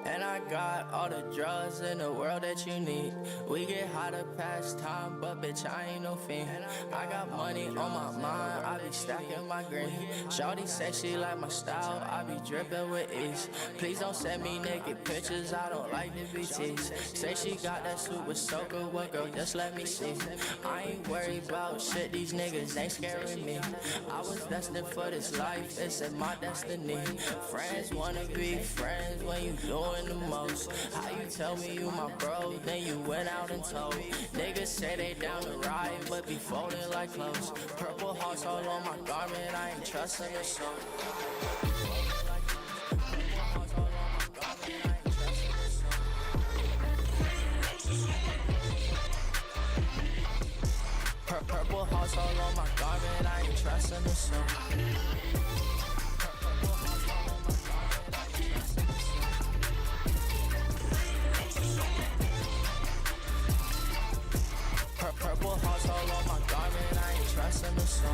And I got all the drugs in the world that you need. We get high to pass time, but bitch, I ain't no fiend. I got money on my mind, I be stacking my green. Shawty say she like my style, I be dripping with ease. Please don't send me naked pictures, I don't like to be teased. Say she got that super soaker, what girl, just let me see. I ain't worried about shit, these niggas ain't scaring me. I was destined for this life, it's in my destiny. Friends wanna be friends when you doing the most. How you tell me you my bro, then you went out and told. Niggas say they down to ride, but be folding like clothes. Purple hearts all on my garment, I ain't trusting a soul. Purple hearts all on my garment, I ain't trusting a soul. Purple hearts all on my garment, I ain't trusting the soul.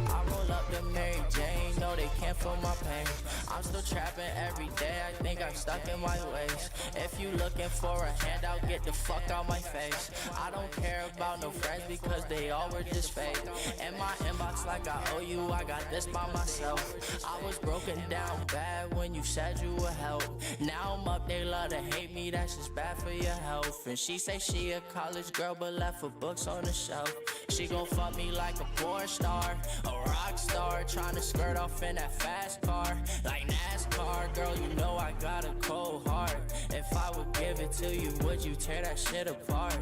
I roll up the Mary Jane, no they can't feel my pain. I'm still trapping every day, I think I'm stuck in my ways. If you looking for a handout, get the fuck out my face. I don't care about no friends because they all were just fake. In my inbox like I owe you, I got this by myself. I was broken down bad when you said you would help. Now I'm up, they love to hate me, that's just bad for your health. And she say she a college girl but left her books on the shelf. She gon' fuck me like a porn star, a rock star, tryna skirt off in that fast car, like NASCAR. Girl, you know I got a cold heart. If I would give it to you, would you tear that shit apart?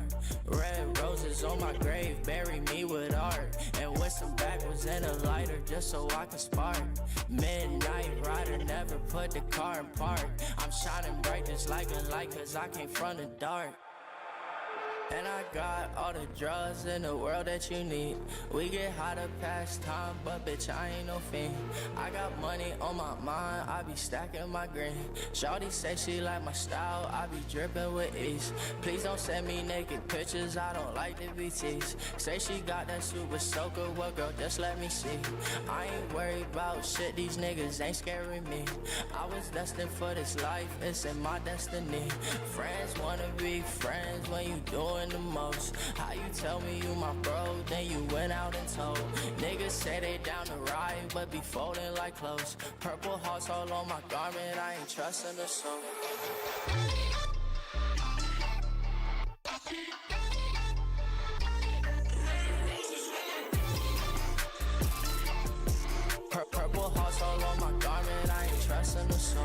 Red roses on my grave, bury me with art, and with some backwards and a lighter just so I can spark. Midnight rider, never put the car in park. I'm shining bright just like a light cause I came from the dark. And I got all the drugs in the world that you need. We get high to pass time, but bitch, I ain't no fiend. I got money on my mind, I be stacking my green. Shawty say she like my style, I be dripping with ease. Please don't send me naked pictures, I don't like to be teased. Say she got that super soaker, well girl, just let me see. I ain't worried about shit, these niggas ain't scaring me. I was destined for this life, it's in my destiny. Friends wanna be friends when you doing the most. How you tell me you my bro, then you went out and told. Niggas say they down to ride, but be folding like clothes. Purple hearts all on my garment, I ain't trusting a soul. Purple hearts all on my garment, I ain't trusting a soul.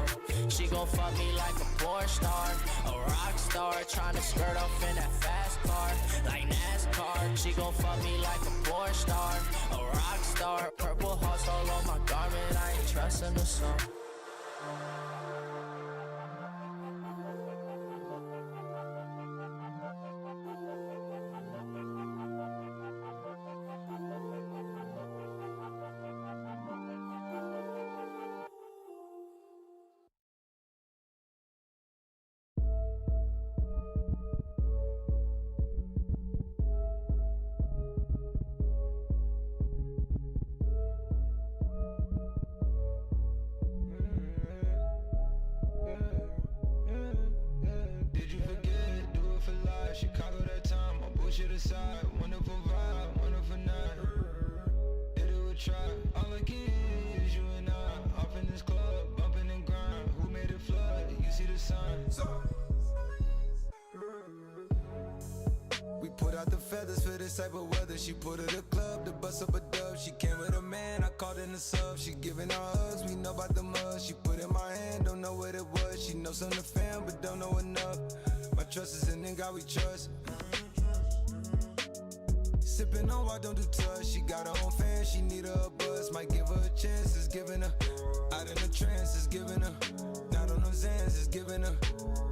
She gon' fuck me like a porn star, a rock star, tryna skirt off in that fast car, like NASCAR. She gon' fuck me like a porn star, a rock star. Purple hearts all on my garment, I ain't trusting a soul. Type of weather, she put her the club to bust up a dub. She came with a man, I called in the sub. She giving her hugs, we know about the mud. She put in my hand, don't know what it was. She knows some of the fam, but don't know enough. My trust is in God we trust. Sipping on why don't do touch. She got her own fan, she need her a buzz. Might give her a chance, it's giving her. Out in the trance, it's giving her. Not on those ends, it's giving her.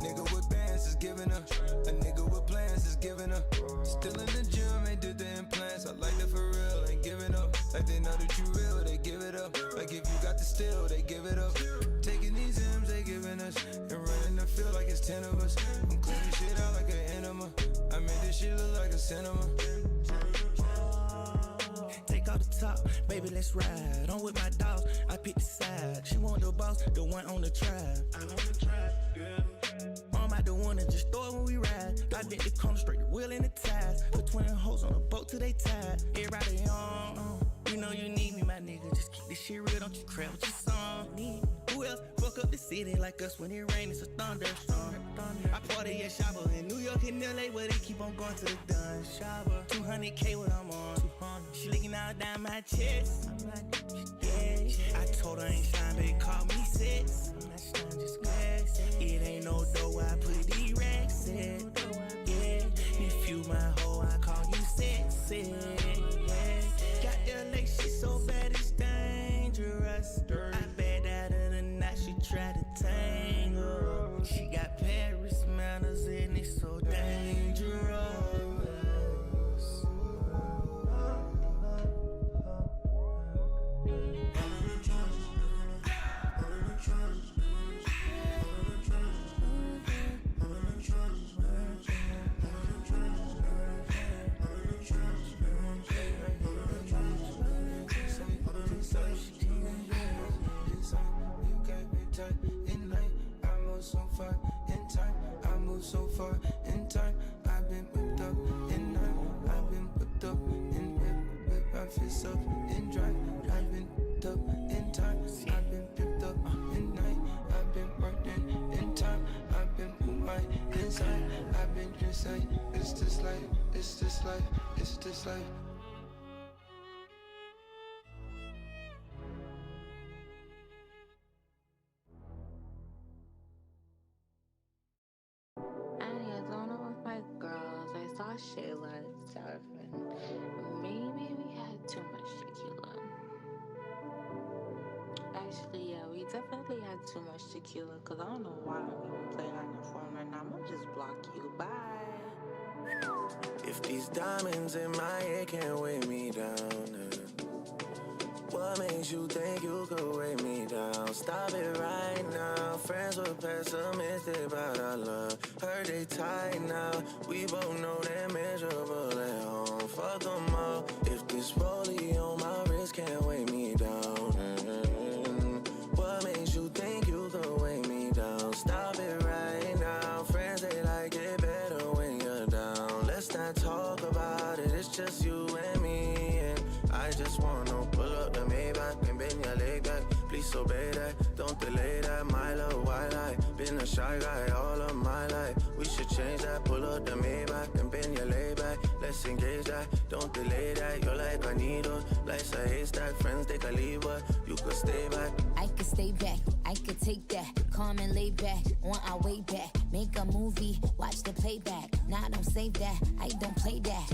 Nigga with bands, is giving her. A nigga with plans, is giving her. Still in the gym, ain't did the implants. I like it for real, ain't giving up. Like they know that you real, they give it up. Like if you got the steal, they give it up. Taking these M's, they giving us. And running the field like it's 10 of us. I'm cleaning shit out like an enema. I made this shit look like a cinema. Take all the top, baby, let's ride. I'm with my dogs, I pick the side. She want the boss, the one on the tribe. I'm on the tribe, yeah. I'm out the one and just throw it when we ride. I did the corner straight, the wheel in the ties. Put 20 hoes on the boat till they tied. Everybody on, you know you need me, my nigga. Just keep this shit real, don't you crap with your song. Who else fuck up the city like us when it rain? It's a thunderstorm. I party at Shabba in New York and LA where they keep on going to the dun. Shabba, 200K what I'm on. She licking out down my chest. Yeah, I told her I ain't shine, but it called me sex. I'm not shine, just grass. It ain't no dough, I put these racks in. Yeah, if you my hoe, I call you sexy. Yeah, got LA, she so bad it's dangerous. I bet out of the night she tried to tangle. She got Paris manners and it's so dangerous. So far in time, I've been whipped up in night. I've been whipped up in whip my fists up in drive. I've been whipped up in time. I've been whipped up in night. I've been working in time. I've been with my inside. I've been just like, it's this life, it's this life, it's this life. Shayla and stuff, and maybe we had too much tequila. Actually, yeah, we definitely had too much tequila, because I don't know why I'm even playing on your phone right now. I'm gonna just block you. Bye. If these diamonds in my head can't weigh me down, what makes you think you could weigh me down? Stop it right now. Friends were pessimistic about our love. Heard they tight now. We both know they're miserable at home. Fuck them all. If this rollie on my wrist can't weigh me down, what makes you think you could weigh me down? Stop it right now. Friends, they like it better when you're down. Let's not talk about it. It's just you and me, and I just wanna pull up the Maybach and bend your leg back. Please obey that, don't delay that. My love, why lie? Been a shy guy all of my life. We should change that. Pull up the Maybach and bend your leg back. Let's engage that, don't delay that. You're like a needle, life's a haystack. Friends, they can leave, but you could stay back. I could stay back, I could take that. Calm and lay back, on our way back. Make a movie, watch the playback. Nah, don't save that, I don't play that.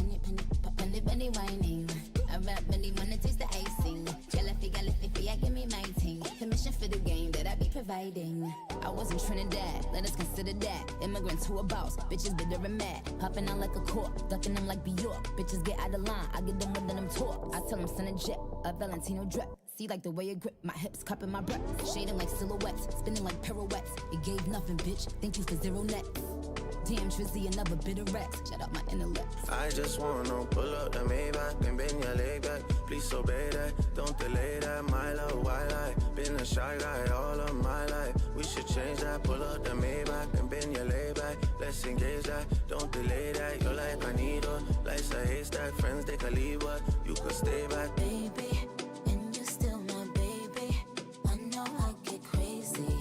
Penny, penny, whining. I rap really wanna taste the icing. Jelly, give me my ting. Permission for the game that I be providing. I was in Trinidad, let us consider that. Immigrants who are boss, bitches bitter and mad. Popping out like a cork, ducking them like Bjork. Bitches get out of line, I get them with them talk. I tell them send a jet, a Valentino drip. See like the way it grip, my hips cupping my breath. Shading like silhouettes, spinning like pirouettes. It gave nothing, bitch, thank you for zero net. Damn, Trizzy, another bit of Rex. Shut up my intellect. I just wanna pull up the Maybach and bend your leg back. Please obey that, don't delay that. My love, why lie? Been a shy guy all of my life. We should change that. Pull up the Maybach and bend your leg back. Let's engage that, don't delay that. You're like a needle, life's a haystack. Friends, they can leave, but you could stay back. Baby, and you're still my baby. I know I get crazy.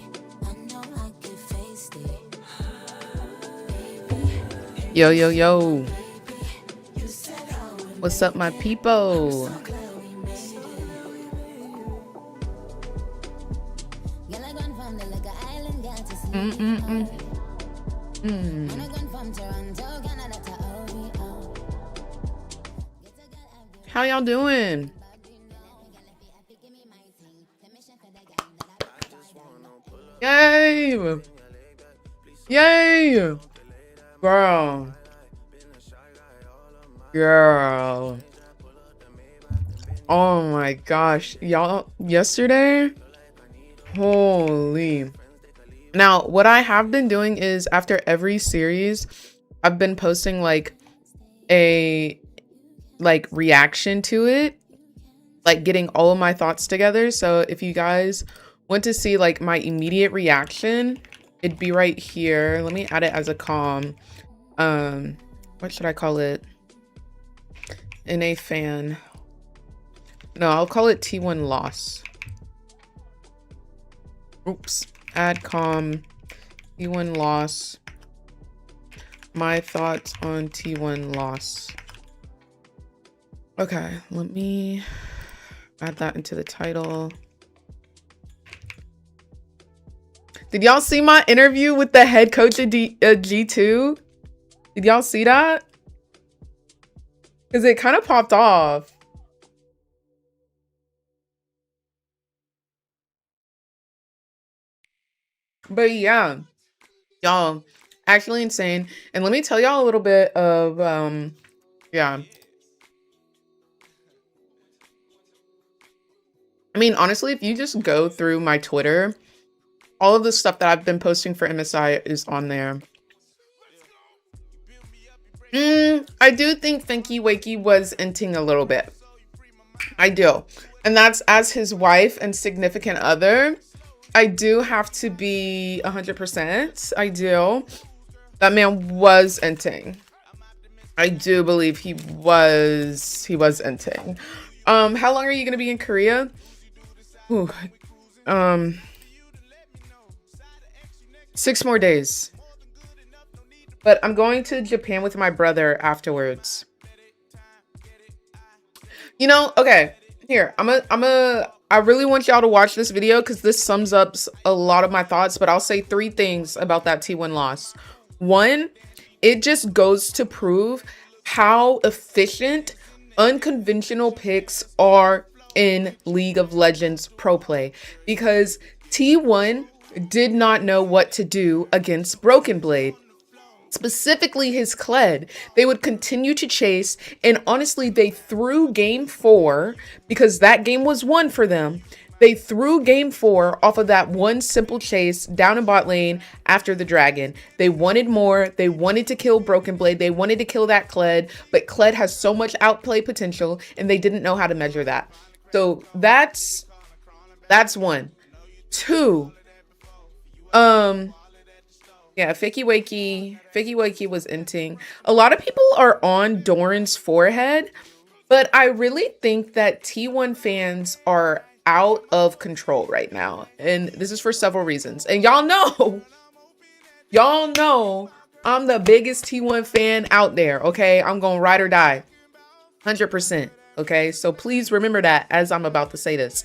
I know I get feisty. Yo, yo, yo. What's up, my people? How y'all doing? Yay! Yay! Girl. Girl. Oh my gosh. Y'all, yesterday? Holy. Now, what I have been doing is after every series, I've been posting like a reaction to it. like getting all of my thoughts together. So if you guys want to see like my immediate reaction, it'd be right here. Let me add it as a com. What should I call it? NA fan. No, I'll call it T1Loss. Oops. Add com T1Loss. My thoughts on T1Loss. Okay, let me add that into the title. Did y'all see my interview with the head coach of G2? Did y'all see that? Because it kind of popped off. But yeah, y'all, actually insane. And let me tell y'all a little bit of, yeah. I mean, honestly, if you just go through my Twitter, all of the stuff that I've been posting for MSI is on there. I do think Finky Wakey was inting a little bit. I do. And that's as his wife and significant other. I do have to be 100%. I do. That man was inting. I do believe he was inting. How long are you gonna be in Korea? Ooh, 6 more days. But I'm going to Japan with my brother afterwards. You know, okay, here, I really want y'all to watch this video because this sums up a lot of my thoughts, but I'll say 3 things about that T1Loss. 1, it just goes to prove how efficient unconventional picks are in League of Legends pro play, because T1 did not know what to do against Broken Blade. Specifically his Kled. They would continue to chase, and honestly, they threw game 4, because that game was won for them. They threw game 4 off of that one simple chase down in bot lane after the dragon. They wanted more. They wanted to kill Broken Blade. They wanted to kill that Kled, but Kled has so much outplay potential, and they didn't know how to measure that. So that's 1. 2, yeah, Ficky Wakey was inting. A lot of people are on Doran's forehead, but I really think that T1 fans are out of control right now. And this is for several reasons. And y'all know I'm the biggest T1 fan out there, okay? I'm gonna ride or die, 100%, okay? So please remember that as I'm about to say this.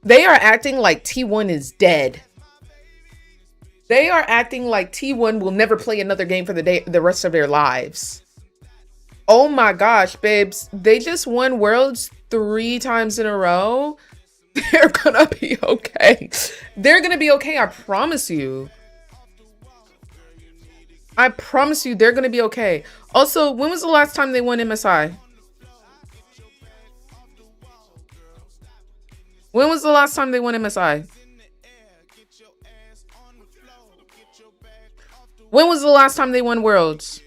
They are acting like T1 is dead. They are acting like T1 will never play another game for the rest of their lives. Oh my gosh, babes. They just won Worlds 3 times in a row. They're gonna be okay. They're gonna be okay, I promise you. I promise you they're gonna be okay. Also, when was the last time they won MSI? When was the last time they won MSI? When was the last time they won Worlds?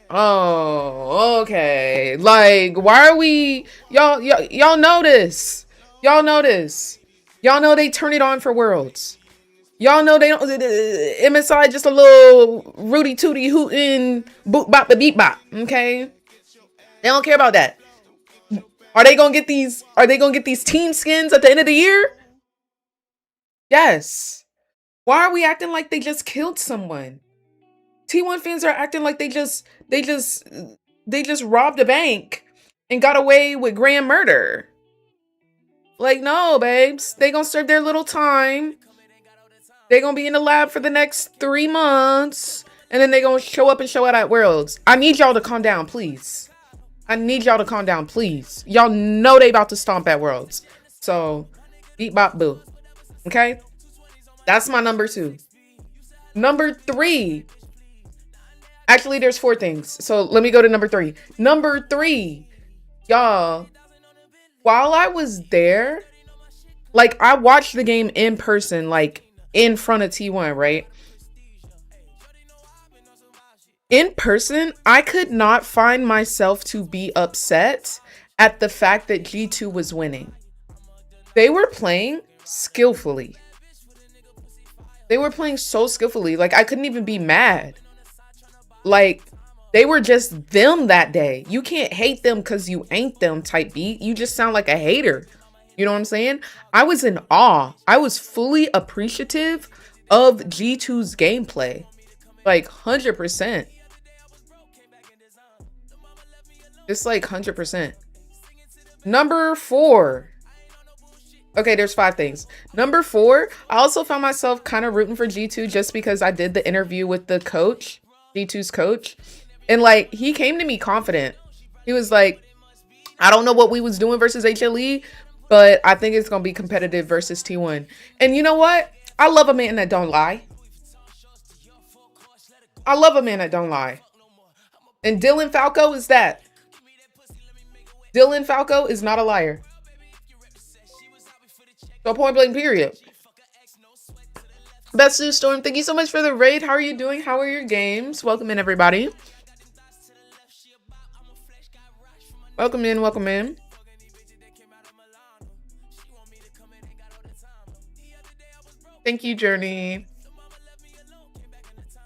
Oh, okay. Like, why are we... Y'all know this. Y'all know this. Y'all know they turn it on for Worlds. Y'all know they don't... MSI just a little Rudy Tooty hootin' boot bop beat bop. Okay? They don't care about that. Are they gonna get these... Are they gonna get these team skins at the end of the year? Yes. Why are we acting like they just killed someone? T1 fans are acting like they just robbed a bank and got away with grand murder. Like, no, babes. They gonna serve their little time. They gonna be in the lab for the next 3 months. And then they gonna show up and show out at Worlds. I need y'all to calm down, please. I need y'all to calm down, please. Y'all know they about to stomp at Worlds. So, beat bop boo. Okay? That's my number 2. Number 3. Actually, there's 4 things. So let me go to number 3. Number 3. Y'all, while I was there, like, I watched the game in person, like, in front of T1, right? In person, I could not find myself to be upset at the fact that G2 was winning. They were playing skillfully. They were playing so skillfully. Like, I couldn't even be mad. Like, they were just them that day. You can't hate them because you ain't them type beat. You just sound like a hater. You know what I'm saying? I was in awe. I was fully appreciative of G2's gameplay. Like, 100%. It's like 100%. Number 4. Okay, there's 5 things. Number 4, I also found myself kind of rooting for G2 just because I did the interview with the coach, G2's coach. And like, he came to me confident. He was like, I don't know what we was doing versus HLE, but I think it's going to be competitive versus T1. And you know what? I love a man that don't lie. I love a man that don't lie. And Dylan Falco is that. Dylan Falco is not a liar. So point blank period. Best News Storm, thank you so much for the raid. How are you doing? How are your games? Welcome in, everybody. Welcome in, welcome in. Thank you, Journey.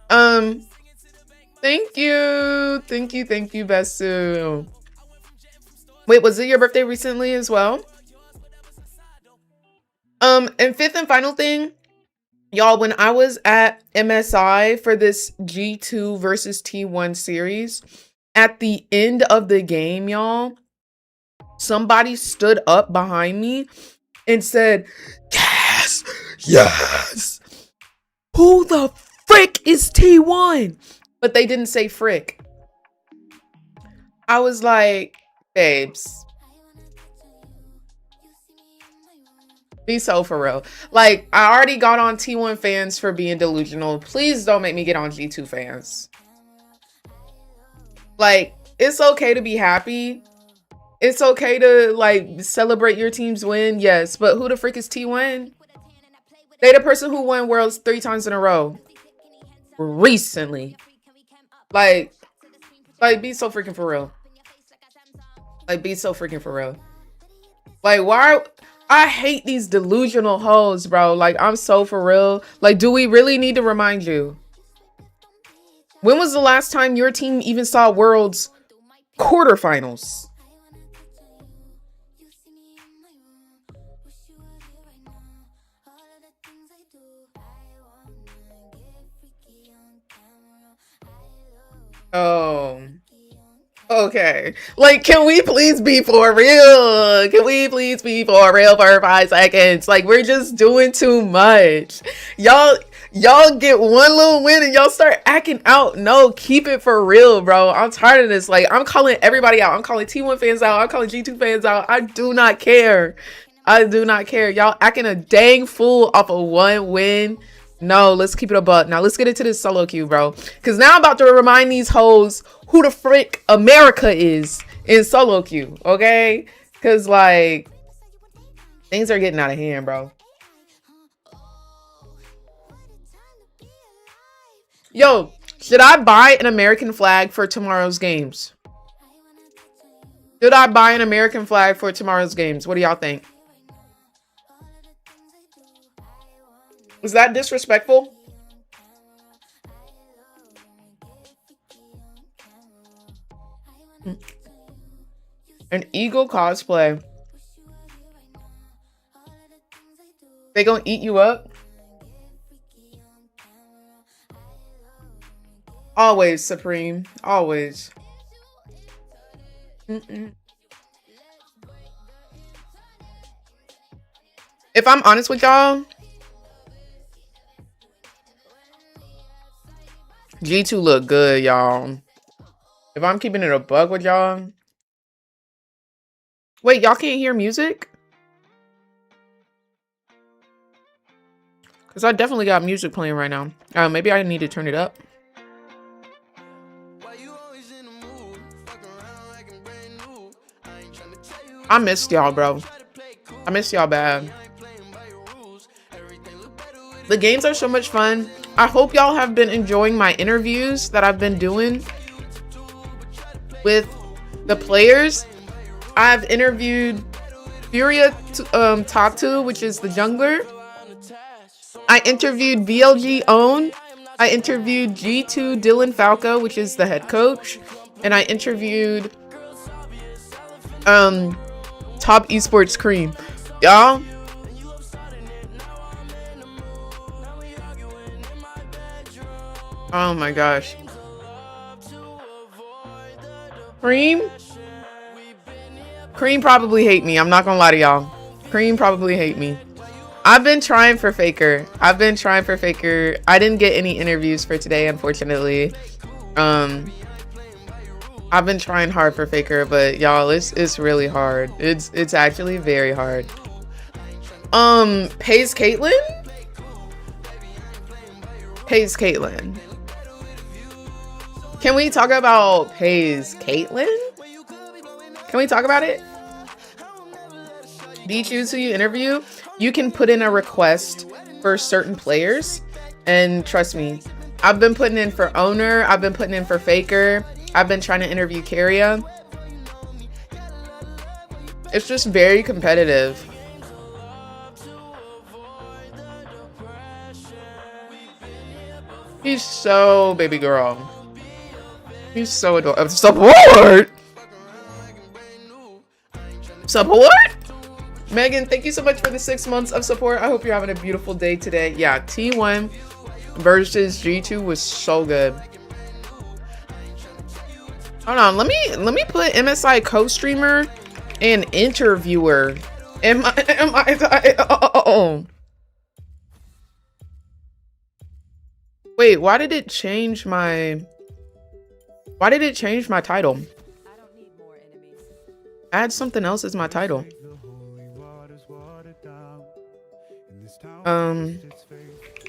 Thank you, Besu. Wait, was it your birthday recently as well? And 5th and final thing, y'all, when I was at MSI for this G2 versus T1 series, at the end of the game, y'all, somebody stood up behind me and said, yes, yes. Who the frick is T1? But they didn't say frick. I was like, babes, be so for real. Like, I already got on T1 fans for being delusional. Please don't make me get on G2 fans. Like, it's okay to be happy. It's okay to, like, celebrate your team's win. Yes, but who the frick is T1? They the person who won Worlds 3 times in a row. Recently. Like, be so freaking for real. Like, be so freaking for real. Like, why? I hate these delusional hoes, bro. Like, I'm so for real. Like, do we really need to remind you? When was the last time your team even saw Worlds quarterfinals? Oh. Okay. Like, can we please be for real? Can we please be for real for 5 seconds? Like, we're just doing too much. Y'all get one little win and y'all start acting out. No, keep it for real, bro. I'm tired of this. Like, I'm calling everybody out. I'm calling T1 fans out. I'm calling G2 fans out. I do not care. I do not care. Y'all acting a dang fool off of 1 win. No, let's keep it a buck. Now, let's get into this solo queue, bro. Because now I'm about to remind these hoes who the frick America is in solo queue, okay? Because, like, things are getting out of hand, bro. Yo, should I buy an American flag for tomorrow's games? Should I buy an American flag for tomorrow's games? What do y'all think? Is that disrespectful? An Eagle cosplay. They gonna eat you up? Always, Supreme. Always. If I'm honest with y'all, G2 look good, y'all. If I'm keeping it a bug with y'all. Wait, y'all can't hear music? Because I definitely got music playing right now. Maybe I need to turn it up. I missed y'all, bro. I missed y'all bad. The games are so much fun. I hope y'all have been enjoying my interviews that I've been doing with the players. I've interviewed Furia Tatu, which is the jungler. I interviewed BLG Own. I interviewed G2 Dylan Falco, which is the head coach. And I interviewed Top Esports Cream. Y'all, oh my gosh. Cream probably hate me. I'm not gonna lie to y'all. Cream probably hate me. I've been trying for Faker. I didn't get any interviews for today, unfortunately. I've been trying hard for Faker, but y'all, it's really hard. It's actually very hard. Pays Caitlyn? Pays Caitlyn. Can we talk about Pays Caitlyn? Can we talk about it? Do you choose who you interview? You can put in a request for certain players. And trust me, I've been putting in for Owner. I've been putting in for Faker. I've been trying to interview Carria. It's just very competitive. He's so baby girl. He's so adorable. Support! Support? Megan, thank you so much for the 6 months of support. I hope you're having a beautiful day today. Yeah, T1 versus G2 was so good. Hold on, let me put MSI co-streamer and interviewer. Wait, why did it change my title? Add something else as my title.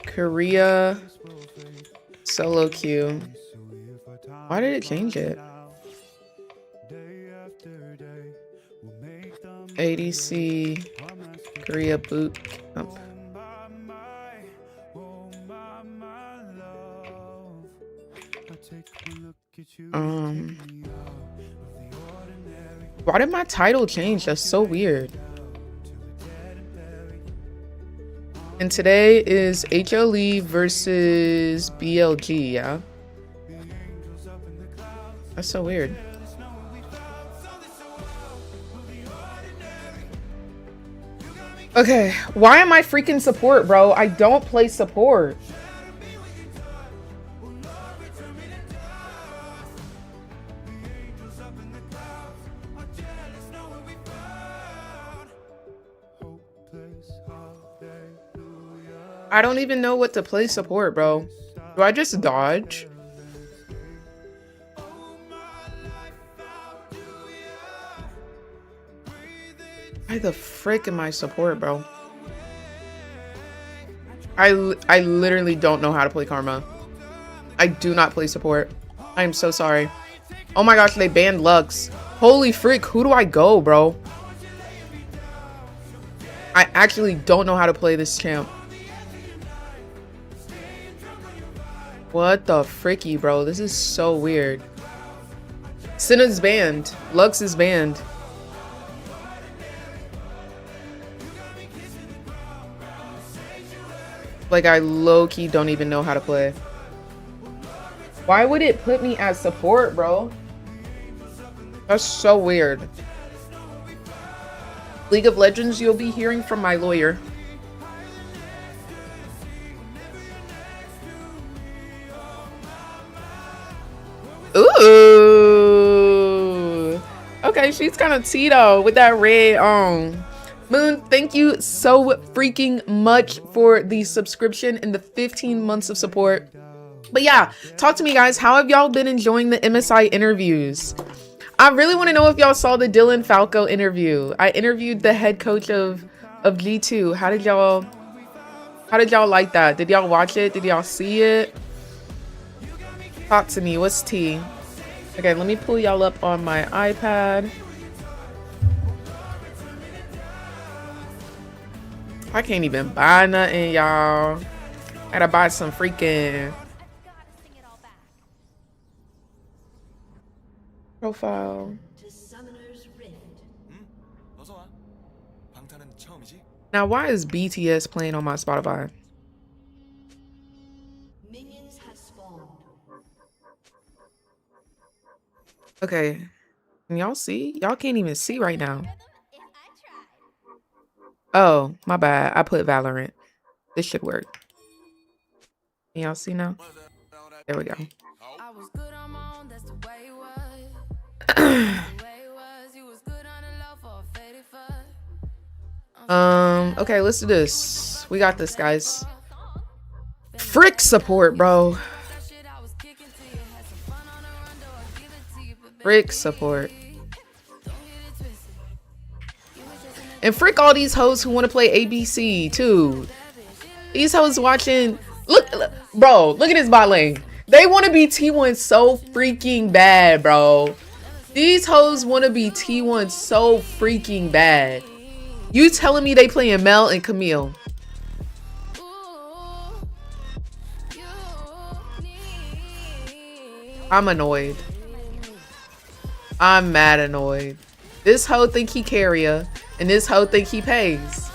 Korea solo queue. Why did it change it? ADC Korea boot camp. Why did my title change? That's so weird. And today is HLE versus BLG, yeah? That's so weird. Okay, why am I freaking support, bro? I don't play support. I don't even know what to play support, bro. Do I just dodge? Why the frick am I support, bro? I literally don't know how to play Karma. I do not play support. I am so sorry. Oh my gosh, they banned Lux. Holy frick, who do I go, bro? I actually don't know how to play this champ. What the fricky, bro? This is so weird. Senna's banned. Lux is banned. Like, I low-key don't even know how to play. Why would it put me as support, bro? That's so weird. League of Legends, you'll be hearing from my lawyer. Ooh. Okay, she's kind of Tito with that red on. Moon, thank you so freaking much for the subscription and the 15 months of support. But yeah, talk to me, guys. How have y'all been enjoying the MSI interviews? I really want to know if y'all saw the Dylan Falco interview. I interviewed the head coach of G2. How did y'all like that? Did y'all watch it? Did y'all see it? Talk to me. What's T? Okay, let me pull y'all up on my iPad. I can't even buy nothing, y'all. Gotta buy some freaking profile. Now, why is BTS playing on my Spotify? Okay, can y'all see? Y'all can't even see right now. Oh, my bad. I put Valorant. This should work. Can y'all see now? There we go. Okay, let's do this. We got this, guys. Frick support, bro. Frick support. And frick all these hoes who want to play ABC too. These hoes watching. Look, bro, look at this bot lane. They want to be T1 so freaking bad, bro. These hoes want to be T1 so freaking bad. You telling me they playing Mel and Camille? I'm annoyed. I'm mad annoyed. This hoe think he carrier, and this hoe think he pays.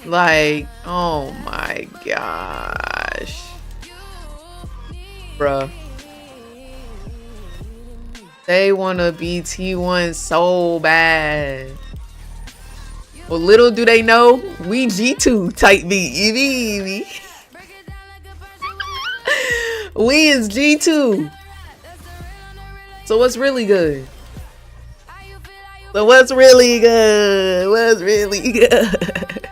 Like, oh my gosh. Bruh. They wanna be T1 so bad. Well, little do they know, we G2 type beat. We is G2. So what's really good? So what's really good? What's really good?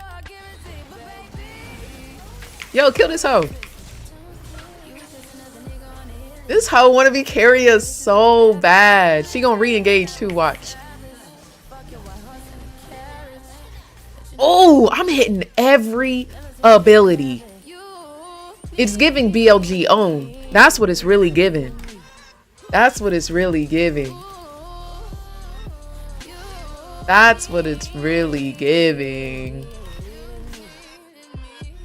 Yo, kill this hoe. This hoe wanna be carrier so bad. She gonna re-engage too, watch. Oh, I'm hitting every ability. It's giving BLG own. That's what it's really giving. That's what it's really giving. That's what it's really giving.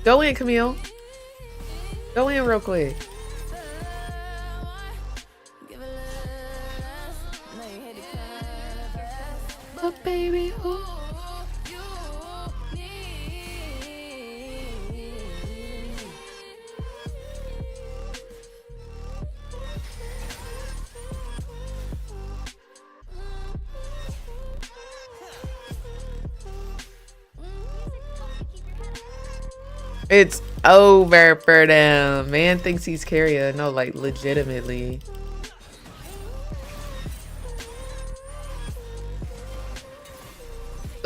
Go in, Camille. Go in real quick. Oh, baby. Ooh. It's over for them. Man thinks he's carrier. No, like legitimately.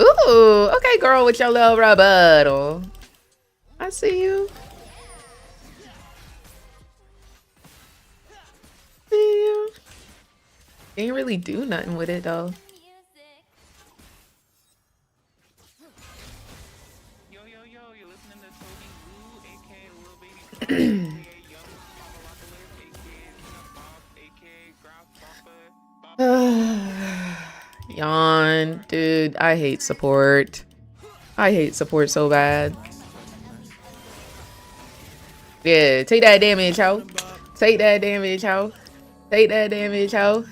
Ooh, okay, girl, with your little rebuttal. I see you. See you. Ain't really do nothing with it though. Yawn, dude. I hate support. I hate support so bad. Yeah, take that damage, ho. Take that damage, ho. Take that damage, ho.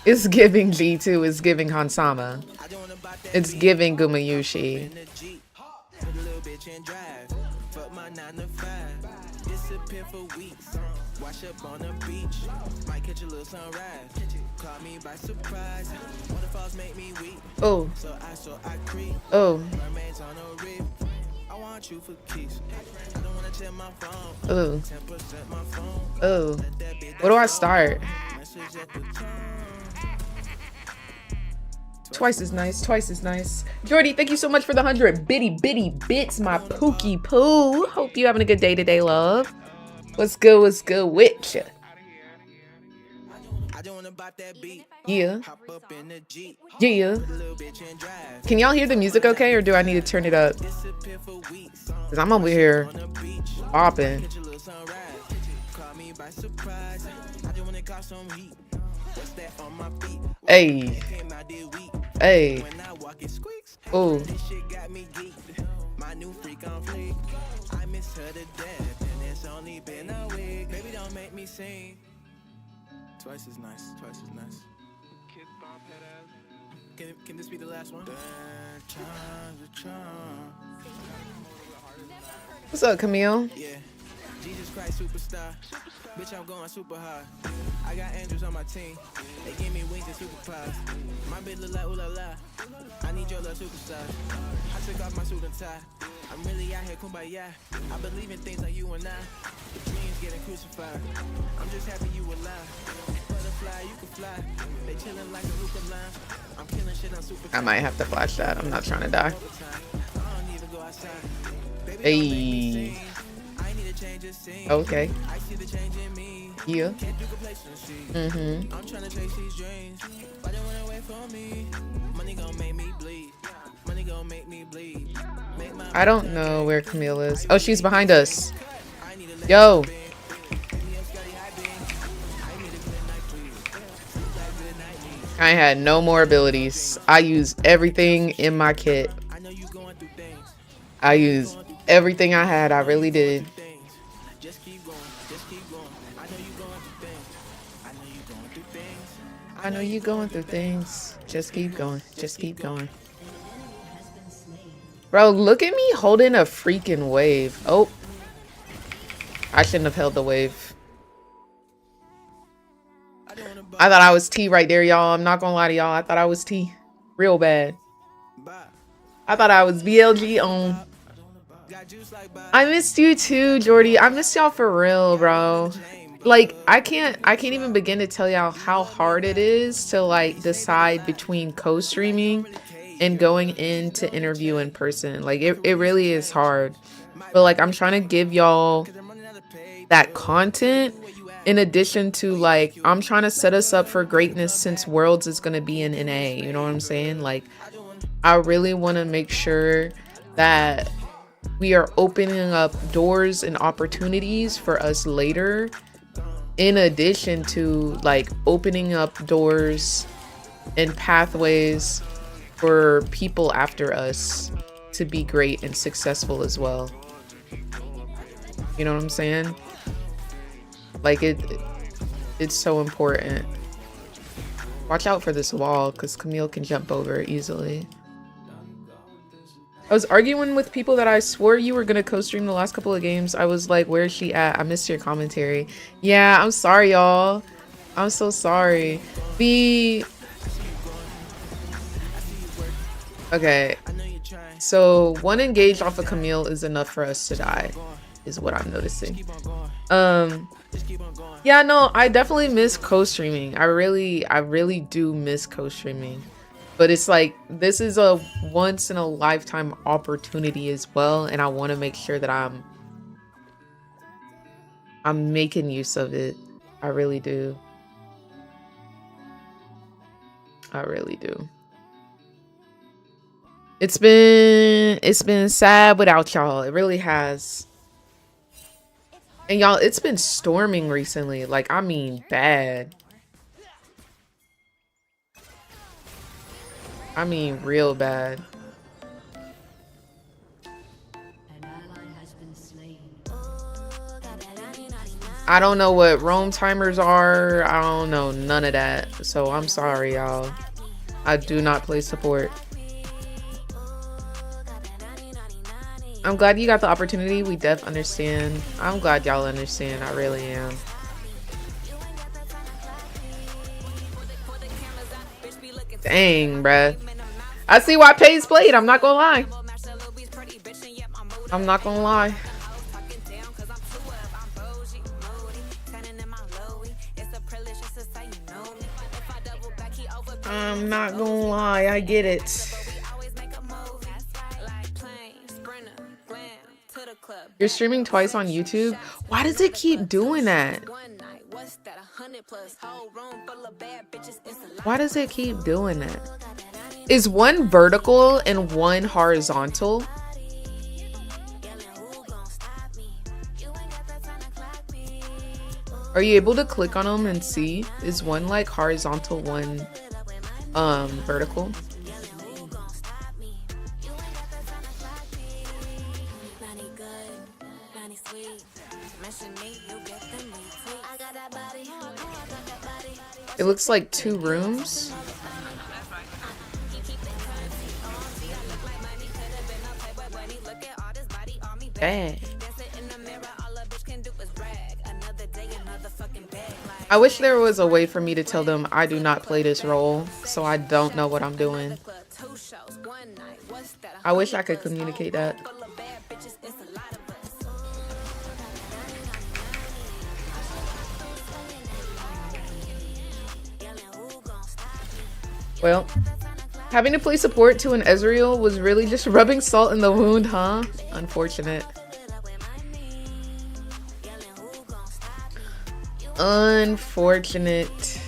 It's giving G2. It's giving Hansama. It's giving Gumayushi. Wash up on the beach, might catch a little sunrise. Caught me by surprise. Waterfalls make me weak. Oh. So I creep. Oh. Mermaids on a reef. I want you for keys. I don't wanna check my phone. Oh. 10% my phone. Oh. Where do I start? Twice as nice, twice as nice. Jordy, thank you so much for the 100 bitty bits, my pookie poo. Hope you having a good day today, love. What's good with ya? Yeah. Yeah. Can y'all hear the music okay, or do I need to turn it up? Because I'm over here bopping. Hey. Hey. Oh. my new freak on fleek. I miss her to death, and it's only been a week. Baby, don't make me sing. Twice as nice, twice as nice. Can this be the last one? What's up, Camille? Yeah. Jesus Christ superstar. Bitch, I'm going super hard. I got angels on my team. They give me wings and superpowers. My bitch look like ooh la la. I need your love superstar. I took off my suit and tie. I'm really out here kumbaya. I believe in things like you and I. The dreams getting crucified. I'm just happy you alive. Butterfly, you can fly. They chilling like a hookah line. I'm killing shit on super. I might have to flash that. I'm not trying to die. I don't even go outside. Baby, Hey. I need to change the scene. Okay. I see the change in me. Yeah. Can't do complacency. I'm trying to chase these dreams, but they went away from me. Money gon' make me bleed. Money gon' make me bleed. Make my I don't know where Camille is. Oh, she's behind us. I need a Yo. I had no more abilities. I used everything in my kit. I know you going through things. I used everything I had. I really did. Just keep going. Just keep going. I know you going through things. I know you going through things. I know you going through things. Just keep going. Just keep going. Bro, look at me holding a freaking wave. Oh. I shouldn't have held the wave. I thought I was T right there, y'all. I'm not gonna lie to y'all. I thought I was T. Real bad. I thought I was BLG on. I missed you too, Jordy. I missed y'all for real, bro. Like, I can't even begin to tell y'all how hard it is to like decide between co-streaming and going in to interview in person. Like, it really is hard. But like, I'm trying to give y'all that content in addition to like, I'm trying to set us up for greatness since Worlds is going to be in NA. You know what I'm saying? Like, I really want to make sure that we are opening up doors and opportunities for us later, in addition to like opening up doors and pathways for people after us to be great and successful as well. You know what I'm saying? Like, it's so important. Watch out for this wall because Camille can jump over it easily. I was arguing with people that I swore you were gonna co-stream the last couple of games. I was like, where's she at? I missed your commentary. Yeah, I'm sorry, y'all. I'm so sorry. Okay. So 1 engage off of Camille is enough for us to die, is what I'm noticing. Yeah, no, I definitely miss co-streaming. I really do miss co-streaming. But it's like, this is a once in a lifetime opportunity as well, and I want to make sure that I'm making use of it. I really do. I really do. It's been sad without y'all. It really has. And y'all, it's been storming recently. Like, I mean, bad. I mean, real bad. I don't know what roam timers are. I don't know none of that. So I'm sorry, y'all. I do not play support. I'm glad you got the opportunity. We def understand. I'm glad y'all understand. I really am. Dang, bruh. I see why Paige played. I'm not gonna lie. I'm not gonna lie. I'm not gonna lie. I get it. You're streaming twice on YouTube? Why does it keep doing that? Why does it keep doing that? Is one vertical and one horizontal? Are you able to click on them and see? Is one like horizontal, one vertical? It looks like 2 rooms. Dang. I wish there was a way for me to tell them I do not play this role, so I don't know what I'm doing. I wish I could communicate that. Well, having to play support to an Ezreal was really just rubbing salt in the wound, huh? Unfortunate. Unfortunate.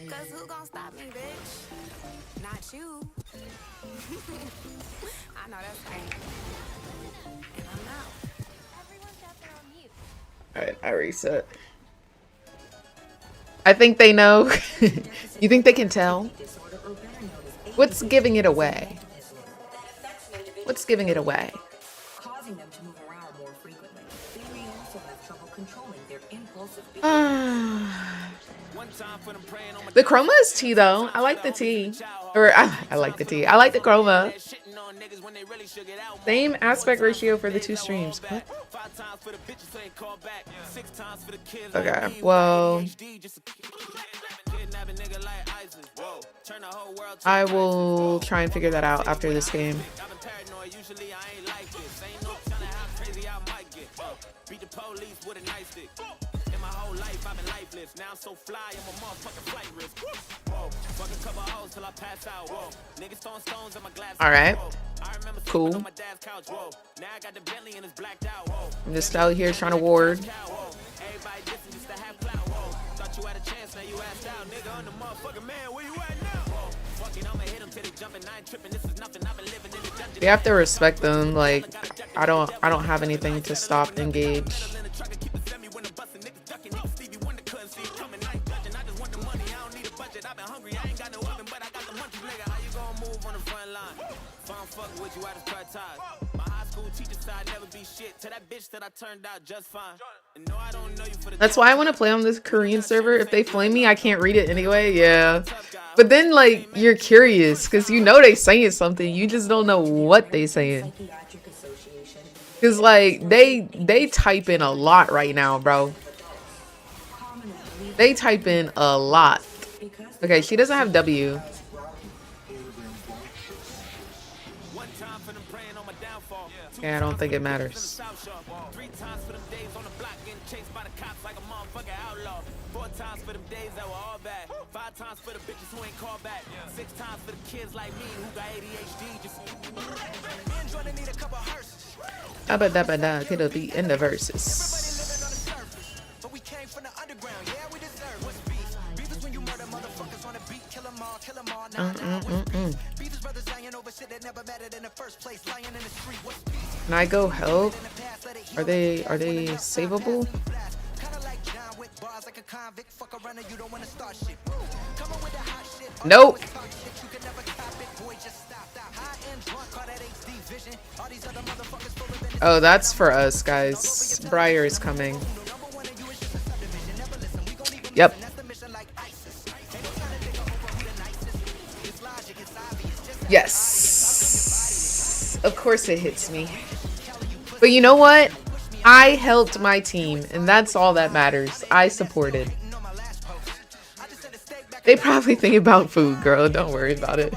Cause who gon' stop me, bitch? Not you. I know that's right. And I'm out. Alright, I reset. I think they know. You think they can tell? What's giving it away? What's giving it away? Causing them to move around more frequently. They may also have trouble controlling their impulsive The chroma is T though. I like the T. Or I like the T. I like the chroma. Same aspect ratio for the 2 streams. What? Okay, well, I will try and figure that out after this game. All right, cool. I'm just out here trying to ward. You have to respect them. Like, I don't have anything to stop engage. That's why I want to play on this Korean server. If they flame me, I can't read it anyway. Yeah, but then like you're curious because you know they saying something, you just don't know what they saying. Cause like they type in a lot right now, bro. They type in a lot. Okay, she doesn't have W. Yeah, I don't think it matters. Abba could be in the verses. Can I go help? Are they savable? Nope. Oh, that's for us, guys. Briar is coming. Yep. Yes. Of course it hits me. But you know what? I helped my team, and that's all that matters. I supported. They probably think about food, girl. Don't worry about it.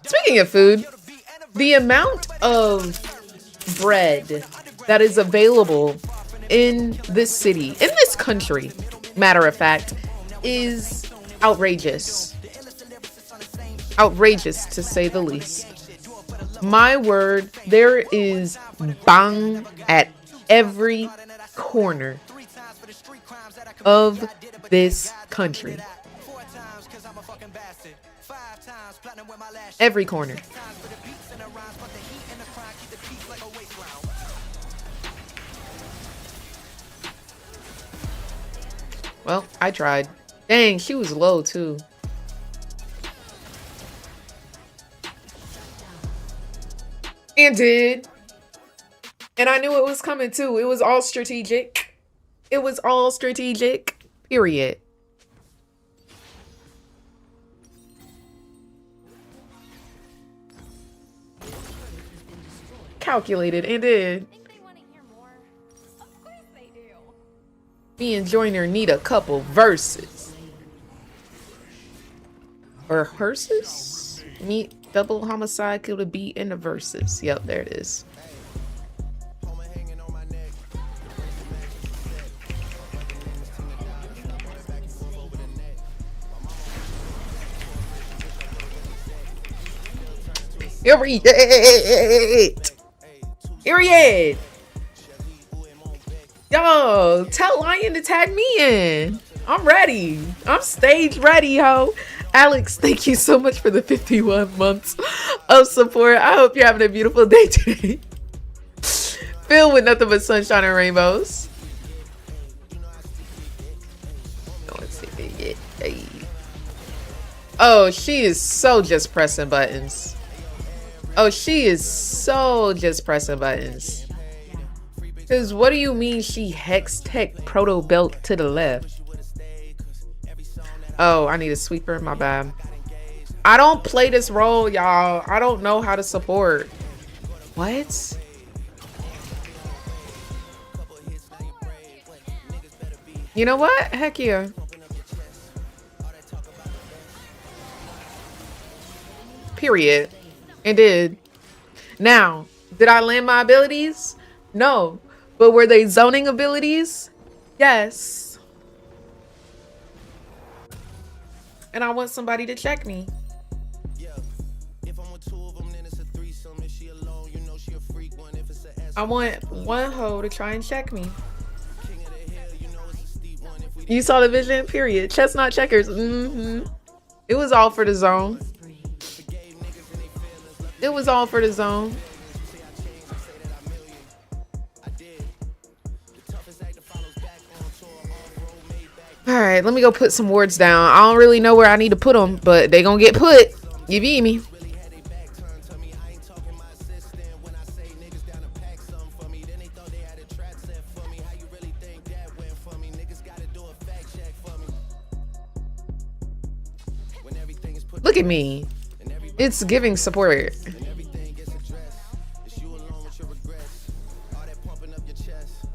Speaking of food, the amount of bread that is available in this city, in this country, matter of fact, is outrageous. Outrageous, to say the least. My word, there is bang at every corner of this country. Every corner. Well, I tried. Dang, she was low too. And did. And I knew it was coming too. It was all strategic. It was all strategic. Period. Calculated and did. Me and Joyner need a couple verses. Or hearses? Meet double homicide kill the beat in the verses. Yep, there it is. Period. Period. Yo, tell Lion to tag me in. I'm ready. I'm stage ready, ho. Alex, thank you so much for the 51 months of support. I hope you're having a beautiful day today. Filled with nothing but sunshine and rainbows. Oh, she is so just pressing buttons. Oh, she is so just pressing buttons. Because what do you mean she hex tech proto belt to the left? Oh, I need a sweeper. My bad. I don't play this role, y'all. I don't know how to support. What? You know what? Heck yeah. Period. And did. Now, did I land my abilities? No. But were they zoning abilities? Yes. And I want somebody to check me. I want one hoe to try and check me. You saw the vision? Period. Chestnut checkers. It was all for the zone. It was all for the zone. All right, let me go put some words down. I don't really know where I need to put them, but they gonna get put. You beat me. Look at me. It's giving support.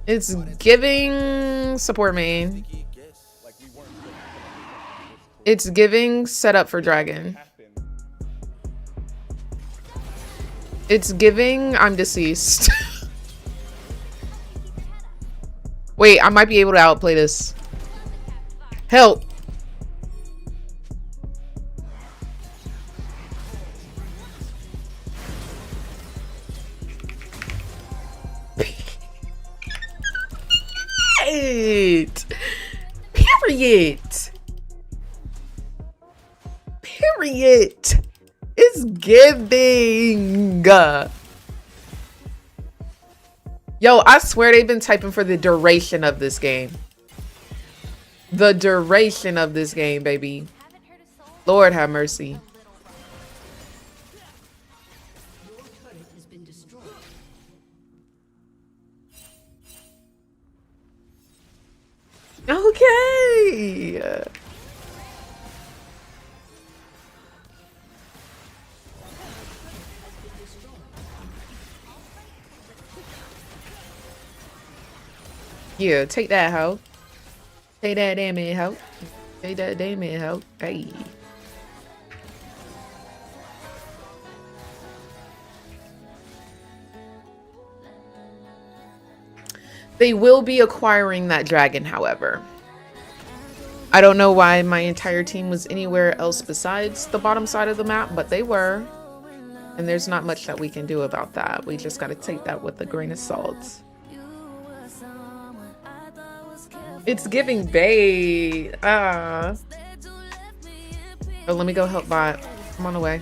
It's giving support main. It's giving setup for dragon. It's giving I'm deceased. Wait, I might be able to outplay this. Help. Period. Period. It's giving. Yo, I swear they've been typing for the duration of this game. The duration of this game, baby. Lord have mercy. Okay. Yeah, take that, hoe. Take that damn hoe. Take that damn hoe. Hey. They will be acquiring that dragon, however. I don't know why my entire team was anywhere else besides the bottom side of the map, but they were. And there's not much that we can do about that. We just got to take that with a grain of salt. It's giving bait. Oh, let me go help bot. I'm on the way.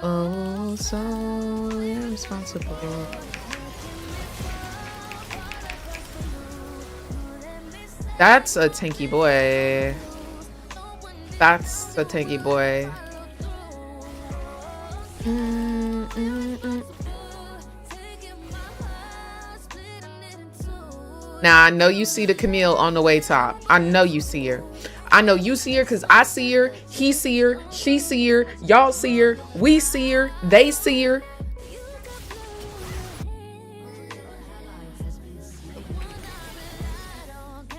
Oh, so irresponsible. That's a tanky boy. That's a tanky boy. Now, I know you see the Camille on the way top. I know you see her. I know you see her because I see her. He see her. She see her. Y'all see her. We see her. They see her.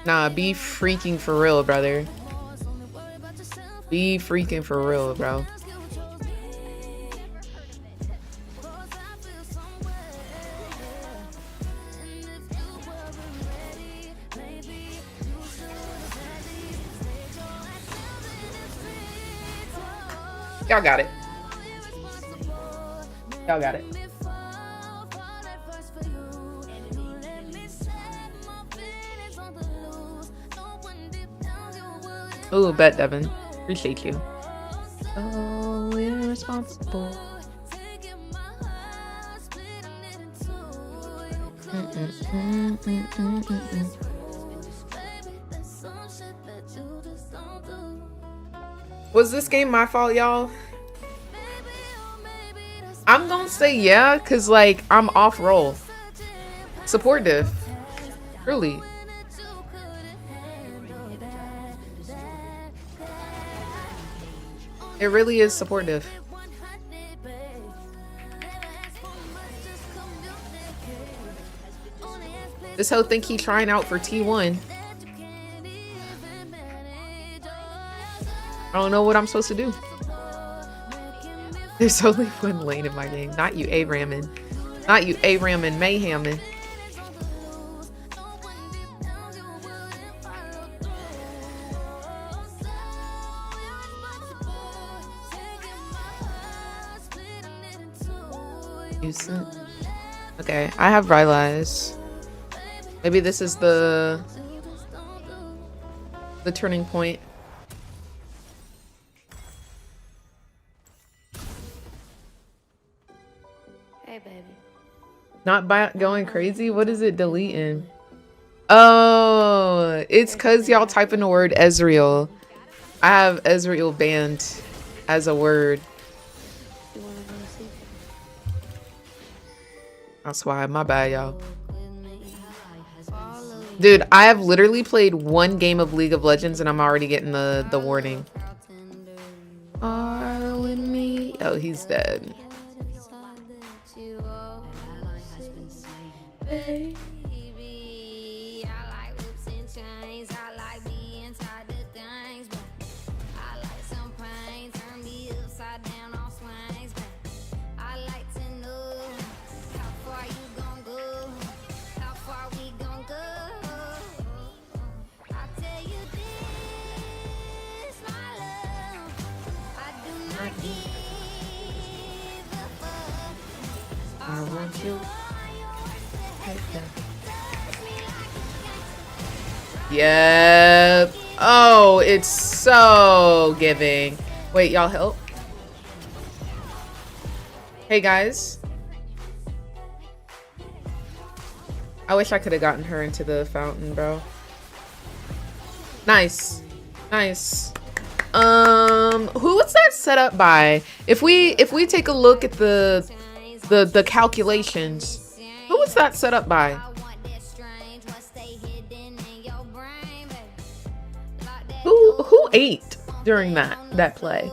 Nah, be freaking for real, brother. Be freaking for real, bro. Y'all got it. Y'all got it. Ooh, bet, Devin. Appreciate you. Oh, irresponsible. Was this game my fault, y'all? I'm gonna say yeah, cause like I'm off roll. Supportive. Really. It really is supportive. This whole think he trying out for T1. I don't know what I'm supposed to do. There's only one lane in my game. Not you A-ramming. Not you A-ramming mayheming. Okay, I have Rylai's. Maybe this is the turning point. Hey, baby. Not going crazy? What is it deleting? Oh, it's because y'all typing the word Ezreal. I have Ezreal banned as a word. That's why. My bad, y'all. Dude, I have literally played one game of League of Legends and I'm already getting the warning. Are with me? Oh, he's dead. I want you. Yep. Oh, it's so giving. Wait, y'all help. Hey guys. I wish I could have gotten her into the fountain, bro. Nice. Nice. Who was that set up by? If we take a look at the calculations, who was that set up by? Who ate during that play?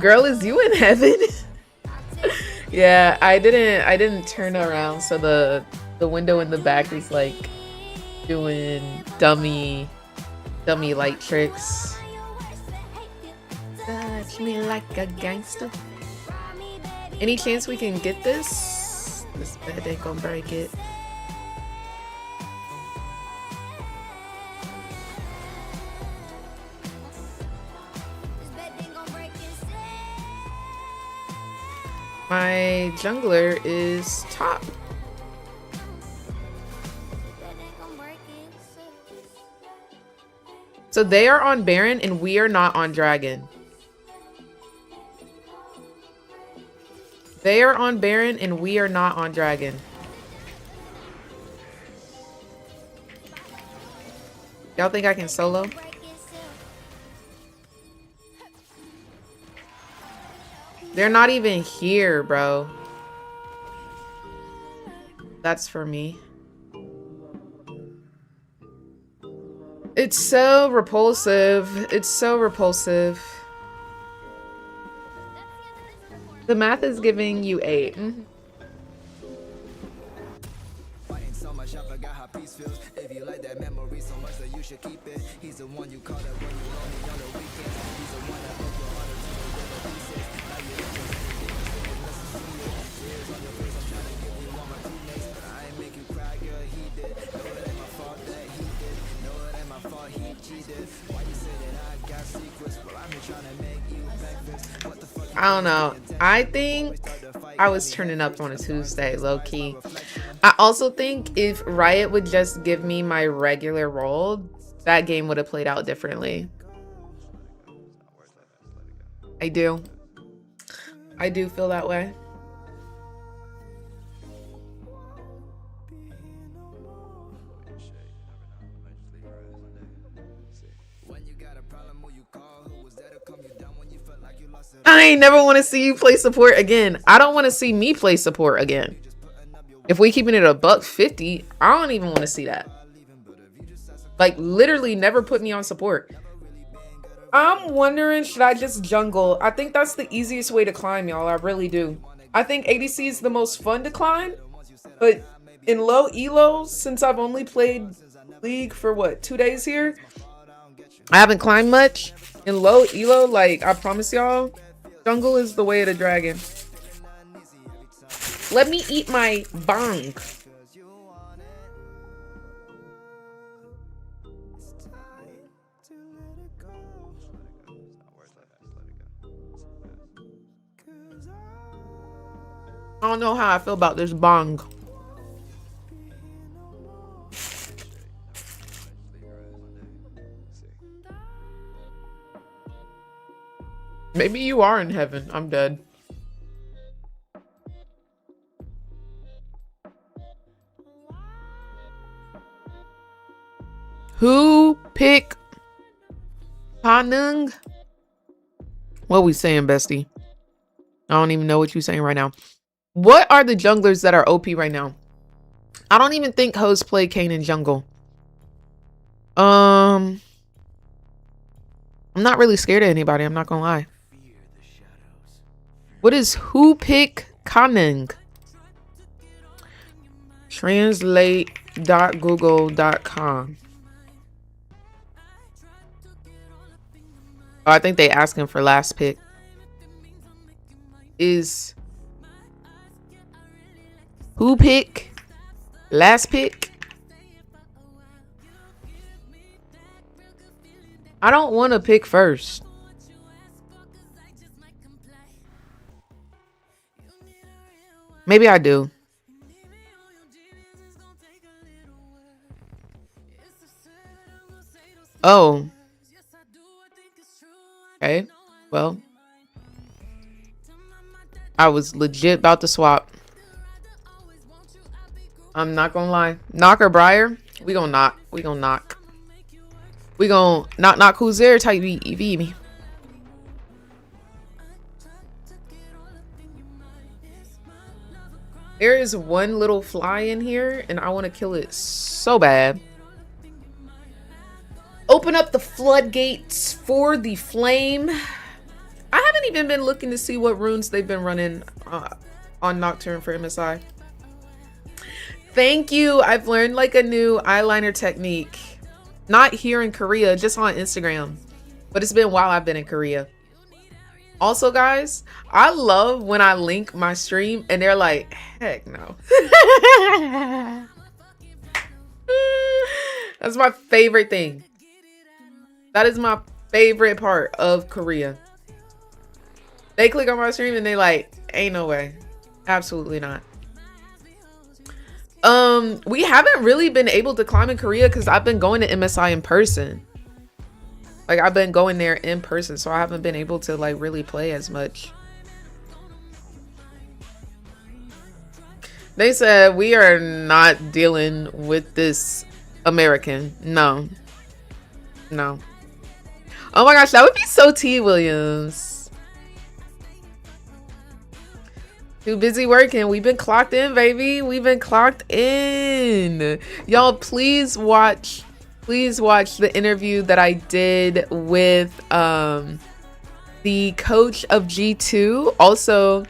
Girl, is you in heaven? Yeah, I didn't turn around, so the window in the back is like doing dummy light tricks. Touch me like a gangster. Any chance we can get this? This bed ain't gonna break it. My jungler is top. So they are on Baron and we are not on Dragon. They are on Baron and we are not on Dragon. Y'all think I can solo? They're not even here, bro. That's for me. It's so repulsive. It's so repulsive. The math is giving you 8. Mhm. So much I forgot how peace feels. If you like that memory so much that you should keep it. He's the one you call it when you lonely on the weekends. He's the one that broke your heart into the little pieces. Now you're listen to you. Tears on your face, I'm trying to give you all my teammates. But I ain't make you cry, girl, he did. Know it ain't my fault that he did. Know it ain't my fault he cheated. Why you say that I got secrets? Well, I'm here trying to make you breakfast. What the fuck? I don't know. I think I was turning up on a Tuesday, low key. I also think if Riot would just give me my regular role, that game would have played out differently. I do. I do feel that way. I ain't never want to see you play support again. I don't want to see me play support again. If we keeping it a $150, I don't even want to see that. Like, literally never put me on support. I'm wondering, should I just jungle? I think that's the easiest way to climb, y'all. I really do. I think ADC is the most fun to climb. But in low elo, since I've only played League for what, 2 days here, I haven't climbed much. In low elo, like, I promise y'all, jungle is the way of the dragon. Let me eat my bang. I don't know how I feel about this bang. Maybe you are in heaven. I'm dead. Who pick Panung? What we saying, bestie? I don't even know what you're saying right now. What are the junglers that are OP right now? I don't even think hoes play Kayn in jungle. I'm not really scared of anybody. I'm not gonna lie. What is who pick Panung? Translate.google.com. Oh, I think they asking for last pick. Is who pick last pick? I don't want to pick first. Maybe I do. Oh. Okay. Well, I was legit about to swap. I'm not gonna lie. Knock or Briar? We gonna knock. We gonna knock. We gonna knock who's there type EV me. There is one little fly in here and I want to kill it so bad. Open up the floodgates for the flame. I haven't even been looking to see what runes they've been running on Nocturne for MSI. Thank you. I've learned like a new eyeliner technique. Not here in Korea, just on Instagram. But it's been a while I've been in Korea. Also, guys, I love when I link my stream and they're like, heck no. That's my favorite thing. That is my favorite part of Korea. They click on my stream and they like, ain't no way. Absolutely not. We haven't really been able to climb in Korea because I've been going to MSI in person. Like, I've been going there in person, so I haven't been able to like really play as much. They said we are not dealing with this American. No. No. Oh my gosh, that would be so T Williams. Too busy working. We've been clocked in, baby. We've been clocked in. Y'all, please watch the interview that I did with the coach of G2. Also,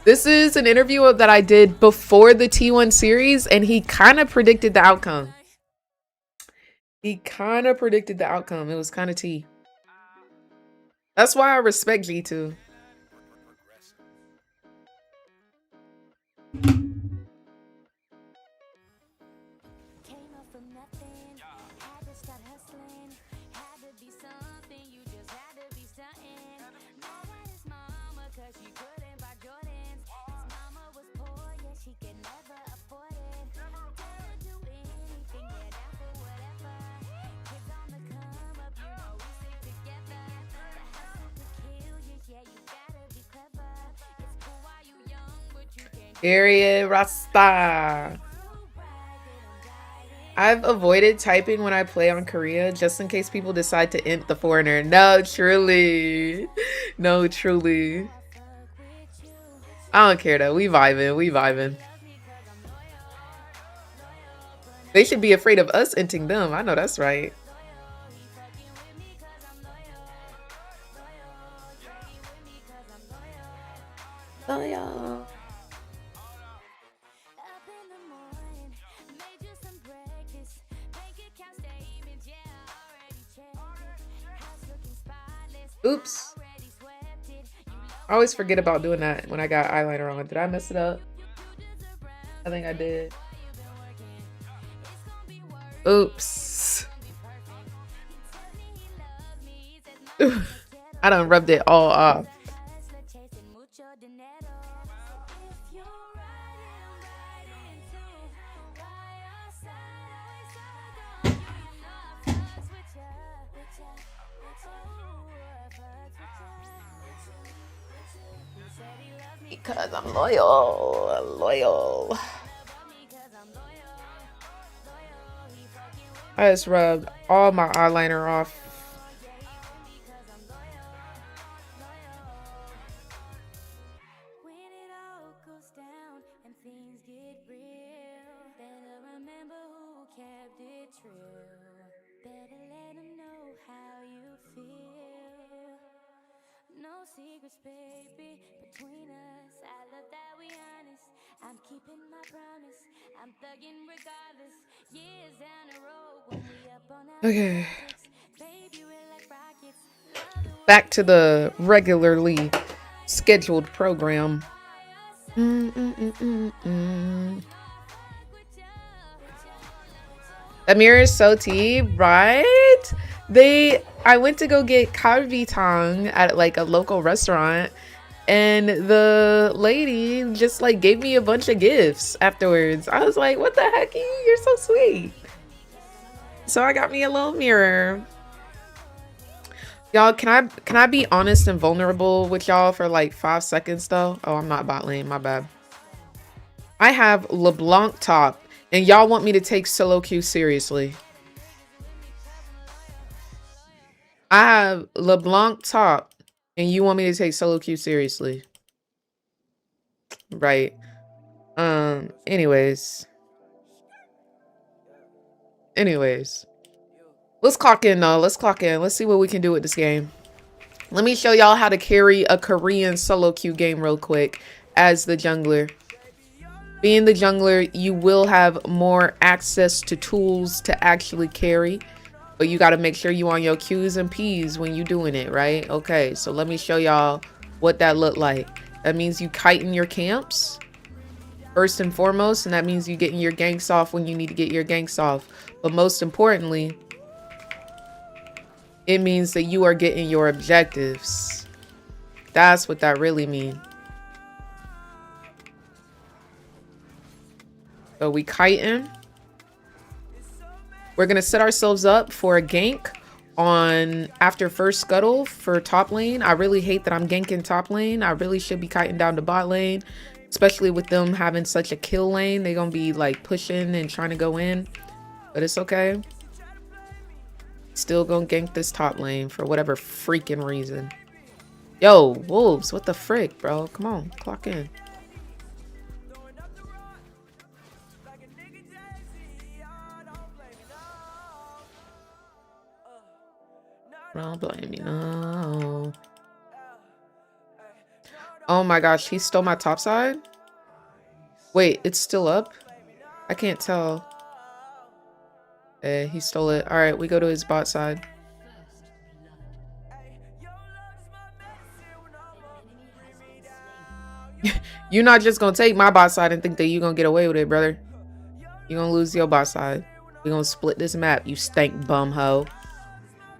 this is an interview that I did before the T1 series, and he kind of predicted the outcome. It was kind of T. That's why I respect G2. Period, Rasta. I've avoided typing when I play on Korea just in case people decide to int the foreigner. No, truly. No, truly. I don't care though. We vibing. They should be afraid of us inting them. I know that's right. Loyal. Oops. I always forget about doing that when I got eyeliner on. Did I mess it up? I think I did. Oops. I done rubbed it all off. Because I'm loyal. I just rubbed all my eyeliner off. Okay. Back to the regularly scheduled program. Amir is so tea, right? I went to go get kalbitang at like a local restaurant, and the lady just like gave me a bunch of gifts afterwards. I was like, what the heck? You're so sweet. So I got me a little mirror. Y'all, can I be honest and vulnerable with y'all for like 5 seconds though? Oh, I'm not bot lane, my bad. I have LeBlanc top, and y'all want me to take solo queue seriously. I have LeBlanc top, and you want me to take solo queue seriously. Right. Anyways. Let's clock in though. Let's clock in. Let's see what we can do with this game. Let me show y'all how to carry a Korean solo queue game real quick as the jungler. Being the jungler, you will have more access to tools to actually carry, but you got to make sure you on your Q's and P's when you doing it, right? Okay, so let me show y'all what that look like. That means you kiting your camps first and foremost, and that means you getting your ganks off when you need to get your ganks off. But most importantly, it means that you are getting your objectives. That's what that really means. So we kiting. We're gonna set ourselves up for a gank on after first scuttle for top lane. I really hate that I'm ganking top lane. I really should be kiting down to bot lane. Especially with them having such a kill lane. They're going to be like pushing and trying to go in. But it's okay. Still going to gank this top lane for whatever freaking reason. Yo, wolves, what the frick, bro? Come on, clock in. Don't blame me, no. Oh my gosh, he stole my top side? Wait, it's still up? I can't tell. He stole it. Alright, we go to his bot side. You're not just gonna take my bot side and think that you're gonna get away with it, brother. You're gonna lose your bot side. We're gonna split this map, you stank bum hoe.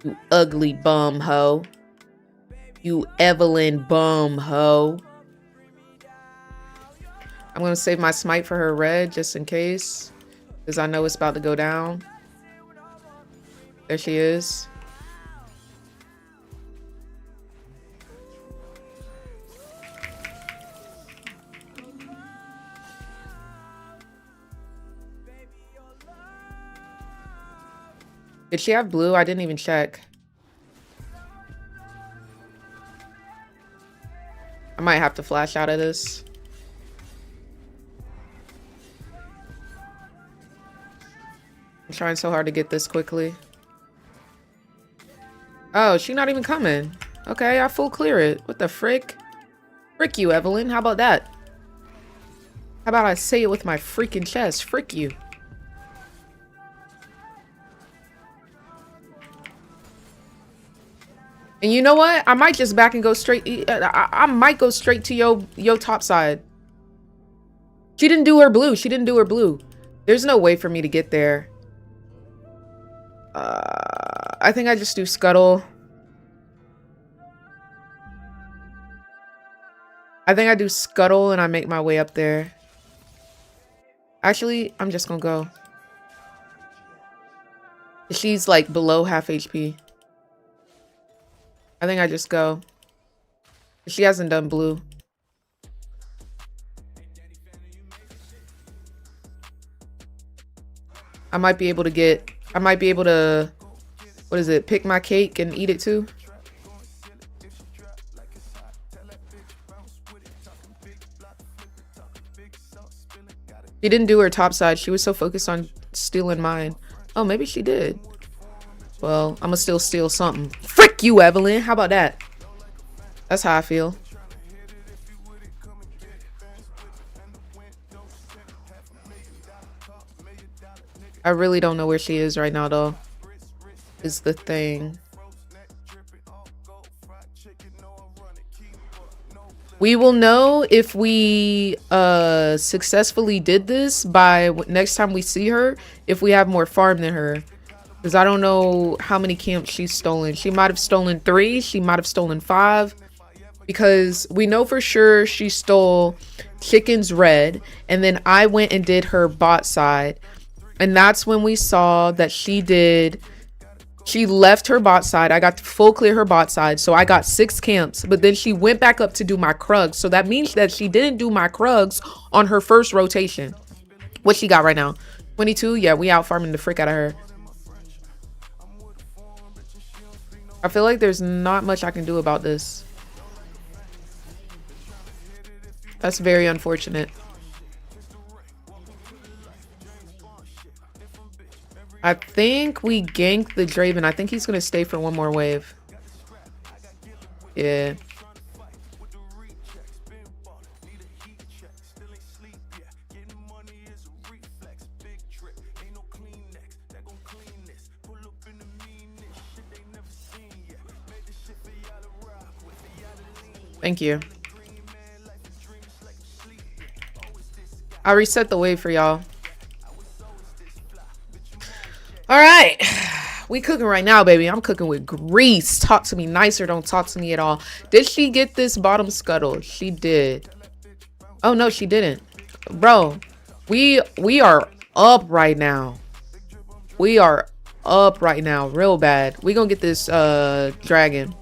You ugly bum hoe. You Evelyn bum hoe. I'm gonna save my smite for her red just in case. Because I know it's about to go down. There she is. Did she have blue? I didn't even check. I might have to flash out of this. I'm trying so hard to get this quickly. Oh, she's not even coming. Okay, I full clear it. What the frick? Frick you, Evelyn. How about that? How about I say it with my freaking chest? Frick you. And you know what? I might just back and go straight. I might go straight to your top side. She didn't do her blue. She didn't do her blue. There's no way for me to get there. I think I just do scuttle. I think I do scuttle and I make my way up there. Actually, I'm just gonna go. She's like below half HP. I think I just go. She hasn't done blue. I might be able to, what is it, pick my cake and eat it too? She didn't do her top side. She was so focused on stealing mine. Oh, maybe she did. Well, I'm gonna still steal something. Frick you, Evelyn. How about that? That's how I feel. I really don't know where she is right now, though. Is the thing. We will know if we successfully did this by next time we see her, if we have more farm than her. Because I don't know how many camps she's stolen. She might have stolen 3. She might have stolen 5. Because we know for sure she stole Chicken's red. And then I went and did her bot side. And that's when we saw that she left her bot side. I got to full clear her bot side. So I got 6 camps. But then she went back up to do my Krugs. So that means that she didn't do my Krugs on her first rotation. What she got right now? 22? Yeah, we out farming the frick out of her. I feel like there's not much I can do about this. That's very unfortunate. I think we ganked the Draven. I think he's going to stay for one more wave. Yeah. Thank you. I'll reset the wave for y'all. All right. We cooking right now, baby. I'm cooking with grease. Talk to me nice or don't talk to me at all. Did she get this bottom scuttle? She did. Oh, no, she didn't. Bro, we are up right now. We are up right now. Real bad. We gonna get this dragon.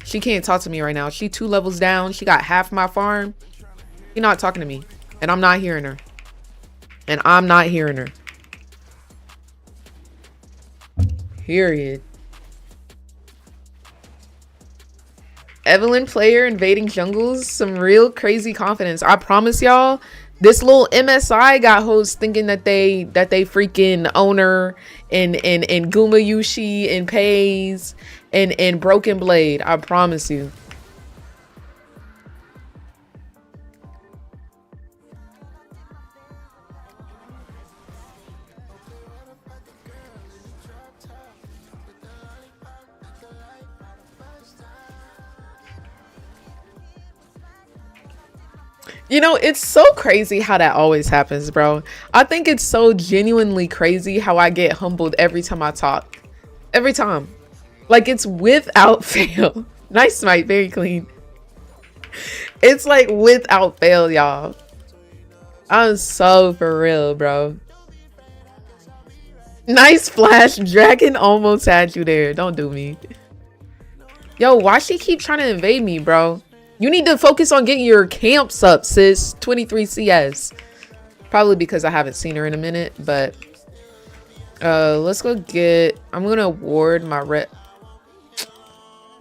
She can't talk to me right now. She 2 levels down. She got half my farm. You're not talking to me. And I'm not hearing her. And I'm not hearing her. Period. Evelyn player invading jungles. Some real crazy confidence. I promise y'all. This little MSI got hosts thinking that they freaking owner and Guma Yushi and Pays and Broken Blade. I promise you. You know, it's so crazy how that always happens, bro. I think it's so genuinely crazy how I get humbled every time I talk. Every time. Like, it's without fail. Nice, Smite. Very clean. It's like without fail, y'all. I'm so for real, bro. Nice flash. Dragon almost had you there. Don't do me. Yo, why she keep trying to invade me, bro? You need to focus on getting your camps up, sis. 23 CS. Probably because I haven't seen her in a minute, but let's go get... I'm gonna award my rep.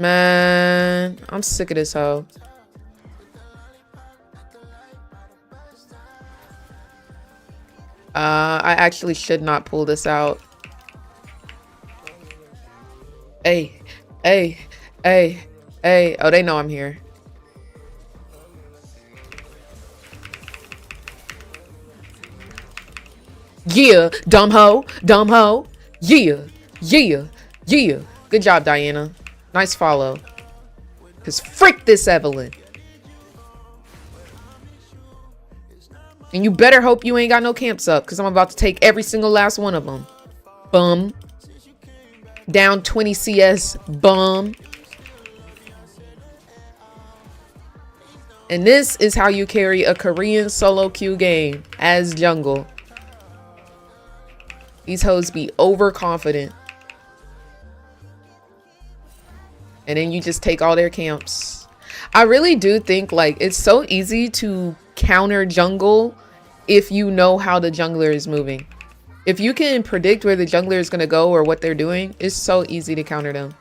Man, I'm sick of this hoe. I actually should not pull this out. Hey, hey, hey, hey. Oh, they know I'm here. Yeah, dumb hoe, dumb hoe. Yeah, yeah, yeah. Good job, Diana. Nice follow. Cause frick this Evelyn. And you better hope you ain't got no camps up, cause I'm about to take every single last one of them. Bum. Down 20 CS. Bum. And this is how you carry a Korean solo queue game as jungle. These hoes be overconfident. And then you just take all their camps. I really do think like it's so easy to counter jungle if you know how the jungler is moving. If you can predict where the jungler is going to go or what they're doing, it's so easy to counter them.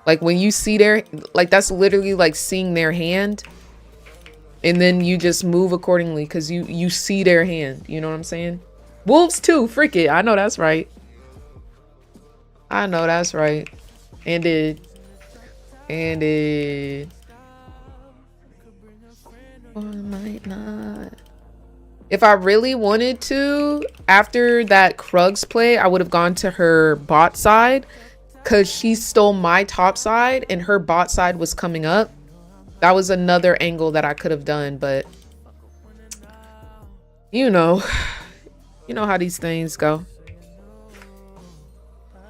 Like when you see their, like that's literally like seeing their hand. And then you just move accordingly because you see their hand. You know what I'm saying? Wolves too, freak it. I know that's right. I know that's right. And it. Or might not. If I really wanted to, after that Krugs play, I would have gone to her bot side. Because she stole my top side and her bot side was coming up. That was another angle that I could have done, but you know how these things go.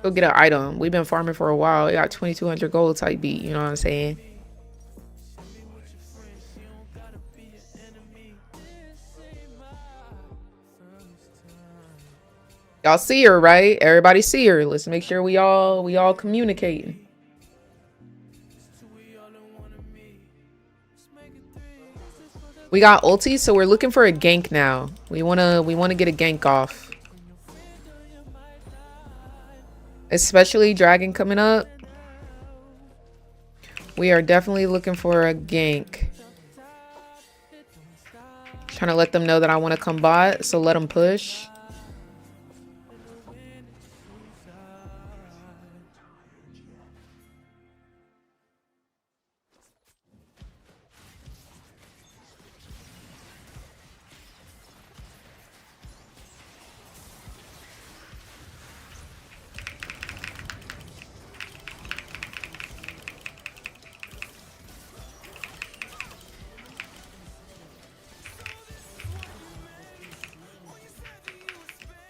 Go get an item. We've been farming for a while. We got 2200 gold type beat, you know what I'm saying? Y'all see her, right? Everybody see her. Let's make sure we all communicating. We got ulti, so we're looking for a gank now. We wanna get a gank off. Especially Dragon coming up. We are definitely looking for a gank. Trying to let them know that I want to come bot, so let them push.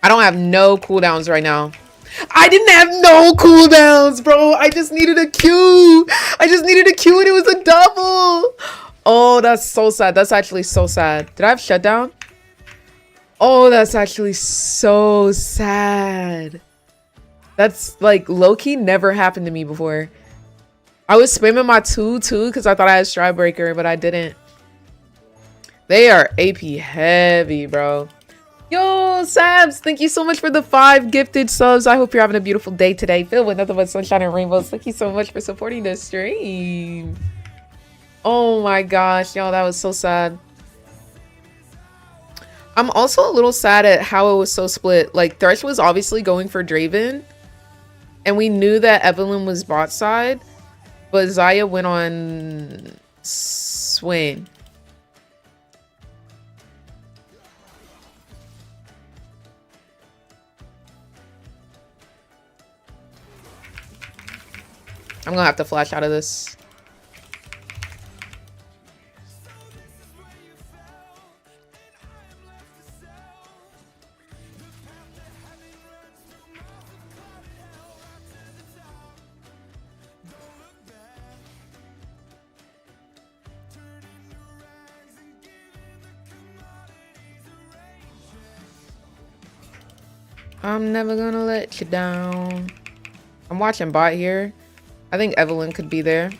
I don't have no cooldowns right now. I didn't have no cooldowns, bro. I just needed a Q. I just needed a Q and it was a double. Oh, that's so sad. That's actually so sad. Did I have shutdown? Oh, that's actually so sad. That's like low-key never happened to me before. I was spamming my 2 too because I thought I had Stride Breaker, but I didn't. They are AP heavy, bro. Yo, Sabs, thank you so much for the 5 gifted subs. I hope you're having a beautiful day today, filled with nothing but sunshine and rainbows. Thank you so much for supporting the stream. Oh my gosh, y'all, that was so sad. I'm also a little sad at how it was so split. Like, Thresh was obviously going for Draven, and we knew that Evelyn was bot side, but Zaya went on Swain. I'm gonna have to flash out of this. I'm never gonna let you down. I'm watching bot here. I think Evelyn could be there.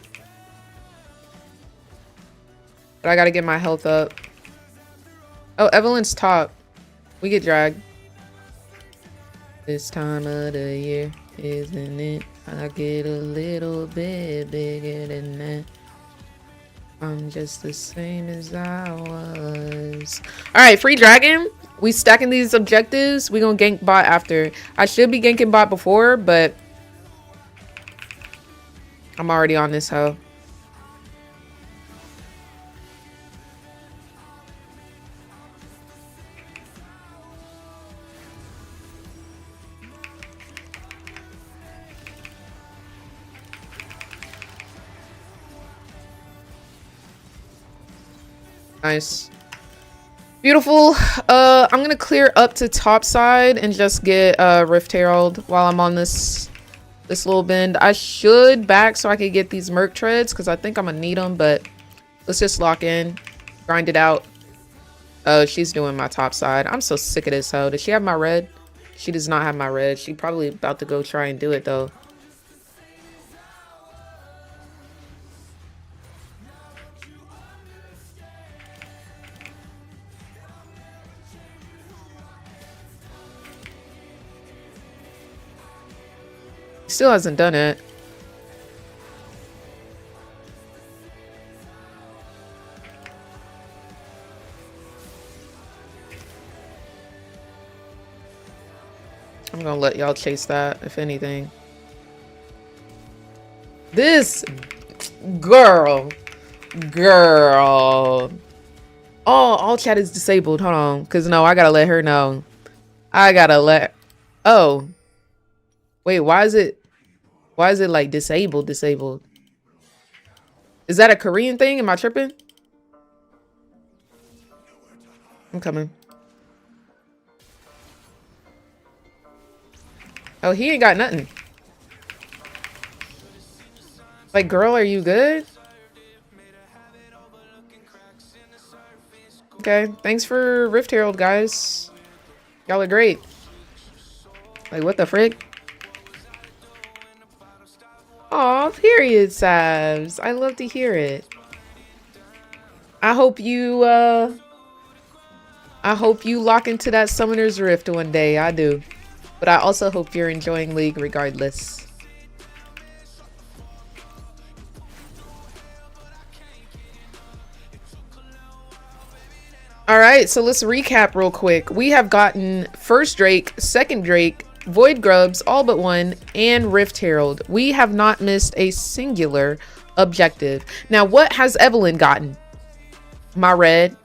But I gotta get my health up. Oh, Evelyn's top. We get dragged. This time of the year, isn't it? I get a little bit bigger than that. I'm just the same as I was. Alright, free dragon. We stacking these objectives. We gonna gank bot after. I should be ganking bot before, but I'm already on this hoe. Nice. Beautiful. I'm gonna clear up to top side and just get Rift Herald while I'm on this little bend. I should back so I can get these Merc treads because I think I'm gonna need them, but let's just lock in, grind it out. Oh, she's doing my top side. I'm so sick of this hoe. Does she have my red? She does not have my red. She probably about to go try and do it though. Still hasn't done it. I'm gonna let y'all chase that, if anything. This girl. Oh, all chat is disabled. Hold on, because no, I gotta let her know. Oh. Wait, why is it like disabled? Is that a Korean thing? Am I tripping? I'm coming. Oh, he ain't got nothing. Like, girl, are you good? Okay, thanks for Rift Herald, guys. Y'all are great. Like, what the frick? Aw, period, Sabs. I love to hear it. I hope you lock into that Summoner's Rift one day. I do. But I also hope you're enjoying League regardless. Alright, so let's recap real quick. We have gotten first Drake, second Drake, Void Grubs, all but one, and Rift Herald. We have not missed a singular objective. Now, what has Evelyn gotten? My red.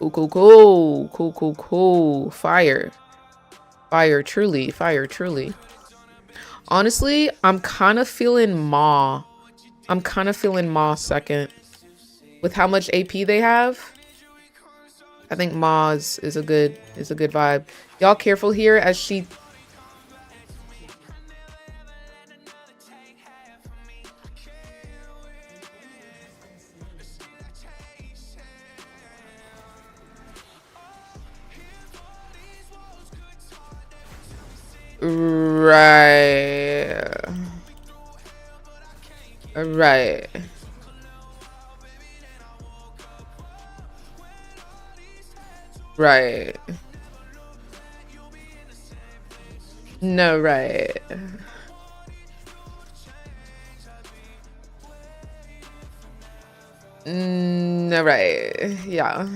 Cool. Fire, truly. Honestly, I'm kind of feeling Maw. Second. With how much AP they have, I think Maw is a good vibe. Y'all careful here as she. Right. Right. Right. No, right. No, right. Yeah.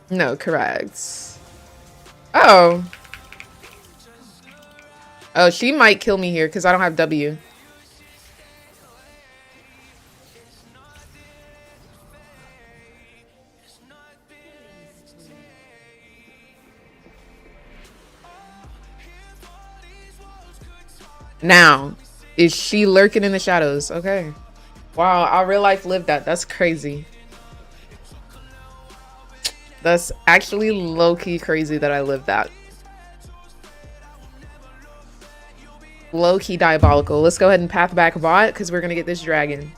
No, correct. Oh. Oh, she might kill me here because I don't have W. Now, is she lurking in the shadows? Okay. Wow, I real life lived that. That's crazy. That's actually low-key crazy that I lived that. Low-key diabolical. Let's go ahead and path back bot because we're going to get this dragon.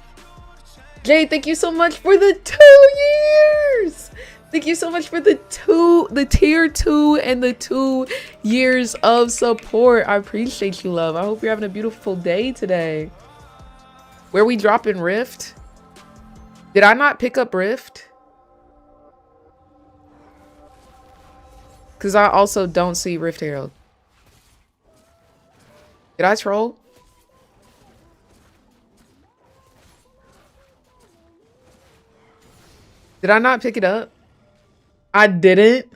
Jay, thank you so much for the 2 years. Thank you so much for the tier 2 and the 2 years of support. I appreciate you, love. I hope you're having a beautiful day today. Where we dropping Rift? Did I not pick up Rift? Because I also don't see Rift Herald. Did I troll? Did I not pick it up? I didn't.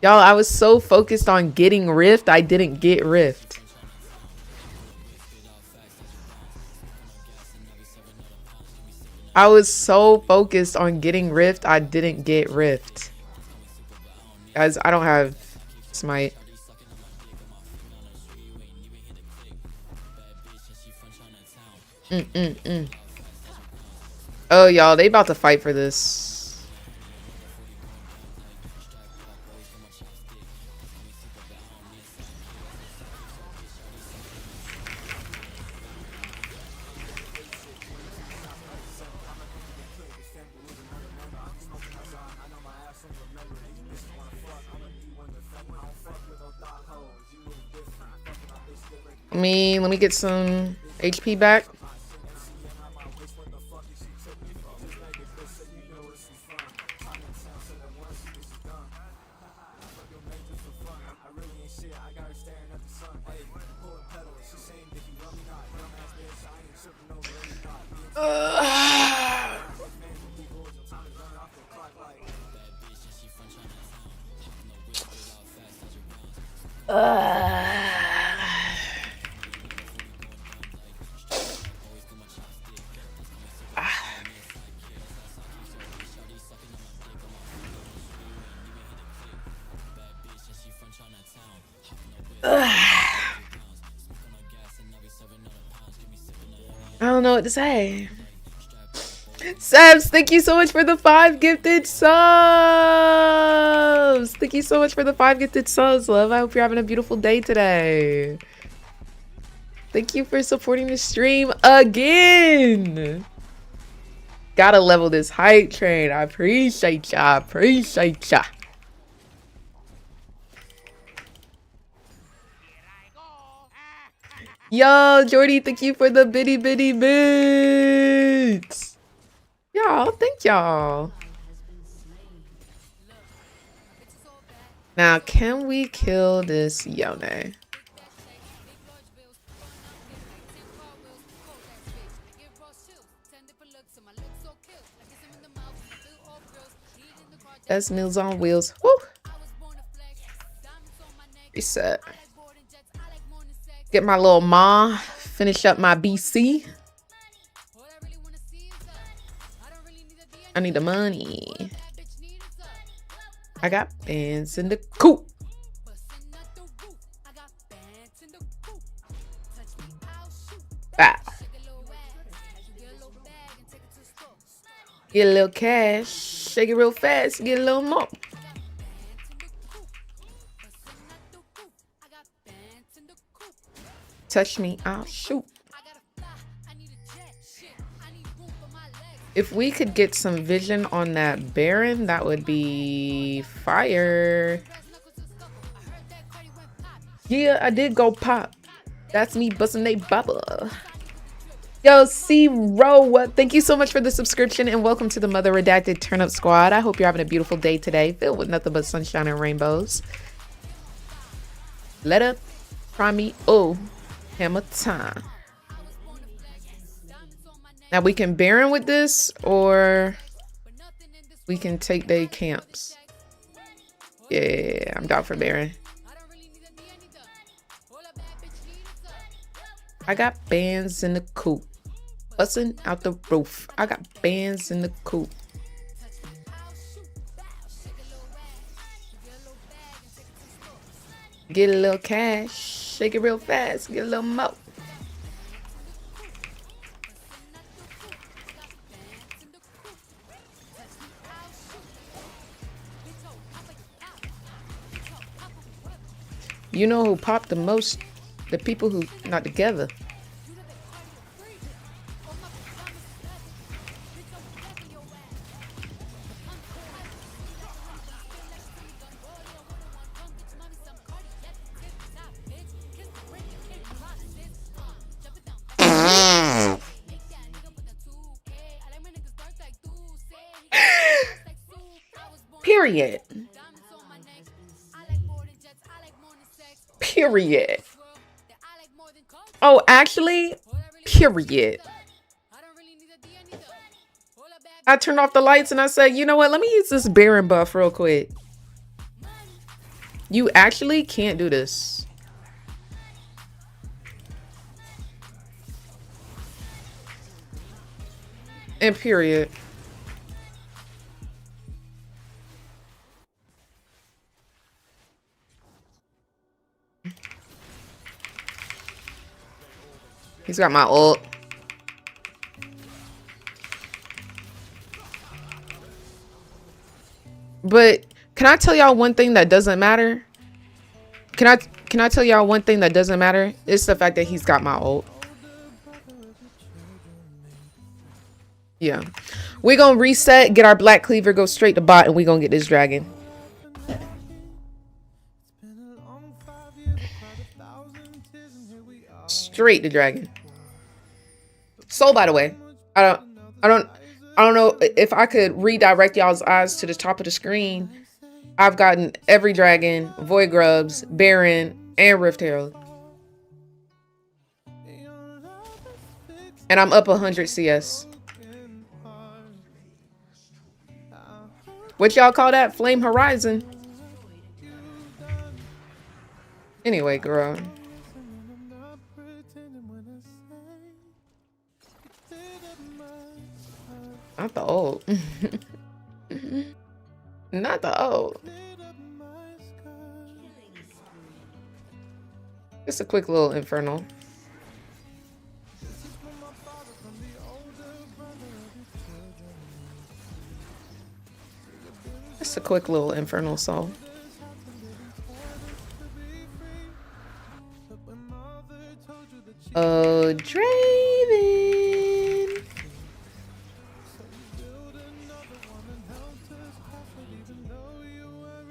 Y'all, I was so focused on getting Rift, I didn't get Rift. I was so focused on getting Rift, I didn't get Rift. Guys, I don't have Smite. Oh, y'all, they about to fight for this. Let me get some HP back. I don't know what to say. Sebs, thank you so much for the 5 gifted subs. Thank you so much for the 5 gifted subs, love. I hope you're having a beautiful day today. Thank you for supporting the stream again. Gotta level this hype train. I appreciate ya. I appreciate ya. Yo, Jordy, thank you for the bitty bits. Y'all, thank y'all. Now, can we kill this Yone? That's Meals on Wheels. Woo! Reset. Get my little ma. Finish up my BC. I need the money. I got bands in the coop. Bow. Get a little cash. Shake it real fast. Get a little more. Touch me, I'll shoot. If we could get some vision on that Baron, that would be fire. Yeah, I did go pop. That's me busting they bubble. Yo, C-Ro, thank you so much for the subscription and welcome to the Mother Redacted Turn Up Squad. I hope you're having a beautiful day today, filled with nothing but sunshine and rainbows. Let up, try me, oh, hammer time. Now we can Baron with this, or we can take day camps. Yeah, I'm down for Baron. I got bands in the coop. Busting out the roof. I got bands in the coop. Get a little cash. Shake it real fast. Get a little mo. You know who popped the most? The people who not together. Period. Period. Oh, actually, period. I turned off the lights and I said, you know what? Let me use this Baron buff real quick. You actually can't do this. And period. He's got my ult. But can I tell y'all one thing that doesn't matter? Can I tell y'all one thing that doesn't matter? It's the fact that he's got my ult. Yeah. We're gonna reset, get our black cleaver, go straight to bot, and we're gonna get this dragon. Straight to dragon. So by the way, I don't know if I could redirect y'all's eyes to the top of the screen. I've gotten every dragon, Void Grubs, Baron, and Rift Herald. And I'm up 100 CS. What y'all call that? Flame Horizon. Anyway, girl. Not the old. Not the old. Just a quick little infernal. Just a quick little infernal soul. Oh, Draven.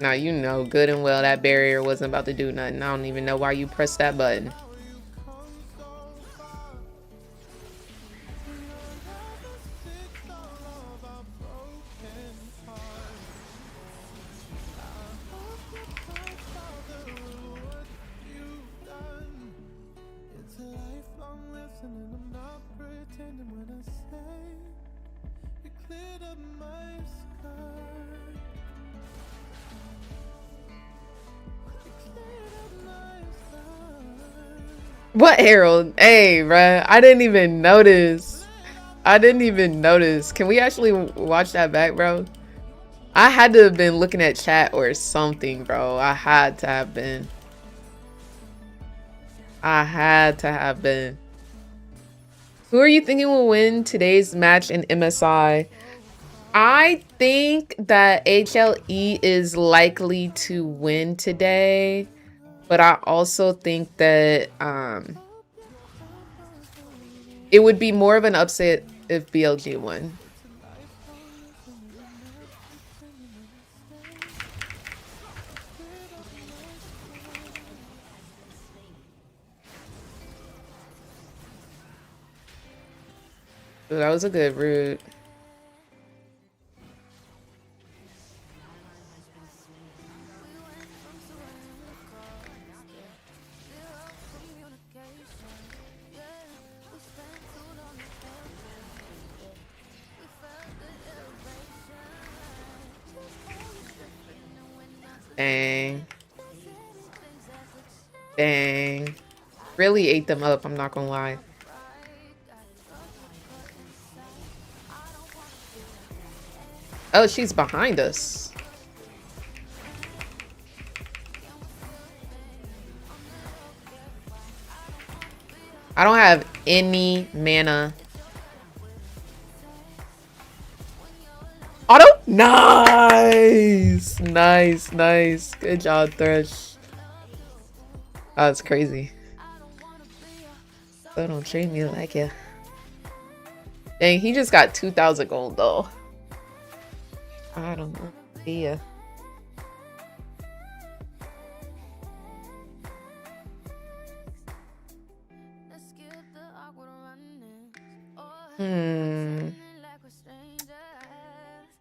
Now you know good and well that barrier wasn't about to do nothing. I don't even know why you pressed that button. What Herald? Hey, bruh. I didn't even notice. I didn't even notice. Can we actually watch that back, bro? I had to have been looking at chat or something, bro. I had to have been. I had to have been. Who are you thinking will win today's match in MSI? I think that HLE is likely to win today. But I also think that it would be more of an upset if BLG won. Ooh, that was a good root. Dang. Dang. Really ate them up, I'm not gonna lie. Oh, she's behind us. I don't have any mana. Auto? Nice! Nice, nice. Good job, Thresh. Oh, that's crazy. So don't treat me like ya. Dang, he just got 2,000 gold though. I don't know. Yeah.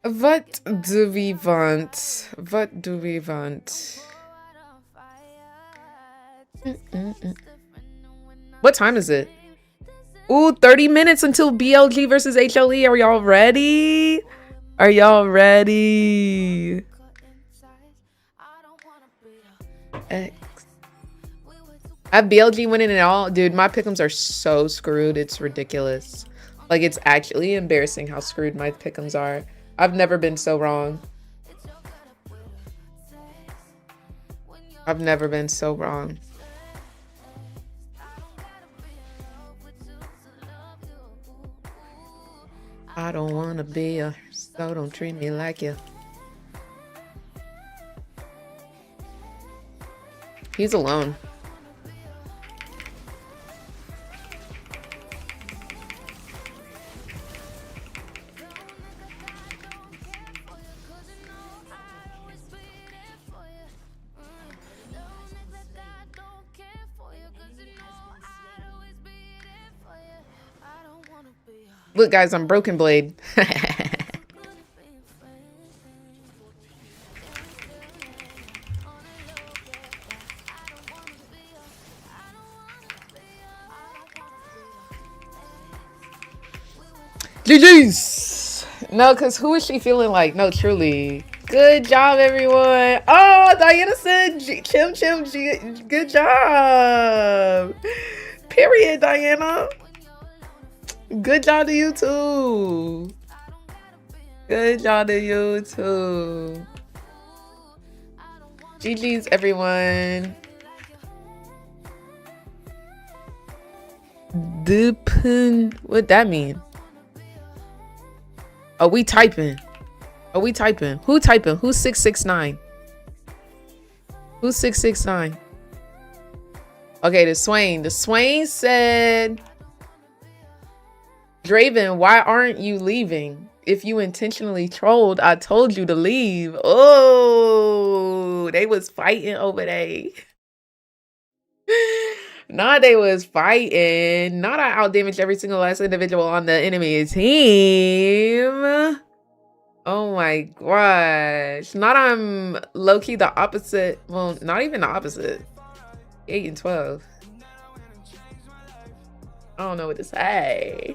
What do we want? What do we want? What time is it? Ooh, 30 minutes until BLG versus HLE. Are y'all ready? Are y'all ready? X. I have BLG winning it all. Dude, my pick'ems are so screwed. It's ridiculous. Like, it's actually embarrassing how screwed my pick'ems are. I've never been so wrong. I've never been so wrong. I don't want to be a, so don't treat me like you. He's alone. Look, guys, I'm Broken Blade. GG's. No, because who is she feeling like? No, truly. Good job, everyone. Oh, Diana said chim chim. Good job. Period, Diana. Good job to you too. Good job to you too. GG's, everyone. What'd that mean? Are we typing? Are we typing? Who typing? Who's 669? Who's 669? Okay, the Swain. The Swain said, Draven, why aren't you leaving? If you intentionally trolled, I told you to leave. Oh, they was fighting over there. Nah, they was fighting. Not I outdamaged every single last individual on the enemy team. Oh my gosh. Not I'm low-key the opposite. Well, not even the opposite. 8 and 12. I don't know what to say.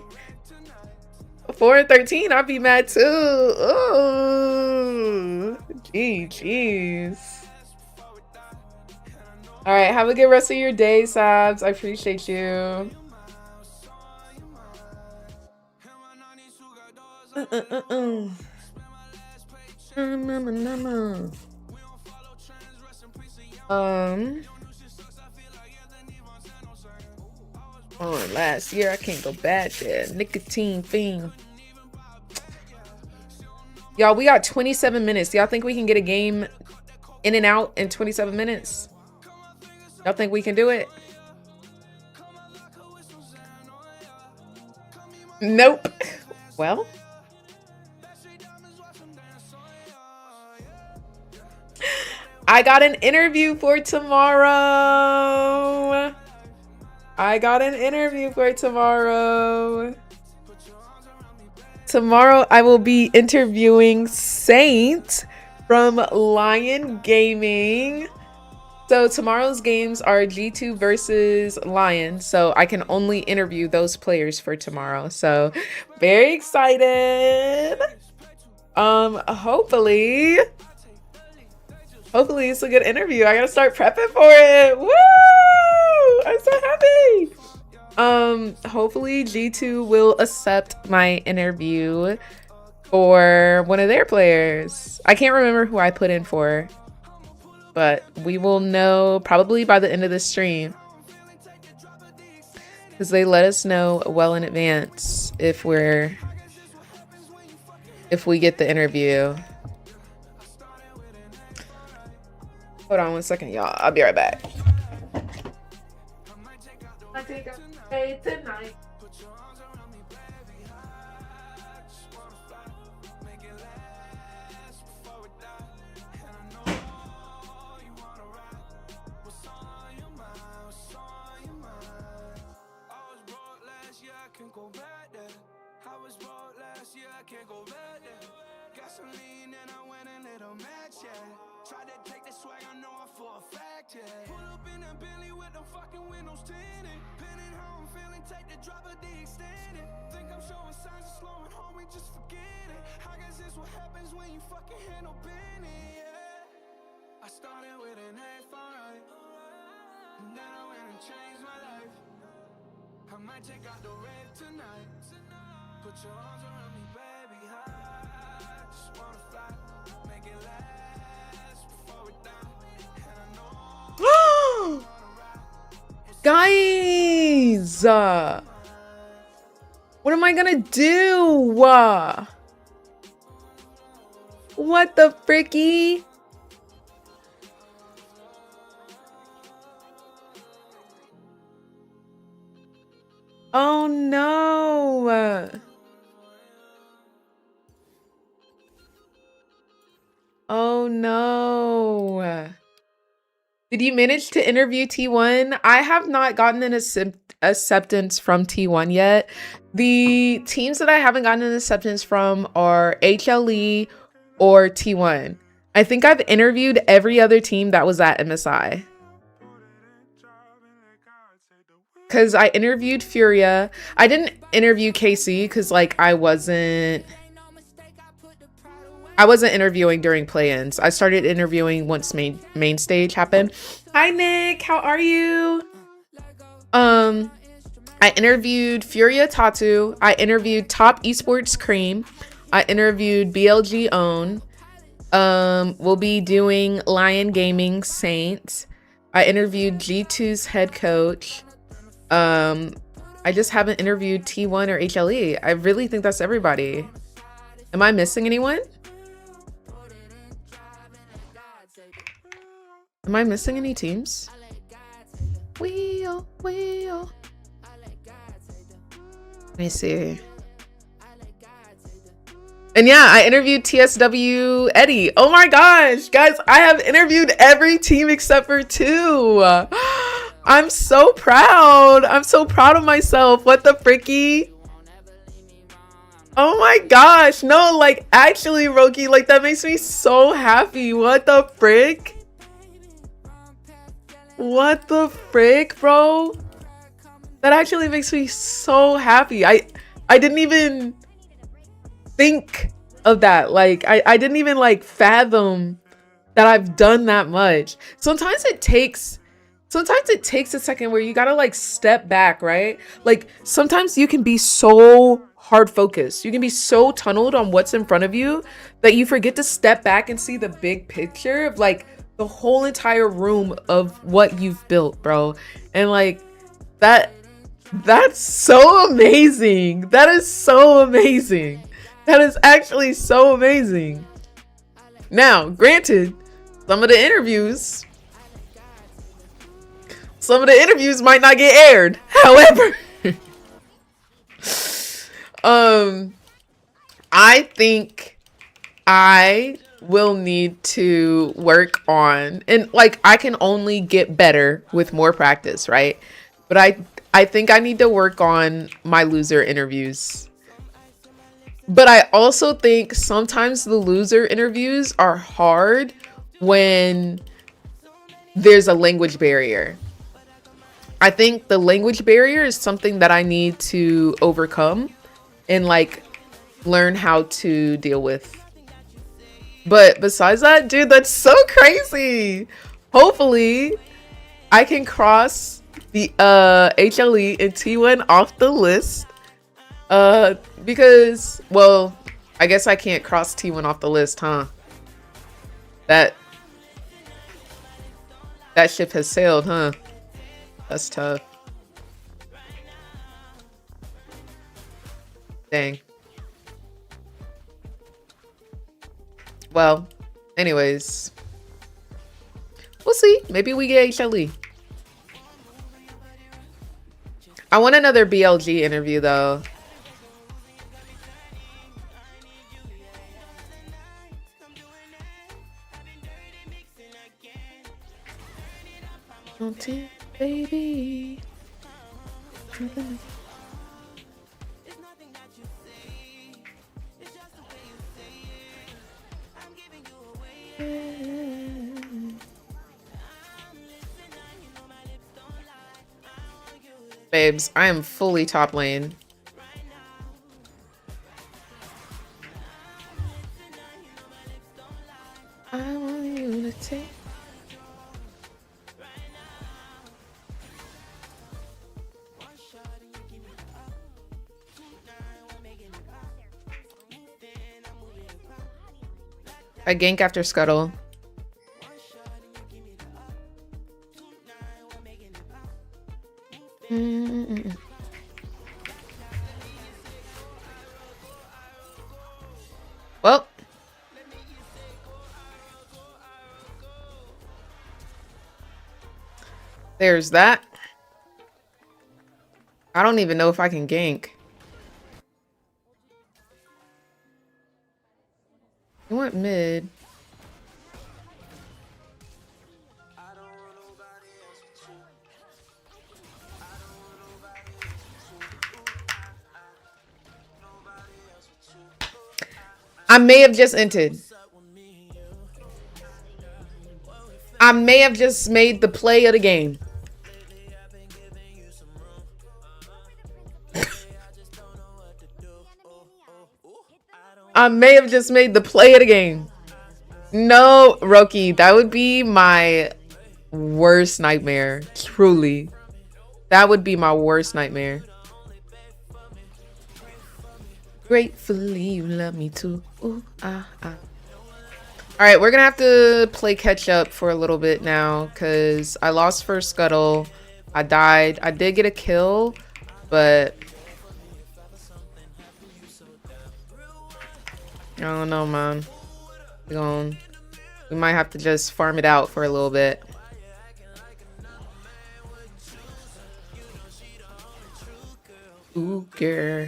4 and 13, I'd be mad too. Ooh. Jeez. All right, have a good rest of your day, Sabs. I appreciate you. Oh, last year I can't go back there. Nicotine fiend. Y'all, we got 27 minutes. Y'all think we can get a game in and out in 27 minutes? Y'all think we can do it? Nope. Well, I got an interview for tomorrow. I got an interview for tomorrow. Tomorrow I will be interviewing Saint from Lion Gaming. So tomorrow's games are G2 versus Lion. So I can only interview those players for tomorrow. So very excited. Hopefully it's a good interview. I gotta start prepping for it. Woo! I'm so happy. Hopefully G2 will accept my interview for one of their players. I can't remember who I put in for, but we will know probably by the end of the stream, because they let us know well in advance if we get the interview. Hold on one second, y'all. I'll be right back. I think I'm okay tonight. Gasoline and I went a little match, yeah. Tried to take the swag, I know I for a fact, yeah. Pull up in a Bentley with them fucking windows tinted. Pinning how I'm feeling, take the drop of the extended. Think I'm showing signs of slowing, homie, just forget it. I guess it's what happens when you fucking handle Benny, yeah. I started with an A5, right? And then I went and changed my life. I might take out the red tonight. Put your arms around me, baby, I just wanna fly, make it last before we're done. And I know Guys, what am I gonna do? What the fricky? Oh no. Oh no. Did you manage to interview T1? I have not gotten an acceptance from T1 yet. The teams that I haven't gotten an acceptance from are HLE or T1. I think I've interviewed every other team that was at MSI. Because I interviewed Furia. I didn't interview KC because like I wasn't interviewing during play-ins. I started interviewing once main stage happened. Hi Nick, how are you? I interviewed Furia Tatu. I interviewed Top Esports Cream. I interviewed BLG Own. We'll be doing Lion Gaming Saint. I interviewed G2's head coach. I just haven't interviewed T1 or HLE. I really think that's everybody. Am I missing anyone? Am I missing any teams? Wheel. Let me see. And yeah, I interviewed TSW Eddie. Oh my gosh, guys, I have interviewed every team except for 2. I'm so proud. I'm so proud of myself. What the fricky? Oh my gosh. No, like actually, Roki, like that makes me so happy. What the frick? What the frick, bro? That actually makes me so happy. I didn't even think of that. Like I didn't even like fathom that I've done that much. Sometimes it takes a second where you gotta like step back, right? Like sometimes you can be so hard focused, you can be so tunneled on what's in front of you that you forget to step back and see the big picture of like the whole entire room of what you've built, bro. And like that's so amazing. That is so amazing. That is actually so amazing. Now, granted, some of the interviews might not get aired. However, I think I will need to work on, and like I can only get better with more practice, right? But I think I need to work on my loser interviews. But I also think sometimes the loser interviews are hard when there's a language barrier. I think the language barrier is something that I need to overcome and like learn how to deal with. But besides that, dude, that's so crazy. Hopefully I can cross the HLE and T1 off the list. Because, well, I guess I can't cross T1 off the list, huh? That ship has sailed, huh? That's tough. Dang. Well, anyways. We'll see. Maybe we get HLE. I want another BLG interview, though. Baby. Babes, I am fully top lane. I want you to take. I gank after Scuttle. Well. There's that. I don't even know if I can gank. You want mid? I may have just entered. I may have just made the play of the game. I may have just made the play of the game. No, Roki, that would be my worst nightmare. Truly. That would be my worst nightmare. Gratefully you love me too. Ooh, ah, ah. Alright, we're gonna have to play catch up for a little bit now because I lost first Scuttle. I died. I did get a kill, but I don't know, man. We might have to just farm it out for a little bit. Ooh, girl.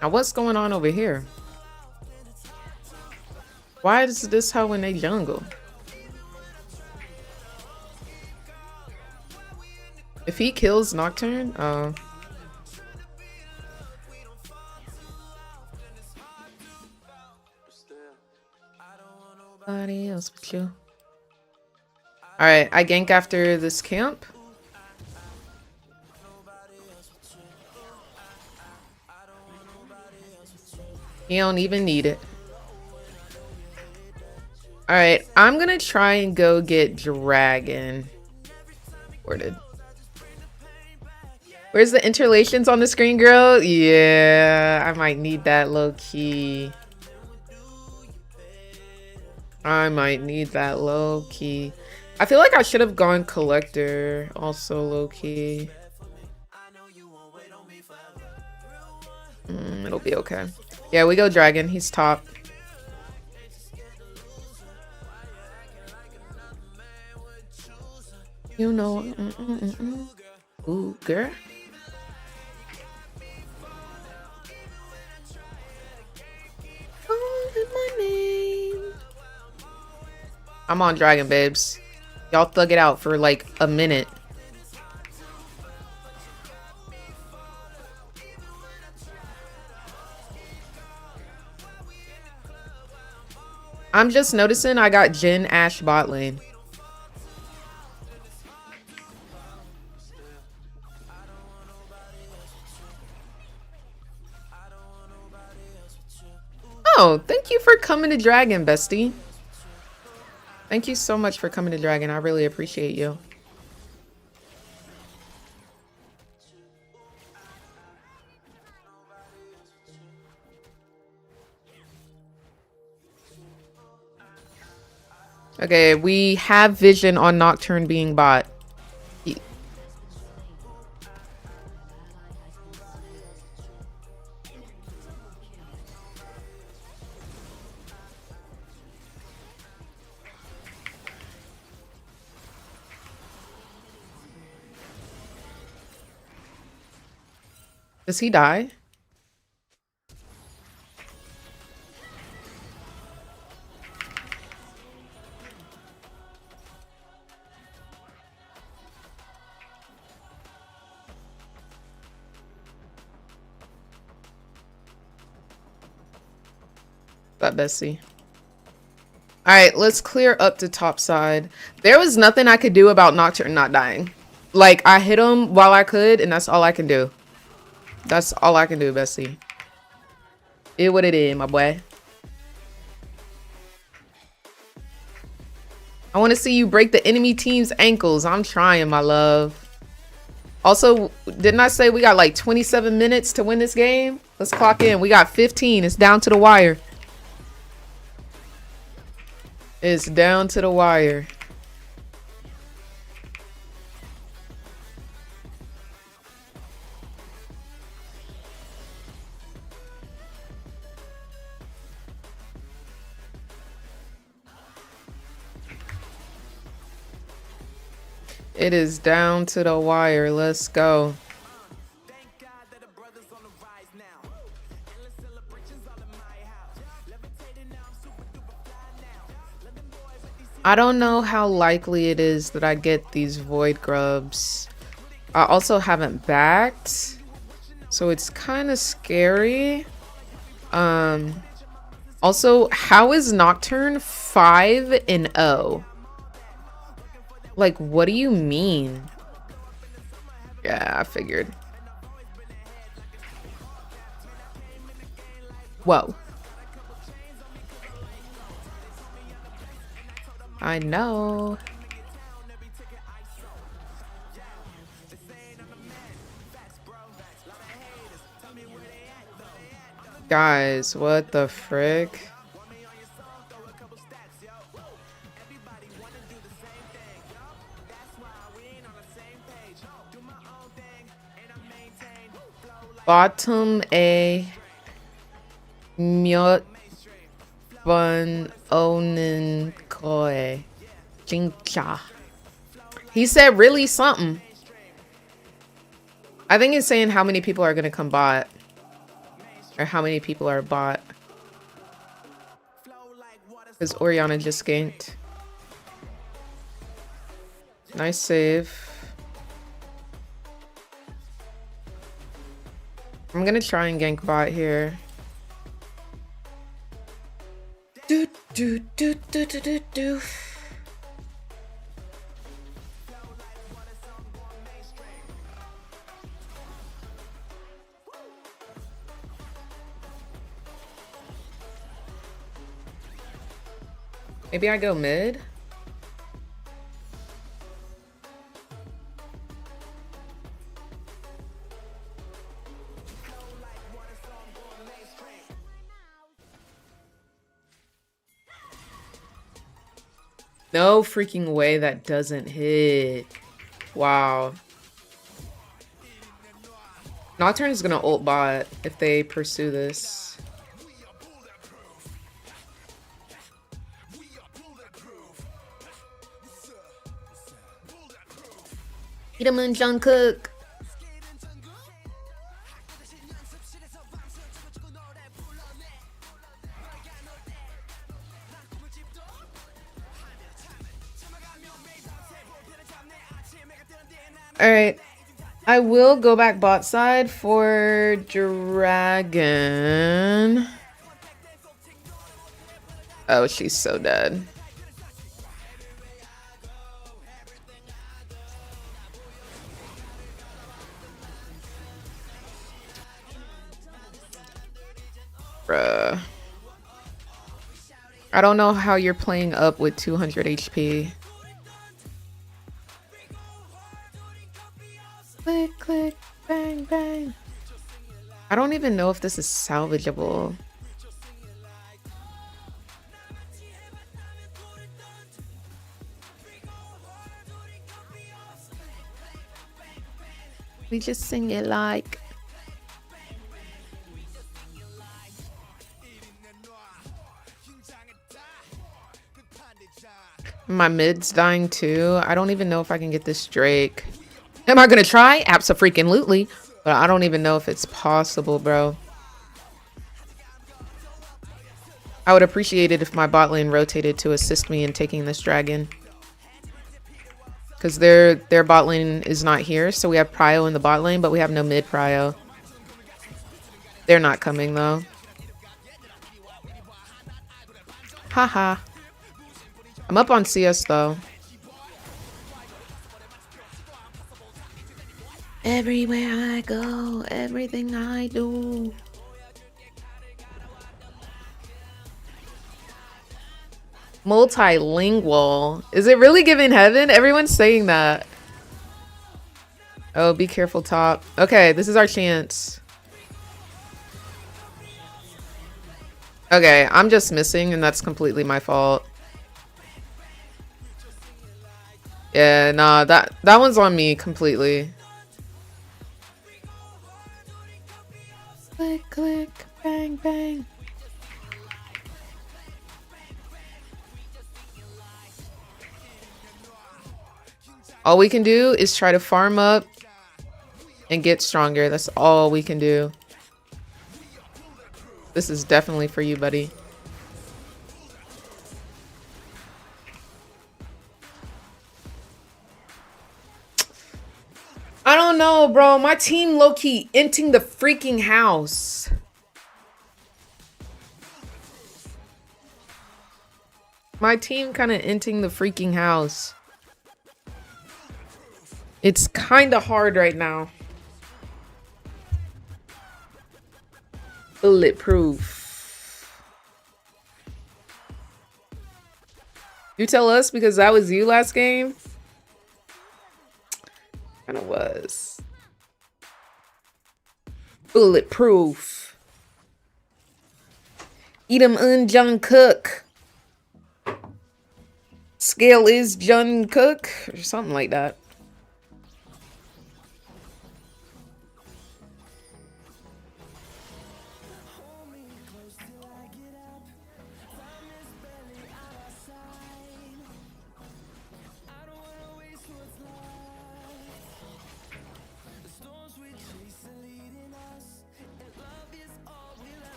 Now, what's going on over here? Why is this how in a jungle? If he kills Nocturne, Nobody else but you. Alright, I gank after this camp. You don't even need it. Alright, I'm gonna try and go get Dragon. Where's the interlations on the screen, girl? Yeah, I might need that low key. I might need that low key. I feel like I should have gone Collector, also low key. It'll be okay. Yeah, we go Dragon. He's top. You know. Ooh, girl. Calling my name. I'm on Dragon, babes. Y'all thug it out for like a minute. I'm just noticing I got Jhin Ashe bot lane. Oh, thank you for coming to Dragon, bestie. Thank you so much for coming to Dragon. I really appreciate you. Okay, we have vision on Nocturne being bot. Does he die? That Bessie. Alright, let's clear up the top side. There was nothing I could do about Nocturne not dying. Like, I hit him while I could, and that's all I can do. That's all I can do, Bessie. It what it is, my boy. I want to see you break the enemy team's ankles. I'm trying, my love. Also, didn't I say we got like 27 minutes to win this game? Let's clock in. We got 15. It's down to the wire. It's down to the wire. It is down to the wire. Let's go. I don't know how likely it is that I get these void grubs. I also haven't backed, so it's kind of scary. Also, how is Nocturne 5-0? Like, what do you mean? Yeah, I figured. Whoa. I know. Guys, what the frick? Bottom A Myot Bun Onin Koi Jincha. He said really something. I think it's saying how many people are gonna come bot. Or how many people are bot. Because Oriana just ganked. Nice save. I'm gonna try and gank bot here. Do do do do do do do. Maybe I go mid. No freaking way that doesn't hit. Wow. Nocturne is gonna ult bot if they pursue this. Eat him in Jungkook. Alright. I will go back bot side for Dragon. Oh, she's so dead. Bruh. I don't know how you're playing up with 200 HP. Click, click, bang, bang. I don't even know if this is salvageable. We just sing it like... My mid's dying too. I don't even know if I can get this Drake. Am I gonna try? Abso-freaking-lutely. But I don't even know if it's possible, bro. I would appreciate it if my bot lane rotated to assist me in taking this dragon. Because their bot lane is not here. So we have prio in the bot lane, but we have no mid prio. They're not coming though. Haha. I'm up on CS though. Everywhere I go, everything I do. Multilingual. Is it really giving heaven? Everyone's saying that. Oh, be careful, top. Okay, this is our chance. Okay, I'm just missing, and that's completely my fault. Yeah, nah, that one's on me completely. Click, click, bang, bang. All we can do is try to farm up and get stronger. That's all we can do. This is definitely for you, buddy. I don't know, bro. My team low-key inting the freaking house. My team kind of inting the freaking house. It's kind of hard right now. Bulletproof. You tell us because that was you last game? Kind of was. Bulletproof. Eat 'em Jungkook. Scale is Jungkook or something like that.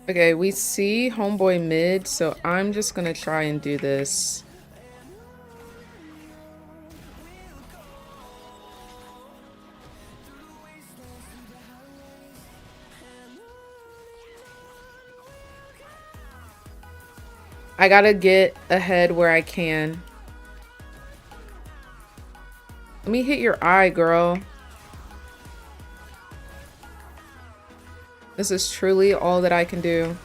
Okay, we see homeboy mid, so I'm just gonna try and do this. I gotta get ahead where I can. Let me hit your eye, girl. This is truly all that I can do.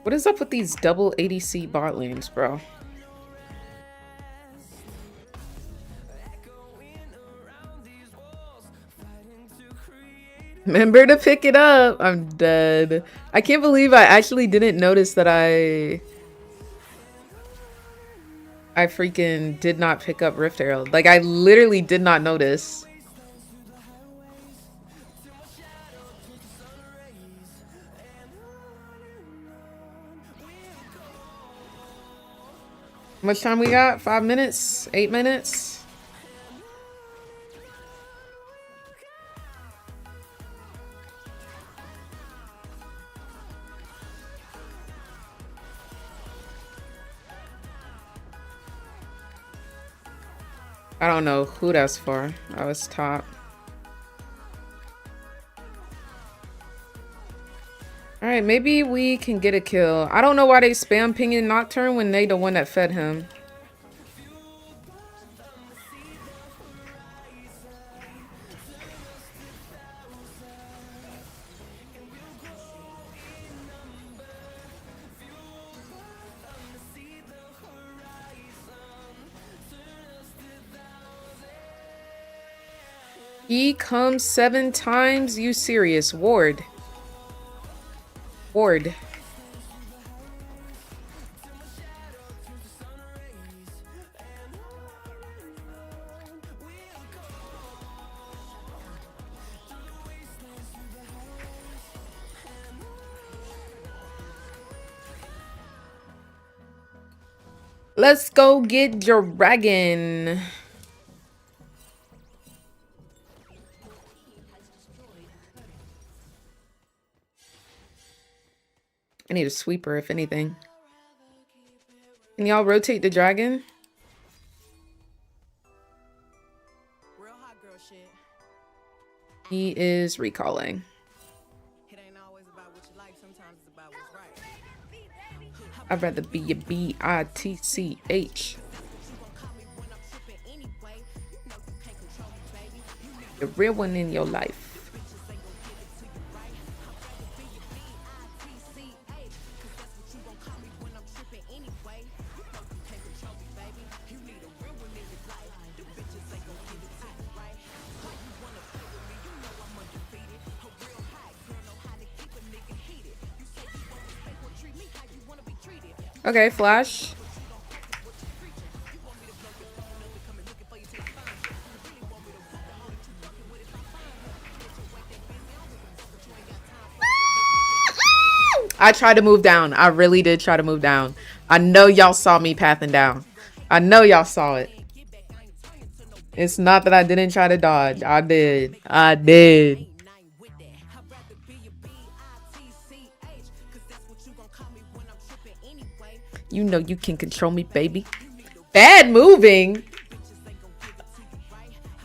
What is up with these double ADC bot lanes, bro? Remember to pick it up. I'm dead. I can't believe I actually didn't notice that I freaking did not pick up Rift Herald. Like, I literally did not notice. How much time we got? 5 minutes? 8 minutes? I don't know who that's for. I was top. Alright, maybe we can get a kill. I don't know why they spam pinging Nocturne when they the one that fed him. He comes 7 times? You serious? Ward. Ward. Let's go get Dragon. I need a sweeper, if anything. Can y'all rotate the dragon? Real hot girl shit. He is recalling. It ain't always about what you like, sometimes it's about what's right. I'd rather be a B-I-T-C-H. The real one in your life. Okay, flash. I tried to move down. I really did try to move down. I know y'all saw me pathing down. I know y'all saw it. It's not that I didn't try to dodge. I did. I did. You know you can control me, baby. Bad moving?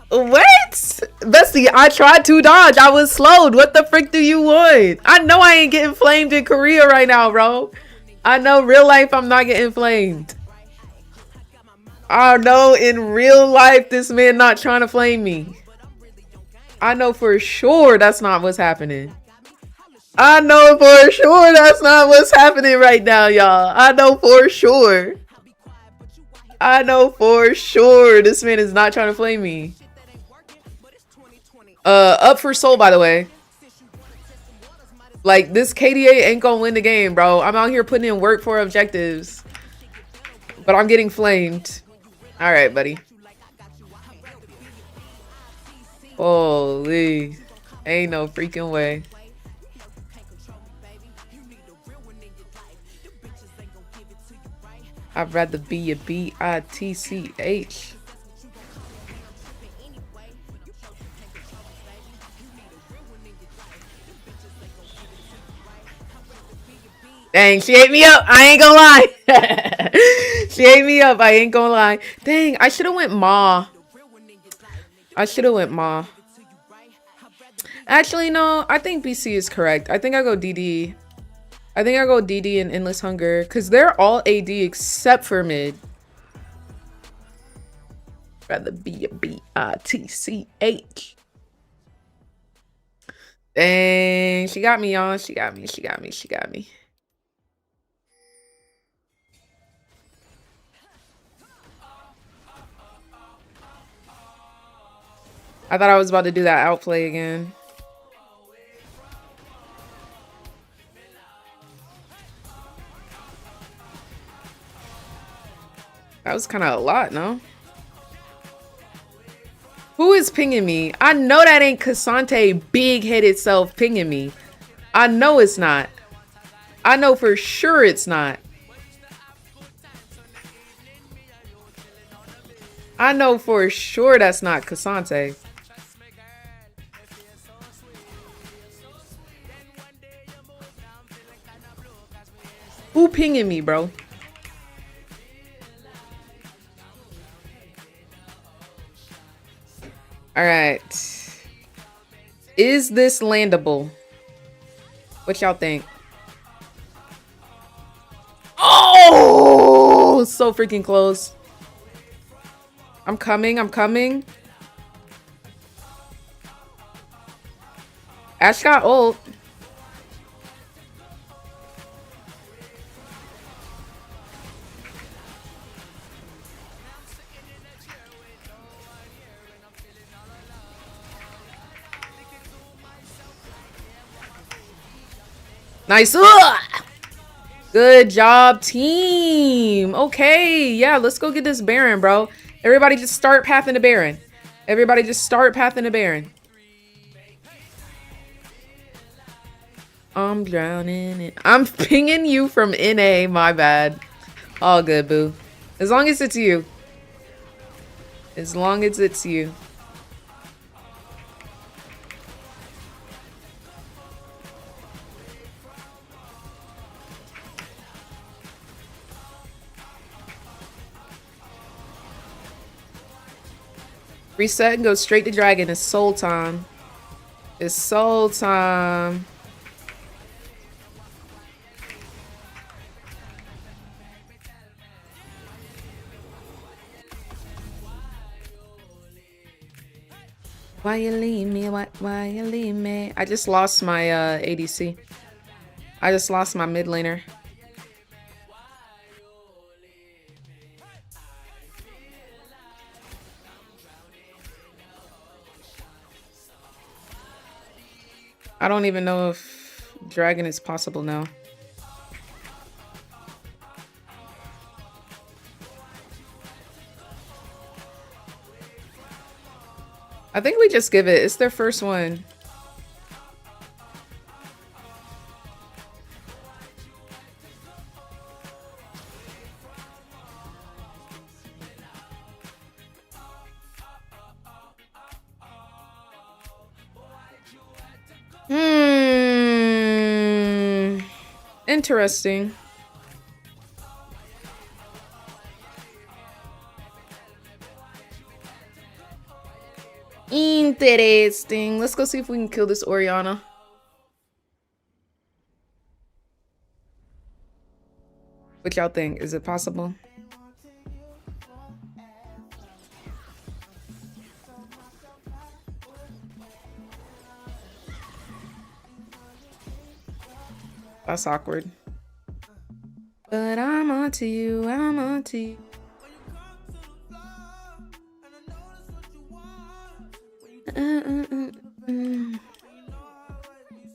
What? Bestie, I tried to dodge. I was slowed. What the frick do you want? I know I ain't getting flamed in Korea right now, bro. I know real life I'm not getting flamed. I know in real life this man not trying to flame me. I know for sure that's not what's happening. I know for sure that's not what's happening right now, y'all. I know for sure. I know for sure this man is not trying to flame me. Up for soul, by the way. Like, this KDA ain't gonna win the game, bro. I'm out here putting in work for objectives. But I'm getting flamed. Alright, buddy. Holy. Ain't no freaking way. I'd rather be a B-I-T-C-H. Dang, she ate me up. I ain't gonna lie. She ate me up. I ain't gonna lie. Dang, I should have went Ma. I should have went Ma. Actually, no. I think BC is correct. I think I go DD. I think I go DD and Endless Hunger. Because they're all AD except for mid. Rather be a B-I-T-C-H. Dang, she got me, y'all. She got me. She got me. She got me. I thought I was about to do that outplay again. That was kind of a lot, no? Who is pinging me? I know that ain't Cassante big-headed self pinging me. I know it's not. I know for sure it's not. I know for sure that's not Cassante. Who pinging me, bro? All right. Is this landable? What y'all think? Oh, so freaking close. I'm coming. I'm coming. Ash got ult. Nice. Ugh! Good job, team. Okay, yeah, let's go get this Baron, bro. Everybody just start pathing to Baron. Everybody just start pathing to Baron. I'm drowning in... I'm pinging you from NA, my bad. All good, boo. As long as it's you. As long as it's you. Reset and go straight to dragon. It's soul time. It's soul time. Why you leave me? Why you leave me? I just lost my ADC. I just lost my mid laner. I don't even know if dragon is possible now. I think we just give it. It's their first one. Interesting. Interesting. Let's go see if we can kill this Orianna. What y'all think? Is it possible? That's awkward. But I'm onto you, I'm onto you.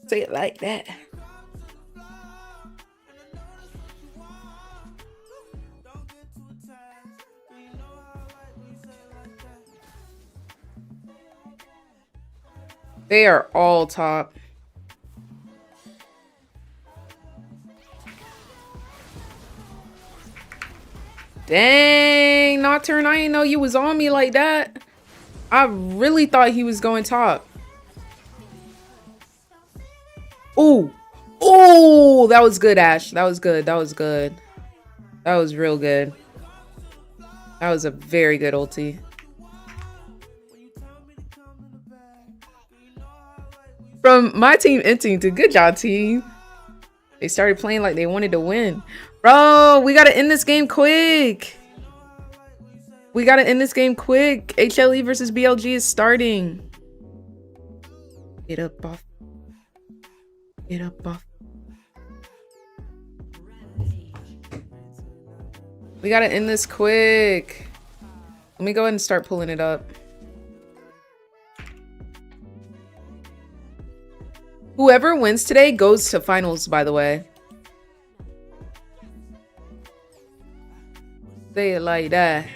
Say it like that. They are all top. Dang, Nocturne, I didn't know you was on me like that. I really thought he was going top. Ooh. Ooh, that was good, Ash. That was good. That was good. That was real good. That was a very good ulti. From my team ending to good job, team. They started playing like they wanted to win. Bro, we gotta end this game quick. We gotta end this game quick. HLE versus BLG is starting. Get up off. Get up off. We gotta end this quick. Let me go ahead and start pulling it up. Whoever wins today goes to finals, by the way. Say it like that.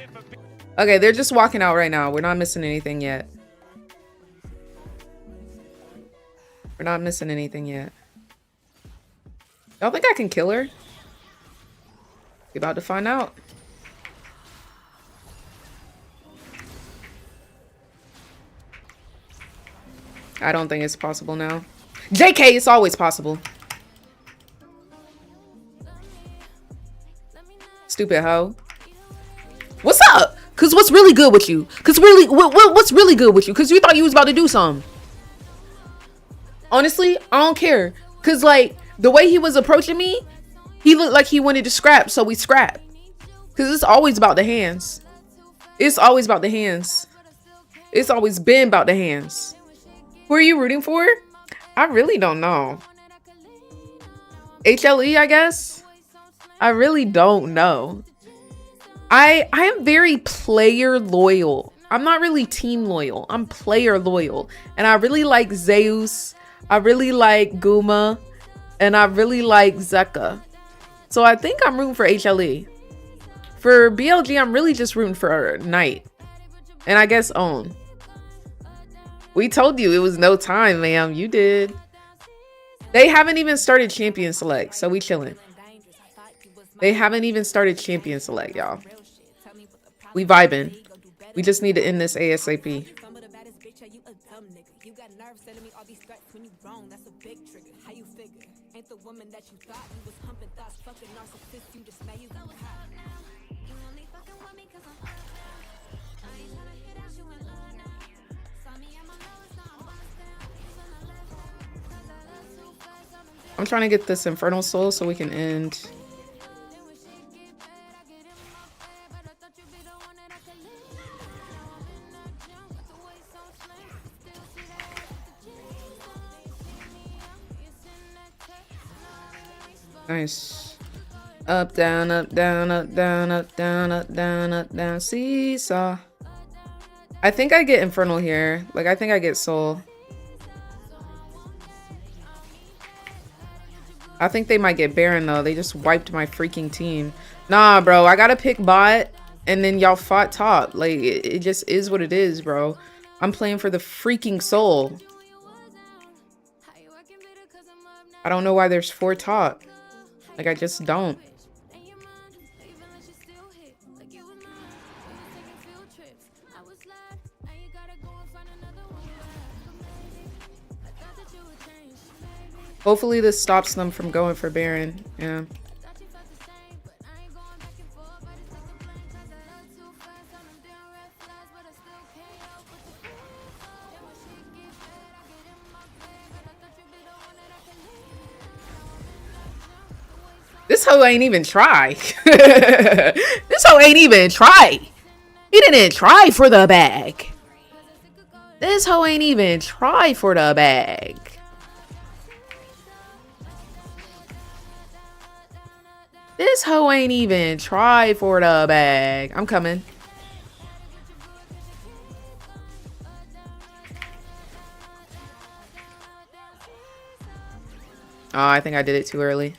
Okay, they're just walking out right now. We're not missing anything yet. We're not missing anything yet. Y'all think I can kill her? We're about to find out. I don't think it's possible now. JK, it's always possible. Stupid hoe. What's up? Cause what's really good with you? Cause really, what's really good with you? Cause you thought you was about to do something. Honestly, I don't care. Cause like the way he was approaching me, he looked like he wanted to scrap, so we scrapped. Cause it's always about the hands. It's always about the hands. It's always been about the hands. Who are you rooting for? I really don't know. HLE, I guess. I really don't know. I am very player loyal. I'm not really team loyal. I'm player loyal. And I really like Zeus. I really like Guma. And I really like Zeka. So I think I'm rooting for HLE. For BLG, I'm really just rooting for Knight. And I guess Own. We told you it was no time, ma'am. You did. They haven't even started Champion Select, so we chilling. They haven't even started Champion Select, y'all. We vibing. We just need to end this ASAP. I'm trying to get this Infernal Soul so we can end. Nice. Up, down, up, down, up, down, up, down, up, down, up, down. Seesaw. I think I get Infernal here. Like, I think I get Soul. I think they might get Baron, though. They just wiped my freaking team. Nah, bro. I gotta pick bot, and then y'all fought top. Like, it just is what it is, bro. I'm playing for the freaking Soul. I don't know why there's 4 top. Like, I just don't. Hopefully this stops them from going for Baron. Yeah. This hoe ain't even try. This hoe ain't even try. He didn't try for the bag. This hoe ain't even try for the bag. This hoe ain't even try for the bag. I'm coming. Oh, I think I did it too early.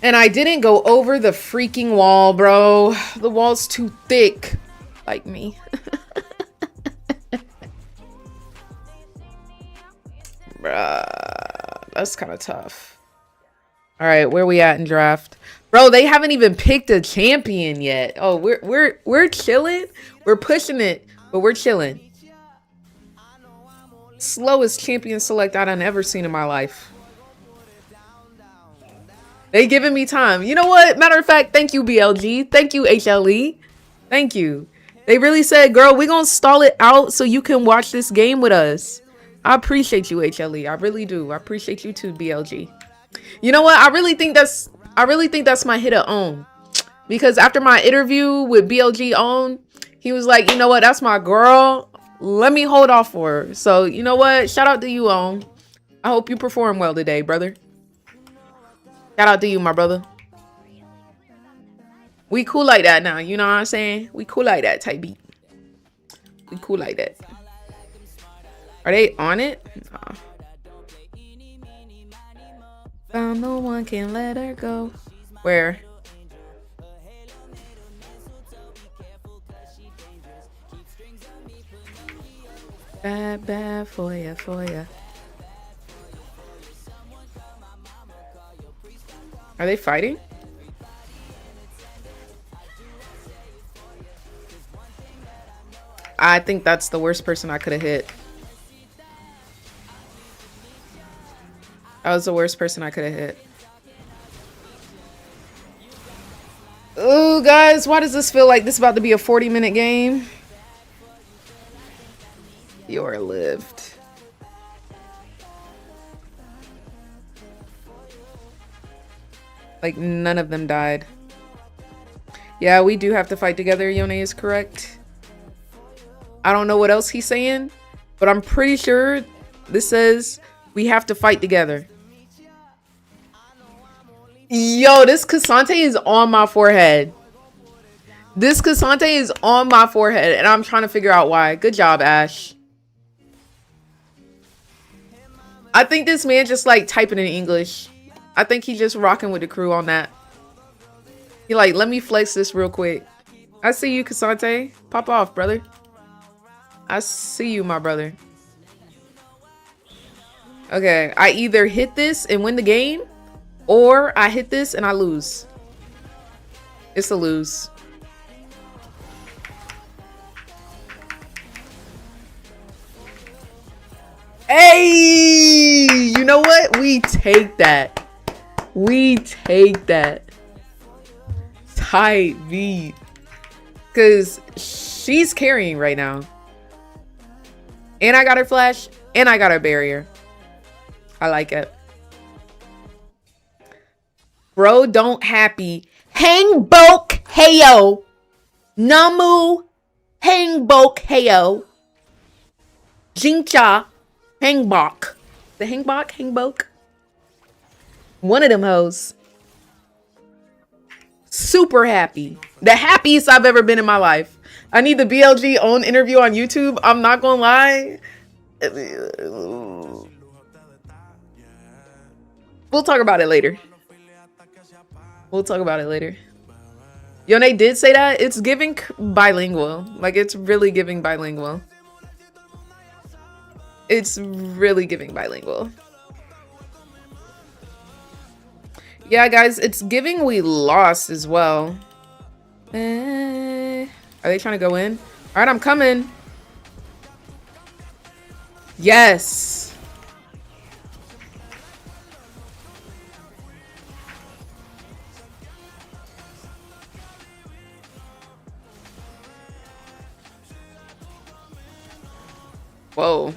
And I didn't go over the freaking wall, bro. The wall's too thick. Like me. Bruh, that's kind of tough. All right, where we at in draft? Bro, they haven't even picked a champion yet. Oh, we're chilling. We're pushing it, but we're chilling. Slowest champion select I done ever seen in my life. They giving me time. You know what? Matter of fact, thank you, BLG. Thank you, HLE. Thank you. They really said, girl, we're going to stall it out so you can watch this game with us. I appreciate you, HLE. I really do. I appreciate you too, BLG. You know what? I really think that's my hit of Own. Because after my interview with BLG Own, he was like, you know what? That's my girl. Let me hold off for her. So, you know what? Shout out to you, Own. I hope you perform well today, brother. Shout out to you, my brother. We cool like that now. You know what I'm saying? We cool like that type beat. We cool like that. Are they on it? No. Found no one can let her go. Where? Bad, bad for ya, for ya. Are they fighting? I think that's the worst person I could have hit. That was the worst person I could have hit. Oh, guys, why does this feel like this is about to be a 40-minute game? You're lived. Like, none of them died. Yeah, we do have to fight together, Yone is correct. I don't know what else he's saying, but I'm pretty sure this says we have to fight together. Yo, this Cassante is on my forehead. This Cassante is on my forehead, and I'm trying to figure out why. Good job, Ash. I think this man just like typing in English. I think he's just rocking with the crew on that. He like, let me flex this real quick. I see you, Cassante. Pop off, brother. I see you, my brother. Okay, I either hit this and win the game, or I hit this and I lose. It's a lose. Hey, you know what? We take that. We take that. Tight beat. Because she's carrying right now. And I got her flash. And I got her barrier. I like it. Bro, don't happy. Hangbok heyo. Namu hangbok heyo. Jincha hangbok. The hangbok? One of them hoes. Super happy. The happiest I've ever been in my life. I need the BLG own interview on YouTube. I'm not gonna lie. We'll talk about it later. We'll talk about it later. Yone did say that. It's giving bilingual. Like, it's really giving bilingual. It's really giving bilingual. Yeah, guys, it's giving we lost as well. Are they trying to go in? All right, I'm coming. Yes. Whoa.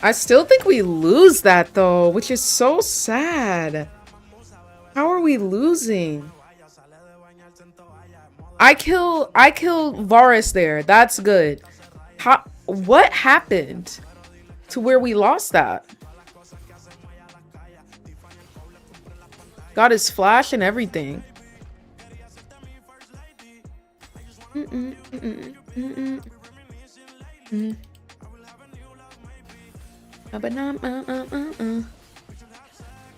I still think we lose that though, which is so sad. How are we losing? I kill Varus there. That's good. What happened to where we lost that? Got his flash and everything.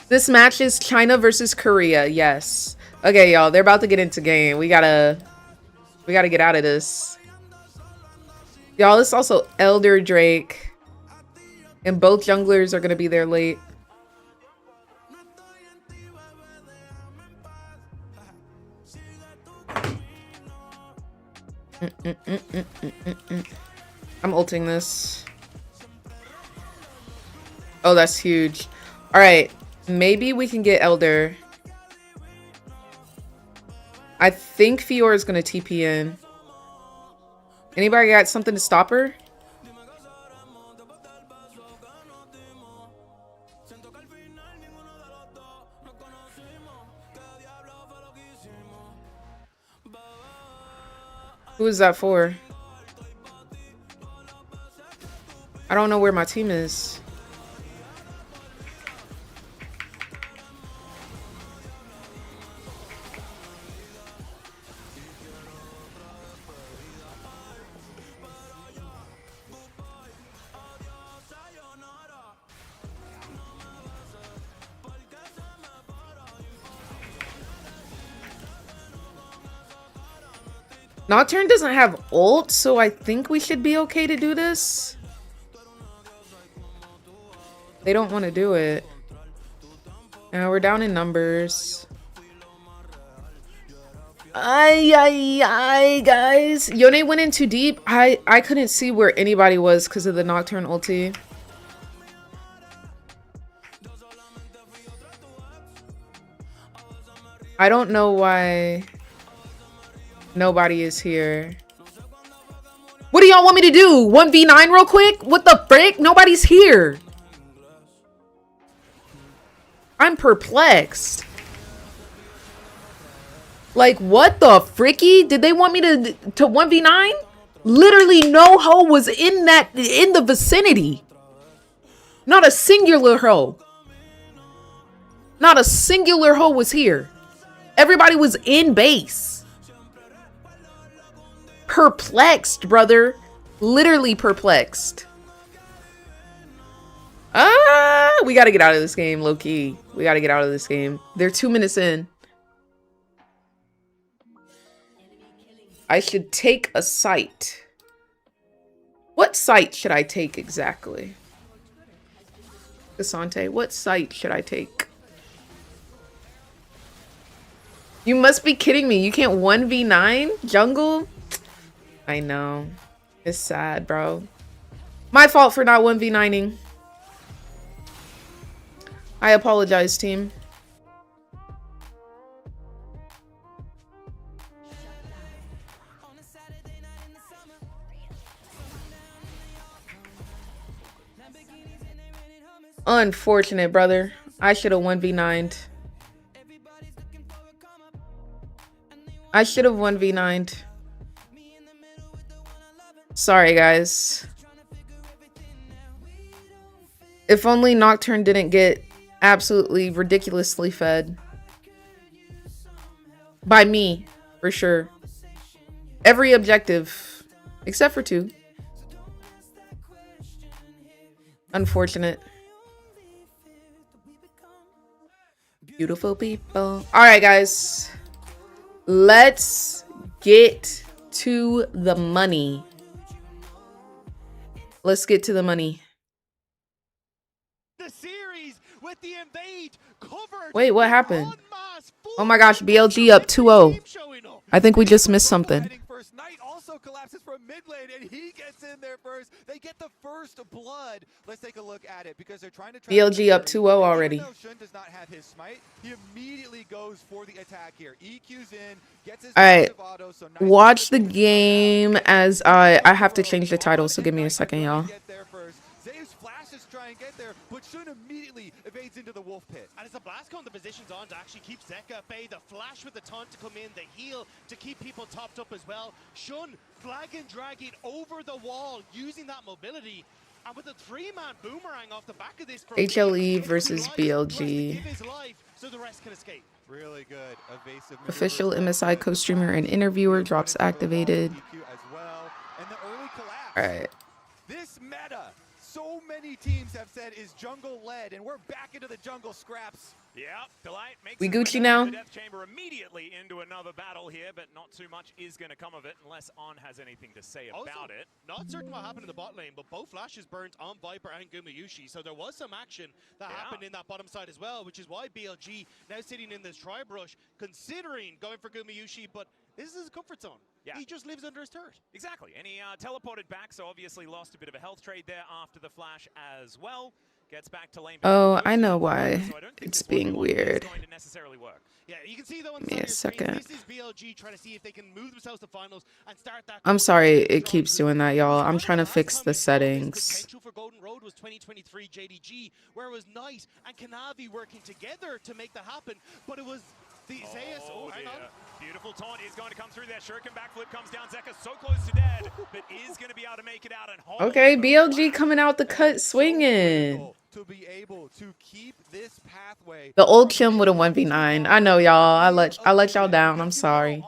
This match is China versus Korea. Yes. Okay, y'all. They're about to get into game. We gotta get out of this. Y'all, it's also Elder Drake. And both junglers are gonna be there late. I'm ulting this. Oh, that's huge. All right, maybe we can get Elder. I think Fiora is gonna TP in. Anybody got something to stop her? Who is that for? I don't know where my team is. Nocturne doesn't have ult, so I think we should be okay to do this. They don't want to do it. Now we're down in numbers. Ay, guys. Yone went in too deep. I couldn't see where anybody was because of the Nocturne ulti. I don't know why nobody is here. What do y'all want me to do? 1v9 real quick? What the frick? Nobody's here. I'm perplexed. Like, what the fricky? Did they want me to 1v9? Literally no hoe was in the vicinity. Not a singular hoe. Not a singular hoe was here. Everybody was in base. Perplexed, brother. Literally perplexed. We gotta get out of this game, low key. We gotta get out of this game. They're 2 minutes in. I should take a site. What site should I take exactly? Asante, what site should I take? You must be kidding me. You can't 1v9 jungle? I know. It's sad, bro. My fault for not 1v9ing. I apologize, team. Unfortunate, brother. I should have 1v9'd. I should have 1v9'd. Sorry, guys. If only Nocturne didn't get absolutely ridiculously fed. By me, for sure. Every objective. Except for 2. Unfortunate. Beautiful people. Alright, guys. Let's get to the money. Let's get to the money. The series with the invade covered. Wait, what happened? Oh my gosh, BLG up 2-0. I think we just missed something. Knight also collapses from mid lane and he gets in there first. They get the first blood. Let's take a look at it because they're trying to BLG up 2-0 already. Shun does not have his smite. He immediately goes for the attack here. EQ's in, gets his auto, so watch the game as I have to change the title, so give me a second, y'all. Zave's flashes try and get there, but Shun immediately evades into the wolf pit. And it's a Blastcon, the position's on to actually keep Zeka at bay. The flash with the taunt to come in, the heal to keep people topped up as well. Shun flag and dragging over the wall, using that mobility. And with a 3-man boomerang off the back of this, HLE versus BLG. So the rest can escape. Really good. Evasive Official MSI co-streamer and interviewer drops activated. Alright. This meta, so many teams have said is jungle led, and we're back into the jungle scraps. Yeah, Delight makes we Gucci now. The death chamber immediately into another battle here, but not too much is going to come of it unless On has anything to say about it. Not certain what happened in the bot lane, but both flashes burnt on Viper and Gumayushi, so there was some action that happened in that bottom side as well, which is why BLG now sitting in this tribe rush, considering going for Gumayushi, but this is his comfort zone. Yeah. He just lives under his turret. Exactly, and he teleported back, so obviously lost a bit of a health trade there after the flash as well. Gets back to lane. Oh, I know why it's being weird. Yeah, you can see though. Give me a second. This is BLG trying to see if they can move themselves to finals and start that. I'm sorry, it keeps doing that, y'all. I'm trying to fix the settings. Potential for Golden Road was 2023 JDG, where it was Knight and Kanavi working together to make that happen, but it was the Zeus. Oh, hang on. Beautiful taunt is going to come through there. Shuriken backflip comes down. Zeka so close to dead, but is going to be able to make it out. And okay, BLG coming out the cut swinging. To be able to keep this pathway. The old Kim would have 1v9. I know, y'all. I let y'all down. I'm sorry.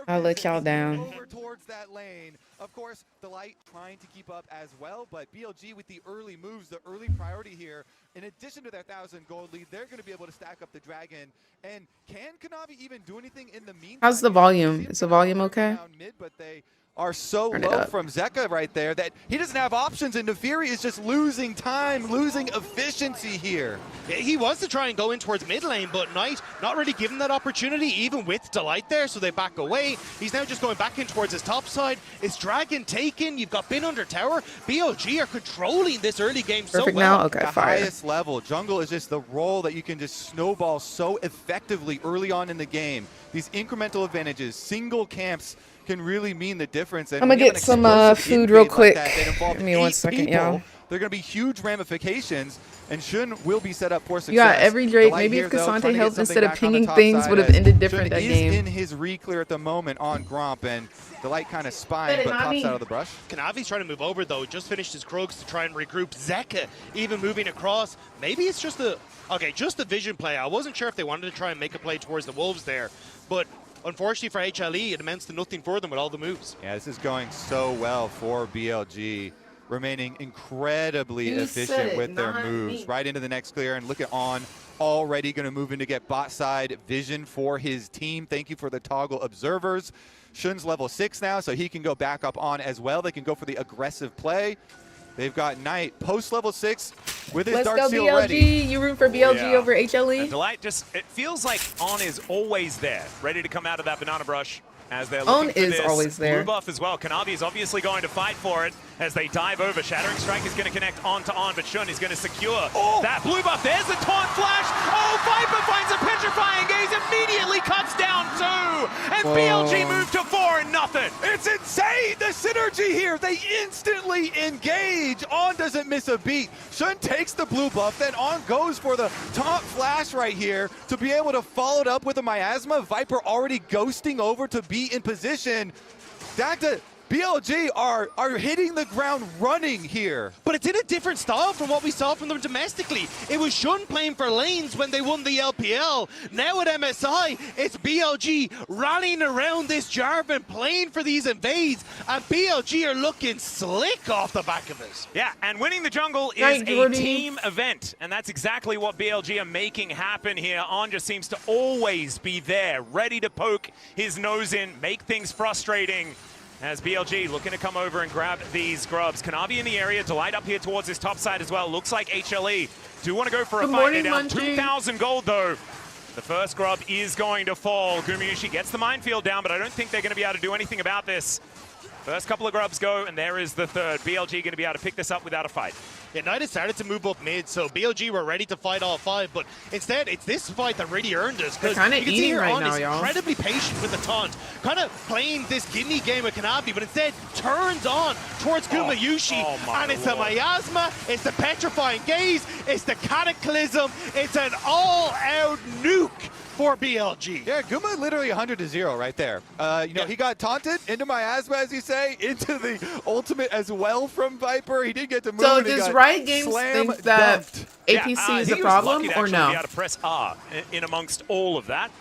I let y'all down. Over towards that lane. Of course, Delight trying to keep up as well, but BLG with the early moves, the early priority here. In addition to their 1,000 gold lead, they're going to be able to stack up the dragon. And can Kanavi even do anything in the meantime? How's the volume? Is the volume okay? Mid, but they are so low from Zeka right there that he doesn't have options, and Nefiri is just losing time, losing efficiency here. He was to try and go in towards mid lane, but Knight not really given that opportunity, even with Delight there, so they back away. He's now just going back in towards his top side. Is Dragon taken? You've got Bin under tower. BLG are controlling this early game so well. Now? Okay, the fire. highest level. Jungle is just the role that you can just snowball so effectively early on in the game. These incremental advantages, single camps, can really mean the difference. And I'm gonna get some food real quick. Give me 1 second, y'all. There are going to be huge ramifications, and Shun will be set up for success. You got every Drake. Maybe if Cassante helped instead of pinging things, would have ended different that game. Shun is in his re-clear at the moment on Gromp, and Delight kind of spying, but pops out of the brush. Kanavi's trying to move over, though. Just finished his Krugs to try and regroup. Zeka even moving across. Maybe it's just the... Okay, just the vision play. I wasn't sure if they wanted to try and make a play towards the Wolves there, but... Unfortunately for HLE, it amounts to nothing for them with all the moves. Yeah, this is going so well for BLG, remaining incredibly efficient with their moves. Right into the next clear, and look at On, already going to move in to get bot side vision for his team. Thank you for the toggle observers. Shun's level 6 now, so he can go back up On as well. They can go for the aggressive play. They've got Knight post level 6 with his Dark Seal BLG. ready. You root for BLG over HLE? And Delight just, it feels like On is always there, ready to come out of that banana brush as they're looking for this always there. blue buff as well. Kanavi is obviously going to fight for it as they dive over. Shattering Strike is going to connect On to On, but Shun is going to secure that blue buff. There's the taunt flash. Oh, Viper finds a petrifying gaze, immediately cuts down 2, and BLG moved to 4 and nothing. It's insane, the synergy here. They instantly engage. On doesn't miss a beat. Shun takes the blue buff, then On goes for the taunt flash right here to be able to follow it up with a miasma. Viper already ghosting over to be in position. Dacta, BLG are hitting the ground running here. But it's in a different style from what we saw from them domestically. It was Shun playing for lanes when they won the LPL. Now at MSI, it's BLG rallying around this Jarvan, playing for these invades, and BLG are looking slick off the back of it. Yeah, and winning the jungle is a team event, and that's exactly what BLG are making happen here. On just seems to always be there, ready to poke his nose in, make things frustrating. As BLG looking to come over and grab these grubs. Kanavi in the area, Delight up here towards his top side as well. Looks like HLE do want to go for a fight. They're down 2,000 gold though. The first grub is going to fall. Gumayusi gets the minefield down, but I don't think they're going to be able to do anything about this. First couple of grubs go, and there is the third. BLG going to be able to pick this up without a fight. Yeah, Knight has started to move up mid, so BLG were ready to fight all 5, but instead, it's this fight that really earned us. They're kind of eating right now, y'all. Incredibly patient with the taunt, kind of playing this gimme game with Kanavi, but instead turns on towards Gumayusi, and it's the miasma, it's the petrifying gaze, it's the cataclysm, it's an all-out nuke for BLG. Yeah, Guma literally 100-0 right there. You know, he got taunted into miasma, as you say, into the ultimate as well from Viper. He did get to move. So does Riot Games think that APC is a problem or no? He had to press R in amongst all of that.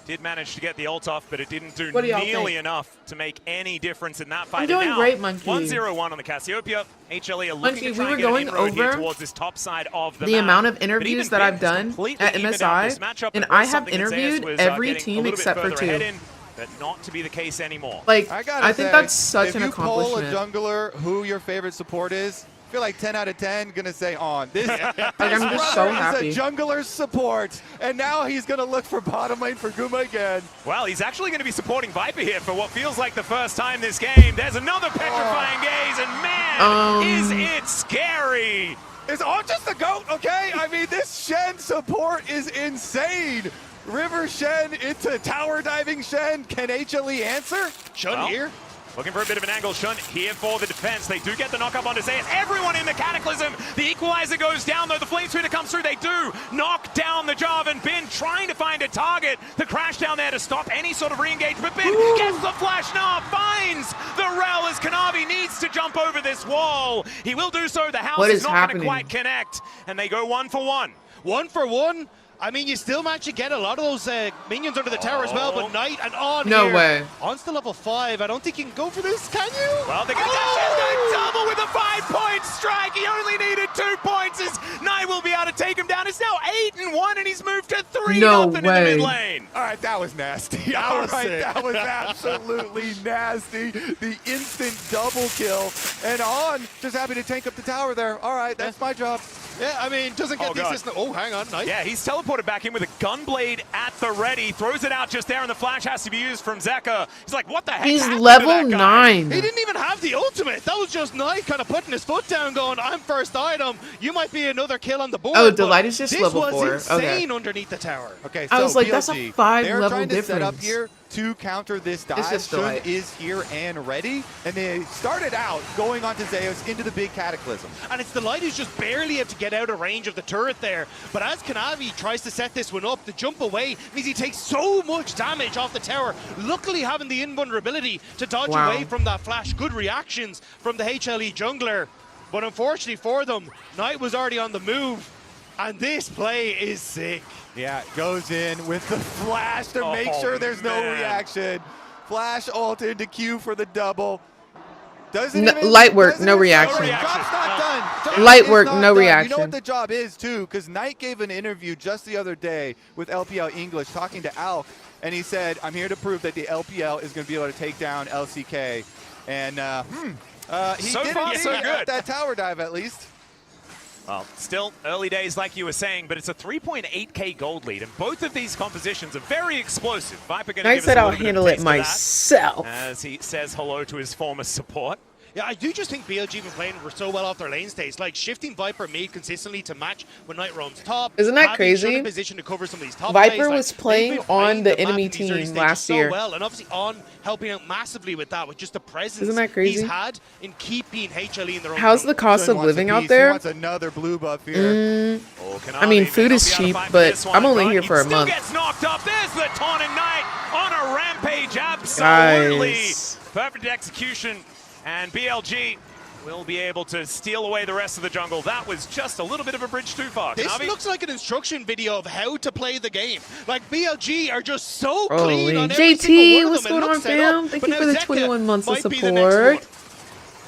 Did manage to get the ult off, but it didn't do nearly enough to make any difference in that fight. I'm doing great, Monkey. 1-0-1 on the Cassiopeia. HLE are looking to try and get an inroad here towards this top side of the map. Amount of interviews that I've done at MSI, and I have interviewed every team except for 2. But not to be the case anymore. Like, I think that's such an accomplishment. If you poll a jungler who your favorite support is, I feel like 10 out of 10 gonna say On. This I'm just so happy. He's a jungler's support, and now he's gonna look for bottom lane for Guma again. Well, he's actually gonna be supporting Viper here for what feels like the first time this game. There's another petrifying gaze, and man, is it scary. Is On just the GOAT, okay? I mean, this Shen support is insane. River Shen into tower diving Shen. Can HLE answer? Shun here. Looking for a bit of an angle. Shun here for the defense. They do get the knock up onto Zeus. Everyone in the Cataclysm. The equalizer goes down, though. The Flame Sweeter comes through. They do knock down the Jarvan. Bin trying to find a target. The crash down there to stop any sort of re-engage. But Bin gets the flash. Nah, finds the Rel as Kanavi needs to jump over this wall. He will do so. The house is not going to quite connect. And they go 1-for-1. 1-for-1? I mean, you still manage to get a lot of those minions under the tower as well, but Knight and On No here. way. On's to level 5. I don't think you can go for this, can you? Well, they're going to double with a 5-point strike. He only needed 2 points as Knight will be able to take him down. It's now 8-1, and he's moved to 3-0 No in the way. mid lane. All right, that was nasty. That was absolutely nasty. The instant double kill. And On just happy to tank up the tower there. All right, that's my job. Yeah, I mean, doesn't get the assist. Oh, hang on, Knight. Yeah, he's teleported back in with a gunblade at the ready. Throws it out just there, and the flash has to be used from Zeka. He's like, what the heck He's happened level to that guy? 9. He didn't even have the ultimate. That was just Knight kind of putting his foot down, going, I'm first item. You might be another kill on the board. Oh, Delight is just this level was 4. insane Okay. underneath the tower. Okay, so I was like, BLG, that's a 5 they're level trying to set up difference. here to counter this dive. It's just Shun Delight. is here and ready, and they started out going onto Zeus into the big cataclysm. And it's Delight who's just barely able to get out of range of the turret there. But as Kanavi tries to set this one up, the jump away means he takes so much damage off the tower. Luckily having the invulnerability to dodge away from that flash. Good reactions from the HLE jungler. But unfortunately for them, Knight was already on the move. And this play is sick. Yeah, goes in with the flash to make sure there's no reaction. Flash ult into Q for the double. Light work, no reaction. Job's not done. Light Job work, is not no done. reaction. You know what the job is too, because Knight gave an interview just the other day with LPL English talking to Alk, and he said, I'm here to prove that the LPL is going to be able to take down LCK. And he So did far, so good. that tower dive at least. Well, still early days like you were saying, but it's a 3.8k gold lead, and both of these compositions are very explosive. Viper going to give us a said I'll little bit handle of a it taste of that myself. as he says hello to his former support. Yeah, I do just think BLG been playing so well off their lane states. Like shifting Viper mid consistently to match when Knight roams top. Isn't that having crazy? Shun in position to cover some of these top Viper plays. was Like, playing they've been on playing the map enemy in these early team stages last so year. well, and obviously On helping out massively with that, with just the presence Isn't that crazy? he's had in keeping HLE in their own. How's the cost of living out there? He wants another blue buff here. I mean, food is cheap, but I'm only here for a Still month. gets knocked up. There's the taunting Knight on a rampage. Absolutely. Guys. Perfect execution. And BLG will be able to steal away the rest of the jungle. That was just a little bit of a bridge too far. This Kanavi? looks like an instruction video of how to play the game. Like BLG are just so Holy clean on every JT, single one what's of them. going It on, looks set up, fam? Thank but you for now the Zeka 21 months of might be the next support. one.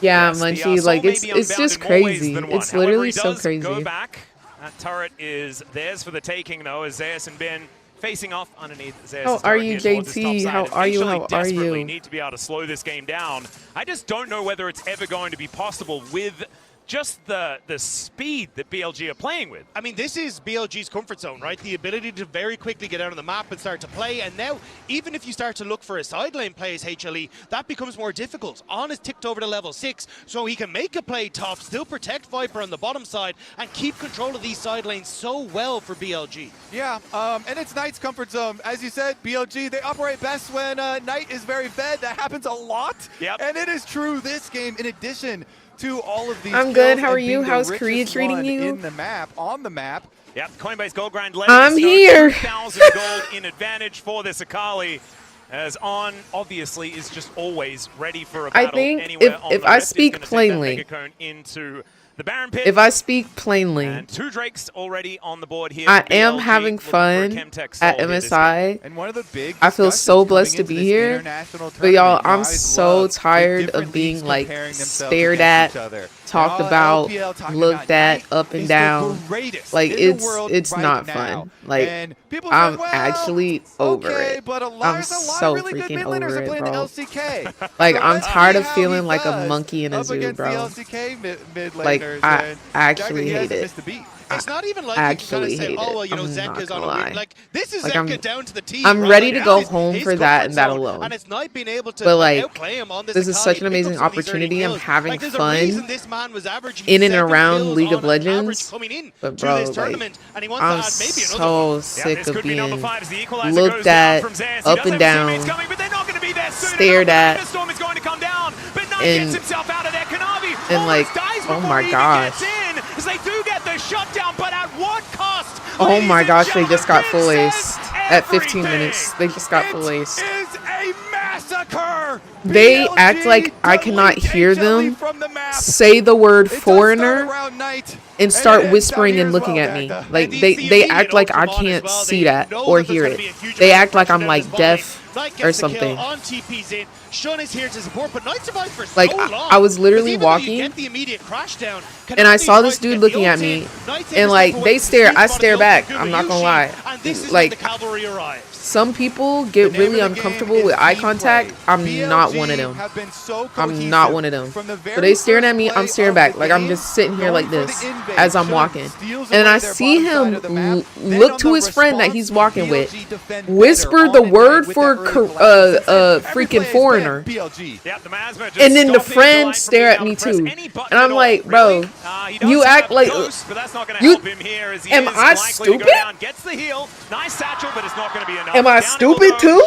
Yeah, Yes, the, Munchie, like soul it's may be just unbound in more ways crazy. than one. It's However, literally he so does crazy. Go back. That turret is theirs for the taking, though, as Zeus and Bin facing off underneath Zeus. How are you, JT? How are you? How are you? Need to be able to slow this game down. I just don't know whether it's ever going to be possible with just the speed that BLG are playing with. I mean, this is BLG's comfort zone, right? The ability to very quickly get out on the map and start to play. And now, even if you start to look for a side lane play as HLE, that becomes more difficult. On is ticked over to level 6, so he can make a play top, still protect Viper on the bottom side, and keep control of these side lanes so well for BLG. Yeah, and it's Knight's comfort zone. As you said, BLG, they operate best when Knight is very fed. That happens a lot. Yep. And it is true this game, in addition to all of these I'm good. kills How are and you? being the How's Korea richest treating one you? in the map, on the map. Yep, Coinbase Gold Grind led. I'm here. 2,000 gold in advantage for this Akali. As On obviously is just always ready for a battle. I think anywhere on if the I rift. He's speak gonna take that plainly, Megacone into the Baron Pit. if I speak plainly, And 2 Drakes already on the board here. I for am BLG, having looking for a fun Chemtech at soul here this MSI. And one of the big I feel so discussions blessed to coming be into this here, international but y'all, tournament, I'm guys so love the tired different of being leagues like comparing themselves stared against at, each other. talked Now, about, LPL talking looked about at, Knight up and is down. the greatest Like in the world it's right not now. fun. Like And people say, I'm well, actually over okay, it. but I'm there's a lot so of really good freaking mid laners over that it, play in the bro. LCK. Like So I'm let's tired see of how feeling he like a does monkey in a up zoo, against bro. the LCK mid Like laners, I and actually he hate hasn't it. missed a beat. It's not even like actually you can kind hate of say, oh, it. well, you know, I'm Zeka's not on a gonna weird... lie. Like, this is Like, Zeka down to the T. I'm right? ready Like, to this go is home his for that comfort and that zone, alone. And it's not being able to But, like, outplay him on this this is Akali, such an pick up amazing some of these early opportunity. I'm kills. having like, there's fun a reason this man was averaging in and 7 around kills League of on average Legends. coming in But to bro, this like, tournament, and he wants I'm to add maybe another one. so sick this of could be number being 5 as the equalizer looked goes down at, from Zeus. up He and does have down, his teammates coming, but they're not going to be there soon stared enough. at, Storm is going to come down, but Knight and- gets himself out of there. Kanavi and, like, almost dies oh before my he even gosh. gets in, as they do get the shutdown, but at what cost? Oh Ladies my and gosh, they just got gentlemen, full this aced says at 15 everything. minutes. They just got full aced. It is a massacre. they act like I cannot hear them say the word foreigner and start whispering and looking at me. Like they act like I can't see that or hear it. They act like I'm like deaf or something. Like I was literally walking and I saw this dude looking at me and like I stare back. I'm not gonna lie. Like some people get really uncomfortable with eye contact. I'm not one of them. I'm not one of them. So they staring at me, I'm staring back. Like I'm just sitting here like this as I'm walking. And I see him look to his friend that he's walking with, whisper the word for freaking foreigner. And then the friend stare at me too. And I'm like, bro, you act like am I stupid? Am I stupid too?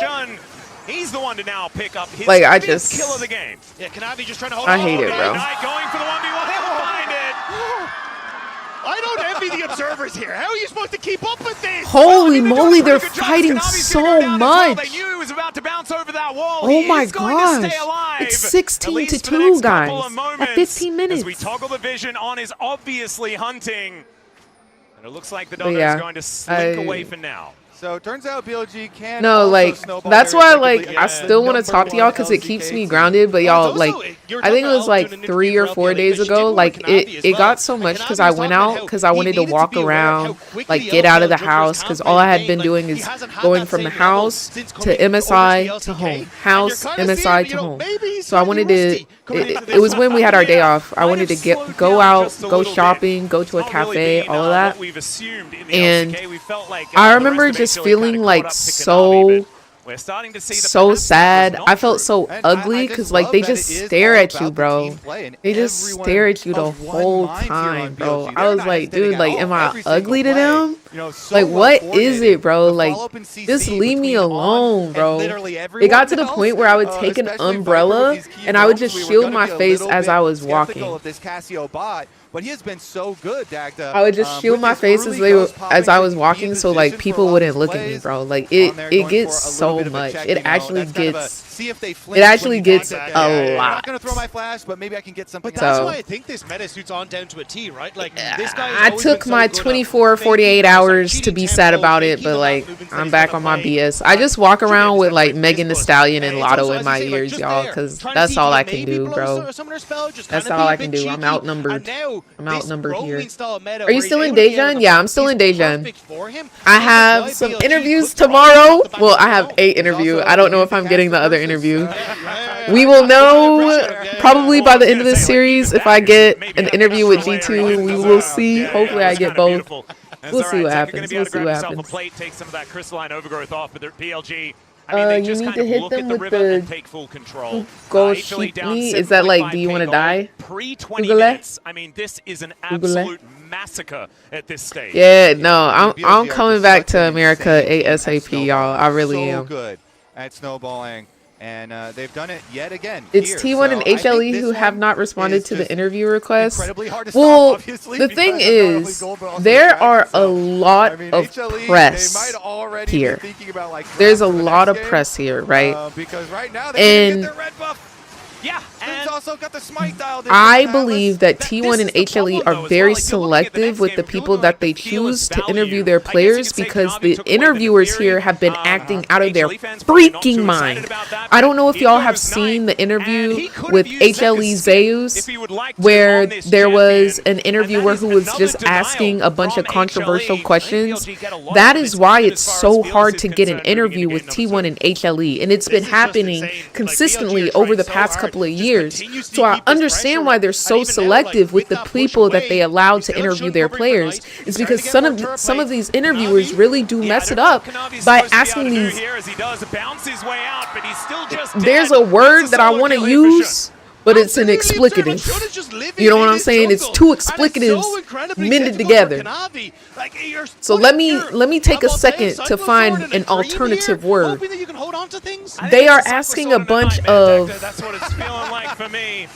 He's the one to now pick up his like I just kill of the game. Yeah, Kanavi just trying to hold I hate it, bro. Going for the 1v1, he'll find it. I don't envy the observers here. How are you supposed to keep up with this? Holy moly, they're fighting so much. They knew he was about to bounce over that wall. Oh my gosh. It's 16-2, guys. At 15 minutes. As we toggle the vision on is obviously hunting. And it looks like the dog is going to slink away for now. So it turns out BLG can. No, like that's why like I still want to talk to y'all because it keeps me grounded. But y'all, like I think it was like 3 or 4 days ago. Like it got so much because I went out because I wanted to walk around, like get out of the house because all I had been doing is going from the house to MSI to home, house MSI to home. So I wanted to. It was when we had our day off. I wanted to go out, go shopping, go to a cafe, all of that. And I remember just feeling like so sad. I felt so ugly because like they just stare at you, bro. They just stare at you the whole time, bro. I was like, dude, like am I ugly to them? Like what is it, bro? Like just leave me alone, bro. It got to the point where I would take an umbrella and I would just shield my face as I was walking. But he has been so good, Dagda. I would just shield my face as I was walking so like people wouldn't look at me, bro. Like it gets so much. It actually gets a lot. I'm not gonna throw my flash, but maybe I can get something. But that's why I think this meta suits on down to a T, right? Like this guy. I took my 24, 48 hours to be sad about it, but like I'm back on my BS. I just walk around with like Megan Thee Stallion and Lotto in my ears, y'all, because that's all I can do, bro. That's all I can do. I'm outnumbered. I'm outnumbered here. Are you still in Daejeon? Yeah, I'm still in Daejeon. I have some interviews tomorrow. Well, I have 8 interviews. I don't know if I'm getting the other interview. We will know probably by the end of this series if I get an interview with G2. We will see. Hopefully I get both. We'll see what happens. We'll see what happens. Take some of that crystalline overgrowth off, but BLG. You need to hit them with the gold sheep knee. Is that like, do you want to die? Pre-20 minutes. I mean, this is an absolute massacre at this stage. Yeah, no, I'm coming back to America ASAP, y'all. I really am. So good at snowballing. And they've done it yet again. It's T1 and HLE who have not responded to the interview request. Well, the thing is, there are a lot of press here. There's a lot of press here, right? And I believe that T1 and HLE are very selective with the people that they choose to interview their players because the interviewers here have been acting out of their freaking mind. I don't know if y'all have seen the interview with HLE Zeus where there was an interviewer who was just asking a bunch of controversial questions. That is why it's so hard to get an interview with T1 and HLE, and it's been happening consistently over the past couple of years. So I understand why they're so selective with the people that they allow to interview their players. It's because some of these interviewers really do mess it up by asking these. There's a word that I want to use, but it's an explicative. You know what I'm saying? It's 2 explicatives mended together. So let me take a second to find an alternative word. They are asking a bunch of. That's what it's feeling like for me.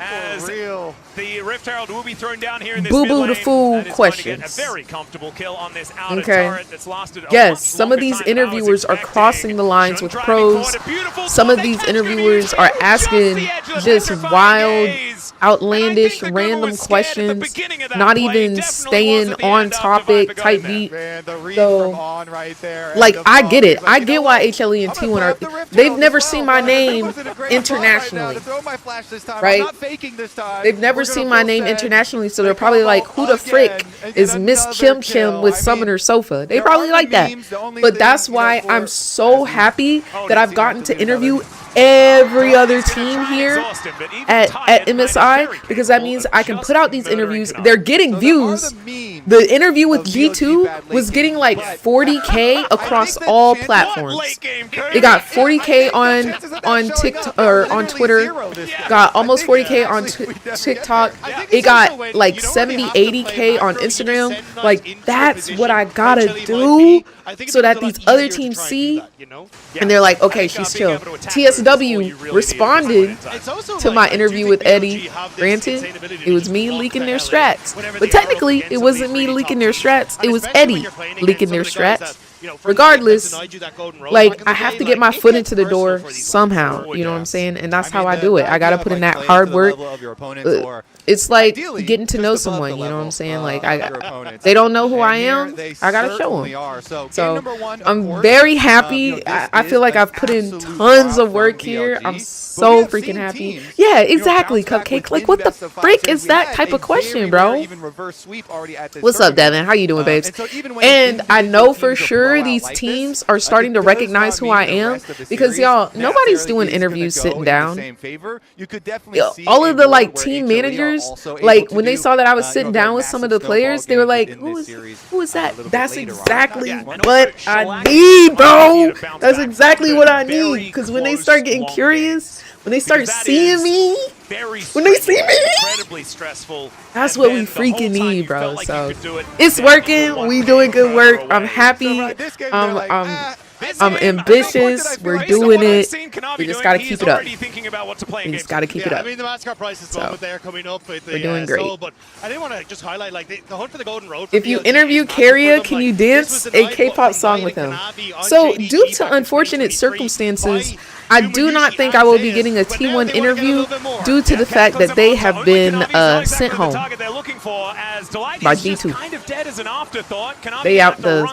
As For real. the Rift Herald will be thrown down here in this Boo-boo mid the lane. fool That is questions. going to get a very comfortable kill on this outer Okay. turret that's lasted a Yes, much some of longer these time than I was interviewers are expecting. crossing the lines Shun with driving pros. forward, a beautiful Some spot. of They these catch interviewers Gumayushi are just asking the edge of the just petrifying wild, gaze. outlandish, And I think Aguma random was scared at the questions, beginning of that not play. even Definitely was staying at the on end after topic Viper got type in there. beat. Man, the read So, from On right there. like, and the I get bomb. it. He's like, I you get know why what? HLE and I'm gonna T1 pull are. up the Rift They've Herald never as seen well, my but name I was in a great spot right now internationally. to throw my flash this time. Right? I'm not faking this time. They've never We're seen gonna my full name send. internationally, so They they're probably like, combo who the frick again and is get Miss another Chim Chim kill. with I mean, Summoner Sofa? They there probably are like that. memes, the only But thing, that's you know, why for- I'm so as we- happy Oh, that they I've seem gotten like to to be another- interview every other He's gonna team try and here exhaust him, but even at tired, MSI, very because that capable means of I can just put out these murdering interviews. Konami. They're getting So there are views. the memes The interview with of BLG G2 bad late was getting game, like but 40K across think that all chances- platforms. Late game, It got I 40K think the on chances of that on showing TikTok up are or on literally Twitter. zero this time. Got I almost think 40K on actually we never get TikTok. there. I think It it's also got when like you don't 70, really have to play 80K on macro, you just Instagram. send knives Like into a that's position what I where gotta HLE might do be. I think it so that becomes a these lot other easier to teams try and see. do that, you know? And they're like, I okay, think, she's being chill. able to attack her is all TSW you really need at this responded point in time. It's also to like, my I do interview think with BLG Eddie. have this Granted, insane ability it to was just me walk leaking the their hell in strats. whenever But they are up technically, against it some of wasn't these me really leaking top their teams. strats. It And was especially when Eddie you're playing leaking against their some of the guys strats. that, you know, for Regardless, example, denied you that golden rose like back in the I have day, to get like, my it foot gets into the personal door for these guys. somehow. Oh, You know what yeah. I'm saying? And that's I how mean, I the do it. I idea gotta of, put in like, that playing hard to the work. level of your opponents or It's like ideally getting to just know above someone. the You know what I'm level saying? Like of I, your opponents. they don't know who I And here am. they I gotta show certainly them. are. So, game So number one, of I'm course, very you happy. know, this I is feel like an I've put in absolute tons draw of work from here. BLG, I'm but we so have freaking seen happy. teams, Yeah, you know, exactly. bounce back Cupcake. with Like win what the best of five frick series. is We that had type a of question, very bro? rare even reverse sweep already at this What's up, tournament. Devin? How you doing, babes? And so even when And I individual know for teams are sure blowout these like this, teams are starting it to does recognize not who I mean the am rest of the because series y'all, nobody's necessarily doing is gonna interviews go sitting in down. the same favor. You could definitely see All of a the world like where team HLE are managers, also able like to when they do, saw that I was you sitting know, down with some of the massive players, they snowball were like, games "Who in is this series, who is a that?" little bit That's later on. exactly Yeah, and what also I Shellac need, might bro. need to bounce That's back exactly from what the I need. very Because when they close start getting long curious, when they start Because that seeing is me, very when they see strenuous, me, incredibly stressful. that's And what then we the whole freaking time need, you bro. felt like you So could do it, it's then you were working. one We game doing good further work. away. I'm happy. So, right, this game, they're like, This I'm game, ambitious. I think We're based on doing what I've it. seen Konami We just doing, gotta he's keep it up. already thinking about what to play in We game just gotta two. keep it Yeah, up. I mean, the Mascot Prices So, moment there coming up with the we're doing great. Soul, but I did want to just highlight like the hunt for the Golden Road. If you interview Carrier, can you dance a K-pop song with him? So, due to unfortunate circumstances, I do not think I will be getting a T1 interview due to the fact that they have been sent home by G2. Kind of dead as an afterthought. They out the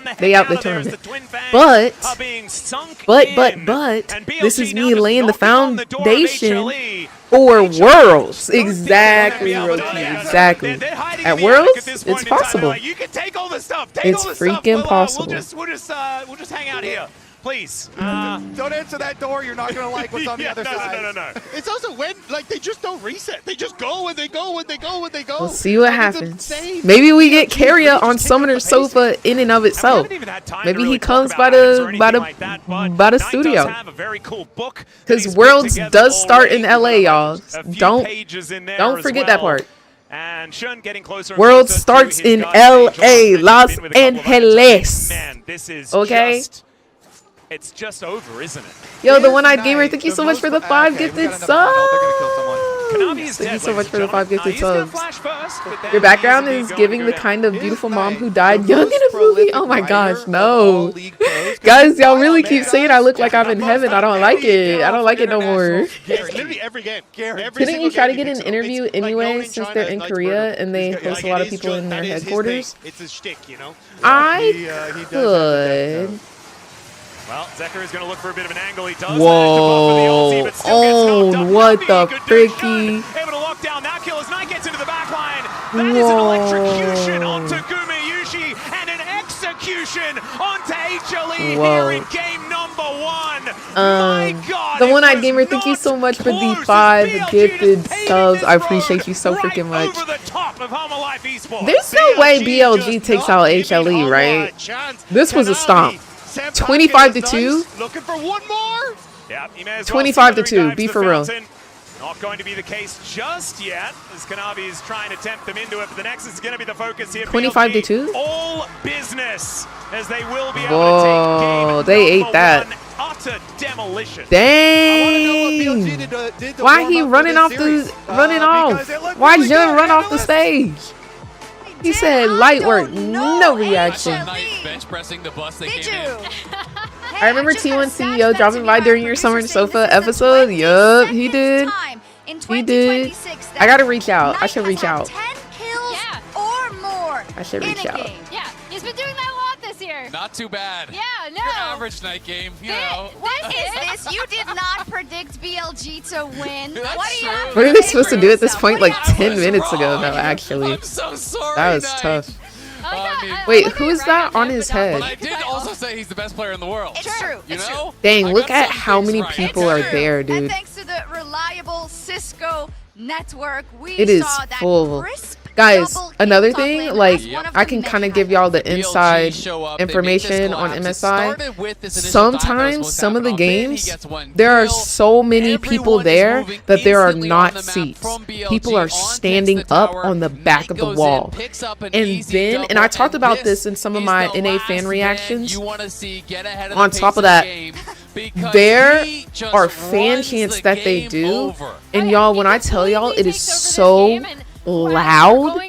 tournament. But this is me laying the foundation for Worlds. Exactly, Roki. Exactly. At Worlds, it's possible. It's freaking possible. We'll just hang out here. Please. Don't answer that door. You're not going to like what's on the other side. No. It's also when like they just don't reset. They just go and they go and they go and they go. We'll see what Like, it's happens. insane. Maybe we get BLG Carrier really on just pick up Summoner the pace Sofa in and of itself. Maybe he comes by the studio. Because Worlds does start in LA, y'all. Don't forget that part. And Shun getting closer. Worlds starts in LA, Los Angeles. Man, this is okay. It's just over, isn't it? Yo, the one-eyed gamer, thank you so much for the 5 gifted subs. Konami's Thank you dead, so much ladies for the and 5 gifted gentlemen. subs. He's gonna flash first, but then Your background he's is going giving to the go kind down. of beautiful mom who died young in a movie. Oh my gosh, no. Guys, y'all really keep saying I look like I'm in heaven. I don't like it. I don't like it no more. Literally every game. Couldn't you try to get an interview anyway since they're in Korea and they host a lot of people in their headquarters? It's a shtick, you know. I could. Well, Zeker is going to look for a bit of an angle. He does. Whoa. Oh, what the fricky. Able to lock down that kill as Knight gets into the back line. That is an electrocution onto Gumayushi and an execution onto HLE here in game number 1. My God. The one-eyed gamer, thank you so much for the 5 gifted subs. I appreciate you so freaking much. There's no way BLG takes out HLE, right? This was a stomp. 25-2. Looking for one more. Yeah, he may as well 25-2. Be for real. Not going to be the case just yet, as Konami is trying to tempt them into it. But the Nexus is going to be the focus here. 25-2. All business, as they will be able Whoa, to take game they ate number that. 1 utter demolition. Dang. Why he running off the running off? Why Jun run off the stage? He said light work, no reaction. Bench pressing the bus they Did came you? in. I remember T1 CEO dropping by during your summer sofa episode. Yup, he did. He did. I gotta reach out. I should reach out. 10 kills or more. I should reach out. Yeah, he's been doing that a lot this year. Not too bad. Yeah, no. Your average night game, you know. What is this? You did not predict BLG to win. That's What do you have? What are they supposed to do at this point? Like 10 minutes ago, though, actually. I'm so sorry. That was Knight. tough. I mean, Wait, who's that on his but head? I did also say he's the best player in the world. It's true. You know? Dang, I look got at some how things many right. people are there, And dude. thanks to the reliable Cisco network, we It is saw that full. crisp Guys, double kill another top thing, lane like, as one of I the can many kind of give y'all the BLG inside show up, they make this information on collapse. It MSI. started with this initial dive that was Sometimes, supposed to some of the happen on mid. He games, gets one there are kill. so many people Everyone is there moving that there are instantly on not the map seats. from BLG People are on standing against the up tower. on the back Knight of the goes wall. in, picks up an And easy then, double, and I talked about this this in some of is my the NA last fan man reactions. you want to see get ahead of On the top pace of that, the game because there he just are fan runs chants the that they game do. over. And y'all, when I tell y'all, it is so loud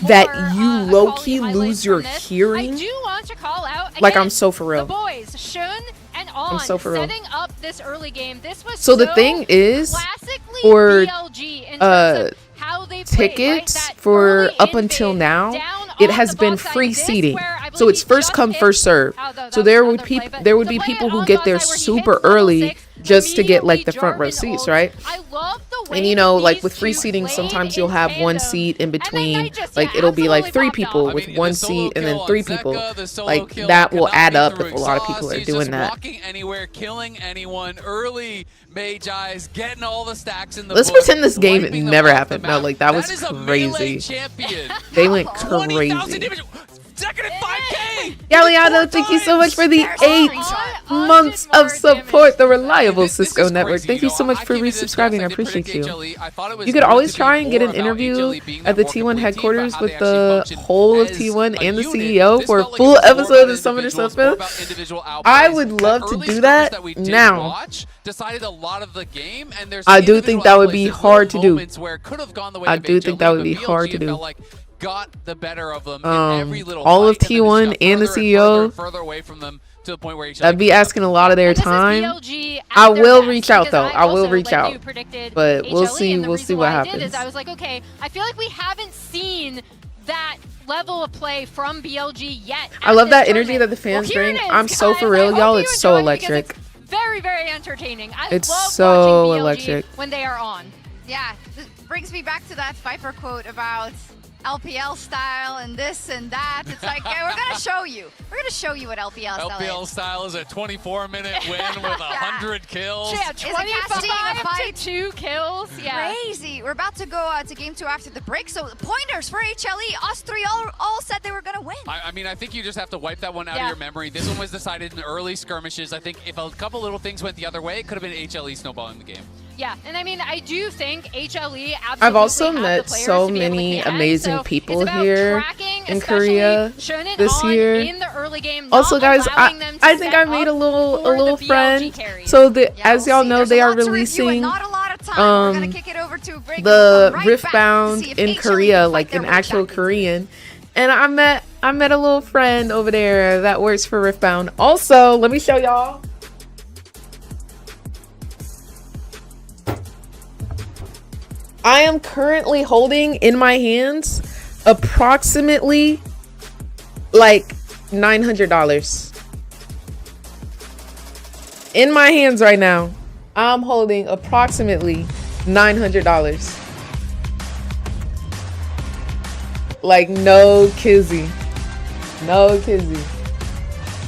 that you low-key lose your hearing. I do want to call out again, Like, I'm so for real. The boys, Shun and On, so for real. setting up this early game. This was So the thing is, classically for BLG in terms of how they played, tickets right? That for early up invade until now, down it on has the been bot side. free This seating. where I So it's believe first just come, hit- first serve. that So was there another would play, people but there would to be play it people who on get bot there side where he super hits level early 6, just to get like the immediately front row Jarvan seats, ults. right? I love the way And you know, like these with free two seating, played sometimes in you'll have one tandem. seat in And then between. Knight just, Like yeah, it'll be like absolutely three popped people off. with I mean, one the solo seat and then kill three on people. Zeka, the solo Like kill that on will add Konami up through if a lot of exhaust. people are He's doing just that. walking anywhere, killing anyone early. Magi's getting all the stacks in the Let's book, pretend this game wiping them never off the happened. No, map. like that was is a melee crazy. champion. They went 20,000 crazy. damage. Second and 5K. Galeano, thank you so much for the 8 months of support. The reliable Cisco network. Thank you so much for resubscribing. I appreciate you. You could always try and get an interview at the T1 headquarters with the whole of T1 and the CEO for a full episode of Summoner Suspect. I would love to do that now. Decided a lot of the game, and there's I do think that would be hard to do. where it could have gone the way I of do HLE, think that would but be BLG hard to do. felt like got the better of them in every little all of fight, and then T1 just got and the further CEO, and further away from them to the point where HLE that'd be asking a lot of their And this is time. BLG at I their will best, reach out because though. I will also, reach like out. you predicted But we'll HLE, see. and the We'll reason see what why I did happens. is I was like, okay, I feel like we haven't seen that level of play from BLG yet. I at love this that energy tournament. that the fans Well, here bring. it is, I'm so guys. for I real, hope y'all. you It's so enjoy it because electric. it's very, very entertaining. I It's love so watching BLG electric. when they are on. Yeah, this brings me back to that Viper quote about LPL style and this and that. It's like, yeah, we're gonna show you. We're gonna show you what LPL style LPL is. style is a 24-minute win with 100 kills. Yeah, Is it casting a 25 fight? to 2 kills. Yeah. Crazy. We're about to go to game 2 after the break. So pointers for HLE. Us three all said they were gonna win. I mean, I think you just have to wipe that one out of Yeah. your memory. This one was decided in early skirmishes. I think if a couple little things went the other way, it could have been HLE snowballing the game. Yeah, and I mean, I do think HLE absolutely I've also have met the players so to be able to many contend, amazing so people it's about here tracking, in especially Korea Shun and this On year. in the early game, not Also, guys, allowing them to I think set I made a up little for the friend. BLG carries. So the, Yeah, as we'll y'all see. know, There's they a are lot to review and releasing not a lot of time. We're gonna kick it over to Break. the We'll come right back to Riftbound see if in HLE Korea, can like fight their an way actual back into it. Korean. And I met a little friend over there that works for Riftbound. Also, let me show y'all. I am currently holding in my hands approximately like $900. In my hands right now, I'm holding approximately $900. Like no kizzy. No kizzy.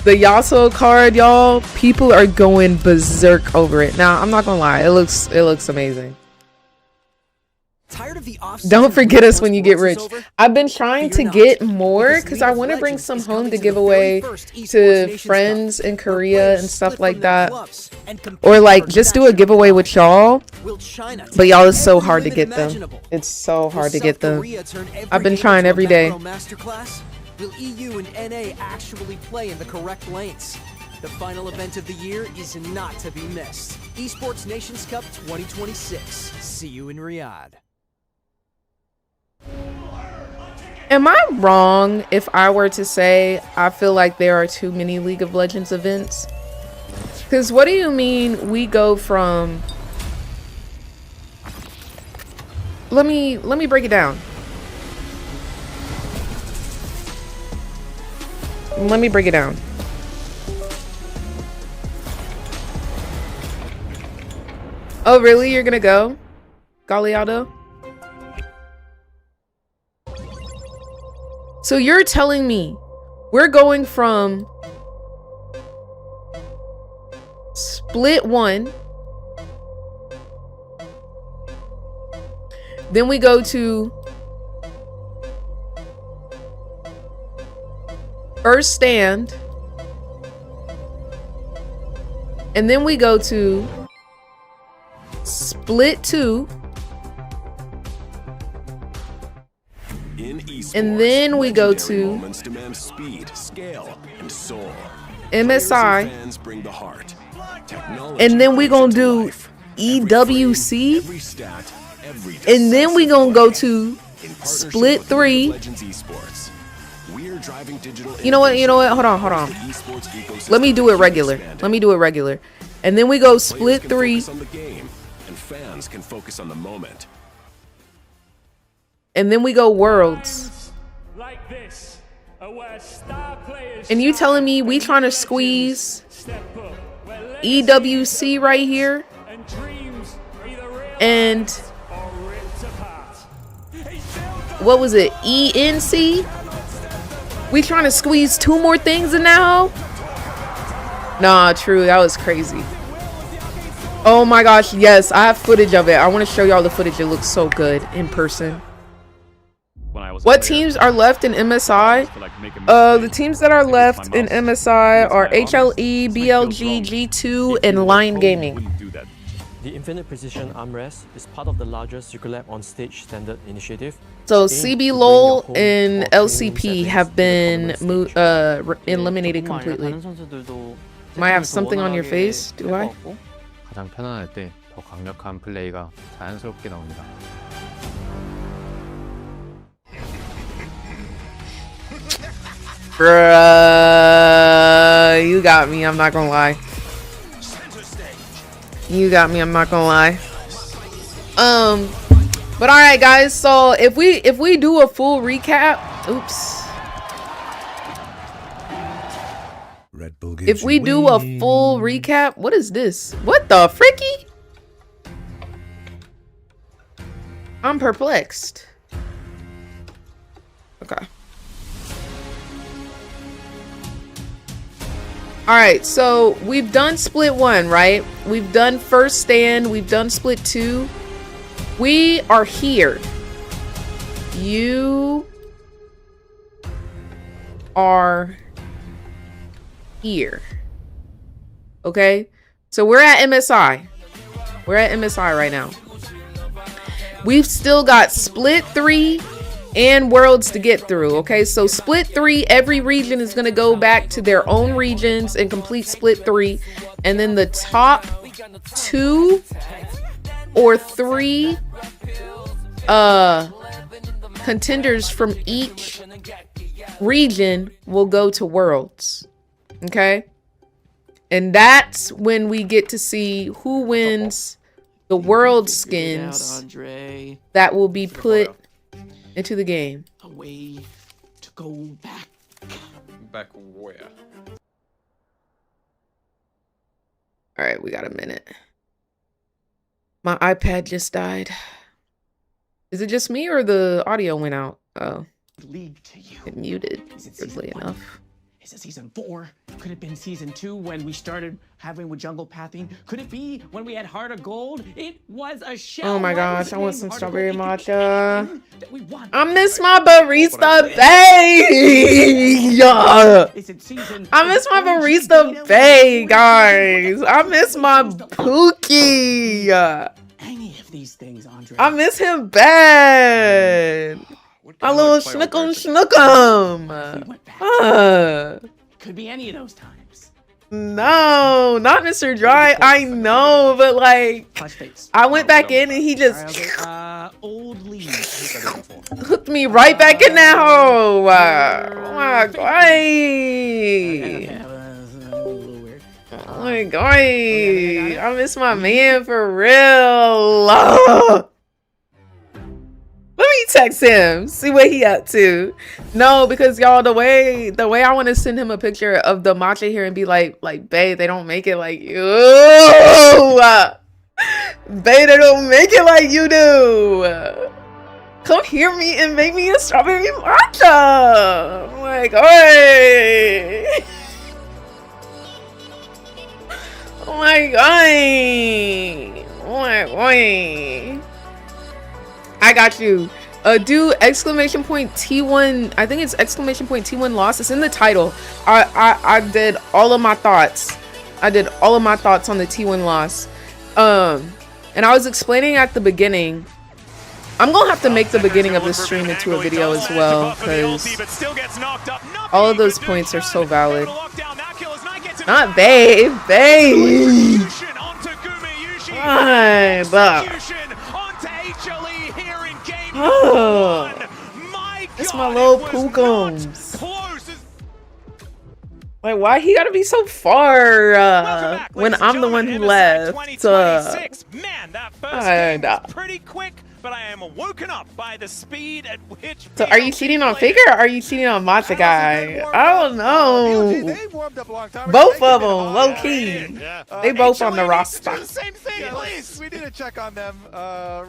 The Yasuo card, y'all, people are going berserk over it. Now, I'm not gonna lie, it looks amazing. Tired of the Don't forget us when you get rich. I've been trying to get more because I want to bring some home to give away to friends in Korea and stuff like that. Or like just do a giveaway with y'all. But y'all, it's so hard to get them. It's so hard to get them. I've been trying every day. Will EU and NA actually play in the correct lanes? The final event of the year is not to be missed. Esports Nations Cup 2026. See you in Riyadh. Am I wrong if I were to say I feel like there are too many League of Legends events? Because what do you mean we go from... Let me break it down. Let me break it down. Oh, really? You're gonna go? Galeado? So you're telling me we're going from split 1, then we go to first stand, and then we go to split 2, and then we go to MSI, and then we gonna do EWC, and then we gonna go to split 3. You know what? Hold on. Let me do it regular. And then we go split 3. Fans can focus on the moment. And then we go Worlds. And you telling me we trying to squeeze EWC right here? And what was it? ENC? We trying to squeeze 2 more things in now? Nah, true. That was crazy. Oh my gosh, yes, I have footage of it. I want to show y'all the footage. It looks so good in person. What teams are left in MSI? The teams that are left in MSI are HLE, BLG, G2, and Lion Gaming. The Infinite Precision Armrest is part of the larger Circulab on Stage standard initiative. So CB LOL and LCP have been eliminated completely. Might have something on your face, do I? 가장 편안할 때 더 강력한 플레이가 자연스럽게 나옵니다. Bruh, you got me, I'm not gonna lie. But alright guys, so if we do a full recap, if we do a full recap, what is this? What the fricky? I'm perplexed. Okay. Alright, so we've done split 1, right? We've done first stand, we've done split 2. We are here. You are here. Okay? So we're at MSI. We're at MSI right now. We've still got split 3 and Worlds to get through. Okay, so split 3, every region is going to go back to their own regions and complete split 3. And then the top 2 or 3 contenders from each region will go to Worlds. Okay, and that's when we get to see who wins the world skins that will be put into the game. A way to go back. Back where? All right, we got a minute. My iPad just died. Is it just me or the audio went out? Oh, it muted, weirdly enough. Is it season 4? Could it have been season 2 when we started having with jungle pathing? Could it be when we had Heart of Gold? It was a shell. Oh my gosh, I want some strawberry matcha. I miss my barista bay. I miss my barista bay, guys. I miss my Pookie. Any of these things, Andre. I miss him bad. A little schnookum. Could be any of those times. No, not Mr. Dry. I know, but like, I went back in and he just old lead. hooked me right back in that hole. Oh my god. Oh my god. I miss my man for real. Let me text him, see what he up to. No, because y'all, the way I want to send him a picture of the matcha here and be like, babe, they don't make it like you. Babe, they don't make it like you do. Come hear me and make me a strawberry matcha. Oh my god. Oh my god. Oh my god. I got you. Do exclamation point T1. I think it's exclamation point T1Loss. It's in the title. I did all of my thoughts. I did all of my thoughts on the T1Loss. And I was explaining at the beginning. I'm gonna have to make the beginning of this stream into a video as well, because all of those points are so valid. Not babe, babe. Oh, it's my little pookums. Like, why he gotta be so far when I'm the one who left? Man, that first game was pretty quick, but I am woken up by the speed at which. So, are you cheating on Faker or are you cheating on Matcha Guy? I don't know. Both of them, low key. They both on the roster. Same thing, at least. We need to check on them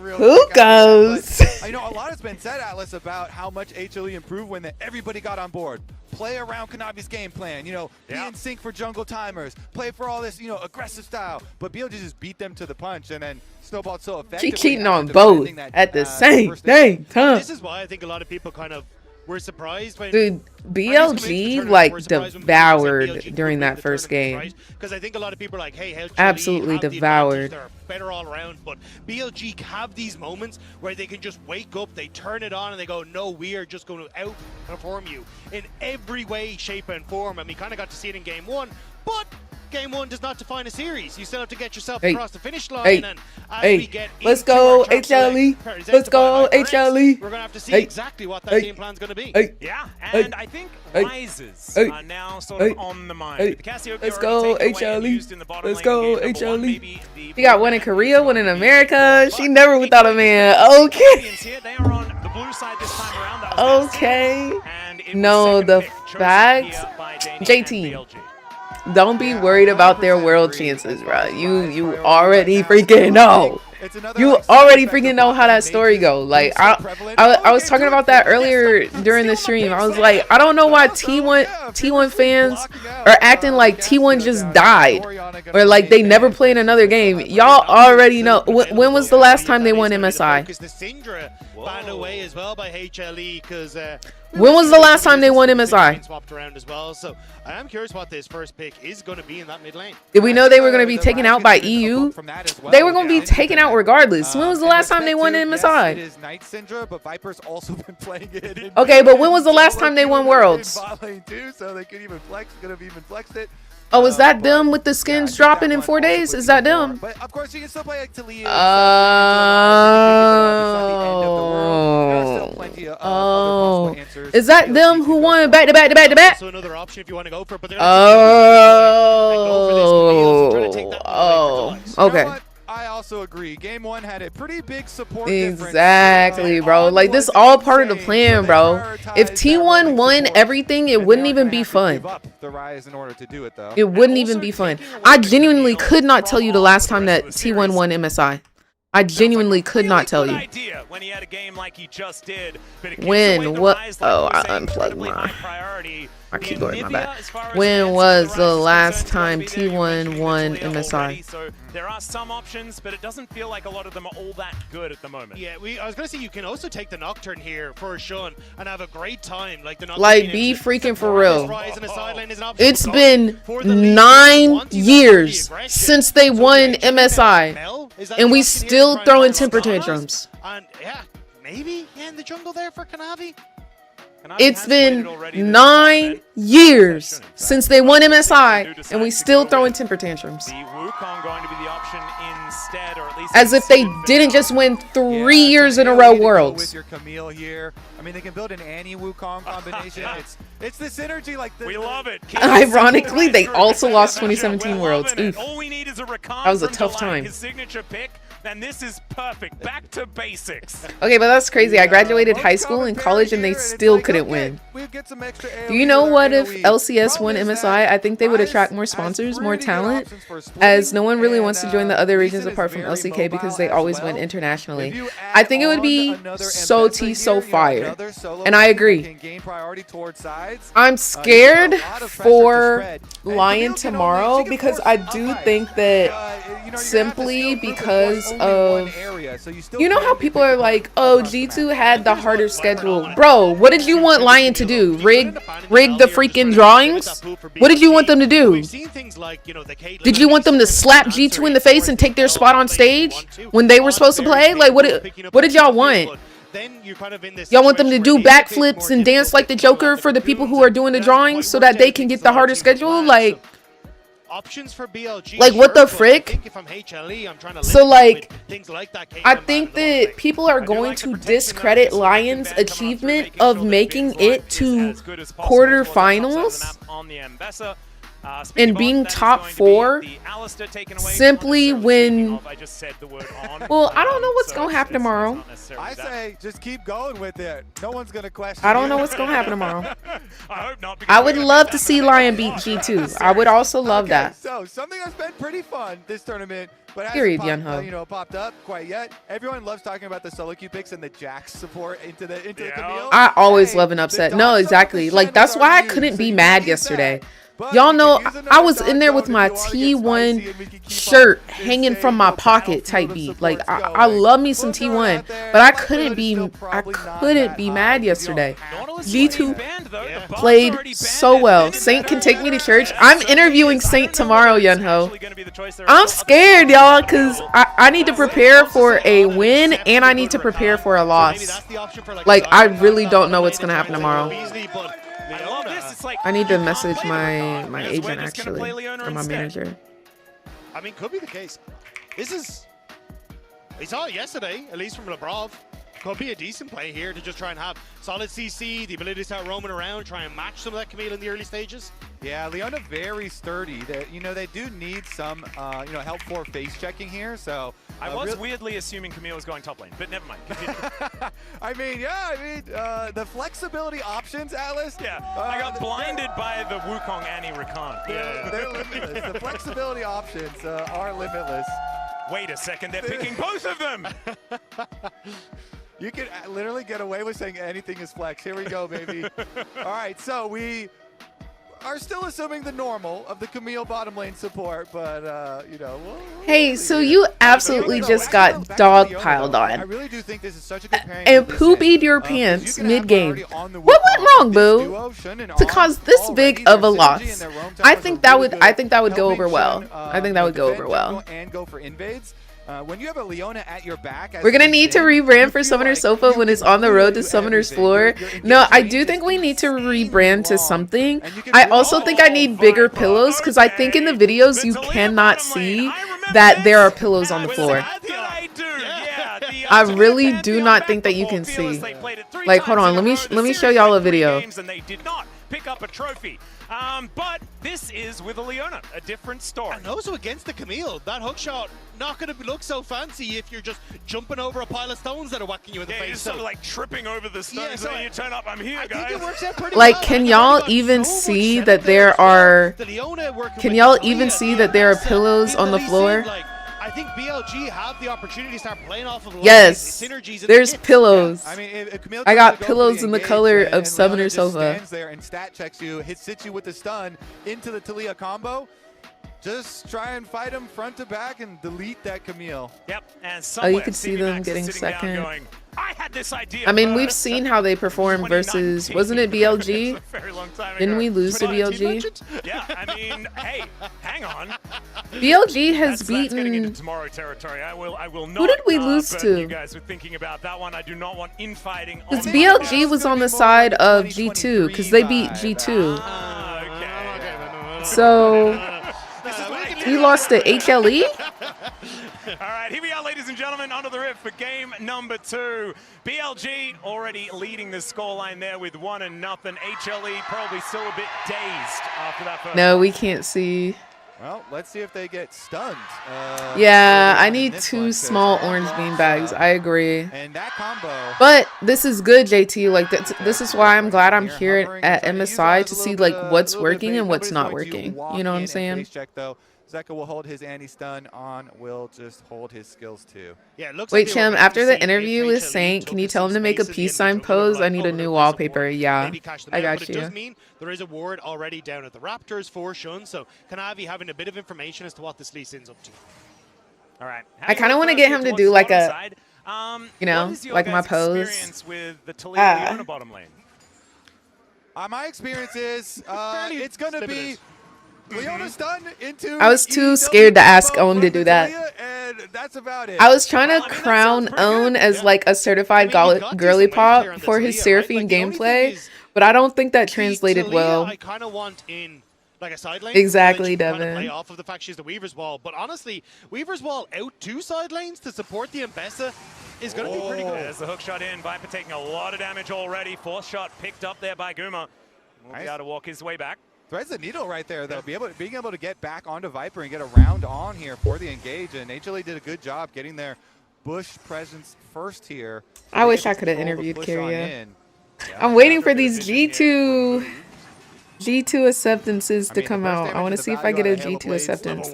real Who quick. goes? I know a lot has been said, Atlas, about how much HLE improved when everybody got on board. Play around Kanavi's game plan, be in sync for jungle timers, play for all this, aggressive style. But BLG just beat them to the punch and then snowballed so effectively. She cheating on both at the same time. This is why I think a lot of people kind of were surprised when Dude, BLG like devoured during that first game. Because I think a lot of people are like, hey, HLE absolutely devoured. They're better all around, but BLG have these moments where they can just wake up, they turn it on, and they go, no, we are just going to outperform you in every way, shape, and form. And we kind of got to see it in game one, but game one does not define a series. You still have to get yourself across the finish line. And as we get let's go HLE. Let's go HLE. We're gonna have to see exactly what that game plan's gonna be. Yeah, and I think rises are now sort of on the mind. The Cassiopeia let's go HLE. Let's go HLE. She got one in Korea, one in America. She never without a man. Okay. Okay. No, the fact, JT. Don't be worried about their world chances, bro. You already freaking know. You already freaking know how that story go. Like I was talking about that earlier during the stream. I was like, I don't know why T1 fans are acting like T1 just died or like they never played another game. Y'all already know. When was the last time they won MSI? Banned away as well by HLE because when was the last time they won MSI? Swapped around as well, so I am curious what this first pick is going to be in that mid lane. Did we know they were going to be taken out by EU? They were going to be taken out regardless. When was the last time they won MSI? It is Night Syndra, but Viper's also been playing it. Okay, but when was the last time they won Worlds? So they could even flex. Could have even flexed it. Oh, is that them with the skins dropping in 4 days? Is that them? But of course, you can still play like Talia. Oh, is that them who won back to back to back to back? So another option if you want to go for it. But okay. I also agree. Game one had a pretty big support exactly, bro. Like this all part of the plan, bro. If T1 won everything, it wouldn't even be fun. It wouldn't even be fun. I genuinely could not tell you the last time that T1 won MSI. I genuinely could not tell you. When he had a game like he just did, when what? Oh, I unplugged my keyboard. My bad. When was the last time T1 won MSI? So there are some options, but it doesn't feel like a lot of them are all that good at the moment. Yeah, I was gonna say you can also take the Nocturne here for Shun and have a great time. Like the Nocturne, like be freaking for real. It's been 9 years since they won MSI, and we still throwing temper tantrums. And yeah, maybe in the jungle there for Kanavi. It's been 9 years since they won MSI, and we still throwing temper tantrums. The Wukong going to be the option instead, or at least As if they didn't just win 3 years in a row Worlds. With your Camille here, I mean, they can build an Annie Wukong combination. It's the synergy, like we love it. Ironically, they also lost 2017 Worlds. Oof. All we need is a Rakan That was a from tough Delight, time. his signature pick, and this is perfect. Back to basics. Okay, but that's crazy. I graduated high school and college, and they still couldn't win. Do you know what if LCS won MSI? I think they would attract more sponsors, more talent, as no one really wants to join the other regions apart from LCK because they always win internationally. I think it would be so fire. And I agree. I'm scared for Lion tomorrow because I do think that simply because of, you know how people are like, oh, G2 had the harder schedule. Bro, what did you want Lion to do? Rig the freaking drawings? What did you want them to do? Did you want them to slap G2 in the face and take their spot on stage when they were supposed to play? Like, what did y'all want? Y'all want them to do backflips and dance like the Joker for the people who are doing the drawings so that they can get the harder schedule? Like, options for BLG, like what the frick? If I'm HLE, I'm trying to So like, things like that I think that people are going to discredit Lion's achievement of making it to quarterfinals and being top 4 simply when, well, I don't know what's gonna happen tomorrow. I say just keep going with it. No one's gonna question. I don't know what's gonna happen tomorrow. I would love to see Lion beat G2. I would also love that. So something that's been pretty fun this tournament, but Period, hasn't popped up quite yet. Everyone loves talking about the solo queue picks and the Jax support into the Camille. I always love an upset. No, exactly. Like, that's why I couldn't be mad yesterday. Y'all know I was in there with my T1 shirt hanging from my pocket type beat. Like, I love me some T1, but I couldn't be mad yesterday. G2 played so well. Saint can take me to church. I'm interviewing Saint tomorrow, Yunho. I'm scared, y'all, because I need to prepare for a win and I need to prepare for a loss. Like, I really don't know what's gonna happen tomorrow. I need to message my agent actually, or my manager. I mean, could be the case. We saw it yesterday, at least from Labrov. Could be a decent play here to just try and have solid CC, the ability to start roaming around, try and match some of that Camille in the early stages. Yeah, Leona very sturdy. They do need some help for face checking here. So I was weirdly assuming Camille was going top lane, but never mind. I mean, the flexibility options, Atlas. Yeah, I got blinded by the Wukong Annie Rakan. They're limitless. The flexibility options are limitless. Wait a second, they're picking both of them. You can literally get away with saying anything is flex. Here we go, baby. All right, so we are still assuming the normal of the Camille bottom lane support, but hey, so you absolutely just got dogpiled on. I really do think this is such a good pairing. And poo-beed your pants mid-game. What went wrong, boo? To cause this big of a loss. I think that would go over well. I think that would go over well. And go for invades. When you have a Leona at your back, we're gonna need to rebrand for Summoner's Sofa when it's on the road to Summoner's Floor. No, I do think we need to rebrand to something. I also think I need bigger pillows because I think in the videos you cannot see that there are pillows on the floor. I really do not think that you can see. Like, hold on, let me show y'all a video. Pick up a trophy. But this is with a Leona, a different story. And also against the Camille, that hook shot not going to look so fancy if you're just jumping over a pile of stones that are whacking you in the face. You're sort of like tripping over the stones and then you turn up, I'm here, guys. I think it works out pretty like, well. can y'all even see that there are? Can y'all even see that there are pillows on the floor? I think BLG have the opportunity to start playing off of yes, synergies. There's pillows. I mean, if Camille I got pillows in the color of Summoner Sofa. Stands there and stat checks you, hits you with the stun into the Talia combo. just try and fight him front to back and delete that Camille. Yep, and Oh, you could see them getting second. Going, I had this idea. I mean, we've seen how they perform versus, wasn't it BLG? Didn't we lose to BLG? Yeah, I mean, hey, hang on. BLG has That's getting into beaten. tomorrow territory. I will not. Who did we lose burden to? You guys were thinking about that one. I do not want infighting. Because BLG was on the side of G2 because they beat G2. So we lost to HLE. All right, here we are, ladies and gentlemen, onto the rift for game number 2. BLG already leading the scoreline there with 1-0. HLE probably still a bit dazed after that first. No, we can't see. Well, let's see if they get stunned. Yeah, I need 2 small orange beanbags. I agree. And that combo. But this is good, JT. Like this is why I'm glad I'm here at MSI to see like what's working and what's not working. You know what I'm saying? Check though. Zeka will hold his anti-stun on. Will just hold his skills too. Yeah, it looks Wait, like Chim, after the interview with Saint, can you tell him to make a peace sign pose? I need a new wallpaper. Yeah, I got It you. does mean there is a ward already down at the Raptors for Shun, so Kanavi having a bit of information as to what this Lee Sin's up to. All right. I kind of want to get him to do like a, you know, like my pose. With the Talia bottom lane? My experience is it's going to be Leona's done into. I was too scared to ask Owen to do that. And that's about it. I was trying to crown Owen as like a certified girly pop for his Seraphine gameplay, but I don't think that translated well. I kind of want in like a side lane. Exactly, Devin. Devin. Play off of the fact she's the Weaver's Wall, but honestly, Weaver's Wall out 2 side lanes to support the Mbessa is going to be pretty good. There's the hook shot in. Viper taking a lot of damage already. 4th shot picked up there by Guma. Will be able to walk his way back. Threads the needle right there, though. Being able to get back onto Viper and get a round on here for the engage. And HLE did a good job getting their Bush presence first here. I wish I could have interviewed Kyria. I'm waiting for these G2 acceptances to come out. I want to see if I get a G2 acceptance.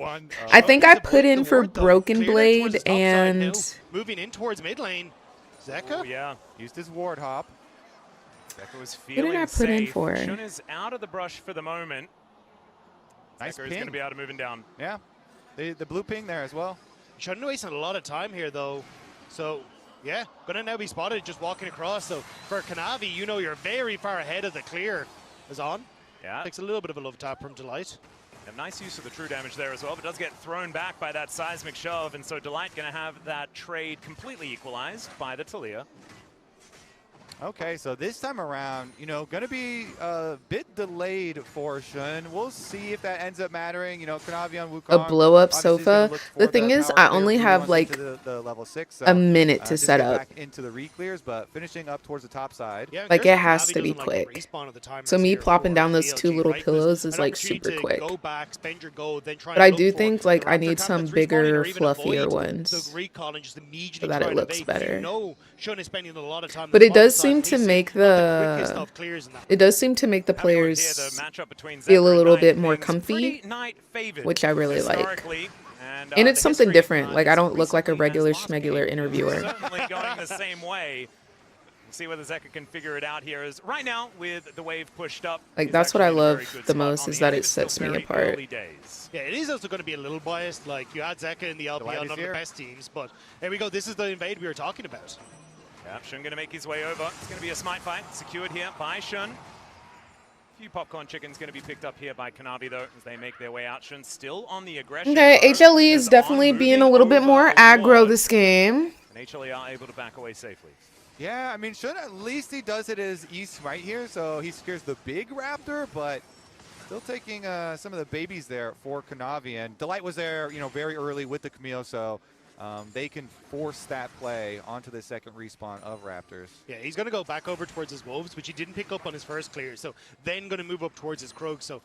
I think I put in for Broken Blade and moving in towards mid lane. Zeka? Oh, yeah. Used his ward hop. Zeka was What feeling did I put in for? Shun is out of the brush for the moment. Nice Zeka is going to be able to move him down. Yeah. The blue ping there as well. Shouldn't waste a lot of time here, though. So, yeah, going to now be spotted just walking across. So, for Kanavi, you know you're very far ahead of the clear. Is on. Yeah. Takes a little bit of a love tap from Delight. A nice use of the true damage there as well, but does get thrown back by that seismic shove, and so Delight going to have that trade completely equalized by the Talia. Okay, so this time around, you know, going to be a bit delayed for Shun. We'll see if that ends up mattering. You know, Kanavi on Wukong. A blow-up sofa. The thing is, I only have like the level 6, so, a minute to set up. Back into the re-clears, but finishing up towards the top side. Yeah, like it has to be quick. So me plopping down those 2 little pillows is like super quick. But I do think like I need some bigger, fluffier ones so that it looks better. But it does seem to make the players feel a little bit more comfy, which I really like. And it's something different. Like I don't look like a regular schmegular interviewer. Certainly going the same way. We'll see whether Zeka can figure it out here. As right now, with the wave pushed up, like that's what I love the most is that it sets me apart. Yeah, it is also going to be a little biased. Like you had Zeka in the LPL, one of the best teams, but there we go. This is the invade we were talking about. Yeah, Shun going to make his way over. It's going to be a smite fight secured here by Shun. A few popcorn chickens going to be picked up here by Kanavi, though, as they make their way out. Shun still on the aggression. Okay, HLE is definitely being a little bit more aggro this game. And HLE are able to back away safely. Yeah, I mean, Shun, at least he does it as East right here, so he secures the big Raptor, but still taking some of the babies there for Kanavi. And Delight was there, you know, very early with the Camille, so they can force that play onto the second respawn of Raptors. Yeah, he's going to go back over towards his Wolves, which he didn't pick up on his first clear. So then going to move up towards his Krog. So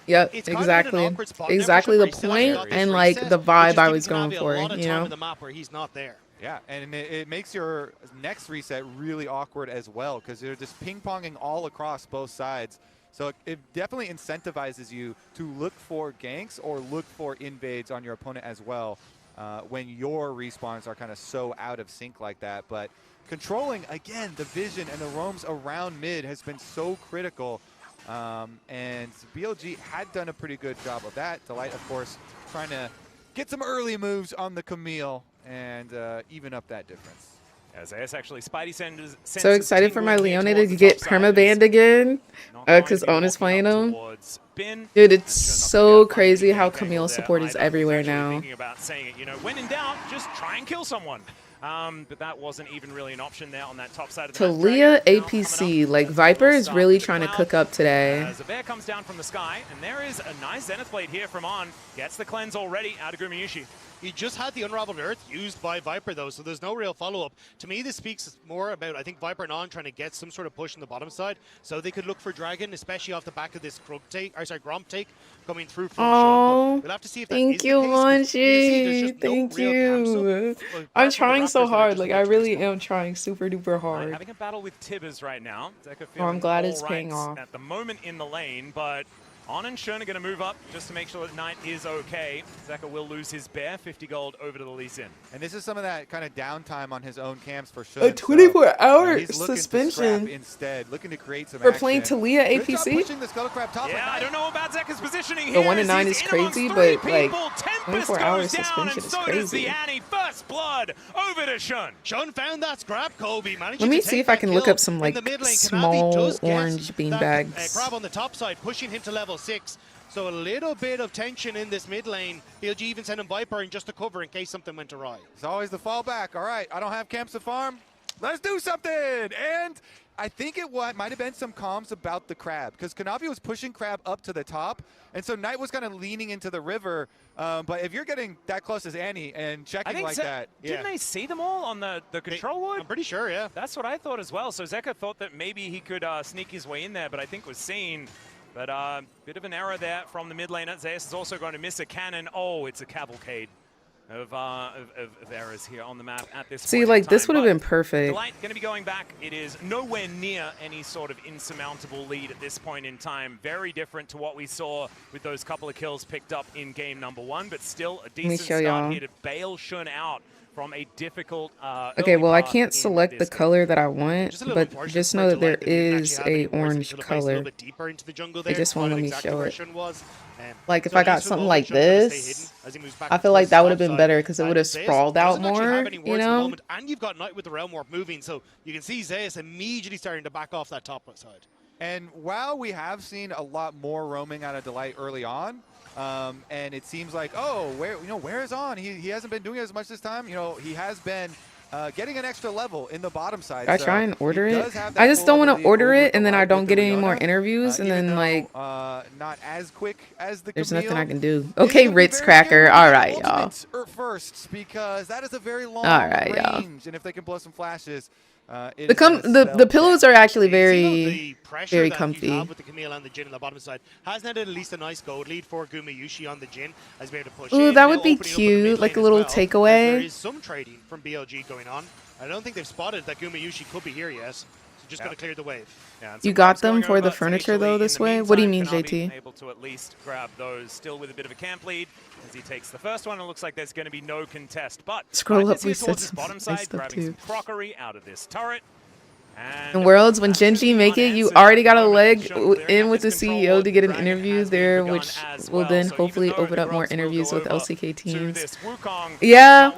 yep, exactly. Exactly the point and like the vibe I was going for, you know? In the map where he's not there. Yeah, and it makes your next reset really awkward as well because you're just ping-ponging all across both sides. So it definitely incentivizes you to look for ganks or look for invades on your opponent as well. When your respawns are kind of so out of sync like that. But controlling, again, the vision and the roams around mid has been so critical And BLG had done a pretty good job of that. Delight, of course, trying to get some early moves on the Camille and even up that difference. As AS actually Spidey sends So excited for my Leone to get permabanned again because Own is playing him. Dude, it's so crazy how Camille support is everywhere now. Thinking about saying it, when in doubt, just try and kill someone. But that wasn't even really an option there on that top side of the Talia APC, like Viper is really trying to cook up today. As a bear comes down from the sky, and there is a nice Zenith Blade here from On. Gets the cleanse already out of Gumayushi. He just had the Unraveled Earth used by Viper, though, so there's no real follow-up. To me, this speaks more about, I think, Viper and On trying to get some sort of push on the bottom side, so they could look for Dragon, especially off the back of this Gromp take coming through from Sean. We'll have to see if that thank you, Monji. Thank you. I'm trying so hard. Like, I really am trying super duper hard. Having a battle with Tibbers right now. Oh, I'm glad it's paying off. At the moment in the lane, but On and Shern are going to move up just to make sure that Knight is okay. Zeka will lose his bear, 50 gold over to the Lee Sin. And this is some of that kind of downtime on his own camps for Shern. A 24-hour suspension. Instead, looking to create some for playing Talia APC. Yeah, I don't know about Zeka's positioning The here. 1-9 is crazy, but like 24-hour suspension suspension is crazy. The Annie, first blood over to Shun. Shun found that scrap. Kobe managed Let me to see take if I that can look kill up some like in the mid lane. small does get orange bean that, bags. Crab on the top side, pushing him to level 6. So a little bit of tension in this mid lane. BLG even sent him Viper in just to cover in case something went awry. It's always the fallback. All right, I don't have camps to farm. Let's do something. And I think it might have been some comms about the Crab, because Kanavi was pushing Crab up to the top, and so Knight was kind of leaning into the river. But if you're getting that close as Annie and checking like that, didn't they see them all on the control wood? I'm pretty sure, yeah. That's what I thought as well. So Zeka thought that maybe he could sneak his way in there, but I think was seen. But bit of an error there from the mid laner. Zeus is also going to miss a cannon. Oh, it's a cavalcade of errors here on the map at this point. See, like this would have been perfect. Delight going to be going back. It is nowhere near any sort of insurmountable lead at this point in time. Very different to what we saw with those couple of kills picked up in game number 1, but still a decent start here to bail Shun out from a difficult okay, well, I can't select the color that I want, but just know that there is a orange color. They just won't let me show it. Like, if I got something like this, I feel like that would have been better because it would have sprawled out more, you know? And you've got Knight with the Realm Warp moving, so you can see Zeus immediately starting to back off that top side. And while we have seen a lot more roaming out of Delight early on, and it seems like, oh, where is On? He hasn't been doing it as much this time. He has been getting an extra level in the bottom side. I try and order it. I just don't want to order it, and then I don't get any more interviews, and then like not as quick as the there's Camille. nothing I can do. Okay, Ritz Cracker. All right, y'all. First, because that is a very long y'all. range, and if they can blow some flashes. The pillows are actually very comfy. With the Camille and the Jin on the bottom side has netted at least a nice gold lead for Gumayushi on the Jin as we have to push. Ooh, that would be cute, like a little takeaway. There is some trading from BLG going on. I don't think they've spotted that Gumayushi could be here yet. So just got to clear the wave. Yeah, you got them for the furniture though this way? What do you mean, JT? Able to at least grab those, still with a bit of a camp lead as he takes the first one. It looks like there's going to be no contest, but scroll up, we said towards his bottom side, grabbing some crockery out of this turret. In Worlds, when Genji make it, you already got a leg in with the CEO to get an interview there, which will then hopefully open up more interviews with LCK teams. Yeah,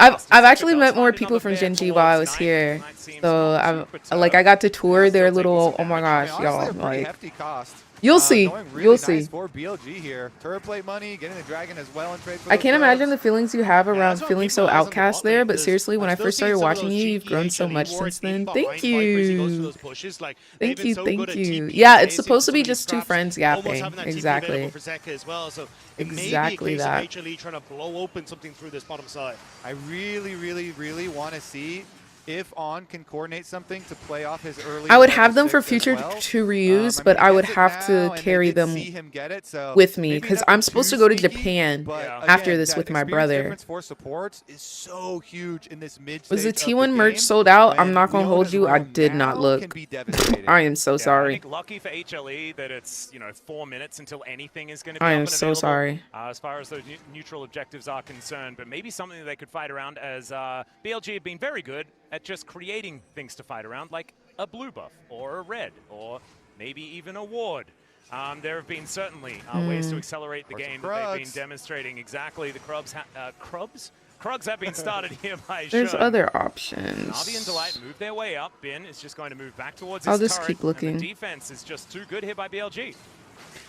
I've actually met more people from Genji while I was here, so I got to tour their little. Oh my gosh, y'all! Like, you'll see, you'll see. For BLG here, turret plate money, getting the dragon as well in trade. I can't imagine the feelings you have around feeling so outcast there, but seriously, when I first started watching you, you've grown so much since then. Thank you. Thank you, thank you. Yeah, it's supposed to be just two friends yapping. Exactly. Exactly that. HLE trying to blow open something through this bottom side. I really, really, really want to see if On can coordinate something to play off his early. I would have them for future to reuse, but I would have to carry them with me because I'm supposed to go to Japan after this with my brother. For supports is so huge in this mid. Was the T1 merch sold out? I'm not gonna hold you. I did not look. I am so sorry. I think lucky for HLE that it's 4 minutes until anything is going to be. I am so sorry. As far as those neutral objectives are concerned, but maybe something that they could fight around, as BLG have been very good at just creating things to fight around, like a blue buff or a red or maybe even a ward. There have been certainly ways to accelerate the game that they've been demonstrating. Exactly, the Krugs have been started here by There's Shun. other options. Navi and Delight move their way up. Bin is just going to move back towards I'll his just turret, keep looking. and the defense is just too good here by BLG.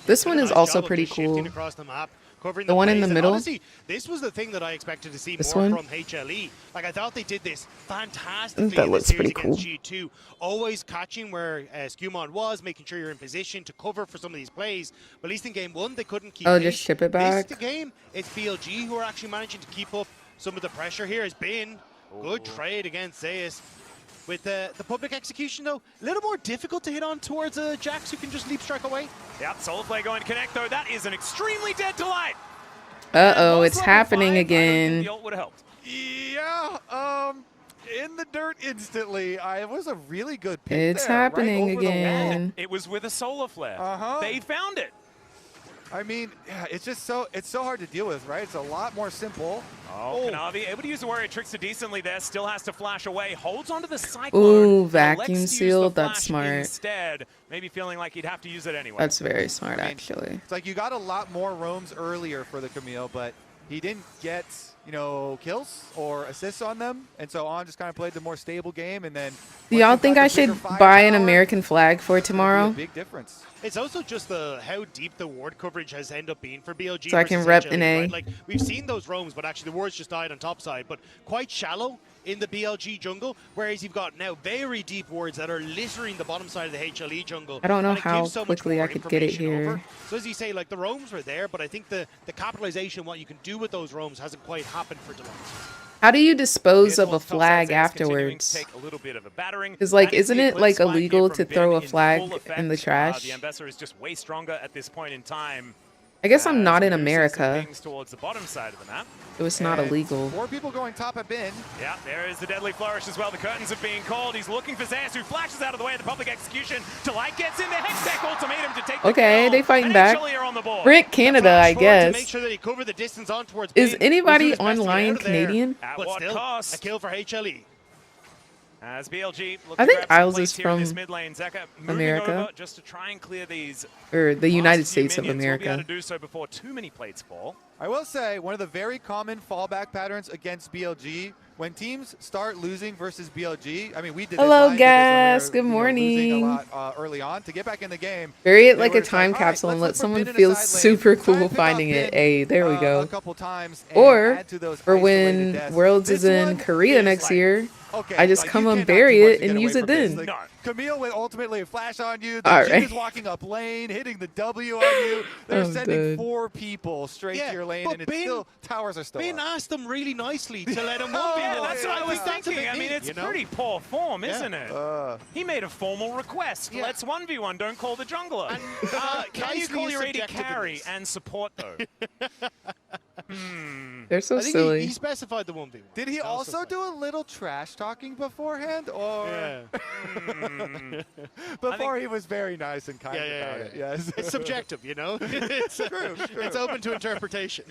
This one is Nice also job of pretty just shifting cool. across the map, covering The one in plays. the And middle? honestly, this was the thing that I expected to see This more one? from HLE. Like, I thought they did this fantastically That in looks the series pretty cool. against G2. Always catching where Skumon was, making sure you're in position to cover for some of these plays. But at least in game one, they couldn't keep Oh, pace. just ship it back? This game, it's BLG who are actually managing to keep up some of the pressure here. Has been good trade against Zeus. With the public execution, though, a little more difficult to hit on towards Jax, who can just leap strike away. Yep, Solarflare going to connect, though. That is an extremely dead Delight. Uh-oh, it's happening again. The ult would have helped. Yeah, in the dirt instantly. It was a really good pick It's there, happening right over the wall. again. It was with a Solarflare. Uh-huh. They found it. I mean, yeah, it's just so hard to deal with, right? It's a lot more simple. Oh, Kanavi able to use the Warrior Trickster decently there. Still has to flash away. Holds onto the Cyclone. Ooh, elects vacuum to use the seal. That's flash smart. Instead, maybe feeling like he'd have to use it anyway. That's very smart, actually. It's like you got a lot more roams earlier for the Camille, but he didn't get, kills or assists on them. And so On just kind of played the more stable game. And then Do y'all think I should buy an American flag for tomorrow? big difference. It's also just how deep the ward coverage has ended up being for BLG. So I can versus rep HLE, an A. right? Like, we've seen those roams, but actually the wards just died on top side, but quite shallow in the BLG jungle, whereas you've got now very deep wards that are littering the bottom side of the HLE jungle. I don't know and it how gives so much quickly more I could get it information here. over. So as you say, like, the roams were there, but I think the capitalization, what you can do with those roams, hasn't quite happened for Delight. How do you dispose of a flag afterwards? Because, like, isn't it, like, illegal to throw a flag in the trash? The Ambassador is just way stronger at this point in time. I guess I'm not in America. Things towards the bottom side of the map. So it's not illegal. 4 people going top at Bin. Yeah, there is the deadly flourish as well. The curtains are being called. He's looking for Zeus, who flashes out of the way of the public execution. Delight gets in the Hextech ultimatum to take Okay, the they fighting back. HLE are on the board. Frick Canada, I To guess. make sure that he covered the distance on towards Is Bin. anybody He's doing his best to get online out of there. Canadian? At But what still, cost? a kill for HLE. As BLG looks I to think grab some Isles place is here in this from mid lane. Zeka moving America. over just to try and clear these Or the United last few States of minions. We'll be able America. to do so before too many plates fall. I will say, one of the very common fallback patterns against BLG, when teams start losing versus BLG, I mean, we did Hello, this guys. when we were, Good losing morning. a lot early on to get back in the game. Bury it they like were a just time "All right, capsule and let let's put someone Bin in a feel side lane, super try and cool pick off finding it. Bin, Hey, there we a go. couple times and Or add to those for isolated when deaths. Worlds This is in one Korea is next like, year, okay, I just like, come you and cannot do bury much it to get and away use it from this. then. Like, Camille will ultimately flash on you. The All Jin right. is walking up lane, hitting the W on you. They're I'm sending dead. 4 people straight to your lane, but and it's Bin- still towers are still Bin up. asked them really nicely to let him Oh, one yeah, v1. that's what I was That's a thinking. big I mean, deal, it's you know? pretty poor form, Yeah. isn't it? He made a formal request. Let's 1v1, don't call the jungler. Can you nicely call your AD subjective in carry this. and support, though? They're so I think silly. he specified the 1v1. Did he also do a little trash talking beforehand, or before he was very nice and kind about it? Yes, It's subjective, you know. It's true. It's open to interpretation.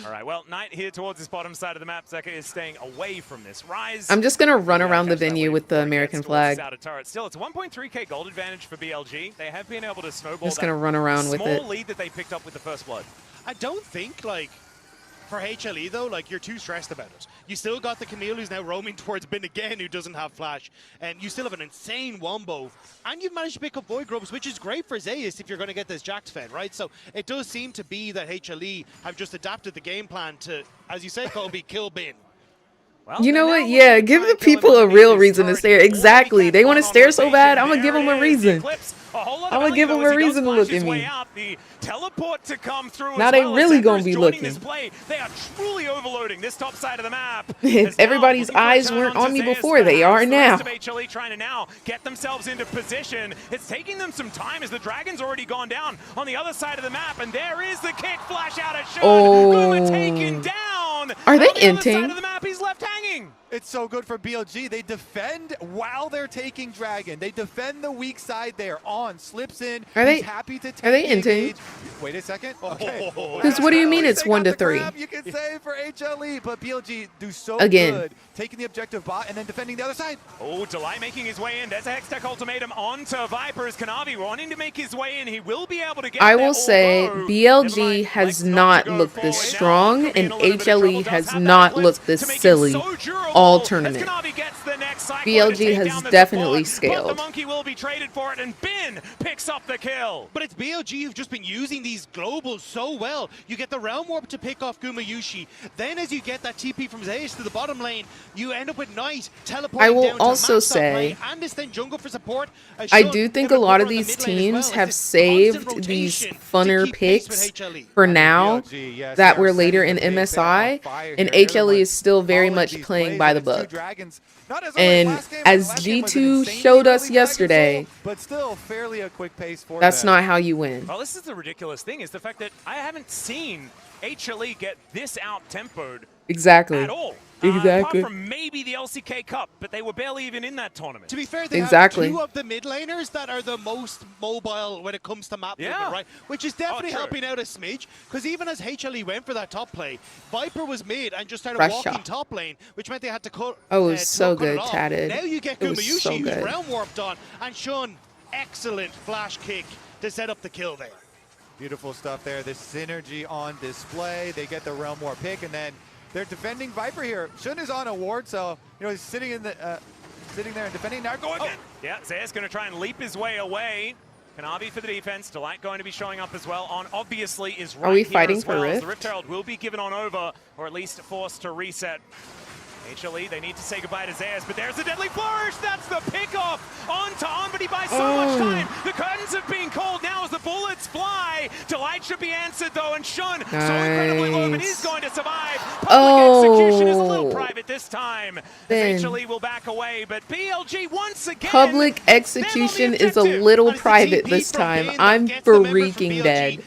All right, well, Knight here towards this bottom side of the map. Zeka is staying away from this. Rise. I'm just gonna run around the venue with the American flag. Out of turret. Still, it's a 1.3k gold advantage for BLG. They have been able to snowball Just that gonna run around with small it. lead that they picked up with the first blood. I don't think, like, for HLE, though, like, you're too stressed about it. You still got the Camille who's now roaming towards Bin again, who doesn't have flash. And you still have an insane wombo. And you've managed to pick up Void Grubs, which is great for Zeus if you're going to get this Jax fed, right? So it does seem to be that HLE have just adapted the game plan to, as you said, Colby, kill Bin. Well, You know what? Yeah, give the people a real reason to stare. Exactly. They want to stare so bad. I'm gonna give them a reason. I'm gonna give them a reason to look at me. The teleport to come through. Now as they well. really As gonna Zeker's be joining looking. This play. They are truly overloading this top side of the map. If everybody's eyes weren't on me before, they are now. The rest of HLE trying to now get themselves into position. It's taking them some time as the Dragon's already gone down on the other side of the map, and there is the kick flash out of Shun. Oh. Guma taken down. Are they on the other side inting? of the map, he's left hanging. It's so good for BLG. They defend while they're taking Dragon. They defend the weak side there. On slips in. He's happy to take Are they the inting? engage. Wait a second. Okay. Because what do you mean it's 1-3? You can say for HLE, but BLG do so Again. good taking the objective bot and then defending the other side. Oh, Delight making his way in. There's a Hextech ultimatum onto Viper as Kanavi wanting to make his way in. He will be able to get I there, will say although BLG has not looked this strong, and HLE has not looked this silly all tournament. BLG has definitely The scaled. monkey will be traded for it, and Bin picks up the kill. But it's BLG who've just been using these globals so well. You get the Realm Warp to pick off Gumayushi. Then as you get that TP from Zeus to the bottom lane, you end up with Knight teleporting I will down to also match that say, lane, and it's then jungle for support. I do think a lot of these teams have saved these funner picks for now that we're later in MSI, and HLE is still very much playing by the book. And as G2 showed us yesterday, but still fairly a quick pace for that's them. not how you win. Well, this is the ridiculous thing, is the fact that I haven't seen HLE get this out-tempoed Exactly. at all. Exactly. Apart from maybe the LCK Cup, but they were barely even in that tournament. To be fair, they Exactly. have two of the mid laners that are the most mobile when it comes to map movement, right? Which is definitely true. helping out a smidge, because even as HLE went for that top play, Viper was mid and just started Russia. walking top lane, which meant they had to cut. Oh, it was so cut it good, off. tatted. Now you get It was Gumayushi, so who's good. realm warped on, and Sean, excellent flash kick to set up the kill there. Beautiful stuff there. The synergy on display. They get the Realm War pick, and then they're defending Viper here. Shun is on a ward, so he's sitting in the sitting there and defending. Now go again. Yeah, Zayas going to try and leap his way away. Kanavi for the defense. Delight going to be showing up as well. On obviously is right Are we here fighting as for well. Rift? The Rift Herald will be given on over, or at least forced to reset. HLE, they need to say goodbye to Zayas, but there's a deadly flourish. That's the pickoff onto On, but he buys so much time. The curtains have been called now as the bullets fly. Delight should be answered though, and Shun so incredibly low, but he's going to survive. Public execution is a little private this time. Ben. As HLE will back away, but BLG once again. Public execution is a little private this time. I'm freaking dead.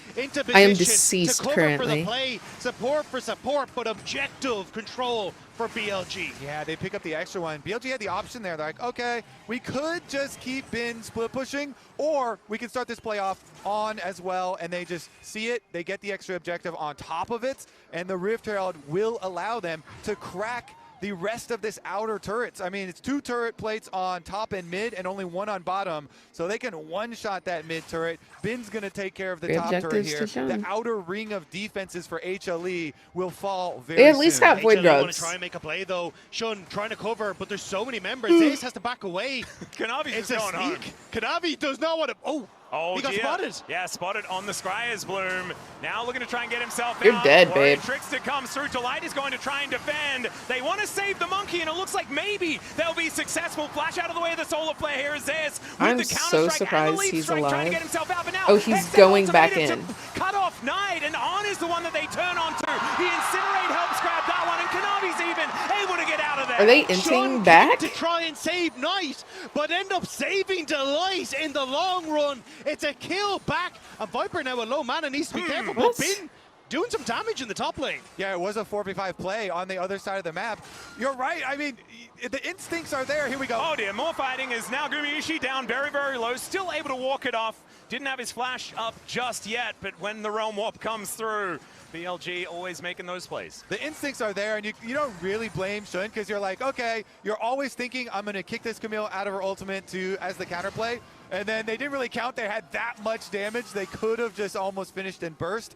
I am deceased currently. Support for support, but objective control for BLG. Yeah, they pick up the extra one. BLG had the option there. They're like, okay, we could just keep Bin split pushing, or we can start this playoff on as well. And they just see it. They get the extra objective on top of it, and the Rift Herald will allow them to crack the rest of this outer turrets. I mean, it's 2 turret plates on top and mid and only 1 on bottom. So they can one-shot that mid turret. Bin's going to take care of the top turret here. The outer ring of defenses for HLE will fall very soon. They at least got void HLE drugs. want to try and make a play though. Shun trying to cover, but there's so many members. Ace has to back away. Kanavi's It's just a going home. sneak. Kanavi does not want to. Oh, he got dear. spotted. Yeah, spotted on the Scryer's Bloom. Now looking to try and get himself You're out. dead, Warrior babe. Trickster comes through. Delight is going to try and defend. They want to save the monkey, and it looks like maybe they'll be successful. Flash out of the way of the solar flare here is Zayas with I'm the so counter strike and the surprised leap he's strike, trying to alive. get himself out. But now Oh, he's Hextech going back ultimatum in. to cut off Knight, and On is the one that they turn onto. The Incinerate helps grab that one, and Kanavi's even able to get out of there. Are they Sean inting back? to try and save Knight, but end up saving Delight in the long run. It's a kill back, and Viper now a low mana needs to be careful, but Bin doing some damage in the top lane. Yeah, it was a 4v5 play on the other side of the map. You're right. I mean, the instincts are there. Here we go. Oh dear, more fighting is now Gumayushi down very, very low. Still able to walk it off. Didn't have his flash up just yet, but when the Realm Warp comes through, BLG always making those plays. The instincts are there, and you don't really blame Shun, because you're like, okay, you're always thinking, I'm going to kick this Camille out of her ultimate as the counterplay. And then they didn't really count. They had that much damage. They could have just almost finished and burst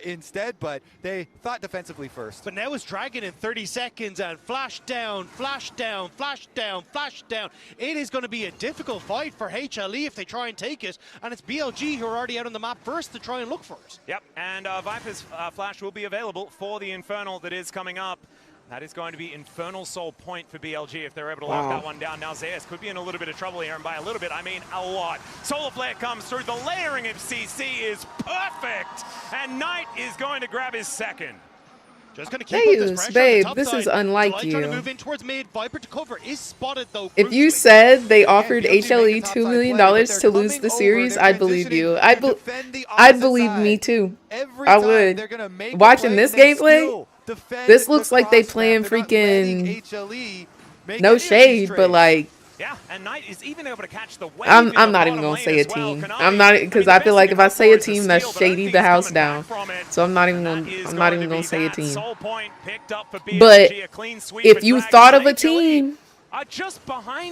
instead, but they thought defensively first. But now it's Dragon in 30 seconds and flash down, flash down, flash down, flash down. It is going to be a difficult fight for HLE if they try and take it. And it's BLG who are already out on the map first to try and look for it. Yep, and Viper's flash will be available for the Infernal that is coming up. That is going to be Infernal Soul point for BLG if they're able to lock that one down. Now Zayas could be in a little bit of trouble here, and by a little bit, I mean a lot. Solar Flare comes through. The layering of CC is perfect, and Knight is going to grab his second. Just going to keep up this pressure babe, on the top this side. is unlike Delight you. trying to move in towards mid. Viper to cover is spotted though. If you said they offered HLE $2 million to lose the series, I'd believe you. I'd believe me too. I would. Watching this gameplay, This looks like they playing freaking HLE no shade, but like yeah, and Knight is even able to catch the wave. I'm not even gonna say a team. I'm not, because I feel like if I say a team, that's shady the house down. So I'm not even gonna say a team. But if you thought of a team,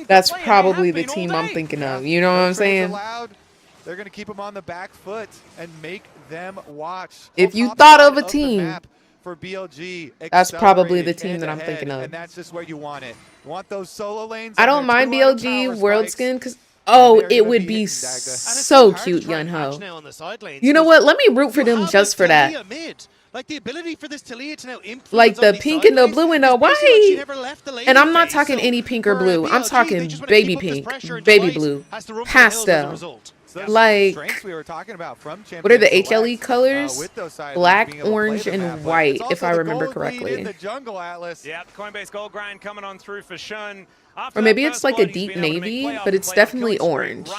that's probably the team I'm thinking of. You know what I'm saying? They're going to keep them on the back foot and make them watch. If you thought of a team, for BLG, that's probably the team that I'm thinking of. And that's just where you want it. You want those solo lanes. I don't mind BLG world skin because it would be so cute, Yunho. You know what? Let me root for them just for that. Like the ability for this Talia to now influence like the pink and the blue and the white. And I'm not talking any pink or blue. I'm talking baby pink, baby blue, pastel. Like, we were talking about from what are the HLE colors? Black, orange, and white, if I remember correctly. The jungle atlas. Yeah, Coinbase gold grind coming on through for Shun. Or maybe it's like a deep navy, but it's definitely orange.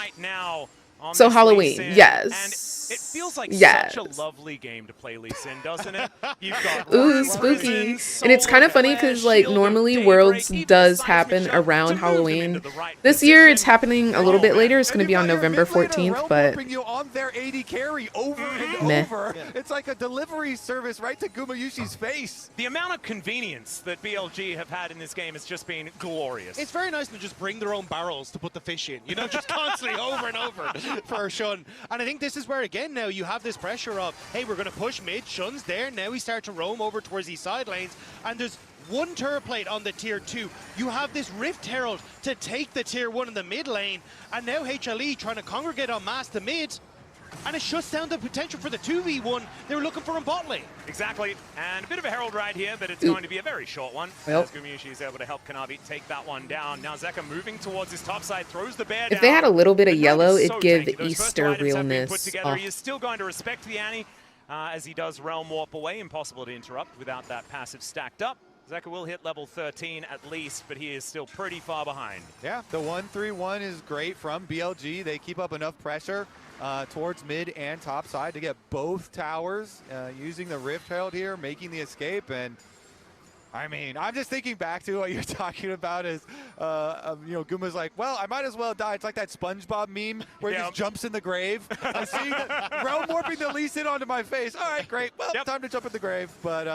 So Halloween, yes. It feels like such a lovely game to play Lee Sin, doesn't it? You've got ooh, spooky. And it's kind of funny because like normally Worlds does happen around Halloween. This year it's happening a little bit later. It's going to be on November 14th, but on their AD carry over and over. It's like a delivery service right to Gumayushi's face. The amount of convenience that BLG have had in this game has just been glorious. It's very nice to just bring their own barrels to put the fish in, you know, just constantly over and over for Shun. And I think this is where again now you have this pressure of, hey, we're going to push mid, Shun's there, now we start to roam over towards these side lanes, and there's one turret plate on the tier 2. You have this Rift Herald to take the tier 1 in the mid lane, and now HLE trying to congregate on mass to mid, and it shuts down the potential for the 2v1 they were looking for in bot lane. Exactly, and a bit of a herald ride here, but it's going to be a very short one. As Gumayushi is able to help Kanavi take that one down. Now Zeka moving towards his top side, throws the bear down. If they had a little bit of yellow, it'd give Easter realness. He is still going to respect the Annie as he does Realm Warp away. Impossible to interrupt without that passive stacked up. Zeka will hit level 13 at least, but he is still pretty far behind. Yeah, the 1-3-1 is great from BLG. They keep up enough pressure towards mid and top side to get both towers using the Rift Herald here, making the escape. And I mean, I'm just thinking back to what you're talking about is, you know, Guma's like, well, I might as well die. It's like that SpongeBob meme where he just jumps in the grave. I'm seeing the realm warping the Lee Sin onto my face. All right, great. Well, time to jump in the grave. But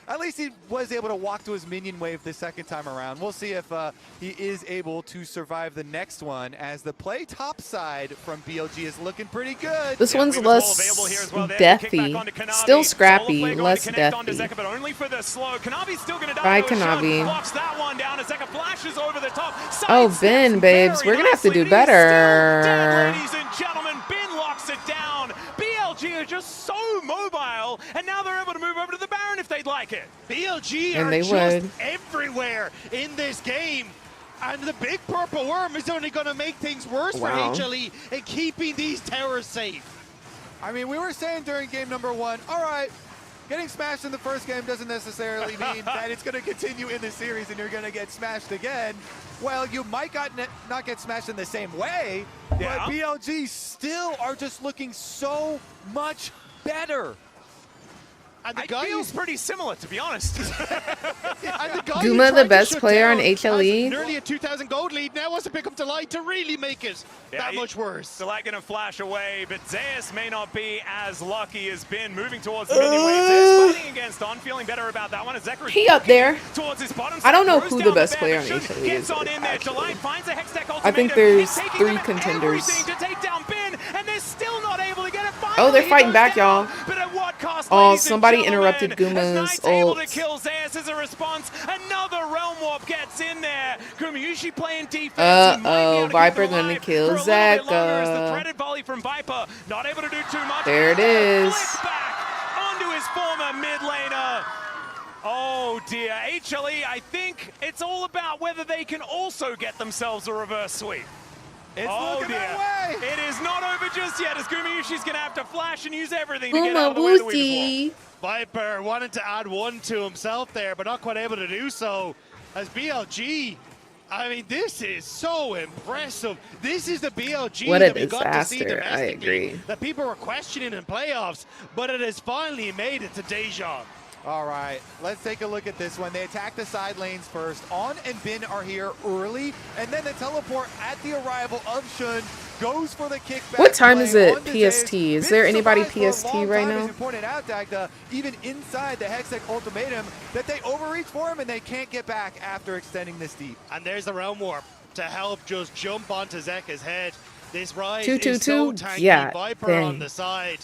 at least he was able to walk to his minion wave the second time around. We'll see if he is able to survive the next one, as the play topside from BLG is looking pretty good. This one's less deathy. Still scrappy, less deathy. But only for the slow. Kanavi's still going to Bye, Kanavi. That one down as Zeka flashes over the top. Oh, Ben, babes, we're going to have to do better. Ladies and gentlemen, Ben locks it down. BLG are just so mobile, and now they're able to move over to the Baron if they'd like it. BLG are just everywhere in this game. And the big purple worm is only going to make things worse for HLE and keeping these towers safe. I mean, we were saying during game number 1, all right, getting smashed in the first game doesn't necessarily mean that it's going to continue in the series and you're going to get smashed again. Well, you might not get smashed in the same way, but BLG still are just looking so much better. And the guy feels pretty similar, to be honest. Guma, the best player on HLE. Nearly a 2,000 gold lead. Now wants to pick up Delight to really make it that much worse. Delight going to flash away, but Zeus may not be as lucky as Ben moving towards the minion wave. Zeus fighting against On, feeling better about that one. He up there. Towards his bottom I don't know who the best player on HLE is. I think there's 3 contenders. To take down Ben, and they're still not able to get it. Oh, they're fighting back, y'all. Oh, somebody interrupted Guma's ult. To kill Zeus as a response. Another Realm Warp gets in there. Gumayushi playing defense. Uh-oh, Viper gonna kill Zeka. The threaded volley from Viper, not able to do too much. There it is. Back onto his former mid laner. Oh dear, HLE, I think it's all about whether they can also get themselves a reverse sweep. It's looking that way. It is not over just yet, as Gumayushi's going to have to flash and use everything to get out of the way to win as well. Viper wanted to add 1 to himself there, but not quite able to do so. As BLG, I mean, this is so impressive. This is the BLG that we got to see domestically. I agree. That people were questioning in playoffs, but it has finally made it to Deja. All right, let's take a look at this one. They attack the side lanes first. On and Bin are here early, and then the teleport at the arrival of Shun goes for the kickback. What time is it? onto PST. Zayac. Is there anybody Been surprised PST for a long right time, now? As you pointed out, Dagda, even inside the Hextech ultimatum, that they overreach for him and they can't get back after extending this deep. And there's the realm warp to help just jump onto Zeka's head. This rise 2-2-2? is so tanky. Yeah, Viper dang. on the side.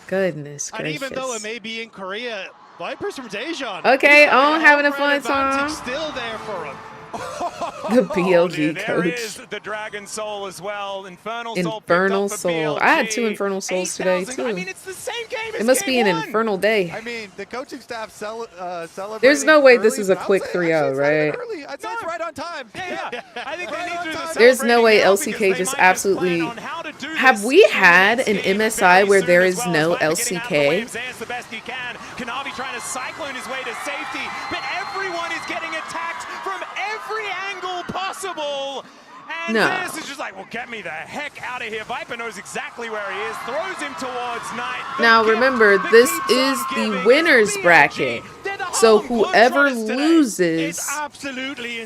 Goodness And gracious. even though it may be in Korea, Vipers from Daejeon. Okay, he's got oh, the having a home-ground fun time. advantage still there for him. The BLG There coach. is the Dragon Soul as well. Infernal Soul. Infernal picked up for Soul. BLG. I had 2 Infernal Souls today, 8,000. too. I mean, it's the same game as It must be game an one. infernal day. I mean, the coaching staff celebrating. There's no way this early, is a but I would quick say 3-0, right? early. I'd say it's right on time. Yeah. I think they need to do the There's no way celebrating now LCK because just they might absolutely... plan on how to do Have this we in the had next an game MSI very where soon there as is well. no Viper getting out of the way LCK? of Zayas the best he can. Kanavi trying to cyclone his way to safety, but everyone is getting attacked from every angle possible. And No. Zayas is just like, well, get me the heck out of here. Viper knows exactly where he is, throws him towards Knight. Now remember, this is the winner's bracket. So whoever loses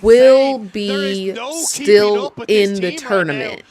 will be still in the tournament.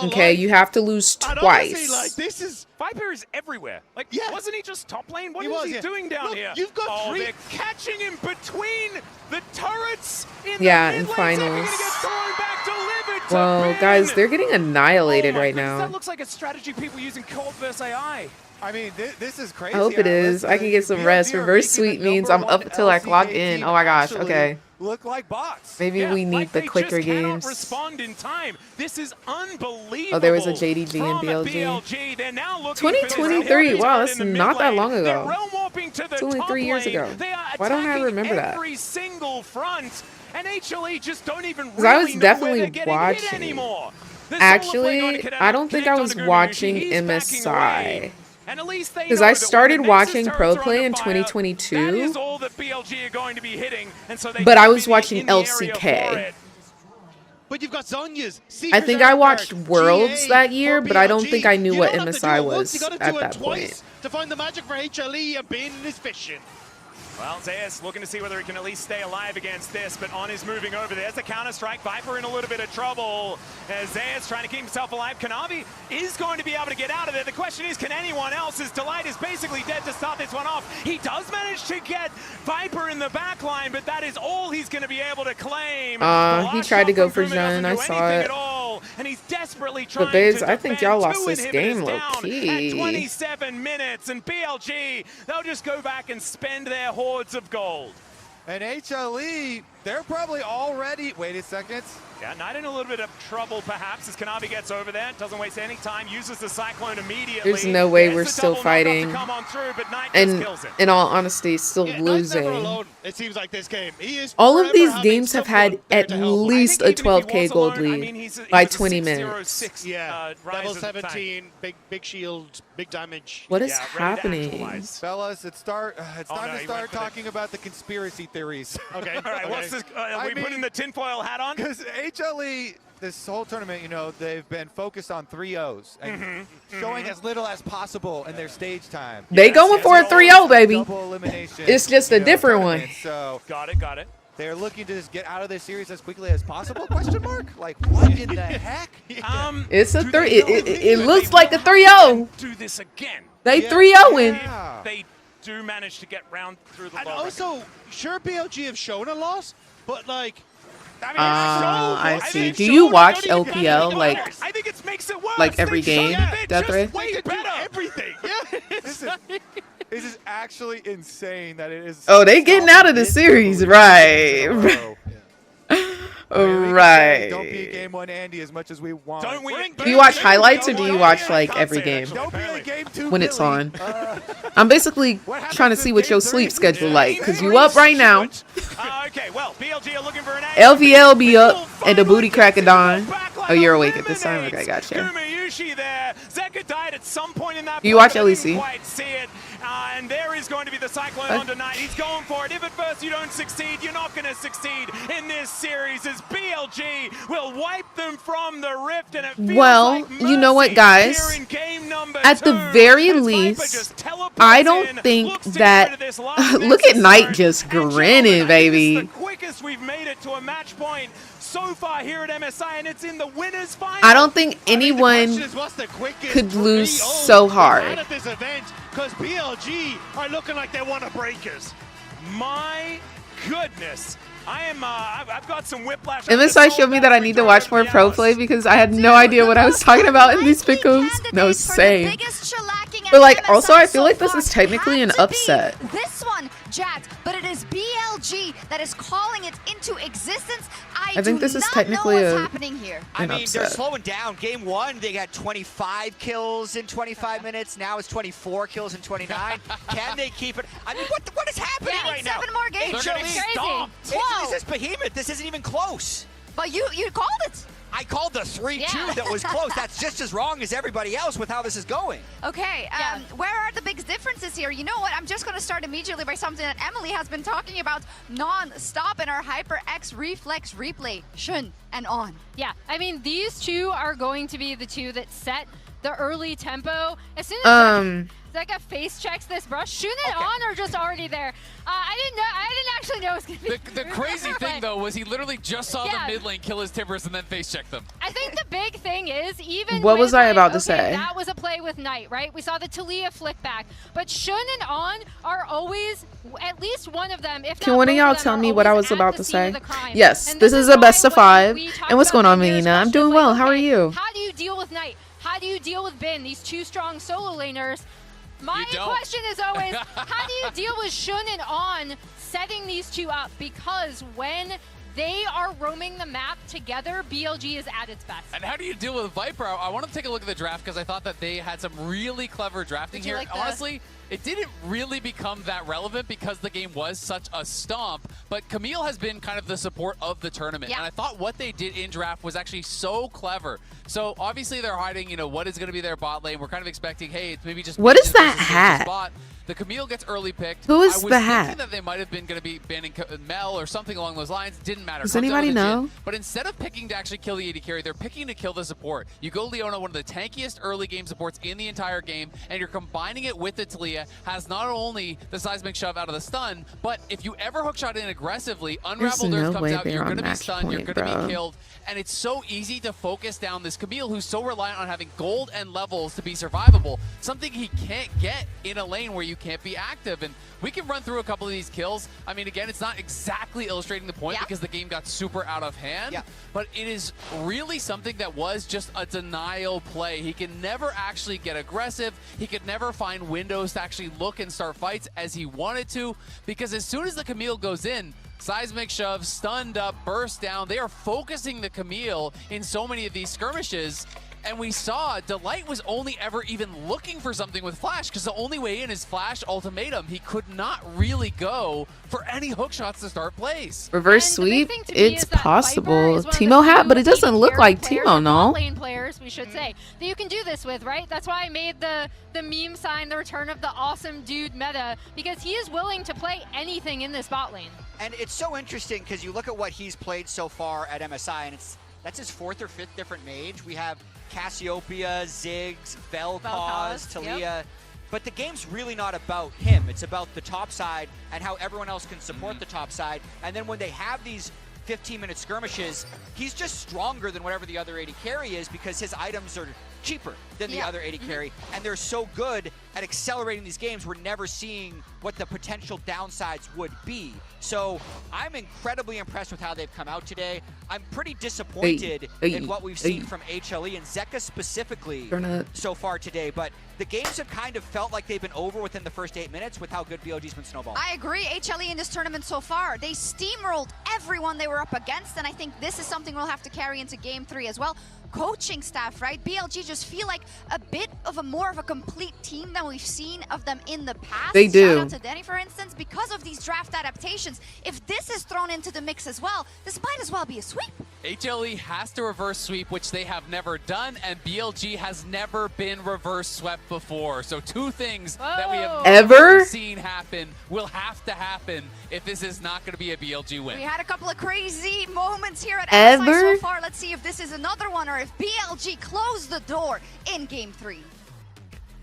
Okay, you have to lose twice. This is Viper is everywhere. Like, wasn't he just top lane? What is he doing down Look, here? you've got they're catching him between the turrets in Yeah, the in mid lane. finals. Get thrown back, delivered to Well, Ben. guys, they're getting annihilated Oh my right goodness, now. That looks like a strategy people use in co-op versus AI. I mean, this is crazy. I hope it is. I can get some rest. Reverse sweep means I'm up until I clock in. Oh my gosh, okay. Look like bots. Maybe we need the quicker games. Respond in time. This is unbelievable. Oh, there was a JDG and BLG. 2023. Wow, that's not that long ago. It's only 3 years ago. Why don't I remember that? Every single front, and HLE just don't even Because I was really know where they're definitely getting hit watching. anymore. Actually, I don't think I was watching MSI. Because I started watching Pro Play in 2022, but I was watching LCK. But you've got Zonya's. I think I watched Worlds that year, but I don't think I knew what MSI was at that point. To find the magic for HLE and Bin is fishing. Well, Zayas looking to see whether he can at least stay alive against this, but On is moving over. There's the counter-strike. Viper in a little bit of trouble as Zayas trying to keep himself alive. Kanavi is going to be able to get out of there. The question is, can anyone else? His Delight is basically dead to start this one off. He does manage to get Viper in the back line, but that is all he's going to be able to claim. He tried to go for Jun. I saw it. And he's desperately trying But babes, to I think y'all defend lost two this game inhibitors low down key. at 27 minutes, and BLG, they'll just go back and spend their hordes of gold. And HLE, they're probably already... Wait a second. Yeah, Knight in a little bit of trouble, perhaps, as Kanavi gets over there. Doesn't waste any time, uses the Cyclone immediately. There's no way There's we're the still double knockoff to fighting. come on through, but Knight just And kills it. in all honesty, still Knight's never losing. alone, it seems like this game. He is All of forever these having games have someone had there at to help him. least a I think even if he 12K was gold alone, I lead mean, he's by a 20 minutes. 6-0-6, Yeah, rise level of the tank. 17, big shield, big damage. What is Yeah, ready to happening? actualize. Fellas, it's time no, to he start went for talking about the conspiracy theories. Okay, all right, what's this? I we putting mean, the tinfoil hat on? Because HLE, this whole tournament, you know, they've been focused on 3-0s and showing as little as possible in their stage time. They going for a 3-0, baby. Double elimination, It's just a different one. So Got it. they're looking to just get out of this series as quickly as possible? Question mark? Like, what in the heck? It's a Do 3. they know It that looks they like a want 3-0. to do this again? They 3-0-ing. Yeah. They do manage to get round through the And low also, sure, BLG have shown a loss, but like, I see. Do you watch LPL like I think it makes it worse. like every game, Death Ray? Way better. everything. This is actually insane that it is. Oh, they getting out of the series, right? Right. Don't be a game one Andy as much as we want. Do you watch highlights or do you watch like every game Don't be a game two when it's Billy. on? I'm basically trying to see what your sleep schedule like because you up right now. Okay, well, BLG are looking for an LVL be up and the booty crack of dawn. Oh, you're awake at this time. Okay, gotcha. Gumayushi there. Zeka died at some point in that. Do you watch play, but LEC? didn't quite see it. And there is going to be the Cyclone on tonight. He's going for it. If at first you don't succeed, you're not going to succeed in this series as BLG will wipe them from the rift. And it feels Well, like you know what, mercy guys? here in game number At the 2, very as Viper least, just teleports I don't think that look at Knight just grinning, baby. The quickest we've made it to a match point so far here at MSI, and it's in the winners final. I don't think anyone could lose so hard. At this event, because BLG are looking like they want to break us. My goodness. I've got some whiplash. MSI showed me that I need to watch more pro play because I had no idea what I was talking about in these pick'ems. No, same. But like, also, I feel like this is technically an upset. This one, Jax, but it is BLG that is calling it into existence. I think this is technically happening here. I mean, upset. they're slowing down. Game 1, they got 25 kills in 25 minutes. Now it's 24 kills in 29. Can they keep it? I mean, what is happening right now? 7 more games. HLE Crazy. This is behemoth. This isn't even close. But you called it. I called the 3-2 that was close. That's just as wrong as everybody else with how this is going. Okay, where are the big differences here? You know what? I'm just going to start immediately by something that Emily has been talking about non-stop in our HyperX Reflex replay. Shun and On. Yeah, I mean, these two are going to be the two that set the early tempo. As soon as Zeka face checks this brush, Shun and On are just already there. I didn't actually know it was going to be the crazy thing, though, was he literally just saw the mid lane kill his Timbers and then face check them. I think the big thing is even what was I about to say? say? That was a play with Knight, right? We saw the Talia flick back, but Shun and On are always at least one of them. If Can one of y'all tell me what I was about to say? Yes, this is a best of 5. And what's going on, Melina? I'm doing well. How are you? How do you deal with Knight? How do you deal with Bin? These two strong solo laners. My question is always, how do you deal with Shun and On setting these two up? Because when they are roaming the map together, BLG is at its best. And how do you deal with Viper? I want to take a look at the draft because I thought that they had some really clever drafting here. Honestly, it didn't really become that relevant because the game was such a stomp, but Camille has been kind of the support of the tournament. And I thought what they did in draft was actually so clever. So obviously they're hiding, what is going to be their bot lane. We're kind of expecting, hey, it's maybe just what is that hat? Spot. The Camille gets early picked. Who is the hat? I was thinking that they might have been going to be banning Mel or something along those lines. Didn't matter. Does anybody know? But instead of picking to actually kill the AD carry, they're picking to kill the support. You go Leona, one of the tankiest early game supports in the entire game, and you're combining it with the Talia. Has not only the seismic shove out of the stun, but if you ever hookshot in aggressively, Unraveled Earth comes out, you're going to be stunned, you're going to be killed. And it's so easy to focus down this Camille who's so reliant on having gold and levels to be survivable. Something he can't get in a lane where you can't be active. And we can run through a couple of these kills. I mean, again, it's not exactly illustrating the point because the game got super out of hand, but it is really something that was just a denial play. He can never actually get aggressive. He could never find windows to actually look and start fights as he wanted to, because as soon as the Camille goes in, seismic shove, stunned up, burst down. They are focusing the Camille in so many of these skirmishes. And we saw Delight was only ever even looking for something with Flash because the only way in is Flash ultimatum. He could not really go for any hook shots to start plays. Reverse sweep, it's possible. Teemo hat, but it doesn't look like Teemo, no? Lane players, we should say, that you can do this with, right? That's why I made the meme sign, the return of the awesome dude meta, because he is willing to play anything in this bot lane. And it's so interesting because you look at what he's played so far at MSI, and that's his 4th or 5th different mage. We have Cassiopeia, Ziggs, Vel'Koz, Talia. But the game's really not about him. It's about the top side and how everyone else can support the top side. And then when they have these 15-minute skirmishes, he's just stronger than whatever the other AD carry is because his items are cheaper than the other AD carry, and they're so good at accelerating these games, we're never seeing what the potential downsides would be. So I'm incredibly impressed with how they've come out today. I'm pretty disappointed in what we've seen from HLE and Zeka specifically so far today, but the games have kind of felt like they've been over within the first 8 minutes with how good BLG's been snowballing. I agree. HLE in this tournament so far, they steamrolled everyone they were up against, and I think this is something we'll have to carry into Game 3 as well. Coaching staff, right? BLG just feel like a bit of a more of a complete team than we've seen of them in the past. They do. Shout out to Denny, for instance, because of these draft adaptations. If this is thrown into the mix as well, this might as well be a sweep. HLE has to reverse sweep, which they have never done, and BLG has never been reverse swept before. So two things that we have never seen happen will have to happen if this is not going to be a BLG win. We had a couple of crazy moments here at MSI so far. Let's see if this is another one or if BLG closed the door in Game 3.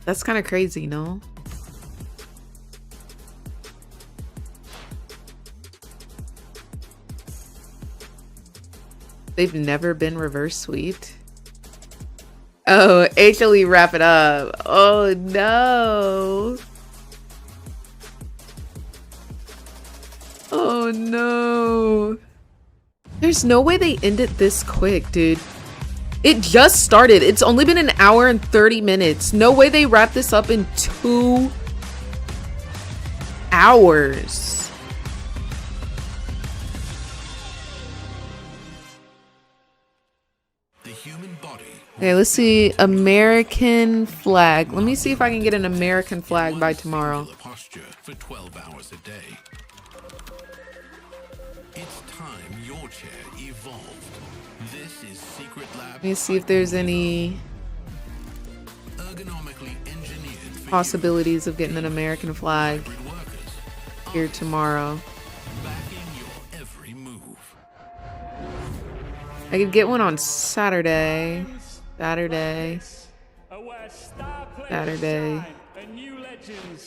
That's kind of crazy, no? They've never been reverse sweeped. Oh, HLE wrap it up. Oh no. Oh no. There's no way they end it this quick, dude. It just started. It's only been an hour and 30 minutes. No way they wrap this up in 2 hours. Okay, let's see. American flag. Let me see if I can get an American flag by tomorrow. For 12 hours a day. It's time your chair evolved. This is Secret Lab. Let me see if there's any possibilities of getting an American flag here tomorrow. I could get one on Saturday. Saturday. I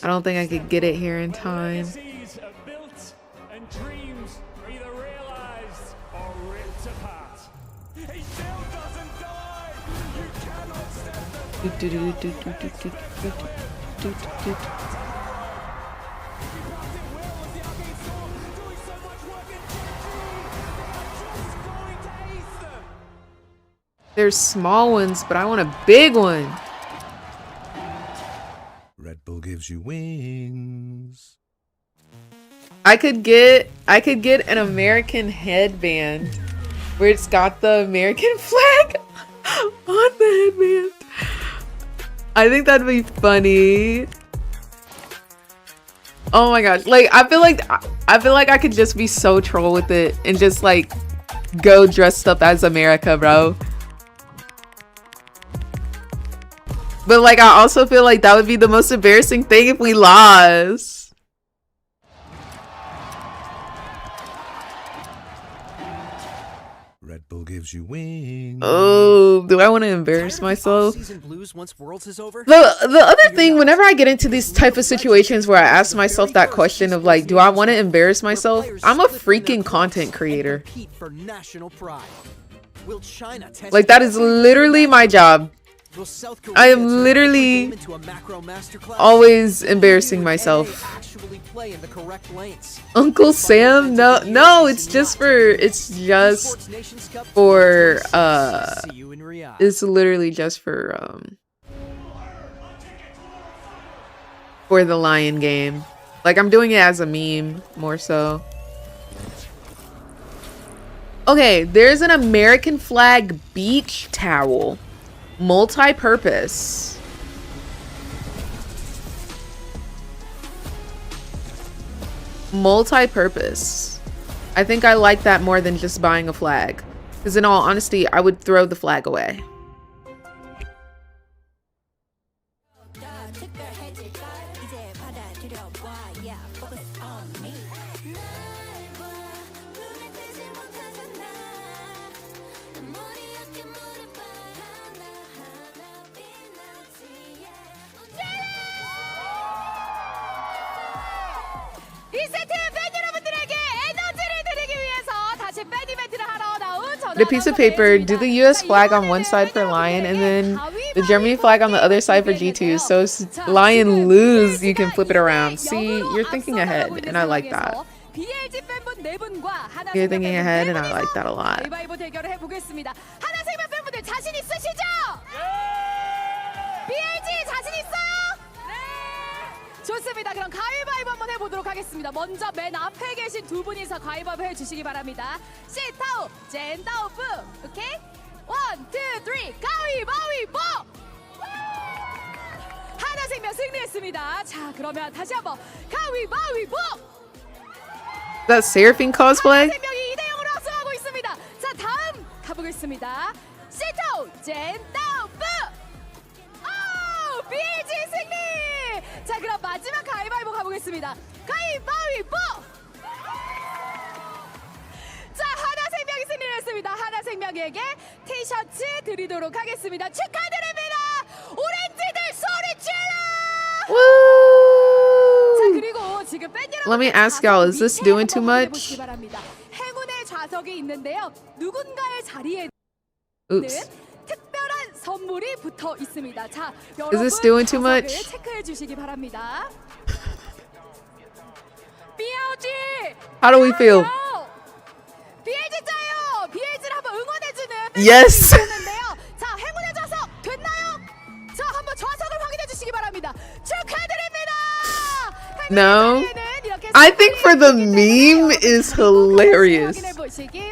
don't think I could get it here in time. There's small ones, but I want a big one. Red Bull gives you wings. I could get an American headband where it's got the American flag on the headband. I think that'd be funny. Oh my gosh. Like I feel like I could just be so troll with it and just like go dressed up as America, bro. But like, I also feel like that would be the most embarrassing thing if we lost. Red Bull gives you wings. Oh, do I want to embarrass myself? The The other thing, whenever I get into these type of situations where I ask myself that question of like, do I want to embarrass myself? I'm a freaking content creator. Like that is literally my job. I am literally always embarrassing myself. Uncle Sam? No, it's just for it's literally just for the Lion game. Like I'm doing it as a meme more so. Okay, there's an American flag beach towel. Multi-purpose. Multi-purpose. I think I like that more than just buying a flag. Because in all honesty, I would throw the flag away. The piece of paper, do the US flag on one side for Lion and then the Germany flag on the other side for G2. So if Lion lose, you can flip it around. See, you're thinking ahead and I like that. You're thinking ahead and I like that a lot. 좋습니다. 그럼 가위바위보 한번 해보도록 하겠습니다. 먼저 맨 앞에 계신 두 분이서 가위바위보 해주시기 바랍니다. 시타오, 젠다오프, 오케이? 1, 2, 3, 가위바위보! 하나생명 승리했습니다. 자, 그러면 다시 한번 가위바위보! That Seraphine cosplay? 하나생명이 2대0으로 앞서가고 있습니다. 자, 다음 가보겠습니다. 시타오, 젠다오프! 오, BLG 승리! 자, 그럼 마지막 가위바위보 가보겠습니다. 가위바위보! 자, 하나생명이 승리를 했습니다. 하나생명에게 티셔츠 드리도록 하겠습니다. 축하드립니다. 오렌지들 소리 질러! 자, 그리고 지금 팬 let me ask y'all, is this doing too much? 행운의 좌석이 있는데요. 누군가의 자리에는 Oops. 특별한 선물이 붙어 있습니다. 자, Is this doing too 여러분 much? 좌석을 체크해 주시기 바랍니다. BLG! How do we feel? BLG자요! BLG를 한번 응원해주는 Yes. 팬분들인데요. 자, 행운의 좌석 됐나요? 자, 한번 좌석을 확인해 주시기 바랍니다. 축하드립니다! No. I think for the meme is hilarious.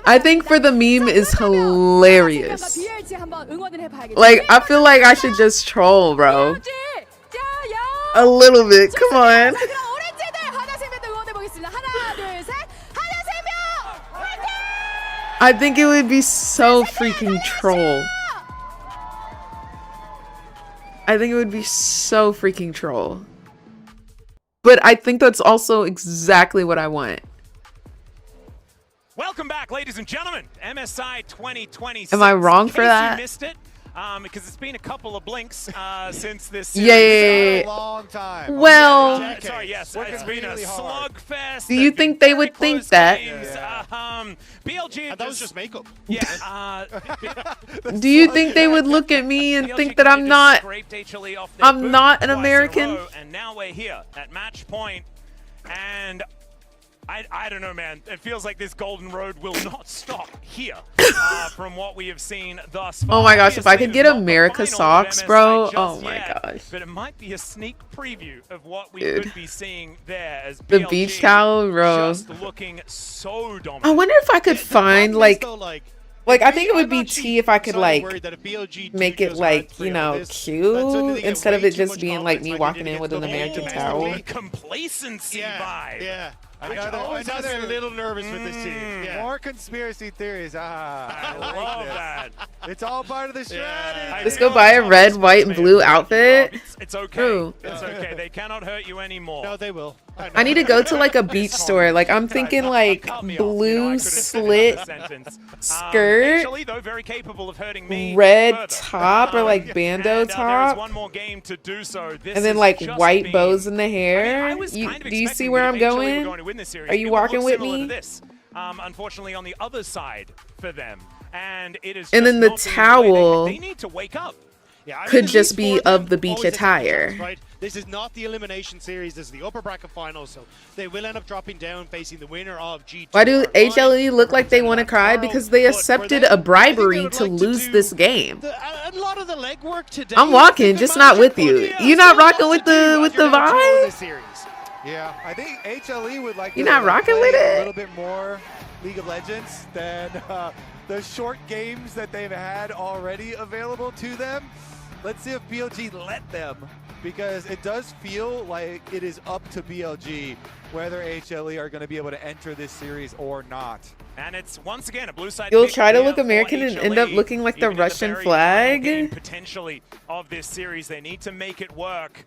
I think for the meme is hilarious. BLG 한번 응원을 해봐야겠죠. Like, I feel like I should just troll, bro. A little bit. Come on. I think it would be so freaking troll. I think it would be so freaking troll. But I think that's also exactly what I want. Welcome back, ladies and gentlemen. MSI 2026. Am I wrong for In case that? you missed it, because it's been a couple of blinks since this Yeah, series. yeah, yeah. A long time. Well, Sorry, yes, it's been a slugfest. do you think they would think that? BLG. And that was just makeup. Yeah. Do you think they would look at me and think that I'm not an American? And now we're here at match point, and I don't know, man. It feels like this golden road will not stop here from what we have seen thus far. Oh my gosh, if I could get Obviously, America it's not the socks, final bro. of MSI Oh just my yet, gosh. But it might be a sneak preview of what we Dude. could be seeing there as The BLG beach towel, bro. just looking so dominant. I wonder if I could find like I think it would be T if I could like make it like, you know, cute instead of it just being like me walking in with an American towel. Complacency vibe. Yeah. I Another- was a little nervous with this team. Yeah. More conspiracy theories. I like love this. that. It's all part of the strategy. Just go buy a red, white, and blue outfit. It's okay. Ooh. It's okay. They cannot hurt you anymore. No, they will. I need to go to like a beach store. Like I'm thinking like blue slit skirt, HLE, though, very capable of hurting me red further. top or like bando There is top, one more game to do so. This and then has like just white been- bows in the hair. was You, kind of do you see expecting where that I'm if HLE were going? going to win this series, Are you it would walking look with similar to me? this. Unfortunately, on the other side for them, and it is. And then the towel They need to wake up. Yeah, I mean, could the just least be for them, of the beach always is attire. right? This is not the elimination series. This is the upper bracket finals, so they will end up dropping down, facing the winner of G2. Why do HLE look like they want to cry? Because they accepted a bribery to lose this game. A lot of the legwork today. I'm walking, just not with you. You're not rocking with the vibe? Yeah, I think HLE would like You're to not rocking play with a it? little bit more League of Legends than the short games that they've had already available to them. Let's see if BLG let them, because it does feel like it is up to BLG whether HLE are going to be able to enter this series or not. And it's once again a blue side. You'll pick try to here look for American and end up HLE. looking like the Even in Russian very final game, flag. potentially of this series, they need to make it work.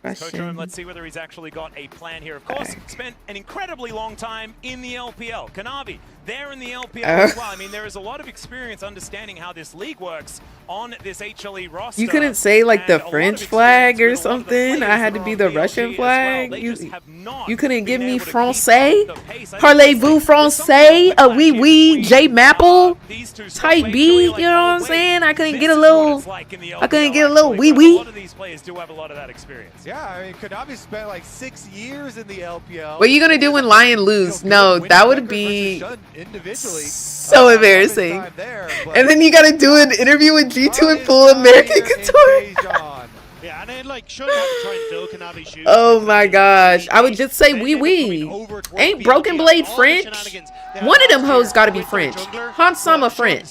Coach Russian. Owen, let's see whether he's actually got a plan here. Of course, spent an incredibly long time in the LPL. Kanavi, there in the LPL as well. I mean, there is a lot of experience understanding how this league works on this HLE roster. You couldn't say like the French flag or something. I had to be the Russian flag. You couldn't give me français. Parlez-vous français? A wee wee J Maple type B. You know what I'm saying? I couldn't get a little. I couldn't get a little wee A wee. lot of these players do have a lot of that experience. Yeah, I mean, Kanavi spent like 6 years in the LPL. What are you gonna do when Lion lose? No, that would be so embarrassing. And then you gotta do an interview with G2 and full American Couture. Yeah, and then like shouldn't have to try and fill Kanavi's shoes. Oh my gosh. I would just say wee wee. Ain't Broken Blade French? One of them hoes gotta be French. Hansama French.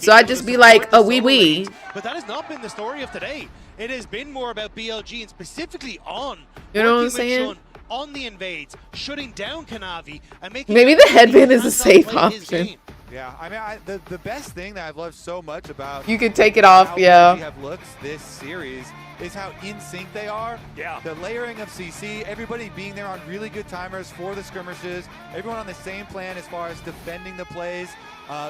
So I'd just be like a wee wee. But that has not been the story of today. It has been more about BLG and specifically on. You know what I'm working with saying? Shun on the invades, shutting down Kanavi and making. Maybe the headband is a safe option. Yeah, I mean, the best thing that I've loved so much about You could take it off, how yeah. BLG have looked this series is how in sync they are. Yeah. The layering of CC, everybody being there on really good timers for the skirmishes, everyone on the same plan as far as defending the plays,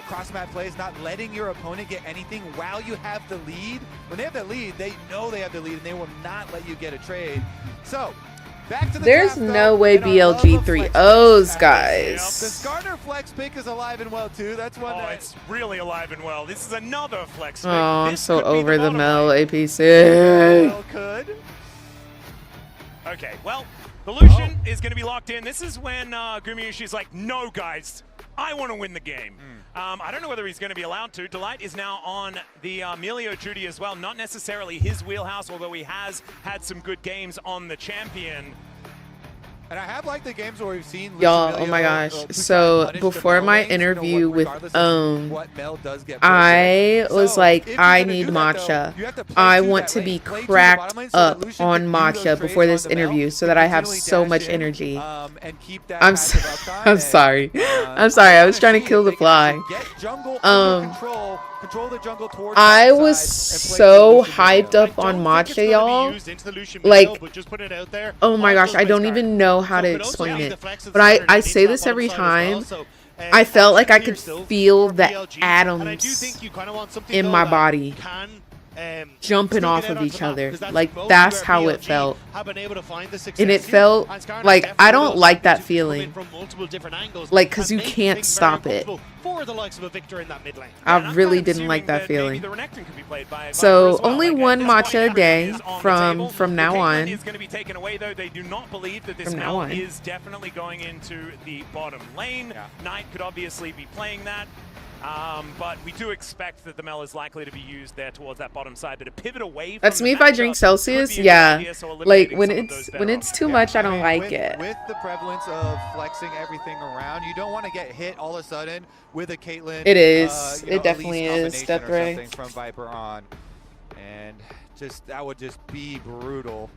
cross-map plays, not letting your opponent get anything while you have the lead. When they have the lead, they know they have the lead, and they will not let you get a trade. So, There's no way BLG 3-0s, The guys. Skarner flex pick is alive and well too. That's one. It's really alive and well. This is another flex pick. Oh, I'm This so could be over the bottom Mel lane. APC. Well, could. Okay, well, the Lucian is going to be locked in. This is when Gumayushi's like, no, guys, I want to win the game. I don't know whether he's going to be allowed to. Delight is now on the Melio duty as well. Not necessarily his wheelhouse, although he has had some good games on the champion. And I have liked the games where we've seen Y'all, oh my gosh. So before my interview with I was like, I need matcha. I want to be cracked up on matcha before this interview so that I have so much energy. I'm sorry. I'm sorry. I was trying to kill the fly. I was so hyped up on matcha, y'all. Like, oh my gosh, I don't even know how to explain it. But I say this every time. I felt like I could feel the atoms in my body jumping off of each other. Like, that's how it felt. And it felt like, I don't like that feeling. Like, because you can't stop it. I really didn't like that feeling. So only one matcha a day from now on. They do not believe that this Mel is definitely going into the bottom lane. Knight could obviously be playing that. But we do expect that the Mel is likely to be used there towards that bottom side. But to pivot away from That's me if I drink Celsius. Yeah. Like when it's too much, I don't like it. With the prevalence of flexing everything around, you don't want to get hit all of a sudden with a Caitlyn. It is. It definitely is. Death Ray. From Viper on, and just that would just be brutal.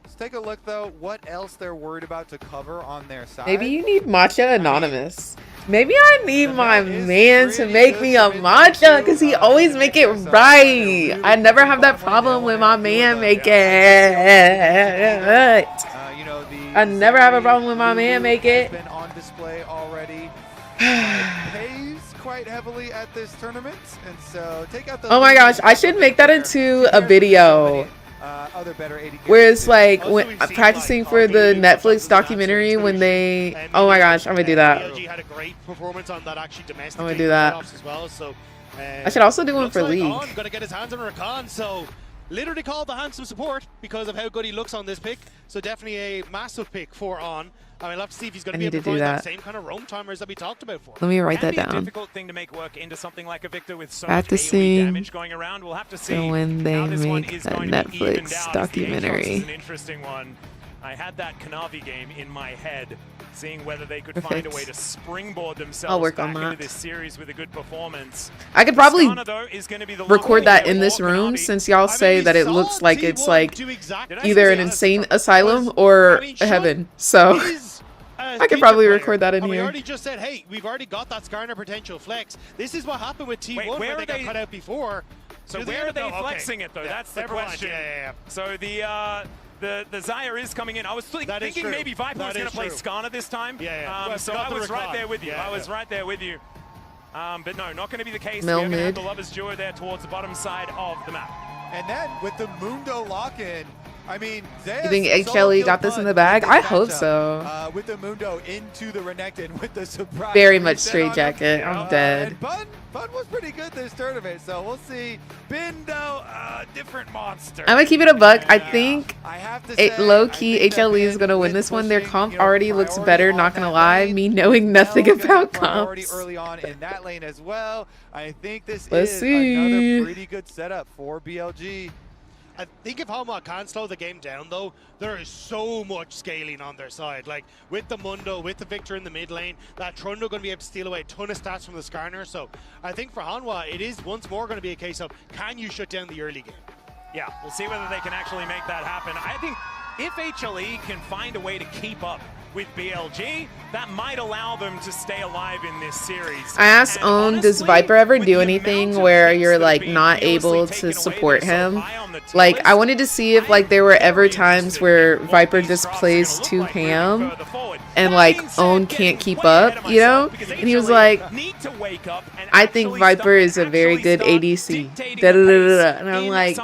Let's take a look though. What else they're worried about to cover on their side? Maybe you need matcha anonymous. Maybe I need my man to make me a matcha because he always make it right. I never have that problem with my man make it. I never have a problem with my man make it. Been on display already. Pays quite heavily at this tournament, and so take out the. Oh my gosh, I should make that into a video. Where it's like when I'm practicing for the Netflix documentary when they. Oh my gosh, I'm gonna do that. BLG had a great performance on that actually domestic. I'm gonna do that. As well, so, I should also do one for League. Gonna get his hands on Rakan, so literally called the handsome support because of how good he looks on this pick. So definitely a massive pick for On. I mean, I'll have to see if he's going to be able to provide that same kind of roam timers that we talked about for. Let me write that down. Difficult thing to make work into something like a Victor with so much AoE damage going around. We'll have to see. So when they make a Netflix documentary. Is an interesting one. I had that Kanavi game in my head, seeing whether they could find a way to springboard themselves back into this series with a good performance. I could probably record that in this room since y'all say that it looks like it's like either an insane asylum or a heaven. So I could probably record that in here. We already just said, hey, we've already got that Skarner potential flex. This is what happened with T1 where they got cut out before. So where are they flexing it though? That's the question. So the Xayah is coming in. I was thinking maybe Viper was going to play Skarner this time. So I was right there with you. I was right there with you. But no, not going to be the case. We're going to have the Lovers Duo there towards the bottom side of the map. And then with the Mundo lock-in, I mean, you think HLE got this in the bag? I hope so. With the Mundo into the Renekton with the surprise. Very much straight jacket. I'm dead. Bun was pretty good this tournament, so we'll see. Bindo, different monster. I'm gonna keep it a buck. I think low-key HLE is gonna win this one. Their comp already looks better, not gonna lie. Me knowing nothing about comps. Early on in that lane as well. I think this is another pretty good setup for BLG. I think if Hanwha can slow the game down, though, there is so much scaling on their side. Like, with the Mundo, with the Victor in the mid lane, that Trundle going to be able to steal away a ton of stats from the Skarner. So I think for Hanwha, it is once more going to be a case of, can you shut down the early game? Yeah, we'll see whether they can actually make that happen. I think if HLE can find a way to keep up with BLG, that might allow them to stay alive in this series. I asked Own, does Viper ever do anything where you're like not able to support him? Like, I wanted to see if like there were ever times where Viper just plays too ham. and like Own can't keep up, you know? And he was like, I think Viper is a very good ADC. Da, da, da, da, da. And I'm like,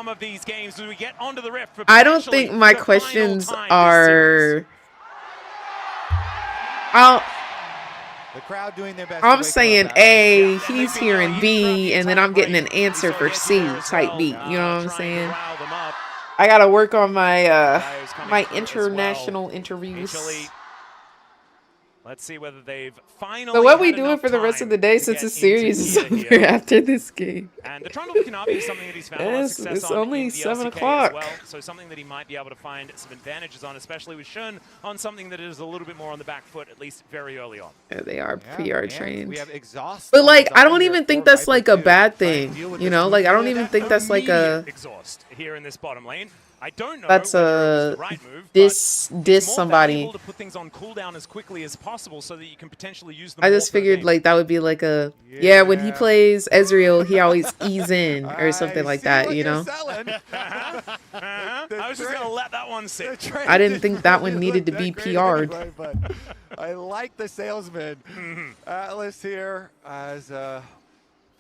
I don't think my questions are. The crowd doing their best. I'm saying A, he's hearing B, and then I'm getting an answer for C type beat. You know what I'm saying? I gotta work on my my international interviews. Let's see whether they've finally. So what we doing for the rest of the day since the series is over after this game? And the Trundle Kanavi is something that he's found a lot of success It's on only in the 7 LCK o'clock. as well. So something that he might be able to find some advantages on, especially with Shun on something that is a little bit more on the back foot, at least very early on. Yeah, they are PR trained. We have exhaust. But like, I don't even think that's like a bad thing. You know, like I don't even think that's like a. Exhaust here in this bottom lane. I don't know. That's a diss somebody. To put things on cooldown as quickly as possible so that you can potentially use them. I just figured like that would be like a when he plays Ezreal, he always ease in or something like that, you know. I was just gonna let that one sit. I didn't think that one needed to be PR'd. But I like the salesman. Atlas here as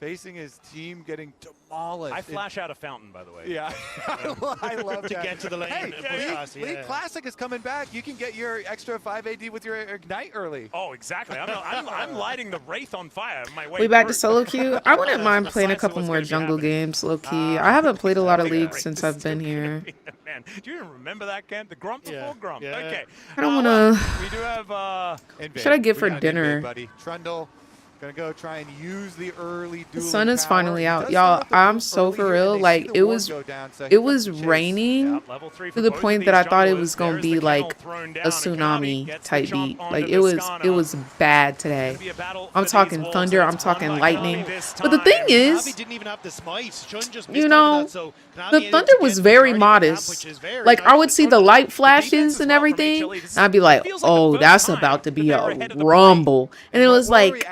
facing his team getting demolished. I flash out a fountain, by the way. Yeah, I love to that. get to the lane. Hey, League Classic is coming back. You can get your extra 5 AD with your Ignite early. Oh, exactly. I'm lighting the Wraith on fire my way We back to through. solo queue. I wouldn't mind playing a couple more jungle games, low key. I haven't played a lot of League since I've been here. Man, do you even remember that, Kent? The Grump before Grump. Yeah. Okay. I don't wanna. We do have. What should I get for dinner? Buddy. Trundle gonna go try and use the early The dueling sun is power. finally out, Does y'all. look a I'm little so early for here, real. and they Like see the it ward was, go down, so it he was got the chase. raining Level 3 to for the both of point these that I thought it junglers. was gonna There's be the like kennel thrown a down, and tsunami Kanavi gets the type jump beat. onto Like the it Skarner. was bad today. Be a battle I'm for talking these walls, thunder. and I'm it's won talking by lightning. Kanavi this But the time. thing is, Kanavi didn't even have the smite. Shun just you missed know, out on that, so Kanavi the ended up thunder was getting very the majority of the modest. map, which is very Like nice I would for see the Trundle. light flashes and everything, and I'd be like, "Oh, that's about to be a rumble." And it was like,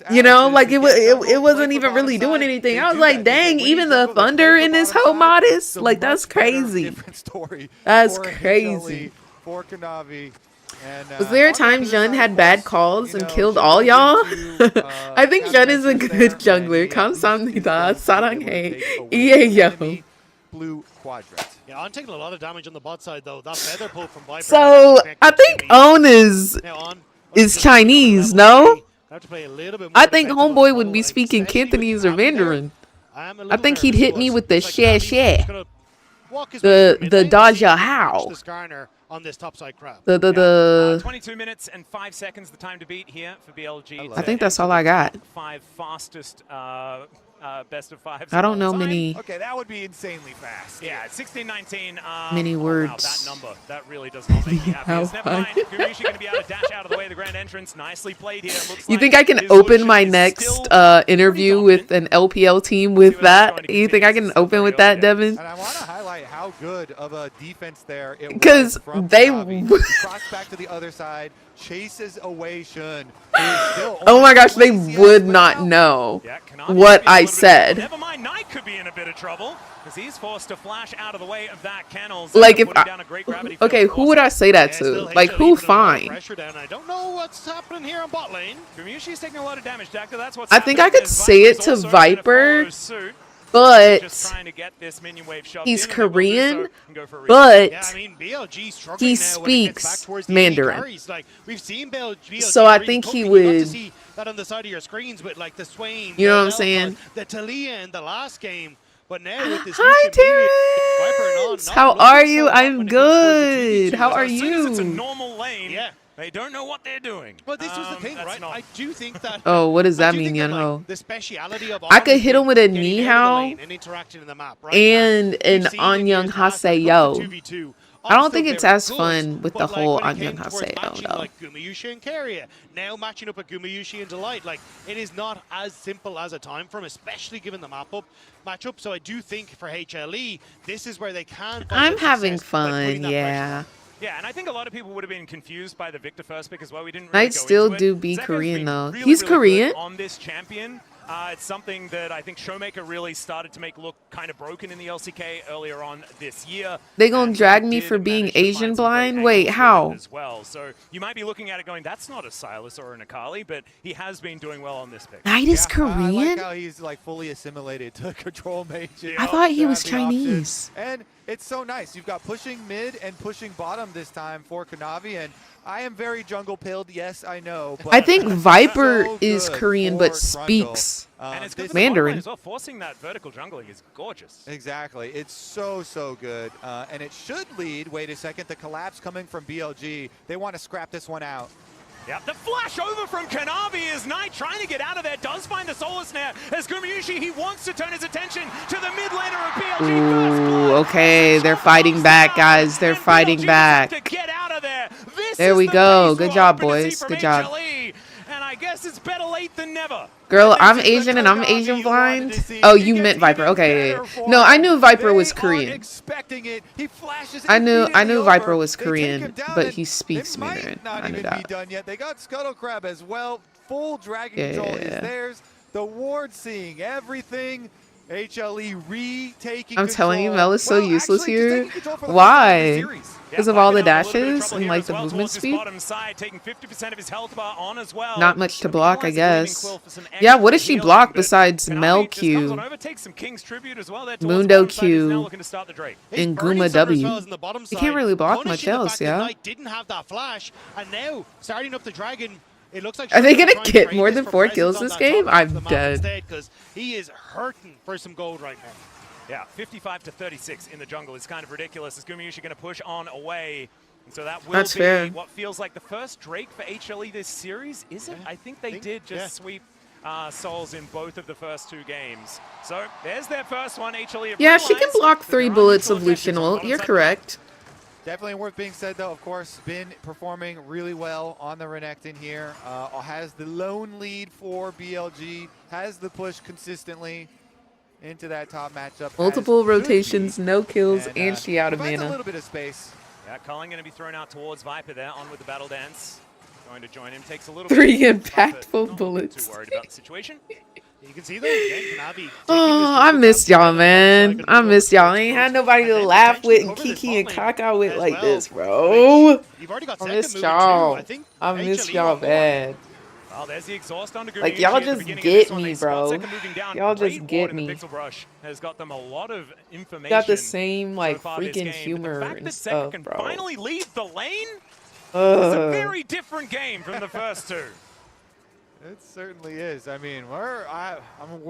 you know, like it wasn't even really doing anything. I was like, "Dang, even the thunder in this whole modest, like that's crazy. That's crazy." For Kanavi. And, Was there a time Jun had bad calls and killed all y'all? I think Jun is a good jungler. Kamsahamnida, Saranghae, Iyeyo. Blue quadrant. Yeah, I'm taking a lot of damage on the bot side though. That feather pull from Viper. So I think Own is Chinese, no? I think Homeboy would be speaking Cantonese or Mandarin. I think he'd hit me with the share. The Daja How. On this topside crab. The 22 minutes and 5 seconds the time to beat here for BLG. I think that's all I got. 5 fastest best of 5s. I don't know many. Okay, that would be insanely fast. Yeah, 16-19. Many words. Wow, that number, that really does not make me happy. Never mind. Gurushi going to be able to dash out of the way of the grand entrance. Nicely played here. Looks You think I can open my next interview with an LPL team with that? You think I can open with that, Devin? And I want to highlight how good of a defense there it was. Because they cross back to the other side, chases away Shun. Oh my gosh, they would not know what I said. Never mind, Knight could be in a bit of trouble because he's forced to flash out of the way of that kennel. Like if okay, who would I say that to? Like who fine? I don't know what's happening here on bot lane. Gumushi's taking a lot of damage, Dacta. That's what's I think I could say it to Viper, but he's Korean, but he speaks Mandarin. So I think he would. That on the side of your screens with like the Swain. You know what I'm saying? The Talia in the last game. But now with this Hi, Terrence. How are you? I'm good. How are you? It's a normal lane. Yeah. They don't know what they're doing. But this was the thing, right? I do think that. Oh, what does that mean, Yunho? The speciality of I could hit him with a Ni Hao and interacting in the map, right? and an Anyang Haseyo. I don't think it's as fun with the whole Anyang Haseyo though. Like Gumayushi and Keria, now matching up with Gumayushi and Delight, like it is not as simple as a time from, especially given the matchup. So I do think for HLE, this is where they can. I'm having fun, yeah. Yeah, and I think a lot of people would have been confused by the Victor first pick as well. We didn't. Might still do be Korean though. He's really Korean on this champion. It's something that I think Showmaker really started to make look kind of broken in the LCK earlier on this year. They gonna drag me for being Asian blind? Wait, how? As well. So you might be looking at it going, that's not a Silas or an Akali, but he has been doing well on this pick. Knight is Korean? I like how he's like fully assimilated to control mage. I thought he was Chinese. And it's so nice. You've got pushing mid and pushing bottom this time for Kanavi, and I am very jungle pilled. Yes, I know. But I think Viper so is Korean but speaks and it's good Mandarin. As well. Forcing that vertical jungling is gorgeous. Exactly. It's so good. And it should lead, wait a second, the collapse coming from BLG. They want to scrap this one out. Yeah, the flash over from Kanavi is Knight trying to get out of there. Does find the Solar Snare. As Gumayushi, he wants to turn his attention to the mid laner of BLG. Ooh, okay, they're fighting back, guys. They're fighting back. There we go. Good job, boys. Good job. And I guess it's better late than never. Girl, I'm Asian and I'm Asian blind. Oh, you meant Viper. Okay. No, I knew Viper was Korean. I knew Viper was Korean, but he speaks Mandarin. I knew that. They got Scuttle Crab as well. Full dragon control is theirs. The ward seeing everything. HLE retaking. I'm telling you, Mel is so useless here. Why? Because of all the dashes and like the movement speed? Not much to block, I guess. Yeah, what does she block besides Mel Q, Mundo Q, and Guma W? He can't really block much else, yeah? Didn't have that flash, and now starting up the dragon. It looks like are they gonna get more than 4 kills this game? I'm dead. Because he is hurting for some gold right now. Yeah, 55 to 36 in the jungle is kind of ridiculous. Is Gumayushi going to push on away? And so that will be fair. What feels like the first Drake for HLE this series, is it? I think they did just sweep Souls in both of the first 2 games. So there's their first one. HLE. Yeah, she can block 3 bullets of Lucian ult. You're correct. Definitely worth being said, though, of course, been performing really well on the Renekton here. Has the lone lead for BLG, has the push consistently into that top matchup. Multiple rotations, no kills, and she out of mana. mana. A little bit of space. Yeah, Colin going to be thrown out towards Viper there, on with the battle dance. Going to join him, takes a little 3 bit impactful bullets. Too worried about the situation. You can see that Oh, I missed y'all, man. I missed y'all. I ain't had nobody to laugh with and Kiki and Kaka with like this, bro. I missed y'all. I missed y'all bad. Well, there's the exhaust on like, y'all just get me, bro. Y'all just get me. Pixel Brush has got them a lot of information. Got the same, like, freaking humor and stuff, bro. Finally leave the lane? It's a very different game from the first 2. It certainly is. I mean, we're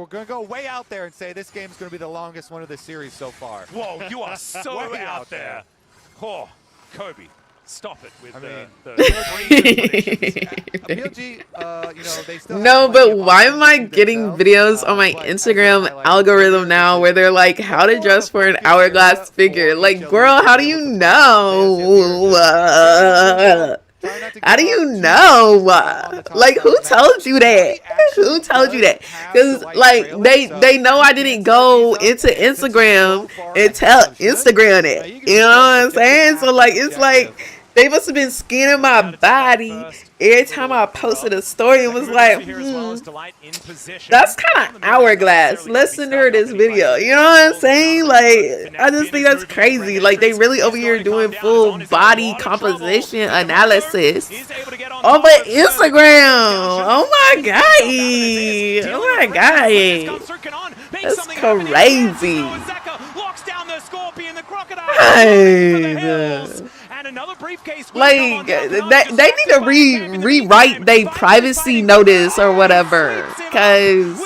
going to go way out there and say this game's going to be the longest one of the series so far. Whoa, you are so out there. Oh, Kobe, stop it with the BLG, they still no, but why am I getting videos on my Instagram algorithm now where they're like, how to dress for an hourglass figure? Like, girl, how do you know? How do you know? Like, who told you that? Who told you that? Because, like, they know I didn't go into Instagram and tell Instagram that. You know what I'm saying? So, like, it's like they must have been scanning my body every time I posted a story and was like, that's kind of hourglass. Let's send her this video. You know what I'm saying? Like, I just think that's crazy. Like, they really over here doing full body composition analysis off of Instagram. Oh my god. Oh my god. That's crazy. Like, they need to rewrite their privacy notice or whatever, because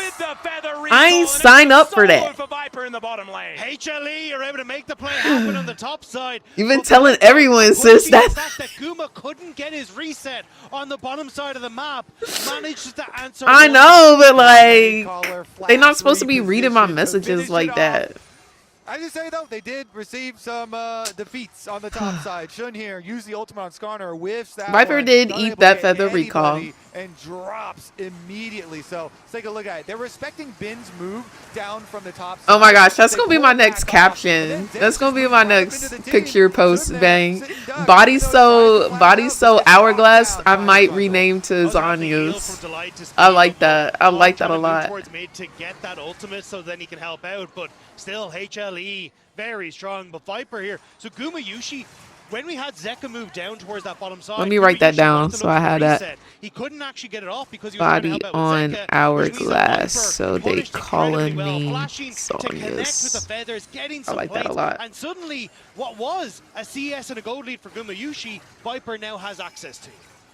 I ain't signed up for that. HLE are able to make the play happen on the top side. You've been telling everyone, sis, that Guma couldn't get his reset on the bottom side of the map. Managed to answer. I know, but like, they're not supposed to be reading my messages like that. I just say though, they did receive some defeats on the top side. Shun here used the ultimate on Skarner, whiffs that Viper one, did not eat able to that get feather recall. anybody, and drops immediately. So let's take a look at it. They're respecting Bin's move down from the top side. Oh my gosh, that's They gonna be pull my it next back off, caption. and then That's gonna be Zen's my right up next into the team. picture post. Shun there, Bang. sitting duck, Body even though so he's trying to flag out, hourglass. I down might by rename to Oh, the heal Zanya's. from Delight to I speed like up that. I Bond like that trying a to move lot. towards mid to get that ultimate so then he can help out, but still HLE very strong. But Viper here, so Gumayushi, when we had Zeka move down towards that bottom side, Let me write that Gumayushi down wanted to so look I for the had that. reset. He couldn't actually get it off because he was trying to Body help out on with Zeka, which means that hourglass. Viper So they punished calling incredibly well, me flashing to connect with the Zanya's. feathers, getting I some like that a plates, lot. and suddenly what was a CS and a gold lead for Gumayushi, Viper now has access to.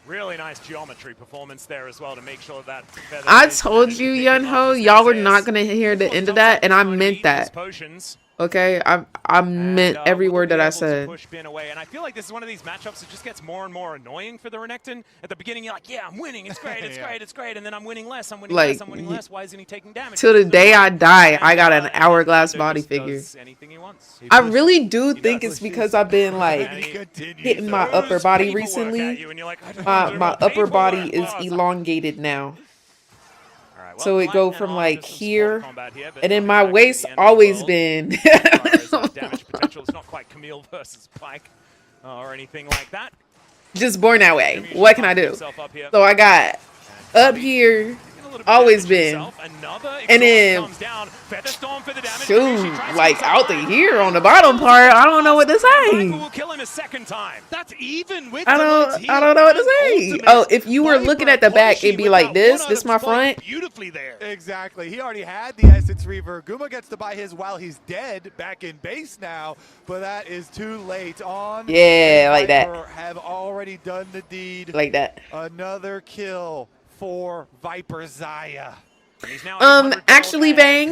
Really nice geometry performance there as well to make sure that feather I is told managed you, to pick him up Yunho, as y'all were this not is. gonna hear the This end of one that, comes and out I to meant eat his that. potions. Okay, I meant every Will word they that be I able to said. push Bin away? And I feel like this is one of these matchups that just gets more and more annoying for the Renekton. At the beginning, you're like, yeah, I'm winning. It's great. It's great. It's great. And then I'm winning less. I'm winning Like, less. I'm winning less. Why isn't he taking damage? Till the day I die, I got an And hourglass Mondo body just figure. does anything he wants. I really do think it's because I've been like hitting my upper body recently. My upper body is elongated now. So it go from like here, and then my waist always been. Damage potential. It's not quite Camille versus Pike or anything like that. Just born that way. What can I do? So I got up here, always been, and then shoot, like out the here on the bottom part. I don't know what to say. Will kill him a second time. That's even with I don't know what to say. Oh, if you were looking at the back, it'd be like this. This my front. Beautifully there. Exactly. He already had the Essence Reaver. Guma gets to buy his while he's dead, back in base now, but that is too late on. Yeah, like that. Have already done the deed. Like that. Another kill for Viper Zaya. Actually, Bang,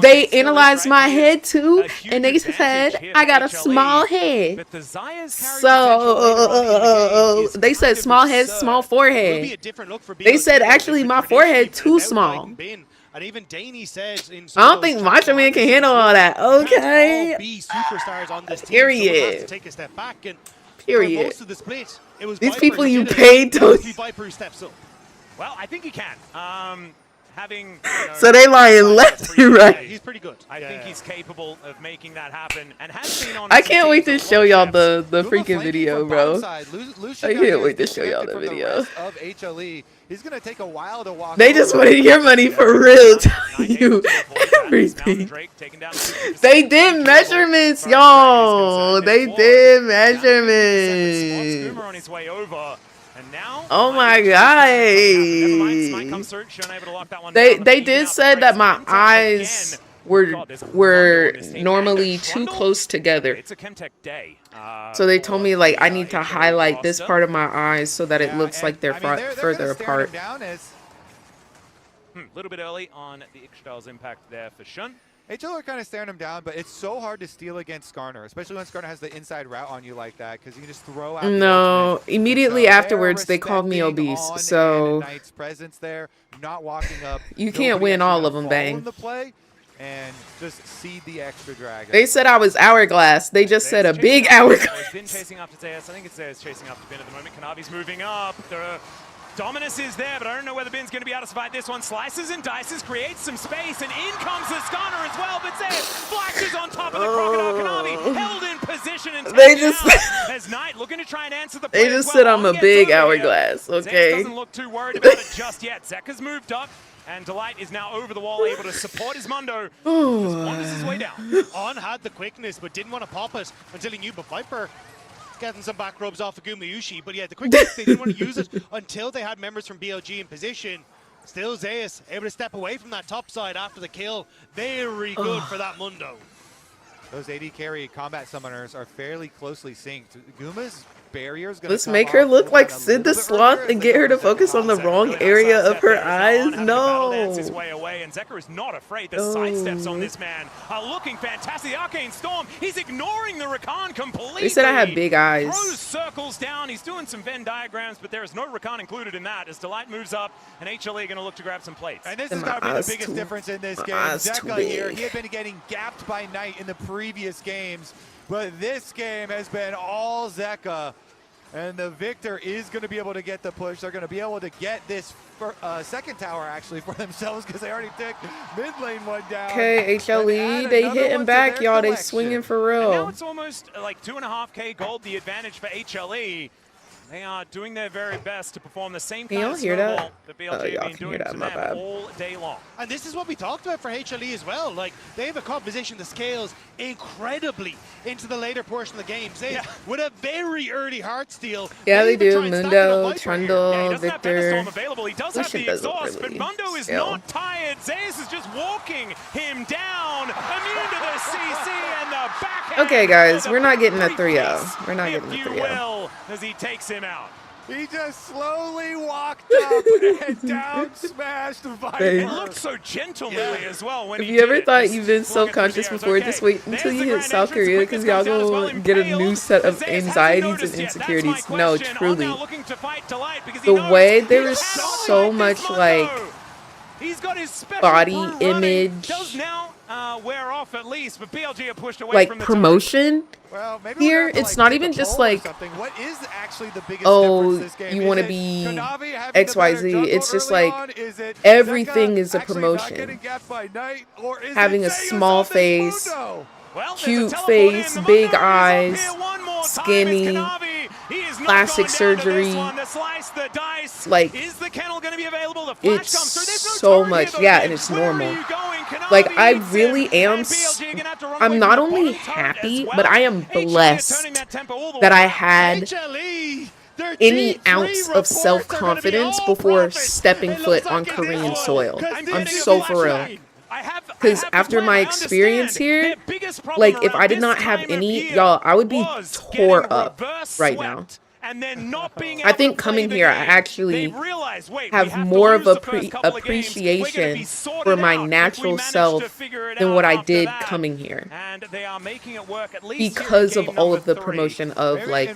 they analyzed my head too, and they said I got a small head. So they said small head, small forehead. They said actually my forehead too small. And even Daney said in I don't think Macho Man can handle all that. Okay. Superstars on this team. Period. To take a step back and Period. for most of the split, it was These Viper people who you did it. paid to. Mostly Viper who steps up. Well, I think he can. Having So they lying left and right. He's pretty good. I think he's capable of making that happen, and has been on. I can't wait to show y'all the freaking video, bro. I can't wait to show y'all the video. Of HLE, he's gonna take a while to walk. They just wanted your money for real. Telling you everything. They did measurements, y'all. They did measurements. On his way over. And now, oh my god! They did said that my eyes were normally too close together. It's a Chemtech day. So they told me like I need to highlight this part of my eyes so that it looks like they're further apart. A little bit early on the Ixtal's impact there for Shun. HL are kind of staring him down, but it's so hard to steal against Skarner, especially when Skarner has the inside route on you like that, because you can just throw out. No, immediately afterwards they called me obese, so Knight's presence there, not walking up. You can't win all of them, Bang. The play and just seed the extra dragon. They said I was hourglass. They just said a big hourglass. Bin chasing after Zeus. I think it's Zeus chasing after Bin at the moment. Kanavi's moving up. Dominus is there, but I don't know whether Bin's going to be able to survive this one. Slices and dices, creates some space, and in comes the Skarner as well. But Zeus flashes on top of the Crocodile. Kanavi held in position and they just as Knight looking to try and answer the they just said I'm a big hourglass. Okay. Zeus doesn't look too worried about it just yet. Zeka's moved up. And Delight is now over the wall, able to support his Mundo. Just wanders his way down. On had the quickness, but didn't want to pop it until he knew. But Viper getting some back rubs off of Gumayushi. But yeah, the quickness, they didn't want to use it until they had members from BLG in position. Still Zeus able to step away from that top side after the kill. Very good for that Mundo. Those AD carry combat summoners are fairly closely synced. Guma's barrier is going to Let's make her look like Sid the Sloth and get her to focus on the wrong area of her eyes. No. His way away, and Zeker is not afraid. The sidesteps on this man are looking fantastic. The Arcane Storm, he's ignoring the Rakan completely. They said I had big eyes. Throws circles down. He's doing some Venn diagrams, but there is no Rakan included in that. As Delight moves up, and HLE going to look to grab some plates. And this is going to be the biggest difference in this game. Zeker here, he had been getting gapped by Knight in the previous games, but this game has been all Zeker. And the victor is going to be able to get the push. They're going to be able to get this second tower actually for themselves because they already took mid lane one down. Okay, HLE, they hitting back, y'all. They swinging for real. And now it's almost like 2.5K gold, the advantage for HLE. They are doing their very best to perform the same kind of snowball that BLG have been doing to them all day long. And this is what we talked about for HLE as well. Like, they have a composition that scales incredibly into the later portion of the game. They, with a very early heart steal. Yeah, they do. Mundo, Trundle, Victor. He does have the exhaust, but Mundo is not tired. Zeus is just walking him down. Immune to the CC and the backhand. Okay, guys, we're not getting a 3-0. We're not getting a 3-0. As he takes him out. He just slowly walked up and down smashed Viper. It looks so gentlemanly as well. When If you ever thought you've been self-conscious before, just wait until you hit South Korea because y'all gonna get a new set of anxieties and insecurities. No, truly. The way there is so much like body image, wear off at least, but BLG are pushed away like from the promotion here. It's not even just like, what is actually the biggest oh, difference this game? you want to be XYZ. It's just like everything is a promotion. Having a small face, cute face, big eyes, skinny, plastic surgery. Like, it's so much. Yeah, and it's normal. Like, I really am, I'm not only happy, but I am blessed that I had any ounce of self-confidence before stepping foot on Korean soil. I'm so for real. Because after my experience here, like, if I did not have any, y'all, I would be tore up right now. I think coming here, I actually have more of appreciation for my natural self than what I did coming here. Because of all of the promotion of like,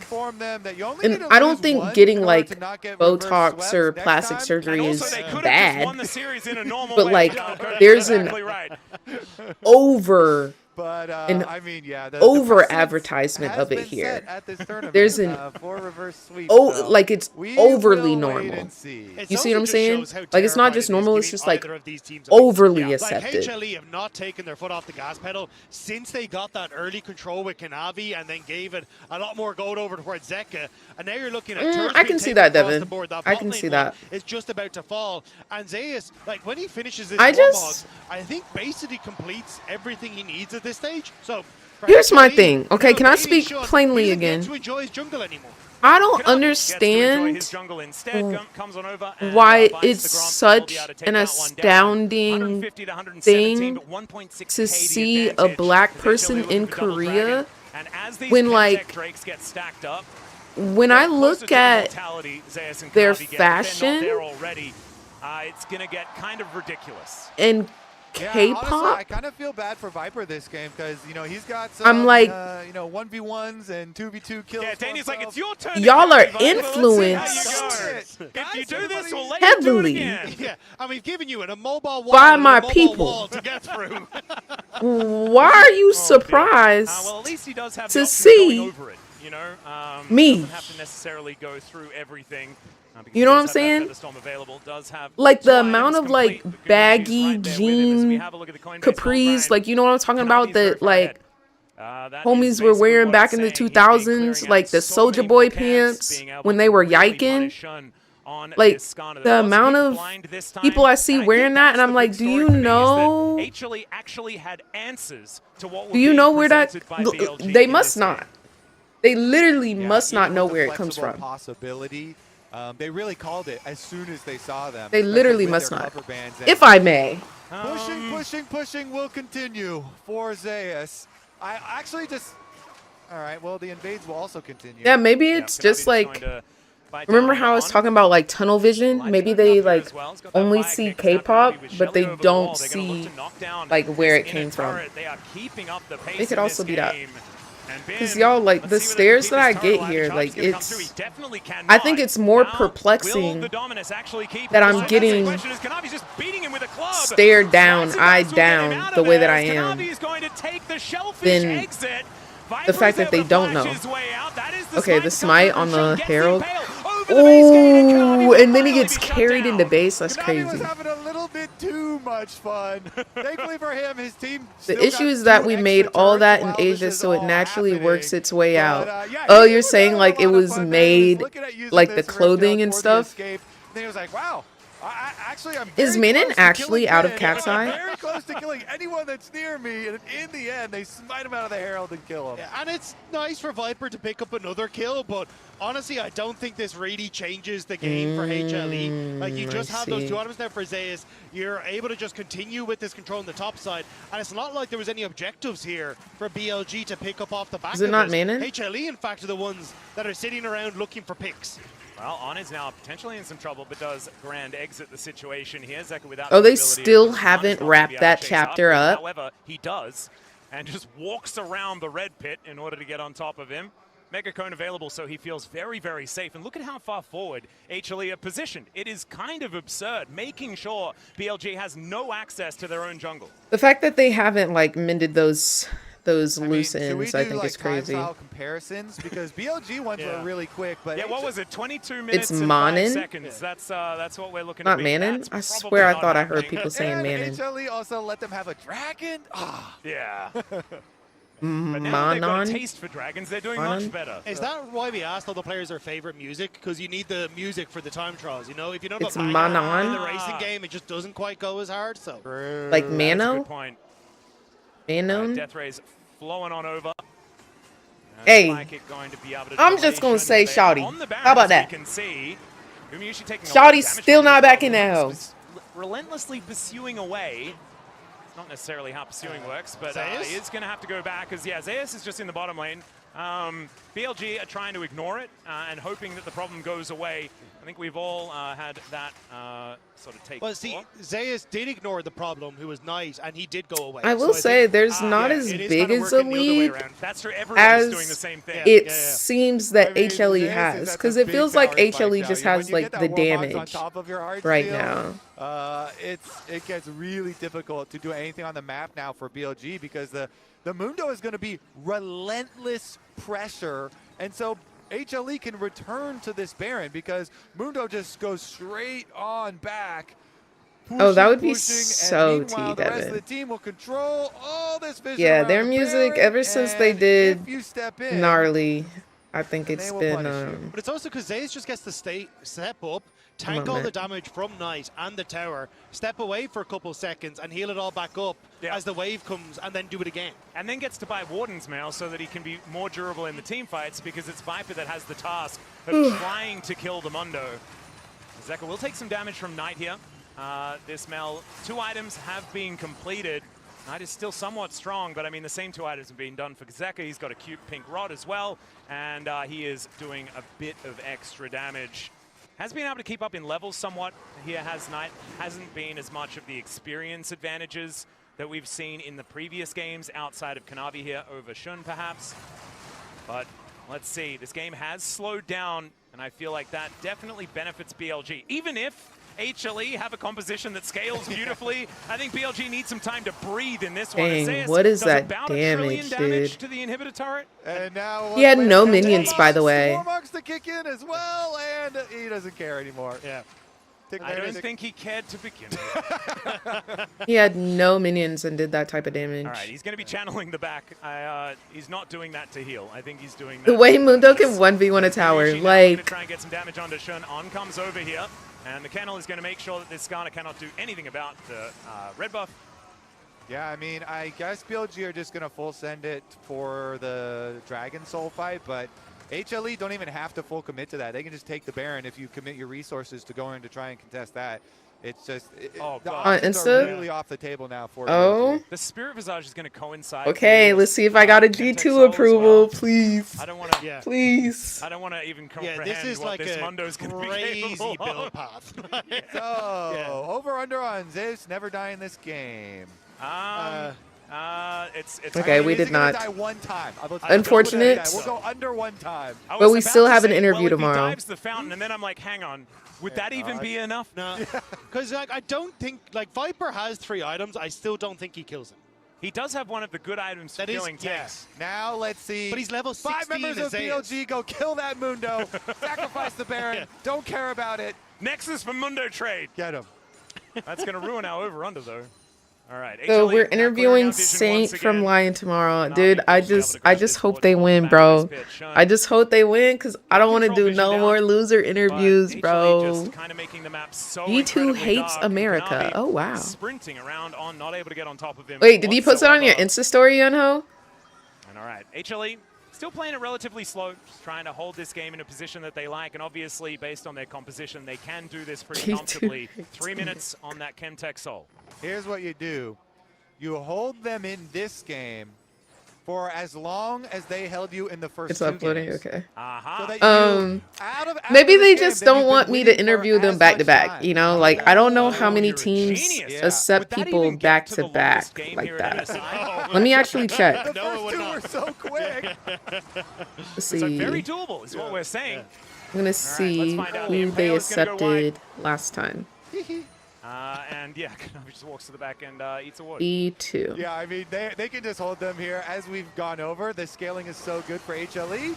and I don't think getting like Botox or plastic surgery is bad, but like there's an over advertisement of it here. There's an like it's overly normal. You see what I'm saying? Like it's not just normal, it's just like overly accepted. HLE have not taken their foot off the gas pedal since they got that early control with Kanavi and then gave it a lot more gold over towards Zeker. And now you're looking at I can see that, Devin. I can see that. It's just about to fall. And Zeus, like when he finishes this I think basically completes everything he needs at this stage. So here's my thing. Okay, can I speak plainly again? I don't understand why it's such an astounding thing to see a black person in Korea when, like, when I look at their fashion it's gonna get kind of ridiculous. And K-pop. I kind of feel bad for Viper this game because he's got some, I'm like, 1v1s and 2v2 kills. Yeah, Danny's like, it's your turn. Y'all are influenced if you do this, we'll let heavily you do it again. Yeah, and we've given you a mobile wall by my people. To get through. Why are you surprised well, at least he does have to see over it, me? Doesn't have to necessarily go through everything. You know what I'm saying? Like the amount of like baggy jean capris, like you know what I'm talking about? That like homies were wearing back in the 2000s, like the Soulja Boy pants when they were yiking. Like the amount of people I see wearing that, and I'm like, do you know? Do you know where that? They must not. They literally must not know where it comes from. They really called it as soon as they saw them. They literally must not. If I may. Pushing will continue for Zeus. I actually just All right, well, the invades will also continue. Yeah, maybe it's just like, remember how I was talking about like tunnel vision? Maybe they like only see K-pop, but they don't see like where it came from. It could also be that. Because y'all, like, the stares that I get here, like, it's, I think it's more perplexing that I'm getting stared down, eyed down the way that I am than the fact that they don't know. Okay, the smite on the Herald. Ooh, and then he gets carried into base. That's crazy. Having a little bit too much fun. Thankfully for him, his team. The issue is that we made all that in Asia, so it naturally works its way out. Oh, you're saying like it was made, like the clothing and stuff? He was like, wow. Is Manon actually out of Cat's Eye? Very close to killing anyone that's near me, and in the end, they smite him out of the Herald and kill him. Yeah, and it's nice for Viper to pick up another kill, but honestly, I don't think this really changes the game for HLE. Like, you just have those 2 items there for Zeus. You're able to just continue with this control on the top side, and it's not like there was any objectives here for BLG to pick up off the back of Is it not Manon? HLE, in fact, are the ones that are sitting around looking for picks. Well, On is now potentially in some trouble, but does grand exit the situation here. Zeka without Oh, they still haven't wrapped that chapter up. However, he does, and just walks around the red pit in order to get on top of him. Mega Cone available, so he feels very, very safe. And look at how far forward HLE are positioned. It is kind of absurd, making sure BLG has no access to their own jungle. The fact that they haven't like mended those loose ends, I think is crazy. Comparisons, because BLG ones were really quick, but yeah, what was it? 22 minutes it's and Manon? 5 seconds. That's what we're looking Not at. Manon? I swear I thought I heard people saying Manon. HLE also let them have a dragon. Ah, yeah. But now they've got a Manon? taste for dragons. They're doing much better. Is that why we asked all the players their favorite music? Because you need the music for the time trials. You know, if you don't It's have Manon? in the racing game, it just doesn't quite go as hard. So Like That's a Mano? good point. Manon? Death Ray's flowing on over. Hey, Going to be able to I'm just gonna say Shawty. How about that? You can see Shawty's still not back in the house. Relentlessly pursuing away. It's not necessarily how pursuing works, but he is going to have to go back because, yeah, Zeus is just in the bottom lane. BLG are trying to ignore it and hoping that the problem goes away. I think we've all had that sort of take. Well, see, Zeus did ignore the problem, who was nice, and he did go away. I will say there's not as big as a lead That's true. Everyone's doing the same thing. it seems that HLE has, because it feels like HLE just has like the damage right now. It gets really difficult to do anything on the map now for BLG because the Mundo is going to be relentless pressure, and so HLE can return to this Baron because Mundo just goes straight on back. Oh, that would be pushing, so and meanwhile, T, the rest of the Devin. team will control all this vision. Yeah, around their the music, Baron, ever since they and did if you step in, Gnarly, I think it's will been punish you. But it's also because Zeus just gets to step up, tank all the damage from Knight and the tower, step away for a couple seconds and heal it all back up as the wave comes, and then do it again. And then gets to buy Warden's Mail so that he can be more durable in the team fights because it's Viper that has the task of trying to kill the Mundo. Zeka will take some damage from Knight here. This Mail, 2 items have been completed. Knight is still somewhat strong, but I mean the same 2 items have been done for Zeka. He's got a cute pink rod as well, and he is doing a bit of extra damage. Has been able to keep up in levels somewhat here, has Knight. Hasn't been as much of the experience advantages that we've seen in the previous games outside of Kanavi here over Shun perhaps. But let's see, this game has slowed down, and I feel like that definitely benefits BLG. Even if HLE have a composition that scales beautifully, I think BLG needs some time to breathe in this one. Dang, what is that about damage, damage dude? to the inhibitor turret. And now He had no minions, by the way. Stormhawks to kick in as well, and he doesn't care anymore. Yeah. I don't think he cared to begin with. He had no minions and did that type of damage. All right, he's going to be channeling the back. He's not doing that to heal. I think he's doing that. The way Mundo can 1v1 a tower, Going to like, try and get some damage onto Shun. On comes over here, and the Kennel is going to make sure that this Skarner cannot do anything about the red buff. Yeah, I mean, I guess BLG are just going to full send it for the Dragon Soul fight, but HLE don't even have to full commit to that. They can just take the Baron if you commit your resources to going to try and contest that. It's just the on options Insta? are really off the table now for Oh. The Spirit Visage is going to coincide. Okay, let's see if I got a G2 approval, please. I don't want to. Please. I don't want to even comprehend this is what like this a Mundo's going to be crazy capable build of. path. So, over/under on Zeus, never die in this game. It's Okay, we did not. Die one time. Unfortunate. We'll go under one time. But we still have an interview If he tomorrow. dives the fountain, and then I'm like, hang on, would that even be enough? No, because like I don't think like Viper has 3 items. I still don't think he kills him. He does have one of the good items for killing tanks. Now let's see. But he's level 16. 5 members of BLG go kill that Mundo. Sacrifice the Baron. Don't care about it. Nexus for Mundo trade. Get him. That's going to ruin our over/under though. All right. So HLE we're now interviewing clearing out Vision Saint once from again. Lion tomorrow. Dude, I just hope they win, bro. I just hope they win because I don't want to do no more loser interviews, bro. G2 hates America. Oh, wow. Sprinting around on, not able to get on top of him. Wait, did you post it on your Insta story, Yunho? And all right, HLE still playing it relatively slow, just trying to hold this game in a position that they like, and obviously, based on their composition, they can do this pretty comfortably. 3 minutes on that Chemtech Soul. Here's what you do. You hold them in this game for as long as they held you in the first It's 2 uploading, games. okay. So that you, Maybe of they this just game, then don't you've want been me to waiting for interview them as back to much back. time. You know, like I don't know how many teams accept people back to back like that. Let me actually check. The first 2 were so quick. Let's So see. very doable is what we're saying. I'm gonna see find out. who The they Impale's gonna go wide. accepted last time. And yeah, Kanavi just walks to the back and eats a wood. E2. Yeah, I mean, they can just hold them here. As we've gone over, the scaling is so good for HLE.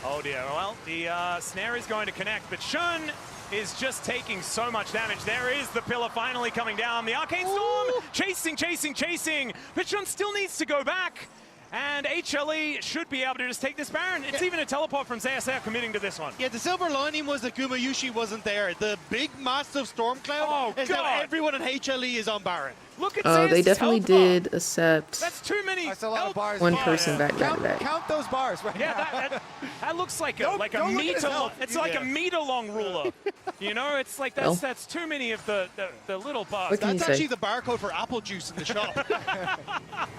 Oh dear, well, the snare is going to connect, but Shun is just taking so much damage. There is the pillar finally coming down. The Arcane Storm chasing, but Shun still needs to go back. And HLE should be able to just take this Baron. It's even a teleport from Zeus committing to this one. Yeah, the silver lining was that Gumayushi wasn't there. The big, massive storm cloud is that everyone in HLE is on Baron. Look at Oh, they Zeus' definitely health bar. did accept That's too many. That's a lot of bars. one person back to back. Count those bars right Yeah, now. that looks like a Don't like a look at his meter. health. It's like a meter long ruler. You know, it's like Well. that's too many of the little bars. What can you That's say? actually the barcode for apple juice in the shop.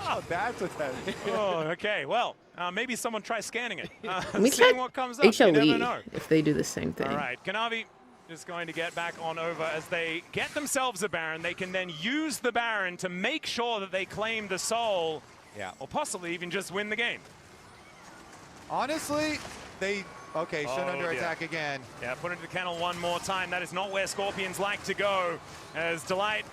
Oh, that's what that is. Oh, okay. Well, maybe someone try scanning it. Let me Seeing check what comes up. You never know. HLE if they do the same thing. All right, Kanavi is going to get back on over as they get themselves a Baron. They can then use the Baron to make sure that they claim the soul. Yeah. Or possibly even just win the game. Honestly, they... Okay, Shun Oh, under dear. attack again. Yeah, put into the kennel one more time. That is not where Scorpions like to go. As Delight,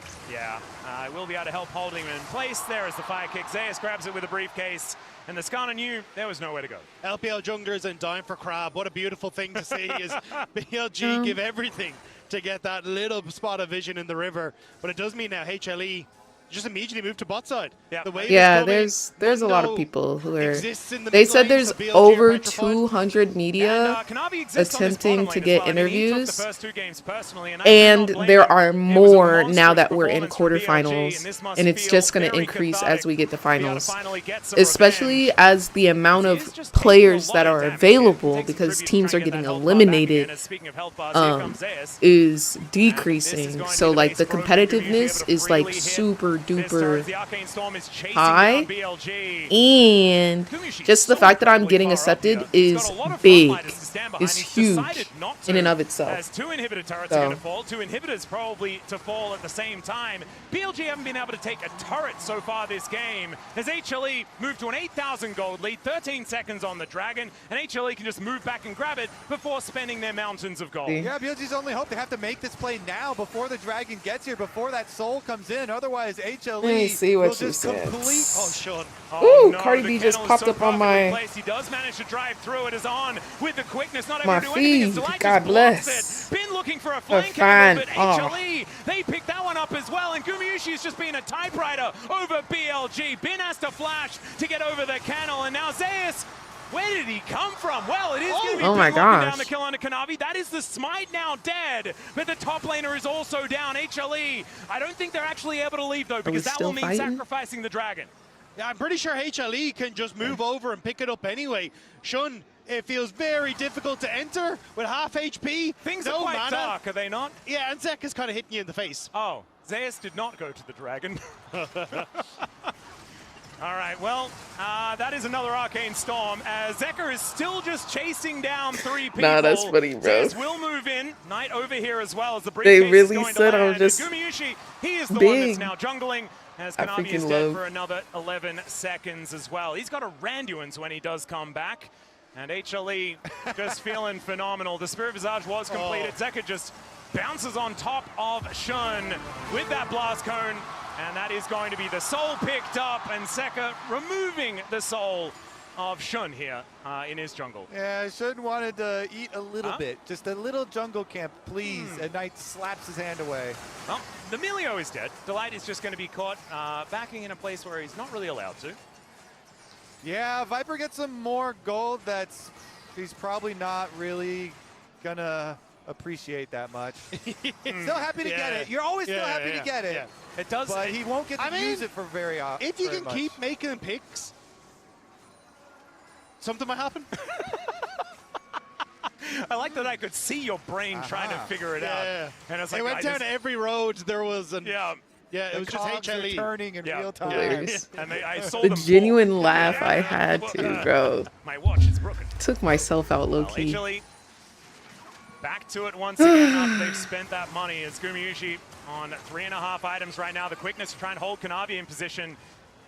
I will be able to help holding him in place. There is the fire kick. Zeus grabs it with a briefcase. And the Skana knew there was nowhere to go. LPL junglers and down for Crab. What a beautiful thing to see is BLG give everything to get that little spot of vision in the river. But it does mean now HLE just immediately move to bot side. Yeah, the wave Yeah, is coming. there's a lot of Mundo people who are. exists in the They mid said lane, there's so BLG over are petrified. 200 media Kanavi exists on this attempting bottom to lane get as well. I mean, he took interviews, the first 2 games personally, and I and do not blame there him. are It was a more now monstrous that we're in performance from BLG, quarterfinals, this must and it's feel just going to very increase cathartic as we get to to be able to finals. finally get some Especially revenge. as the amount He is of just taking a players lot that of are damage. available Takes a because tribute to teams try are and get getting that health bar back eliminated again. And speaking of health bars, here comes Zeus. is going decreasing. to So be the like base the pro to be able to competitiveness is freely like hit super this duper turret. The Arcane Storm is chasing high, down BLG. and just the fact that I'm getting accepted is big, is huge in and of itself. As 2 inhibitor turrets So. are going to fall, 2 inhibitors probably to fall at the same time. BLG haven't been able to take a turret so far this game, as HLE moved to an 8,000 gold lead, 13 seconds on the Dragon, and HLE can just move back and grab it before spending their mountains of gold. Yeah, BLG's only hope. They have to make this play now before the Dragon gets here, before that soul comes in. Otherwise, HLE Let me see what will you just said. complete... Oh, Sean. Ooh, no, Cardi the B just kennel is popped so up on perfectly my placed. He does manage to drive through. It is on with the quickness. Not my able to do anything. It's feed. Delight God just blocks bless. it. Been looking for a flank fan. angle, but Oh. HLE, they picked that one up as well. And Gumayushi has just been a typewriter over BLG. Bin has to flash to get over the kennel. And now Zeus, where did he come from? Well, it is going to be Oh my Bin locking down gosh. the kill under Kanavi. That is the smite now dead. But the top laner is also down. HLE, I don't think they're actually able to leave, though, because that still will mean fighting? sacrificing the Dragon. Yeah, I'm pretty sure HLE can just move over and pick it up anyway. Shun It feels very difficult to enter with half HP. Things no are quite mana. dark, are they not? Yeah, and Zek is kind of hitting you in the face. Oh, Zeus did not go to the dragon. All right, well, that is another Arcane Storm, as Zeker is still just chasing down 3 people. Nah, that's funny, bro. Zeus will move in. Knight over here as well as the They briefcase really is going said to I land. was just Gumayushi, he is the one that's big. now jungling, as I Kanavi is freaking dead love- for another 11 seconds as well. He's got a Randuin's when he does come back. And HLE just feeling phenomenal. The Spirit Visage was completed. Zeker just bounces on top of Shun with that blast cone. And that is going to be the soul picked up. And Zeka removing the soul of Shun here in his jungle. Yeah, Shun wanted to eat a little bit. Just a little jungle camp, please. And Knight slaps his hand away. Well, the Milio is dead. Delight is just going to be caught backing in a place where he's not really allowed to. Yeah, Viper gets some more gold that's he's probably not really gonna appreciate that much. Still happy to get it. You're always still happy to get it. Yeah. It does. But he won't get to use it for very often. If you can keep making picks, something might happen. I like that I could see your brain trying to figure it out. And it's like, it went down every road. There was an yeah, it was just HLE turning in real time. Hilarious. And I saw The them genuine laugh I had to, bro. My watch is broken. Took myself out low key. HLE back to it once again after they've spent that money. It's Gumayushi on 3.5 items right now. The quickness to try and hold Kanavi in position.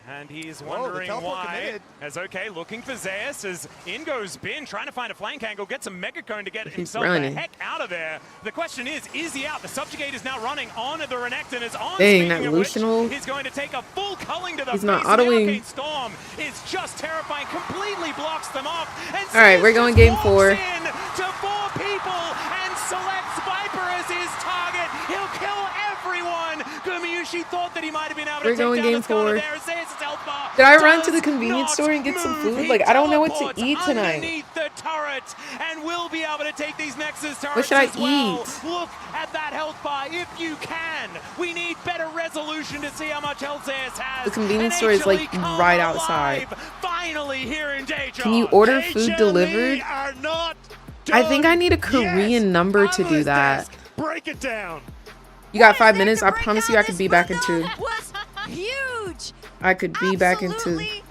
And he's wondering why. As okay, looking for Zeus as in goes Bin, trying to find a flank angle, gets a mega cone to get himself the heck out of there. The question is he out? The Subjugate is now running on the Renekton, is on. Dang, that Lucianal. He's going to take a full culling to the He's face. not The autoing. Arcane Storm is just terrifying, completely blocks them off. And All right, we're Zeus going just game walks 4. in to 4 people and selects Viper as his target. He'll kill everyone. Gumayushi thought that he might have been able to We're going take down game the Skarner 4. there. Zeus' health bar Did I run to the does convenience not store and get some move. food? He Like, I don't know what to teleports eat tonight. underneath the turret and will be able to take these Nexus turrets What should I as well. eat? Look at that health bar if you can. We need better resolution to see how much health Zeus has. The convenience And store is like HLE come right alive, outside. Finally here in Daejeon. Can you order food HLE delivered? are not I think I need a done Korean yet. number to do that. Break it down. You got 5 minutes. I promise you I could be back in 2. Was huge. I could be back in 2. Absolutely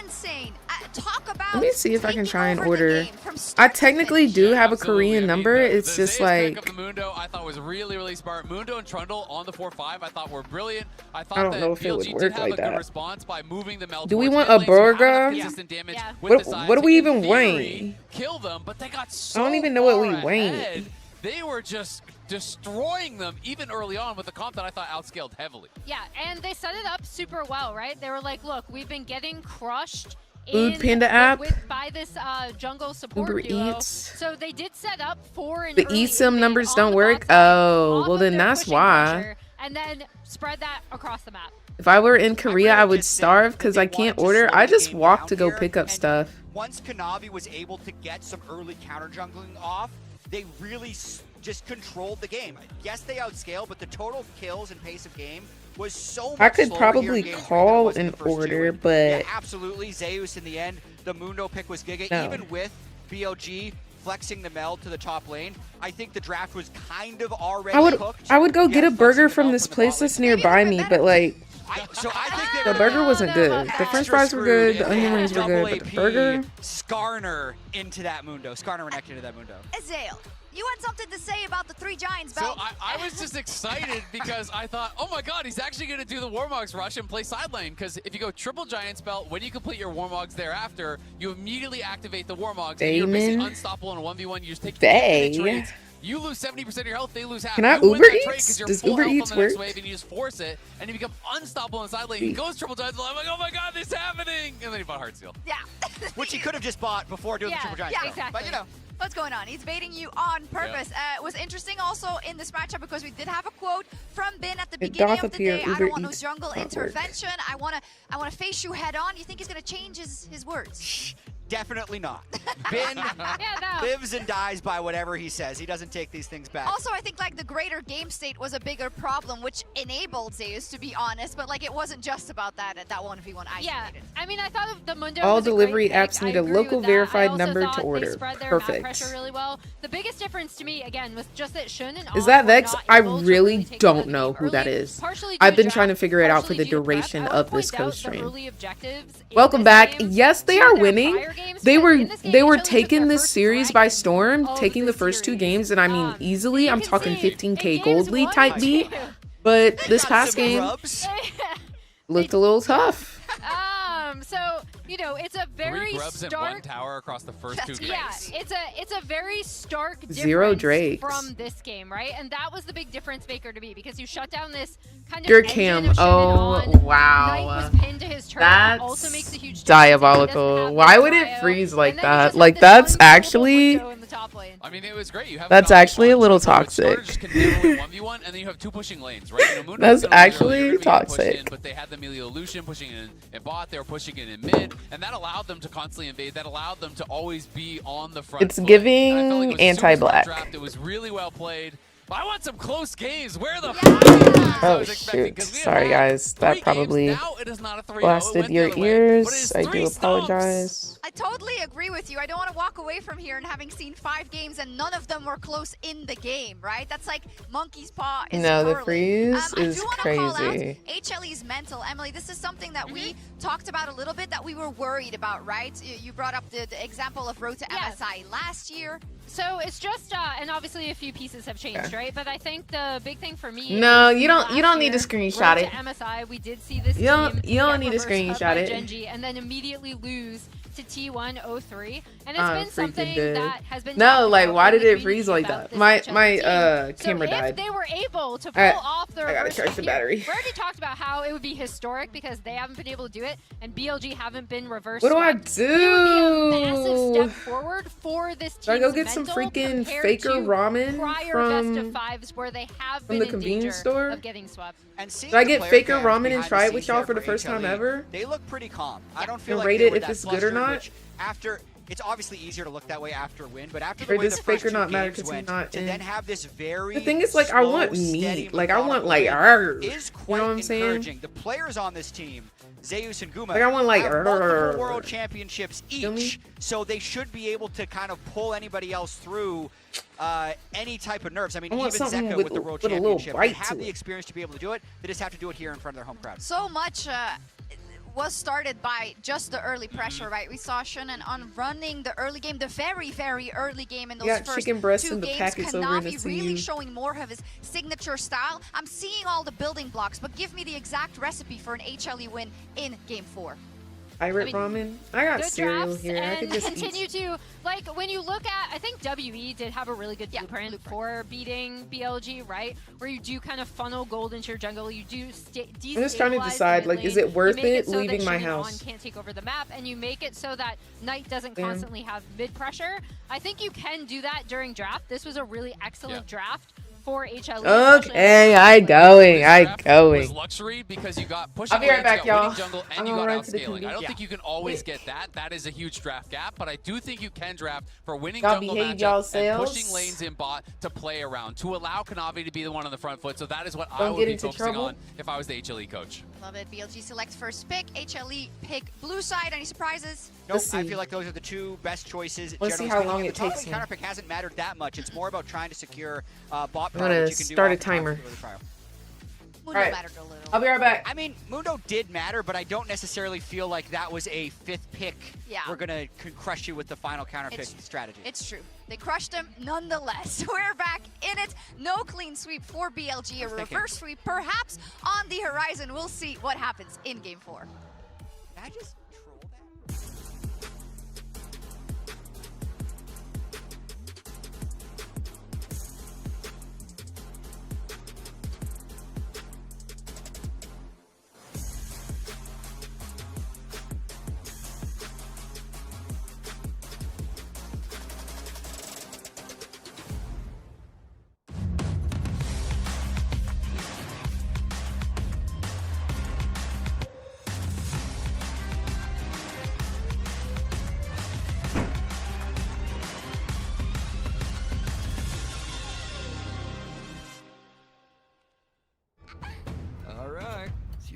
insane. Talk about Let me see if I can try and taking over the order. game from I start to technically finish. do have a Absolutely. Korean I mean, number. the It's just Zeus pick like of the Mundo I thought was really smart. Mundo and Trundle on the 4-5 I thought were brilliant. I thought don't that know if it would BLG work did have like a good that. response by moving the Mel Do we towards want a mid lane, so have enough burger? consistent damage with the sides what do we to, in even theory, weigh? kill them, but they got so I don't even know what we far weigh. ahead. They were just destroying them even early on with a comp that I thought outscaled heavily. Yeah, and they set it up super well, right? They were like, look, we've been getting crushed Food Panda app? by this jungle support Uber duo. Eats. So they did set up for an The early eSIM invade numbers on don't the work? bot side, Oh, off well of then their that's pushing why. pressure, and then spread that across the map. If I were in Korea, I would starve because I can't order. I just walk to go pick up stuff. Once Kanavi was able to get some early counter jungling off, they really just controlled the game. Yes, they outscaled, but the total kills and pace of game was so much I could slower probably here in game 3 than it call was in an the first 2. order, And but yeah, absolutely, Zeus in the end, the Mundo pick was Giga. No. Even with BLG flexing the meld to the top lane, I think the draft was kind of already cooked. I would go get Yeah, a burger flexing the from meld this the place bot that's lane. nearby me, but like I think they the were burger wasn't good. The french fries were good, the if they onion had rings were double good, but the AP burger, Skarner into that Mundo. Skarner Renekton into that Mundo. Azale, you had something to say about the 3 Giants So belt. I was just excited because I thought, oh my god, he's actually going to do the Warmogs rush and play side lane. Because if you go triple Giants belt, when you complete your Warmogs thereafter, you immediately activate the Warmogs. And you're basically Damon. unstoppable in a 1v1. You just take They. infinite trades. You lose 70% of your health, they lose half. Can I You win Uber that trade Eats? 'cause you're Does full Uber health Eats on the next work? wave, and you just force it, and you become unstoppable on side lane. He goes triple Giants, I'm like, oh my god, this is happening! And then he bought Heartsteel. Yeah. Which he could have just bought before doing the triple giant. Yeah, stuff. But you know. What's going on? He's baiting you on purpose. It was interesting also in this matchup because we did have a quote from Bin at the beginning doth of the appear day. I Uber don't want no Eats jungle not work. intervention. I wanna face you head on. You think he's gonna change his words? Definitely not. Ben lives and dies by whatever he says. He doesn't take these things back. Also, I think like the greater game state was a bigger problem, which enabled Zeus, to be honest. But like it wasn't just about that 1v1 isolated. Yeah, I mean, I thought of the Mundo. All was a delivery great pick. apps need I a agree local with that. verified I also number to thought order. They spread their Perfect. map pressure really well. The biggest difference to me, again, was just that Shun and Is Oz that were Vex? not I able to really take don't the know lead who that early, is. partially I've due been to trying to draft, figure it out for partially the due to prep. duration I of would this point out the co-stream. early objectives in Welcome this back. game Yes, they to are their winning. prior games, They because were in this game, they were HLE took taking their this first series by bracket storm, of taking the first two games, and I mean easily. I'm talking see 15K in gold games league 1 type and beat. 2. But this past Some game grubs. looked a little tough. So you know, it's a very 3 grubs and 1 stark. tower across the first 2 games. Yeah, it's a very stark difference Zero Drakes. from this game, right? And that was the big difference maker to me, because you shut down this kind of Your engine cam. of Shin and Oh, On. wow. Knight was pinned to his turret. That also makes a huge difference. Diabolical. Why would it freeze like that? Like, that's actually... I mean, it was great. You have That's actually a little toxic. Just can deal with 1v1, and then you have 2 pushing lanes, right? You know, Mundo That's was gonna lose early, actually you're gonna be getting pushed toxic. in, but they had the melee illusion pushing in bot. They were pushing it in mid, and that allowed them to constantly invade. That allowed them to always be on the front. It's foot. giving And I felt like it was a super smart anti-black. draft. It was really well played. But I want some close games. Where the f Oh shoot. Sorry guys. That probably blasted your ears. I do apologize. I totally agree with you. I don't want to walk away from here and having seen 5 games and none of them were close in the game, right? That's like monkey's paw is No, the early. freeze I is do want to call out crazy. HLE's mental. Emily, this is something that we talked about a little bit that we were worried about, right? You brought up the example of Road to MSI last year. So it's just, and obviously a few pieces have changed, right? But I think the big thing for me. No, is you don't last need to year, screenshot Road it. To MSI, we did see this You don't team need to get reversed up screenshot by it. Genji and then immediately lose to T1-03, and it's I'm been freaking something dead. that has been No, talked like about why in did the it freeze like community that? about My this HLE team. camera So died. if they were able to pull Alright, off the I gotta reverse charge the sweep battery. here, we already talked about how it would be historic because they haven't been able to do it, and BLG haven't been reverse. What do I swept. It would be a massive do? step forward for this team. Do I go get some freaking Faker ramen prior best from of fives where they have from been the in convenience danger store? of getting swept. And seeing Do I the get player Faker cams ramen and behind try the it with scenes y'all there for the first time HLE, ever? They look pretty calm. I don't feel And like rate they it were if that it's good or flustered, not? which after it's obviously easier to look that way after a win, but after the Or way does the first Faker 2 not matter games 'cause he's went, not to in? then have this very The thing is, like, I slow, want steady, meat. Like, I want, methodical like, play arr. is You quite know what I'm saying? encouraging. The players on this team, Zeus and Guma, Like, I want, like, have arr. multiple world championships each, so they should be able to kind of pull anybody else through any type of nerves. I mean, I want even something Zeka with with the world a little championship, they bite have to the it. experience to be able to do it. They just have to do it here in front of their home crowd. So much was started by just the early pressure, right? We saw Shunan on running the early game, the very, very early game in those Yeah, first chicken breast 2 in the games. packets over in the Kanavi really sleeve. showing more of his signature style. I'm seeing all the building blocks, but give me the exact recipe for an HLE win in Game 4. Pirate ramen. I got Good cereal drafts here. I could and just continue eat. to, like, when you look at, I think WE did have a really good blueprint for beating BLG, right? Where you do kind of funnel gold into your jungle, you do I'm just trying to destabilize decide, the like, mid is lane. it worth You make it so that leaving my Shin and On house? can't take over the map, and you make it so that Knight doesn't Damn. constantly have mid pressure. I think you can do that during draft. This was a really excellent draft for HLE. Okay, I going. was luxury because you got pushing I'll be right lanes, back, you got y'all. winning jungle, I'm and you gonna got run to the outscaling. I convenience. don't think you can always get that. That is a huge draft gap, but I do think you can draft for winning Y'all jungle behave matchups and yourselves. pushing lanes in bot to play around, to allow Kanavi to be the one on the front foot. So that is what I Don't would get be into focusing trouble. on if I was the HLE coach. Love it. BLG selects first pick. HLE pick blue side. Any surprises? Nope, I feel like those are the 2 best choices. Let's see generally how speaking. long And it the top takes lane me. counter pick hasn't mattered that much. It's more about trying to secure bot I'm power, gonna which you can do start a off the top of timer. the early trial. Mundo Alright. mattered a little. I'll be right back. I mean, Mundo did matter, but I don't necessarily feel like that was a 5th pick. Yeah. We're going to crush you with the final counter pick strategy. It's true. They crushed him nonetheless. We're back in it. No clean sweep for BLG. A reverse sweep perhaps on the horizon. We'll see what happens in Game 4. Did I just troll that?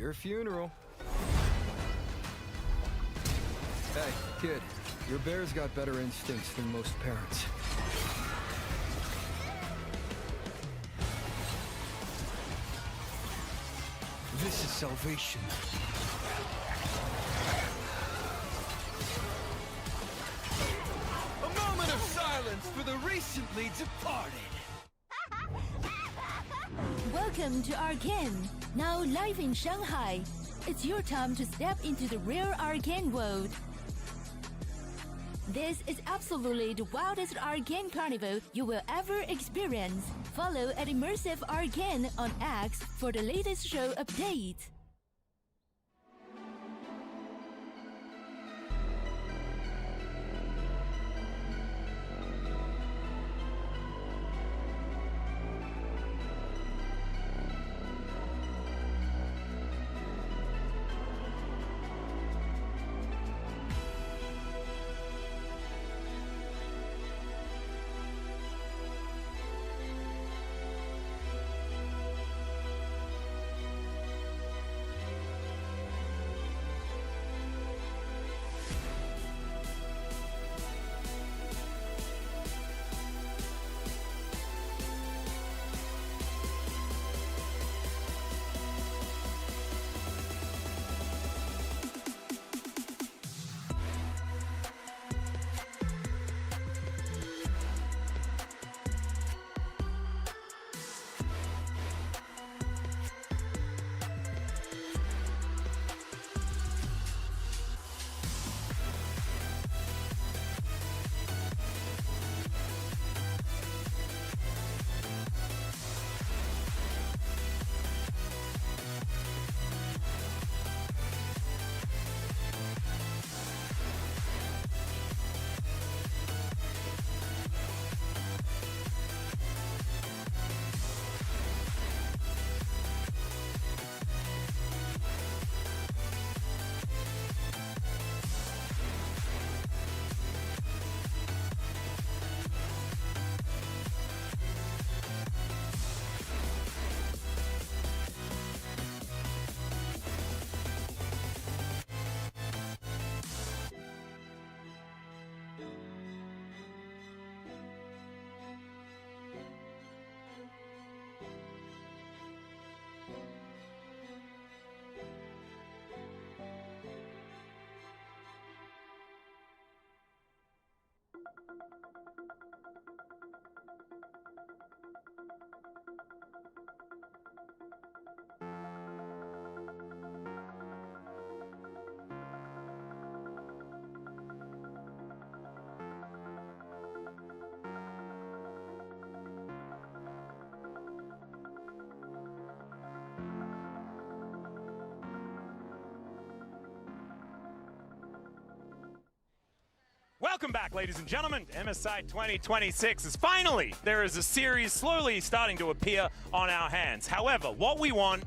your funeral. Hey, kid, your bear's got better instincts than most parents. This is salvation. A moment of silence for the recently departed. Welcome to Arcane, now live in Shanghai. It's your time to step into the real Arcane world. This is absolutely the wildest Arcane carnival you will ever experience. Follow at Immersive Arcane on X for the latest show update. Welcome back, ladies and gentlemen. MSI 2026 is finally, there is a series slowly starting to appear on our hands. However, what we want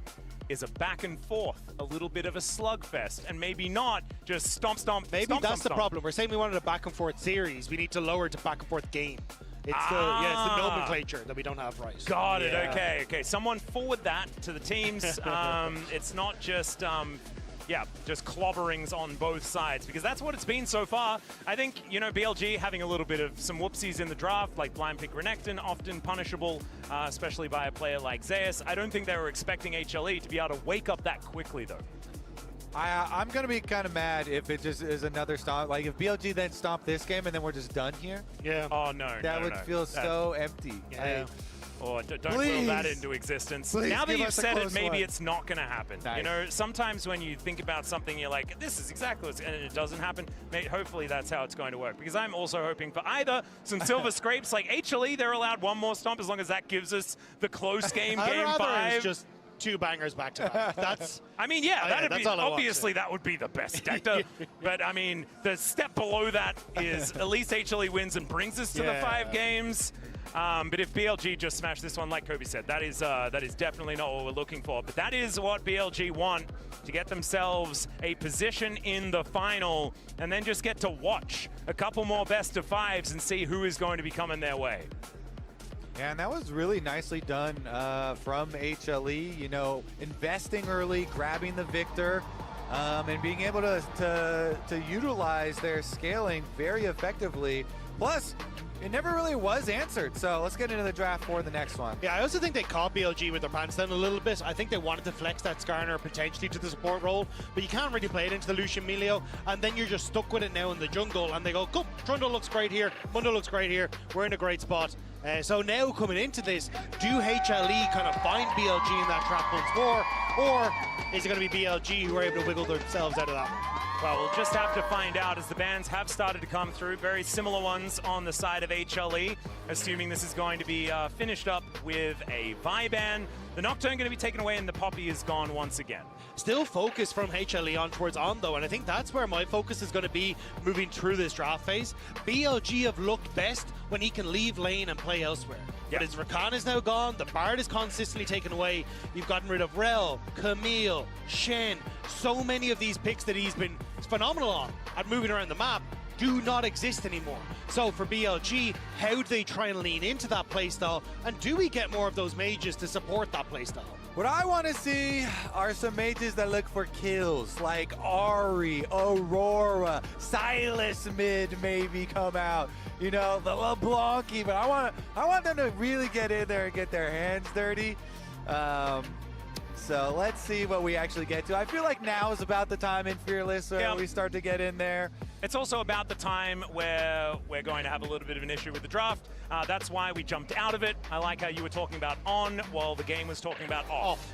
is a back and forth, a little bit of a slugfest, and maybe not just stomp, stomp, Maybe stomp, that's stomp, the stomp. problem. We're saying we wanted a back and forth series. We need to lower it to back and forth game. It's the nomenclature that we don't have right. Got it, okay. Someone forward that to the teams. It's not just, just clobberings on both sides, because that's what it's been so far. I think, BLG having a little bit of some whoopsies in the draft, like blind pick Renekton, often punishable, especially by a player like Zeus. I don't think they were expecting HLE to be able to wake up that quickly, though. I'm going to be kind of mad if it just is another stomp. Like, if BLG then stomp this game and then we're just done here. Yeah. Oh, no. That would feel so empty. Yeah. Don't will that into existence. Now that you've said it, maybe it's not going to happen. Nice. Sometimes when you think about something, you're like, this is exactly what's, and it doesn't happen. Hopefully that's how it's going to work, because I'm also hoping for either some silver scrapes, like HLE, they're allowed one more stomp as long as that gives us the close game, game 5. It's just 2 bangers back to back. That's. I mean, that'd be obviously that would be the best sector. But I mean, the step below that is at least HLE wins and brings us to the 5 games. But if BLG just smash this one, like Kobe said, that is definitely not what we're looking for. But that is what BLG want, to get themselves a position in the final, and then just get to watch a couple more best of 5s and see who is going to be coming their way. And that was really nicely done from HLE, you know, investing early, grabbing the victor, and being able to utilize their scaling very effectively. Plus, it never really was answered, so let's get into the draft for the next one. Yeah, I also think they caught BLG with their pants down a little bit. I think they wanted to flex that Skarner potentially to the support role, but you can't really play it into the Lucian Melio, and then you're just stuck with it now in the jungle, and they go, go, Trundle looks great here, Mundo looks great here, we're in a great spot. So now coming into this, do HLE kind of find BLG in that trap once more, or is it going to be BLG who are able to wiggle themselves out of that? Well, we'll just have to find out as the bans have started to come through. Very similar ones on the side of HLE, assuming this is going to be finished up with a Vi ban. The Nocturne going to be taken away and the Poppy is gone once again. Still focus from HLE on towards On though, and I think that's where my focus is going to be moving through this draft phase. BLG have looked best when he can leave lane and play elsewhere. But his Rakan is now gone, the Bard is consistently taken away. You've gotten rid of Rel, Camille, Shen. So many of these picks that he's been phenomenal on at moving around the map do not exist anymore. So for BLG, how do they try and lean into that playstyle? And do we get more of those mages to support that playstyle? What I want to see are some mages that look for kills, like Ari, Aurora, Silas mid maybe come out. You know, the LeBlanc even. I want them to really get in there and get their hands dirty. So let's see what we actually get to. I feel like now is about the time in Fearless where we start to get in there. It's also about the time where we're going to have a little bit of an issue with the draft. That's why we jumped out of it. I like how you were talking about on while the game was talking about off.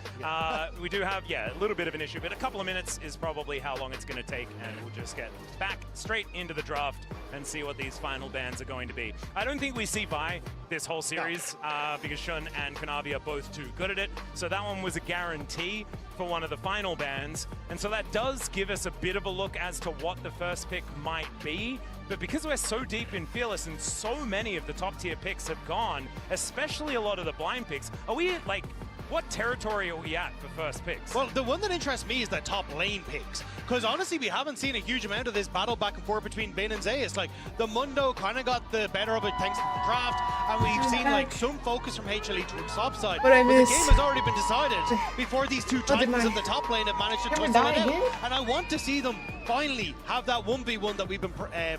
We do have, a little bit of an issue, but a couple of minutes is probably how long it's going to take, and we'll just get back straight into the draft and see what these final bans are going to be. I don't think we see Vi this whole series because Shun and Kanavi are both too good at it, so that one was a guarantee for one of the final bans, and so that does give us a bit of a look as to what the first pick might be. But because we're so deep in Fearless and so many of the top tier picks have gone, especially a lot of the blind picks, are we like, what territory are we at for first picks? Well, the one that interests me is the top lane picks. Because honestly, we haven't seen a huge amount of this battle back and forth between Bin and Zeus. Like, the Mundo kind of got the better of it thanks to the draft, and we've seen like some focus from HLE towards top side. But the game has already been decided before these two titans of the top lane have managed to twist it out. And I want to see them finally have that 1v1 that we've been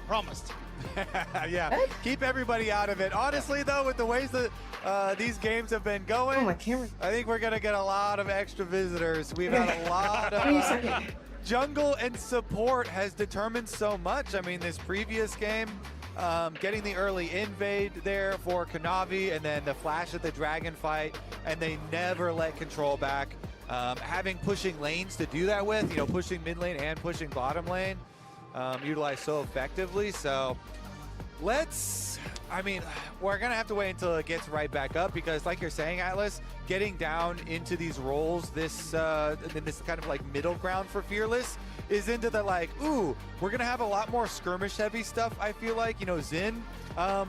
promised. Yeah, keep everybody out of it. Honestly, though, with the ways that these games have been going, I think we're going to get a lot of extra visitors. We've had a lot of jungle and support has determined so much. I mean, this previous game, getting the early invade there for Kanavi and then the flash at the dragon fight, and they never let control back. Having pushing lanes to do that with, you know, pushing mid lane and pushing bottom lane, utilized so effectively. So I mean, we're gonna have to wait until it gets right back up, because like you're saying, Atlas, getting down into these roles, this kind of like middle ground for Fearless is into the like, ooh, we're gonna have a lot more skirmish heavy stuff. I feel like, you know, Xin,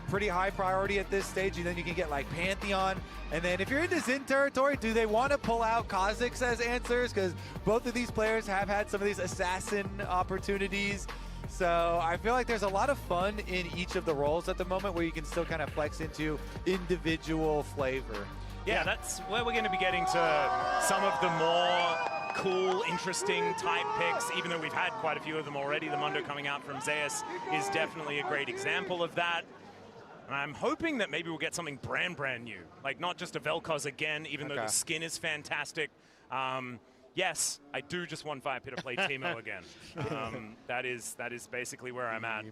pretty high priority at this stage, and then you can get like Pantheon. And then if you're into Xin territory, do they want to pull out Kha'Zix as answers? Because both of these players have had some of these assassin opportunities. So I feel like there's a lot of fun in each of the roles at the moment where you can still kind of flex into individual flavor. Yeah, that's where we're going to be getting to some of the more cool, interesting type picks, even though we've had quite a few of them already. The Mundo coming out from Zeus is definitely a great example of that. And I'm hoping that maybe we'll get something brand new, like not just a Vel'Koz again, even though the skin is fantastic. Yes, I do just want Firepit to play Teemo again. That is basically where I'm at.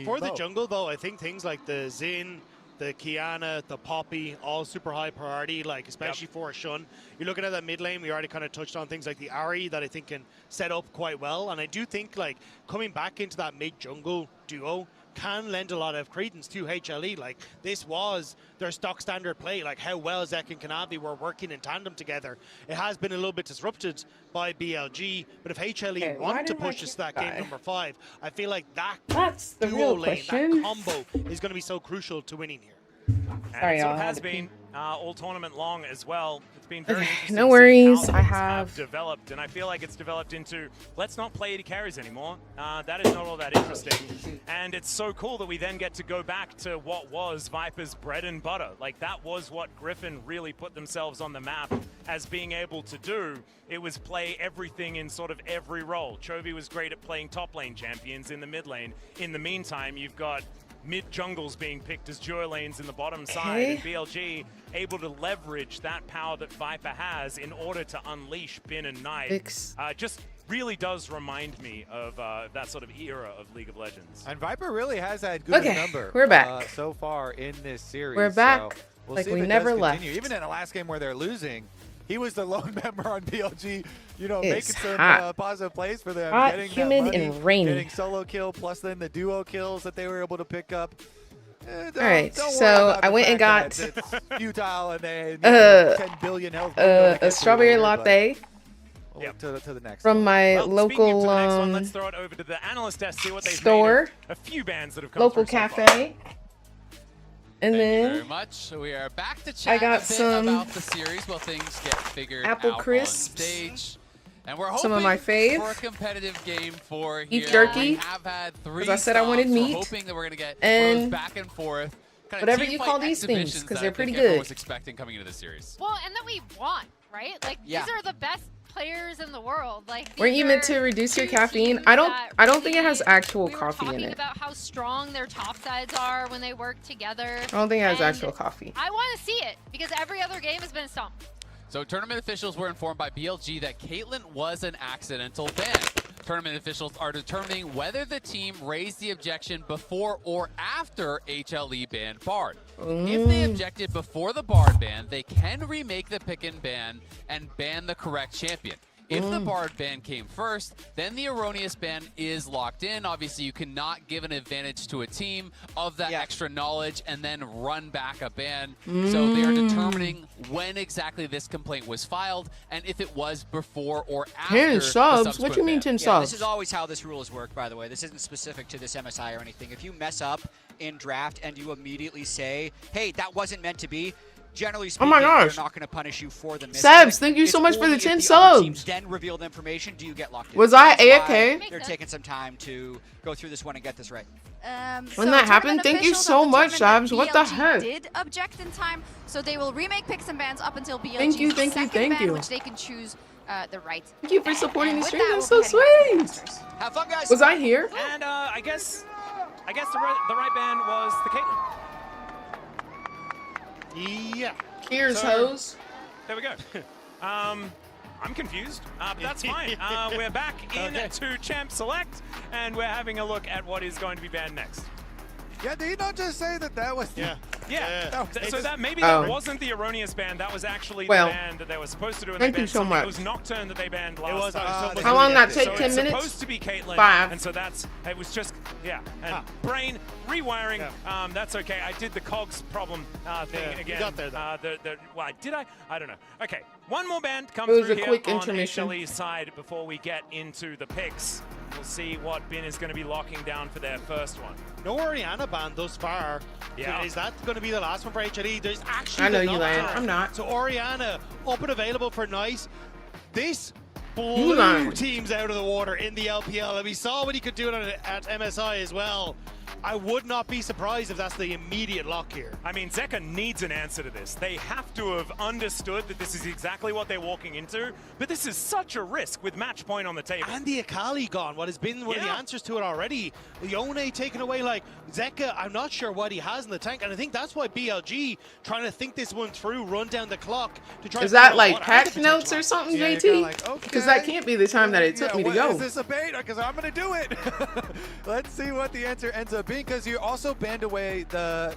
For the jungle, though, I think things like the Xin, the Kiana, the Poppy, all super high priority, like especially for Shun. You're looking at that mid lane, we already kind of touched on things like the Ahri that I think can set up quite well. And I do think like coming back into that mid-jungle duo can lend a lot of credence to HLE. Like, this was their stock standard play, like how well Zek and Kanavi were working in tandem together. It has been a little bit disrupted by BLG, but if HLE want to push us to that game number 5, I feel like that's duo lane, that combo is going to be so crucial to winning here. And so it has been. all tournament long as well. It's been very interesting. No worries. How I things have developed, and I feel like it's developed into let's not play AD carries anymore. That is not all that interesting, and it's so cool that we then get to go back to what was Viper's bread and butter. Like that was what Griffin really put themselves on the map as being able to do. It was play everything in sort of every role. Chovy was great at playing top lane champions in the mid lane. In the meantime, you've got mid jungles being picked as duo lanes in the bottom side, and BLG able to leverage that power that Viper has in order to unleash Bin and Knight. Just really does remind me of that sort of era of League of Legends. And Viper really has had good number we're back. So far in this series. We're back So we'll like see if we it never does left. continue. Even in the last game where they're losing, he was the lone member on BLG, you know, It's making some hot. Positive plays for them. Hot, getting humid, that money, and rainy. Getting solo kill, plus then the duo kills that they were able to pick up. All right, so I went and got it's futile and they 10 billion health. a strawberry latte To the next from my local let's throw it over to the analyst desk, see what they've store, made a few bands that have come local through so cafe. And Thank you then very much. We are back to chat I got a bit some about the series while things get figured apple out crisps. on stage. And we're hoping Some of my fave. for a competitive game for Beef here. jerky. We have had 3 Because I said I wanted stops. meat. We're hoping that we're going to get And those back and forth. Kind of whatever team you fight call these things, exhibitions because that they're I pretty think everyone good. was expecting coming into this series. Well, and that we want, right? Like Yeah. these are the best players in the world. Like Weren't these you meant are to reduce your two caffeine? teams I don't that think it has actual we were coffee in talking it. about how strong their top sides are when they work together. I don't think it has and actual coffee. I want to see it because every other game has been stomped. So tournament officials were informed by BLG that Caitlyn was an accidental ban. Tournament officials are determining whether the team raised the objection before or after HLE banned Bard. If they objected before the Bard ban, they can remake the pick and ban and ban the correct champion. If the Bard ban came first, then the erroneous ban is locked in. Obviously, you cannot give an advantage to a team of that extra knowledge and then run back a ban. So they are determining when exactly this complaint was filed and if it was before or after 10 the subs? What subsequent you mean ban. 10 Yeah, subs? this is always how this rules work, by the way. This isn't specific to this MSI or anything. If you mess up in draft and you immediately say, hey, that wasn't meant to be, generally speaking, Oh my gosh. they're not going to punish you for the mistake. Sebs, thank you so It's much for the only if 10 the other teams subs. then reveal the information, do you get locked in. Was I That's why AFK? They're taking some time to go through this one and get this right. When that happened, thank you so much, Sabs. What the heck? Did object in time, so they will remake picks and bans up until BLG's Thank you, thank you, second thank ban, you. which they can choose the right. Thank you for supporting the with stream. that, That's we'll so be heading back to sweet. Masters. Have fun, guys. Was I here? And I guess the right ban was the Caitlyn. Yeah. Cheers, hoes. There we go. I'm confused, but that's fine. We're back into Champ Select, and we're having a look at what is going to be banned next. Yeah, did he not just say that was... Yeah. So that maybe Oh. that wasn't the erroneous ban. That was actually Well, the ban that they were supposed to do. And thank they you banned so something. much. It was Nocturne that they banned last was, time. How long that take? So 10 it's minutes? supposed to be Caitlyn. 5. And so it was just, And brain rewiring. That's okay. I did the cogs problem thing again. You got there, though. Why did I? I don't know. Okay, one more band come It was through a here quick on intermission. HLE's side before we get into the picks. We'll see what Bin is going to be locking down for their first one. No Oriana ban thus far. Yeah. Is that going to be the last one for HLE? There's actually I know the you lying. Nocturne. I'm not. So Oriana up and available for Nice. This You blew lying. teams out of the water in the LPL, and we saw what he could do at MSI as well. I would not be surprised if that's the immediate lock here. I mean, Zeka needs an answer to this. They have to have understood that this is exactly what they're walking into, but this is such a risk with match point on the table. And the Akali gone, what has been one of the answers to it already. Yone taken away, like, Zeka, I'm not sure what he has in the tank, and I think that's why BLG trying to think this one through, run down the clock to try Is to that figure out like what are patch the notes or potential something, Yeah, you're JT? kinda like, okay. Because that can't be the time that it took me to go. Is this a bait? Because I'm going to do it. Let's see what the answer ends up being, because you also banned away the,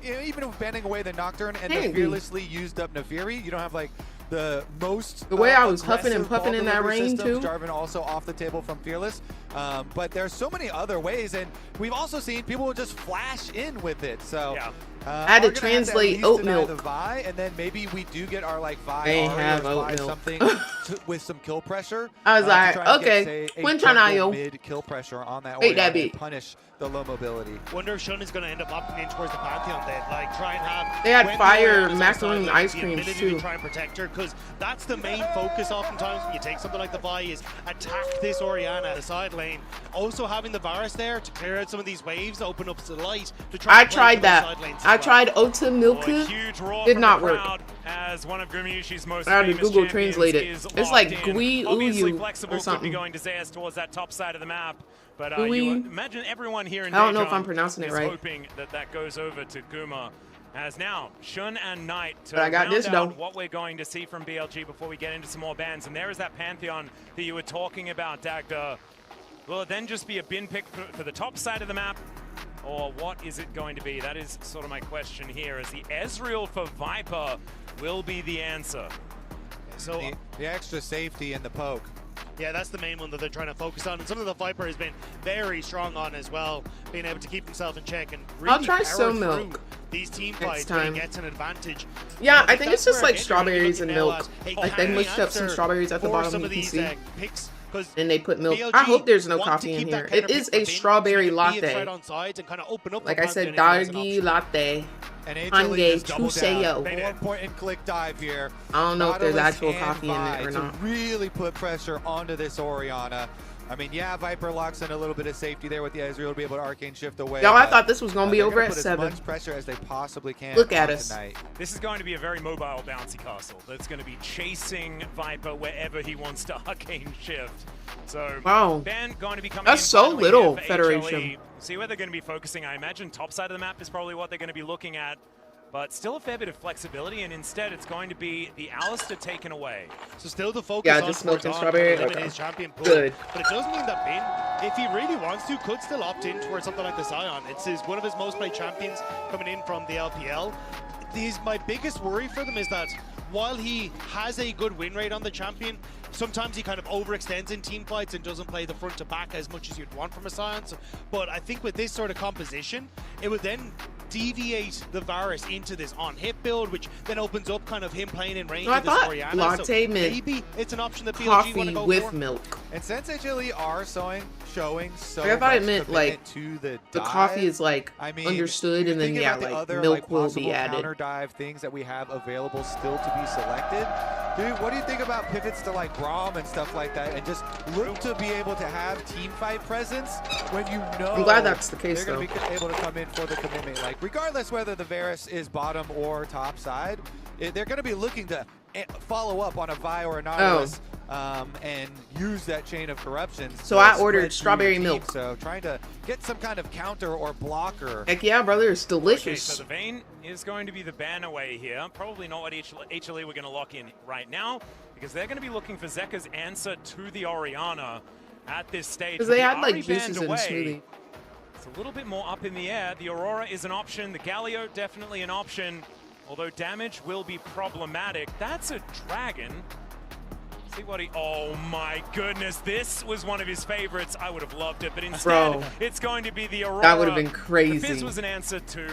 even with banning away the Nocturne and the Maybe. fearlessly used up Nafiri, you don't have like the most The way I was huffing and aggressive puffing ball in that delivery rain, systems. too. Jarvan also off the table from Fearless. But there's so many other ways, and we've also seen people just flash in with it. So I had to translate oat milk. The Vi, and then maybe we do get our like Vi. They have oat milk. Something with some kill pressure. I was like, okay, mid kill pressure on that. Wait, that beat. Punish the low mobility. Wonder if Shun is going to end up opting in towards the Pantheon then, like try and have. They had fire macaroon ice creams too. To try and protect her, because that's the main focus oftentimes when you take something like the Vi is attack this Orianna the side lane. Also having the Varus there to clear out some of these waves, open up the light to try. I tried that. I tried Ota Milka. Did not work. As one of Gumayusi's most I had to famous Google translate it. It's like Gui Uyu or something. Could be going to Zeus towards that top side of the map. But Gui. you imagine everyone here in I don't know if Daejeon I'm pronouncing it is right. hoping that that goes over to Guma. As now, Shun and Knight to but I got round this, out though. what we're going to see from BLG before we get into some more bans. And there is that Pantheon that you were talking about, Dagda. Will it then just be a bin pick for the top side of the map? Or what is it going to be? That is sort of my question here, as the Ezreal for Viper will be the answer. So the extra safety in the poke. Yeah, that's the main one that they're trying to focus on, and something the Viper has been very strong on as well, being able to keep himself in check and really I'll try So power Milk through these team next fights time. when he gets an advantage. Yeah, And I think it's just like that's where, again, you're strawberries and looking now milk. at, hey, Like they can mushed up some answer strawberries at the for bottom, some you of can these see. picks, And they put milk. BLG I hope there's no want to coffee in keep here. that kind It of is a pressure strawberry be a latte. threat on sides and kind of open up Like the I said, Pantheon if he has an doggy option. latte. And HLE Hange just doubled down. Chuseyo. 4 point and click dive here. I don't know if there's Nautilus actual and coffee in Vi it or to not. really put pressure onto this Orianna. I mean, yeah, Viper locks in a little bit of safety there with the Ezreal to be able to arcane shift away. Y'all, I thought this was going to be they're over gonna at put 7. as much pressure as they possibly can. Look at on us. tonight. This is going to be a very mobile, bouncy castle that's going to be chasing Viper wherever he wants to arcane shift. So, wow. Ben going to be coming That's in so finally little, here for Federation. HLE. See where they're going to be focusing. I imagine top side of the map is probably what they're going to be looking at. But still a fair bit of flexibility, and instead it's going to be the Alistair taken away. So still the focus Yeah, on just milk and towards strawberry. limit Okay. his champion pool. Good. But it does mean that Ben, if he really wants to, could still opt in towards something like the Zion. It's one of his most played champions coming in from the LPL. My biggest worry for them is that while he has a good win rate on the champion, sometimes he kind of overextends in team fights and doesn't play the front to back as much as you'd want from a Science. But I think with this sort of composition, it would then deviate the Varus into this on-hit build, which then opens up kind of him playing in range No, I of this thought Orianna. latte So meant maybe it's an option that BLG want to coffee go with for. milk. And since HLE are showing so Like, I thought it much meant like commitment to the dive, coffee is like I mean, understood, you're and then thinking yeah, about the like other, milk will possible be added. counter dive things that we have available still to be selected. Dude, what do you think about pivots to like Braum and stuff like that, and just look to be able to have team fight presence when you know I'm glad that's the case, they're going to be able to come in for the commitment. Like regardless whether the Varus is bottom or top side, they're going to be looking to follow up on a Vi or a Nautilus. And use that chain of corruption. So I ordered strawberry milk. So trying to get some kind of counter or blocker. Heck yeah, brother, it's delicious. Okay, so the Vayne is going to be the ban away here. Probably not what HLE we're going to lock in right now, because they're going to be looking for Zeka's answer to the Orianna at this stage. Because they had like Ahri juices banned in the smoothie. It's a little bit more up in the air. The Aurora is an option. The Galio definitely an option, although damage will be problematic. That's a dragon. See what he, oh my goodness, this was one of his favorites. I would have loved it, but instead it's going to be the Aurora. That would have been crazy. The Fizz was an answer to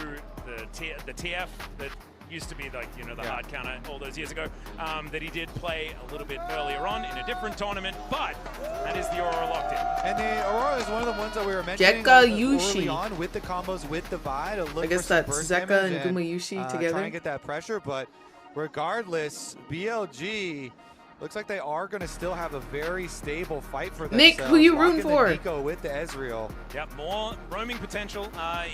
the TF that used to be like, you know, the hard counter all those years ago, that he did play a little bit earlier on in a different tournament, but that is the Aurora locked in. And the Aurora is one of the ones that we were mentioning early on with the combos with the Vi to look I guess for some that's burst Zeka damage and Gumayushi together. Try and get that pressure, but regardless, BLG looks like they are going to still have a very stable fight for themselves. Nick, who you rooting for? Nico with the Ezreal. Yep, more roaming potential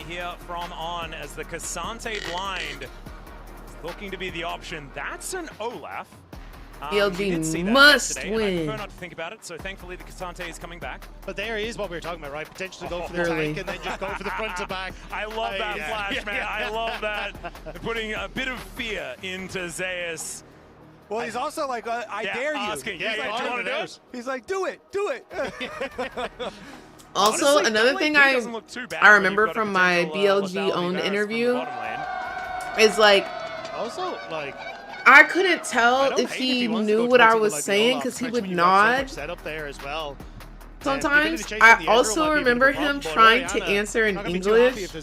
here from On as the Cassante blind is looking to be the option. That's an Olaf. BLG must today, win. I prefer not to think about it, so thankfully the Cassante is coming back. But there is what we were talking about, right? Potentially go for the tank and then just go for the front to back. I love that flash, man. I love that. Putting a bit of fear into Zeus. Well, he's also like, I dare you. Asking, He's like, do you want to do it? He's like, do it, do it. Also, Honestly, another thing I remember from my BLG owned interview is like, also like, I couldn't tell if he knew what I was saying because he would nod. Set up there as well. sometimes. I also remember him trying to answer in English.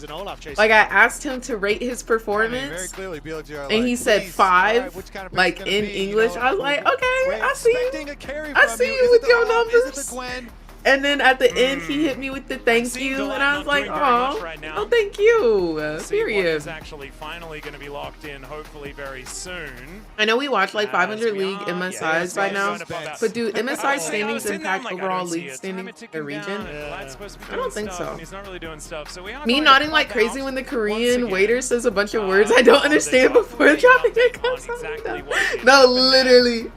Like, I asked him to rate his performance, and he said 5, like, in English. I was like, okay, I see you. I see you with your numbers. And then at the end, he hit me with the thank you, and I was like, oh, thank you. Serious. Actually finally going to be locked in, hopefully very soon. I know we watch like 500 league MSIs by now, but do MSI standings impact overall league standings in the region? I don't think so. He's not really doing stuff. So we are Me nodding like crazy when the Korean waiter says a bunch of words I don't understand before dropping it comes out. No, literally,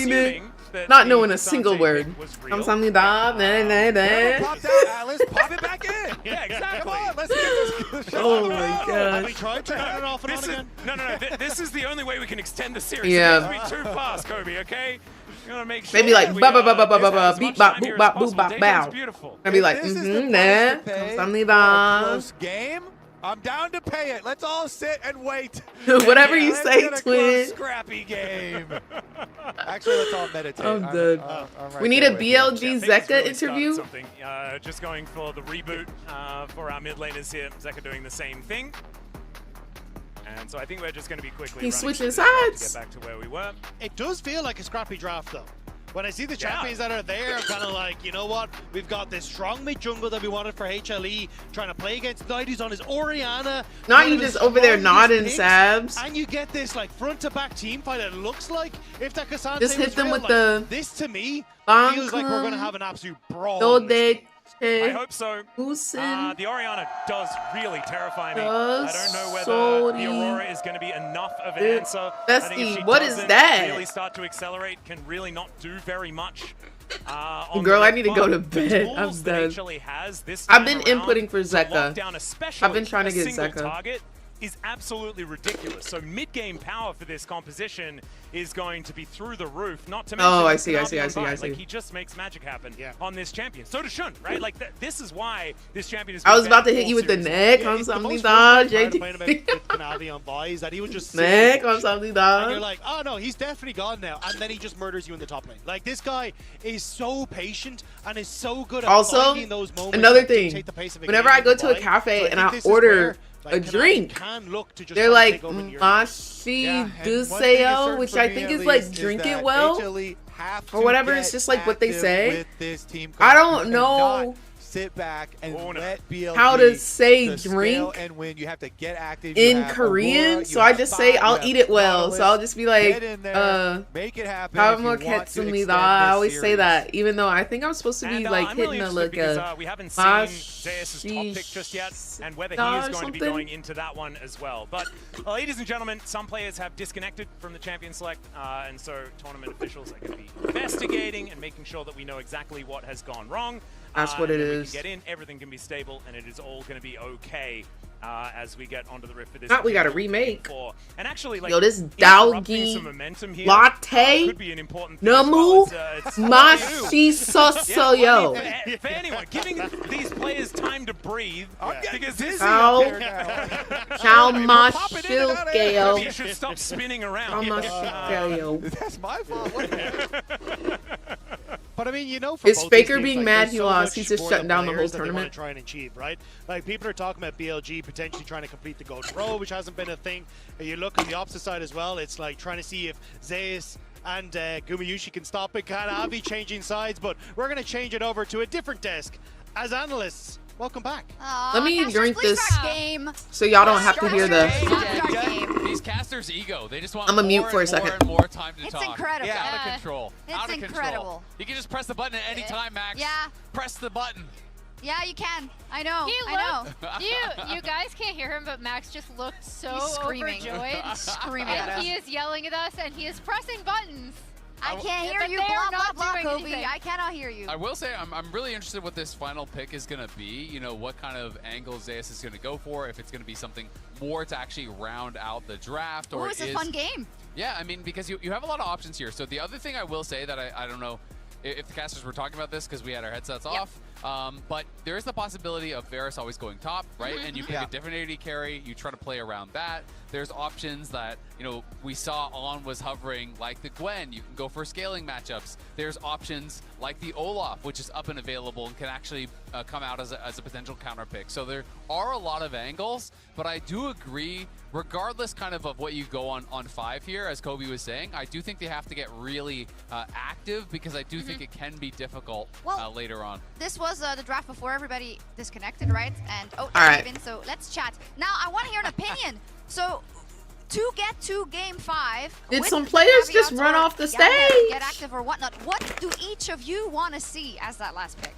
Nick. Not knowing a single word. 감사합니다. 네. Popped out, Alice. Pop it back in. Yeah, exactly. Come on, let's get this shot. Oh my gosh. Have we tried turning it off and on again? No. This is the only way we can extend the series. Yeah. It can't be too fast, Kobe. Okay. You gotta make sure. Maybe like ba ba ba ba ba ba ba beep bop boop bop boop bop bow. I'd be like nah. 감사합니다. Close game. I'm down to pay it. Let's all sit and wait. Whatever you say, twin. Scrappy game. Actually, let's all meditate. I'm done. I'm right We need a there with you. BLG Zeka really interview. Something. Just going for the reboot for our mid laners here. Zeka doing the same thing. And so I think we're just going to be quickly. He's running switching through this sides. to get back to where we were. It does feel like a scrappy draft, though. When I see the champions that are there, I'm kind of like, you know what? We've got this strong mid jungle that we wanted for HLE, trying to play against Knight, who's on his Orianna. Not you just over there nodding sabs. And you get this like front to back team fight. It looks like if that Cassandre Just hit was them real, with like, the this to me Bonk feels like we're going to have an absolute brawl. I hope so. The Orianna does really terrify me. I don't know whether the Aurora is going to be enough of an answer. I think if she what is doesn't that? really start to accelerate, can really not do very much. Girl, I need to go to bed. I'm done. I've been inputting for Zeka. I've been trying to get Zeka. Target is absolutely ridiculous. So mid-game power for this composition is going to be through the roof. Not to mention, I see. Like, he just makes magic happen on this champion. So does Shun, right? Like this is why this champion is. I was about to hit you with the neck on something, dog. Canadi on buys that he would just neck on something, and dog. you're like, oh no, he's definitely gone now, and then he just murders you in the top lane. Like this guy is so patient and is so good at finding those moments. Another that thing, dictate the pace of a whenever game I go with to the a buy. cafe So I and think I this is order where, a drink, can look to just they're try to like take over the Mashi Duseo, which I think is like drink it well or whatever. It's just like what they say. I don't know. Sit back and let BLG how to say drink and when you have to get active in Korean, so I just say I'll eat it well. So I'll just be like, make it happen. I always say that, even though I think I'm supposed to be like hitting a look at we haven't seen Zeus' top pick just yet, and whether he is going to be going into that one as well. But ladies and gentlemen, some players have disconnected from the champion select, and so tournament officials are going to be investigating and making sure that we know exactly what has gone wrong. That's what it is. Get in, everything can be stable, and it is all going to be okay as we get onto the rift for this. We got a remake. And actually, like, yo, this Dalgi latte, could be an important Namu, Mashi Sosoyo. For anyone, giving these players time to breathe, because this How Mashilkeo. You should stop spinning around. That's my fault. But I mean, you know, is Faker being mad he lost? He's just shutting down the whole tournament. Try and achieve, right? Like people are talking about BLG potentially trying to complete the Golden Row, which hasn't been a thing. You look on the opposite side as well. It's like trying to see if Zeus and Gumayushi can stop it. Kanavi changing sides, but we're going to change it over to a different desk. As analysts, welcome back. Let me drink this so y'all don't have to hear the. These casters' ego. They just want I'm a mute for a second. And more time to It's talk. incredible. Yeah, out of control. It's out of incredible. Control. You can just press the button at any time, Max. Yeah. Press the button. Yeah, you can. I know. I know. You guys can't hear him, but Max just looked so overjoyed. Screaming and at us. he is yelling at us, and he is pressing buttons. I can't hear you. Blah, blah, blah, Kobe. I cannot hear you. I will say I'm really interested what this final pick is going to be. You know, what kind of angle Zeus is going to go for, if it's going to be something more to actually round out the draft. Or it's a fun game. Yeah, I mean, because you have a lot of options here. So the other thing I will say that I don't know if the casters were talking about this because we had our headsets off, But there is the possibility of Varus always going top, right? And you pick a different AD carry, you try to play around that. There's options that, you know, we saw On was hovering like the Gwen. You can go for scaling matchups. There's options like the Olaf, which is up and available and can actually come out as a potential counter pick. So there are a lot of angles, but I do agree, regardless kind of what you go on 5 here, as Kobe was saying, I do think they have to get really active, because I do think it can be difficult later on. This was the draft before everybody disconnected, right? And so let's chat. Now I want to hear an opinion. So to get to game 5, did some players just run off the stage? Get active or whatnot. What do each of you want to see as that last pick?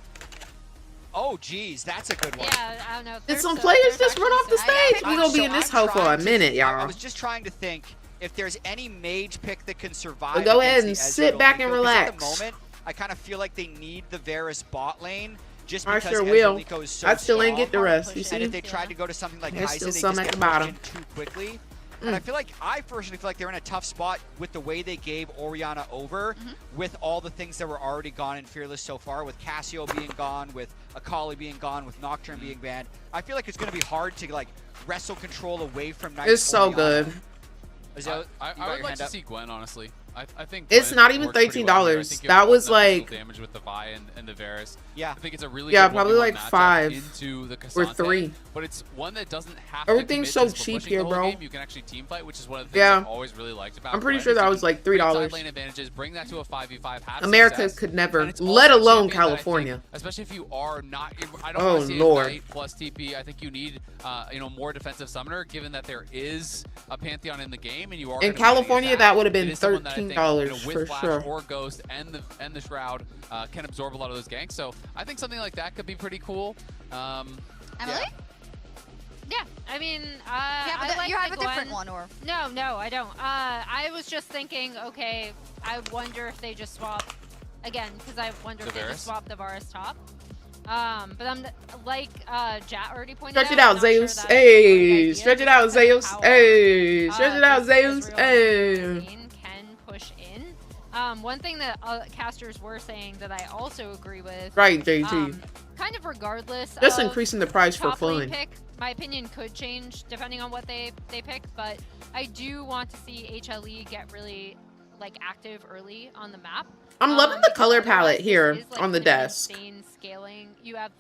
Oh, geez, that's a good one. Yeah, I don't know. Did some players just run off the stage? We're going to be in this hole for a minute, y'all. I was just trying to think if there's any mage pick that can survive. Go ahead and sit back and relax. At the moment, I kind of feel like they need the Varus bot lane. Just I because sure will. Is so I still ain't strong. get the rest. You see? And if they tried to go to something like There's Heisen, still they some just at get the bottom. pushed in too quickly. And I feel like I personally feel like they're in a tough spot with the way they gave Orianna over, with all the things that were already gone in Fearless so far, with Cassio being gone, with Akali being gone, with Nocturne being banned. I feel like it's going to be hard to like wrestle control away from Night. It's so good. I would like to see Gwen, honestly. I think it's Gwen not even $13. Well. That was like damage with the Vi and the Varus. Yeah, I think it's a really probably like 5 into the or 3. But it's one that doesn't have everything's to so cheap here, bro. Game. You can actually team fight, which is one of the things I've always really liked about. I'm pretty Gwen, sure that was like $3. Lane advantages, bring that to a 5v5. America could never, let alone California. Especially if you are not. I don't want to see Lord. Ignite plus TP. I think you need more defensive summoner, given that there is a Pantheon in the game, and you are in California. That would have been $13 for Flash sure. Or Ghost and the Shroud can absorb a lot of those ganks. So I think something like that could be pretty cool. Emily? Yeah, I mean, but like you have the a different Gwen. one, or no, I don't. I was just thinking, okay, I wonder if they just swap again, because I wonder if they just swap the Varus top. But I'm like Jat already pointed out. Stretch it out, Zeus. Hey, stretch it out, Zeus. Hey, stretch it out, Zeus. Hey. Can push in. One thing that casters were saying that I also agree with. Right, JT. Kind of regardless. Just of increasing the price for top lane fun. Pick, my opinion could change depending on what they pick, but I do want to see HLE get really like active early on the map. I'm loving the color palette here is, like, on the desk. Insane scaling. You have.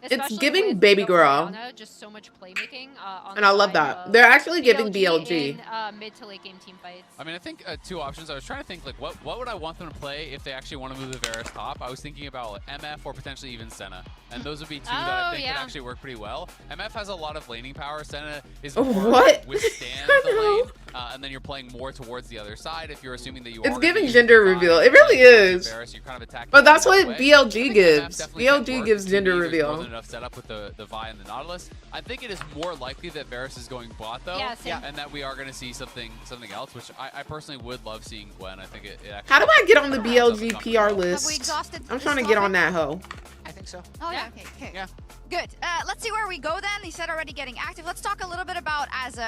It's giving baby girl. Just so much playmaking, and I love that. They're actually giving BLG. In, mid to late game team fights. I mean, I think 2 options. I was trying to think, like, what would I want them to play if they actually want to move the Varus top? I was thinking about like, MF or potentially even Senna. And those would be 2 that I think could actually work pretty well. MF has a lot of laning power. Senna is more withstand the lane. And then you're playing more towards the other side if you're assuming that you It's giving gender reveal. It really is. Varus, you're kind of attacking but that's what BLG gives. BLG gives gender reveal. Enough setup with the Vi and the Nautilus. I think it is more likely that Varus is going bot though, and that we are going to see something else, which I personally would love seeing Gwen. I think it actually. How do I get on the BLG PR list? Have we exhausted I'm trying to get on that hoe. I think so. Oh yeah. Okay. Yeah. Good. Let's see where we go then. He said already getting active. Let's talk a little bit about, as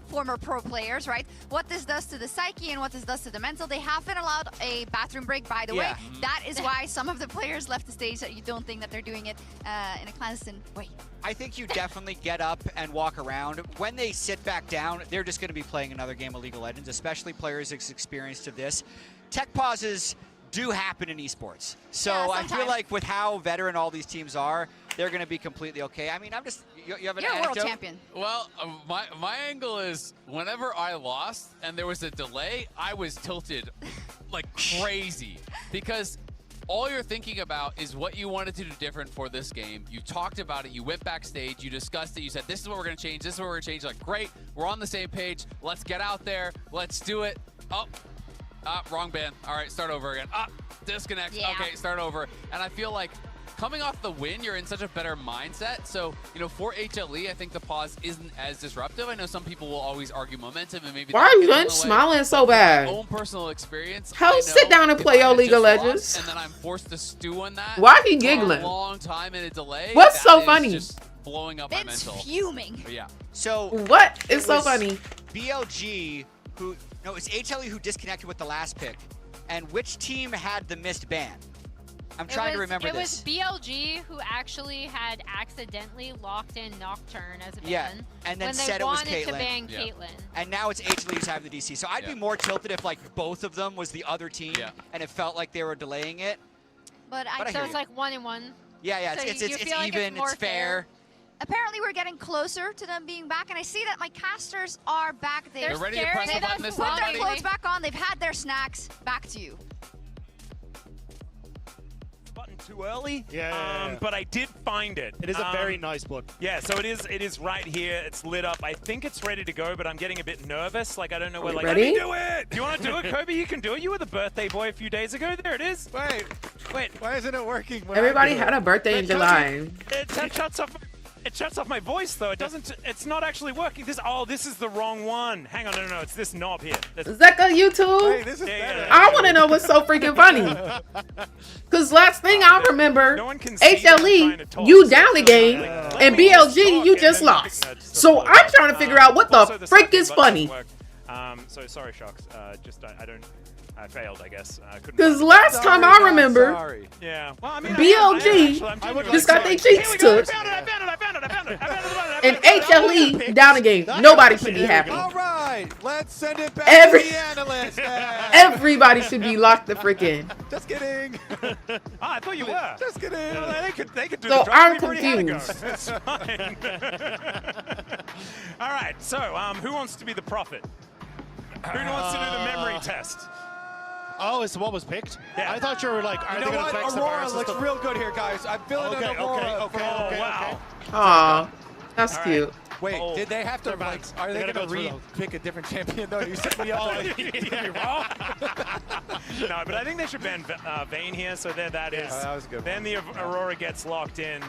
former pro players, right? What this does to the psyche and what this does to the mental. They have been allowed a bathroom break, by the way. That is why some of the players left the stage, that you don't think that they're doing it in a clandestine way. I think you definitely get up and walk around. When they sit back down, they're just going to be playing another game of League of Legends, especially players experienced to this. Tech pauses do happen in esports. So I feel like with how veteran all these teams are, they're going to be completely okay. I mean, you have an You're a world anecdote? champion. Well, my angle is whenever I lost and there was a delay, I was tilted like crazy because all you're thinking about is what you wanted to do different for this game. You talked about it. You went backstage. You discussed it. You said, this is what we're going to change. This is what we're going to change. Like, great. We're on the same page. Let's get out there. Let's do it. Oh, wrong ban. All right, start over again. Disconnect. Yeah. Okay, start over. And I feel like coming off the win, you're in such a better mindset. So, for HLE, I think the pause isn't as disruptive. I know some people will always argue momentum and maybe. Why are you smiling so bad? My own personal experience. How sit down and play your League of Legends? And then I'm forced to stew on that. Why are he giggling? For a long time in a delay. What's so funny? Just blowing up my mental. Fuming. But yeah. So what is so funny? BLG it's HLE who disconnected with the last pick. And which team had the missed ban? I'm trying to remember this. this. It was BLG who actually had accidentally locked in Nocturne as a ban. Yeah, and then said it was Caitlyn. When they wanted to ban Caitlyn. And now it's HLE who's having the DC. So I'd be more tilted if like both of them was the other team and it felt like they were delaying it. But so it's like 1-1. Yeah, So it's like even, it's fair. Apparently, we're getting closer to them being back, and I see that my casters are back there. They're ready to press the button this time. Put their clothes back on. They've had their snacks. Back to you. Button too early. Yeah. But I did find it. It is a very nice book. Yeah, so it is right here. It's lit up. I think it's ready to go, but I'm getting a bit nervous. Like I don't know where. Like, ready? let me do it. Do you want to do it, Kobe? You can do it. You were the birthday boy a few days ago. There it is. Wait. Why isn't it working? Everybody had a birthday in July. It shuts off my voice though. It doesn't. It's not actually working. This is the wrong one. Hang on, no. It's this knob here. Zeka, YouTube. Hey, this is better. I want to know what's so freaking funny. Cause last thing I remember, HLE, you down the game, and BLG, you just lost. So I'm trying to figure out what the frick is funny. So sorry, Shocks. I failed, I guess. Because last time I remember, yeah. Well, I mean, BLG just got their cheeks took. And HLE down the game. Nobody should be happy. All right, let's send it back to the analyst. Everybody should be locked the frick in. Just kidding. I thought you were. Just kidding. Well, they could do So the job. I'm We've already had a go. confused. That's fine. All right, so who wants to be the prophet? Who wants to do the memory test? Oh, it's what was picked? Yeah. I thought you were like, are You they know going to what? flex the Aurora bars looks and stuff? real good here, guys. I'm feeling an Aurora. Okay. Wow. Aw, that's cute. Wait, did they have to, like, are they going to pick a different champion, though? You set me up. No, but I think they should ban Vayne here, so there that is. that was a good Then the Aurora gets locked in.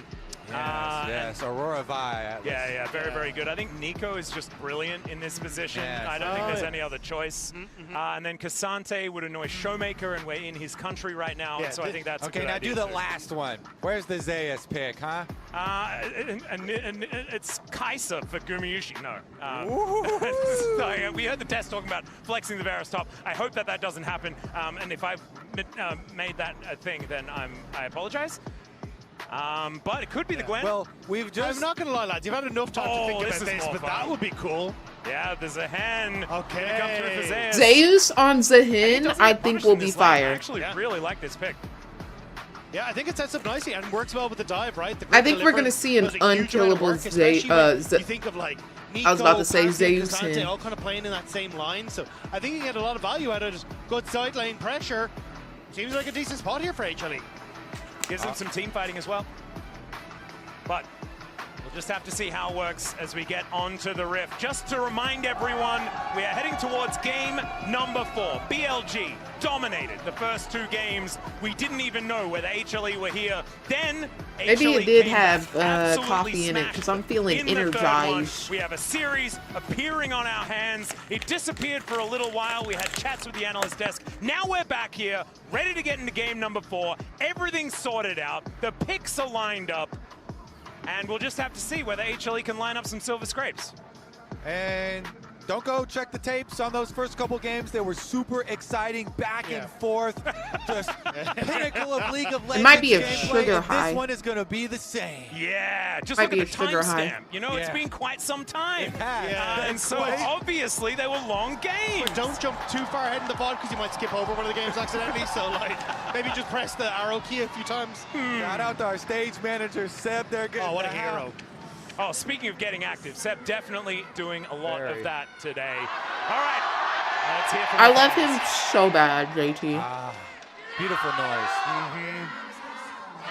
Yes, Aurora Vi. Yeah, very good. I think Nico is just brilliant in this position. Yes. I don't think there's any other choice. And then Cassante would annoy Showmaker, and we're in his country right now, so I think that's okay. a good Now idea do the too. last one. Where's the Zeus pick, huh? And it's Kai'Sa for Gumayusi. No. So, we heard the test talking about flexing the Varus top. I hope that doesn't happen. And if I've made that a thing, then I apologize. But it could be the Gwen. Well, we've just... I'm not going to lie, lads. You've had enough time to think about this, but that would be cool. Yeah, there's a hen. Okay. Come through for Zeus. Zeus on Zahin, I think will be fire. I actually really like this pick. Yeah, I think it sets up nicely and works well with the dive, right? I think we're going to see an unkillable Zeus. You think of like Nico, I was about to say Cassie, Zeus. Cassante, all kind of playing in that same line. So I think you get a lot of value out of it. Good side lane pressure. Seems like a decent spot here for HLE. Gives them some team fighting as well. But we'll just have to see how it works as we get onto the Rift. Just to remind everyone, we are heading towards game number 4. BLG dominated the first 2 games. We didn't even know whether HLE were here. Then maybe HLE it did came have back, coffee in it because I'm feeling energized. We have a series appearing on our hands. It disappeared for a little while. We had chats with the analyst desk. Now we're back here, ready to get into game number 4. Everything's sorted out. The picks are lined up. And we'll just have to see whether HLE can line up some silver scrapes. And don't go check the tapes on those first couple games. They were super exciting, back and forth. Just pinnacle of League of Legends. It might be a gameplay, sugar and high. This one is going to be the same. Yeah, just Might look at be the a sugar high. timestamp. You know, it's been quite some time. Yeah, and so obviously they were long games. But don't jump too far ahead in the VOD because you might skip over one of the games accidentally. So like, maybe just press the arrow key a few times. Shout out to our stage manager, Seb. They're getting what a hero. Oh, speaking of getting active, Seb definitely doing a lot of that today. All right, let's hear from I the love fans. him so bad, JT. Beautiful noise.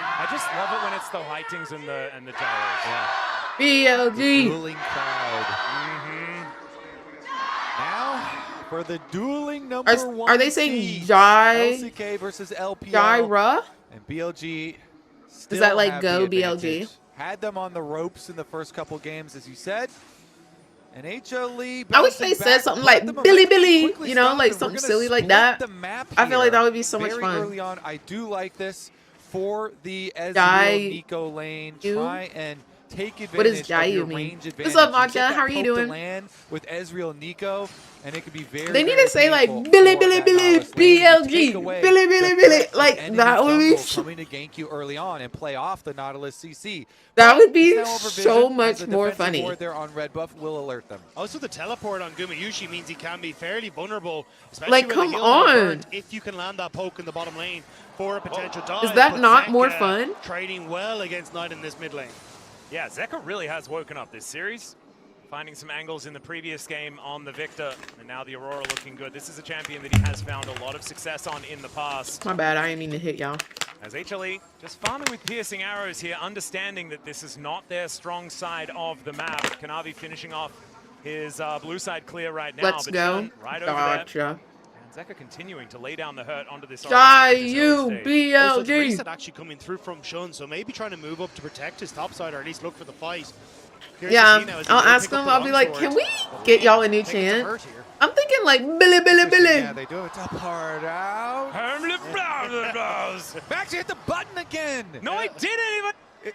I just love it when it's the lightings and the gyros. Yeah. BLG. Dueling crowd. Now for the dueling number 1. Are they saying Jai? LCK versus LPL. Jaira? And BLG. Is that like have go the BLG? advantage. Had them on the ropes in the first couple games, as you said. And HLE. I wish they said something like Billy Billy, you know, like something silly like that. I feel like that would be so much Very fun. early on, I do like this for the Jai, Ezreal Nico lane. you? Try and take advantage What does of your Jayu mean? range advantage. What's up, You get Matcha? that How are you poke to doing? land with Ezreal Nico, and it could be very, They need very to say like painful Billy for Billy that Billy Nautilus lane. You BLG take away Billy the Billy Billy threat of like enemy that would be jungle so, coming to gank you early on and play off the Nautilus CC. that would be It's now over so vision, much as the more defensive funny. ward there on red buff will alert them. Also, the teleport on Gumayushi means he can be fairly vulnerable, especially Like, with come the heal now on. burnt, if you can land that poke in the bottom lane for a potential dive. Is that But not more Zeka fun? Trading well against Knight in this mid lane. Yeah, Zeka really has woken up this series. Finding some angles in the previous game on the Victor, and now the Aurora looking good. This is a champion that he has found a lot of success on in the past. My bad, I didn't mean to hit y'all. As HLE just farming with piercing arrows here, understanding that this is not their strong side of the map. Kanavi finishing off his blue side clear right now. Let's but go. Shun right over Gotcha. there. And Zeka continuing to lay down the hurt onto this Jayu Also, the BLG. reset actually coming through from Shun, so maybe trying to move up to protect his top side or at least look for the fight. Curious to Yeah, see now as he I'll really ask pick up him. the I'll be like, longsword. can we get y'all a new Taking some chant? hurt here. I'm thinking like Billy Billy Billy. Yeah, they do it. Top hard out. Max, you hit the button again. No, I didn't even.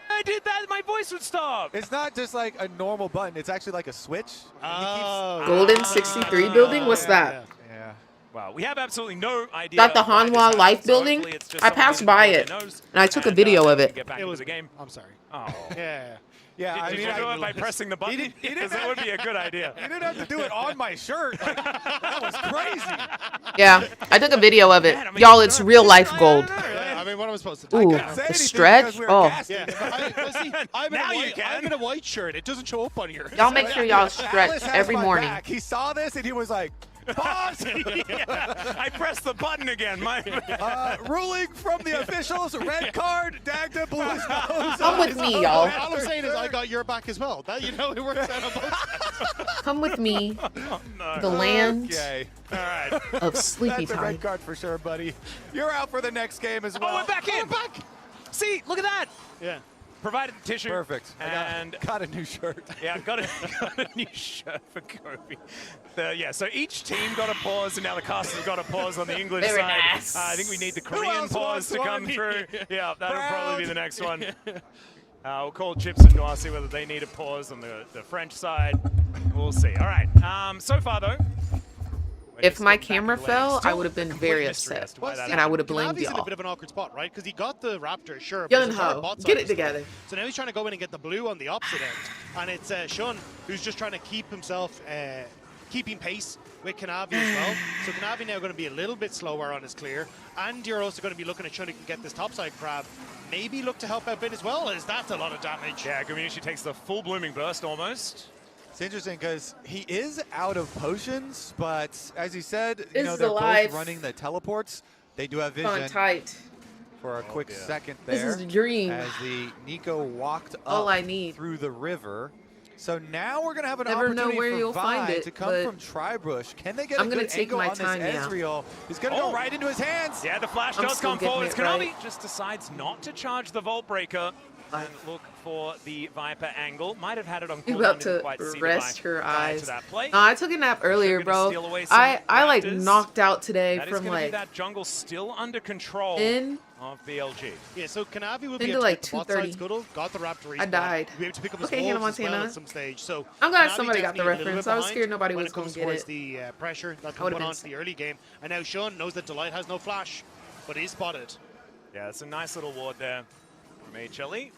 I did that, my voice would stop. It's not just like a normal button. It's actually like a switch. Golden 63 building? What's that? Yeah. Wow, we have absolutely no idea. That the why this Hanwha happened, Life so building? hopefully it's just I someone passed who by really it, knows, and I took a video of we it. can get back It into was the game. I'm sorry. Oh. Yeah. Yeah, Did, I did mean, you do it by pressing the button? He didn't that would be a good idea. You didn't have to do it on my shirt. Like, that was crazy. Yeah, I took a video of it. Y'all, it's real life gold. I mean, what am I supposed to do? Ooh, the stretch. Oh, Yeah, I'm in a white shirt. It doesn't show up on here. y'all make sure y'all stretch Alice has every my morning. back. He saw this and he was like, pause. Yeah, I pressed the button again. My ruling from the officials, red card, Dagda blew his nose. Come with me, y'all. All I'm saying is I got your back as well. That, you know, it works out on both sides. Come with me. no. The land Okay. All right. of sleepy That's a time. red card for sure, buddy. You're out for the next game as well. Oh, we're back in. We're back. See, look at that. Yeah. Provided the tissue. Perfect. And got a new shirt. Yeah, I've got a new shirt for Kobe. Yeah, so each team got a pause, and now the cast has got a pause on the English Very side. nice. I think we need the Who Korean else pause wants to come one? through. Yeah, that'll Proud. probably be the next one. We'll call Chips and Noir, see whether they need a pause on the French side. We'll see. All right. So far, though. If my camera fell, I would have been very upset, and I would have blamed Kanavi's in a y'all. bit of an awkward spot, right? Because he got the Raptor, sure. but Young his entire Ho, bot side get is it slow. together. So now he's trying to go in and get the blue on the opposite end. And it's Shun who's just trying to keep himself keeping pace with Kanavi as well. So Kanavi now going to be a little bit slower on his clear. And you're also going to be looking at Shun who can get this topside grab. Maybe look to help out Ben as well, as that's a lot of damage. Yeah, Gumayushi takes the full blooming burst almost. It's interesting because he is out of potions, but as he said, you know, is they're alive. both running the teleports. They do have On vision tight. for a quick second This there. is a dream. As the Nico walked All up I need. through the river. So now we're going to have an Never know opportunity where for you'll find Vi it, to come but from Tribrush. Can they get I'm a gonna good take angle my on this time now. Ezreal? He's going to go right into his hands. Yeah, the flash I'm does still come getting forward. it Kanavi right. just decides not to charge the Vault Breaker and look for the Viper angle. Might have had it on You cooldown, about didn't to quite see the rest Vi your prior eyes. to that play. No, I took a nap earlier, gonna steal bro. away some I like Raptors. knocked out today That is from gonna be like that jungle still under control in. of BLG. Yeah, so Kanavi will Into be able like to get the bot side 2:30. scuttle, got the Raptor respawn. I died. We'll be able to pick up his Okay, Hannah wolves as well Montana. at some stage. So I'm glad Kanavi somebody got the definitely a little reference. bit I was behind scared nobody when was it comes gonna get towards it. the pressure that's I been would've put been on to the early game. And now Shun knows that Delight has no flash, but he's spotted. Yeah, it's a nice little ward there from HLE.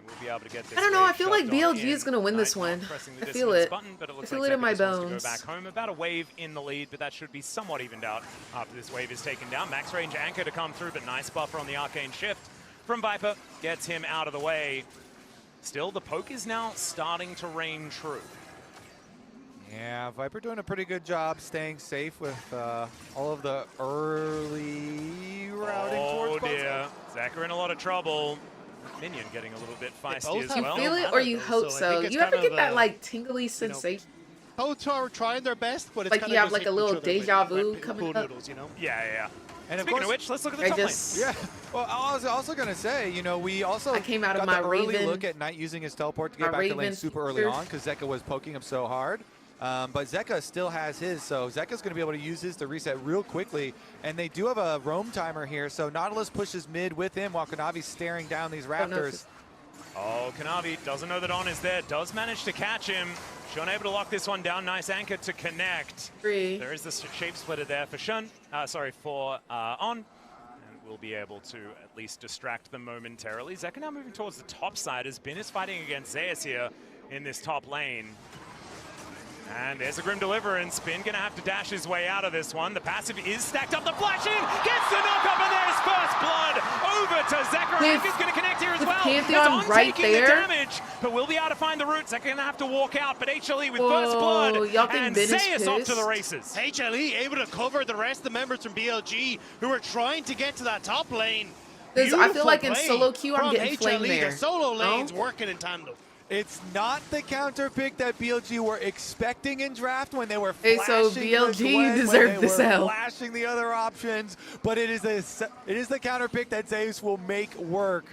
We'll be able to get this I don't know. I wave feel like shoved on BLG in. is gonna win this Knight not one. pressing the I feel dissonance it. button, but it I looks feel like it in Zeka my just wants to bones. go back home. About a wave in the lead, but that should be somewhat evened out after this wave is taken down. Max range anchor to come through, but nice buffer on the arcane shift from Viper gets him out of the way. Still, the poke is now starting to reign true. Yeah, Viper doing a pretty good job staying safe with all of the early routing towards bot dear. Zeka in a lot of trouble. Minion getting a little bit feisty both as have You well. feel it or you hope so I so. think it's You ever kind get of, that like tingly sensation? Both are trying their best, but it's Like kind you of have just like a hitting little each other with deja vu pool coming up. noodles, you know? Yeah. And of Speaking of course- which, let's look at the I top lane. just Yeah. Well, I was also going to say, you know, we also I came out of got my the early Raven- look at Knight using his teleport to get my back to lane Raven super early feature. on because Zeka was poking him so hard. But Zeka still has his, so Zeka's going to be able to use his to reset real quickly. And they do have a roam timer here, so Nautilus pushes mid with him while Kanavi's staring down these don't know if Raptors. it's- Oh, Kanavi doesn't know that On is there. Does manage to catch him. Shun able to lock this one down. Nice anchor to connect. There is the shape splitter there for Shun. For On. And we'll be able to at least distract them momentarily. Zeka now moving towards the top side as Bin is fighting against Zeus here in this top lane. And there's a Grim Deliverance. Bin gonna have to dash his way out of this one. The passive is stacked up. The flash in gets the knock up, and there's first blood over to Zekra. Anka's gonna connect here as well. Pantheon right there. The damage, but we'll be able to find the root. Zekra gonna have to walk out, but HLE with first blood and Zeus off to the races. HLE able to cover the rest of the members from BLG who are trying to get to that top lane. Because I feel like in solo queue, I'm getting flamed HLE, there. the solo lane's working in tandem. It's not the counter pick that BLG were expecting in draft when they were Hey, flashing so BLG the deserved this L. flashing the other options, but it is the counter pick that Zeus will make work.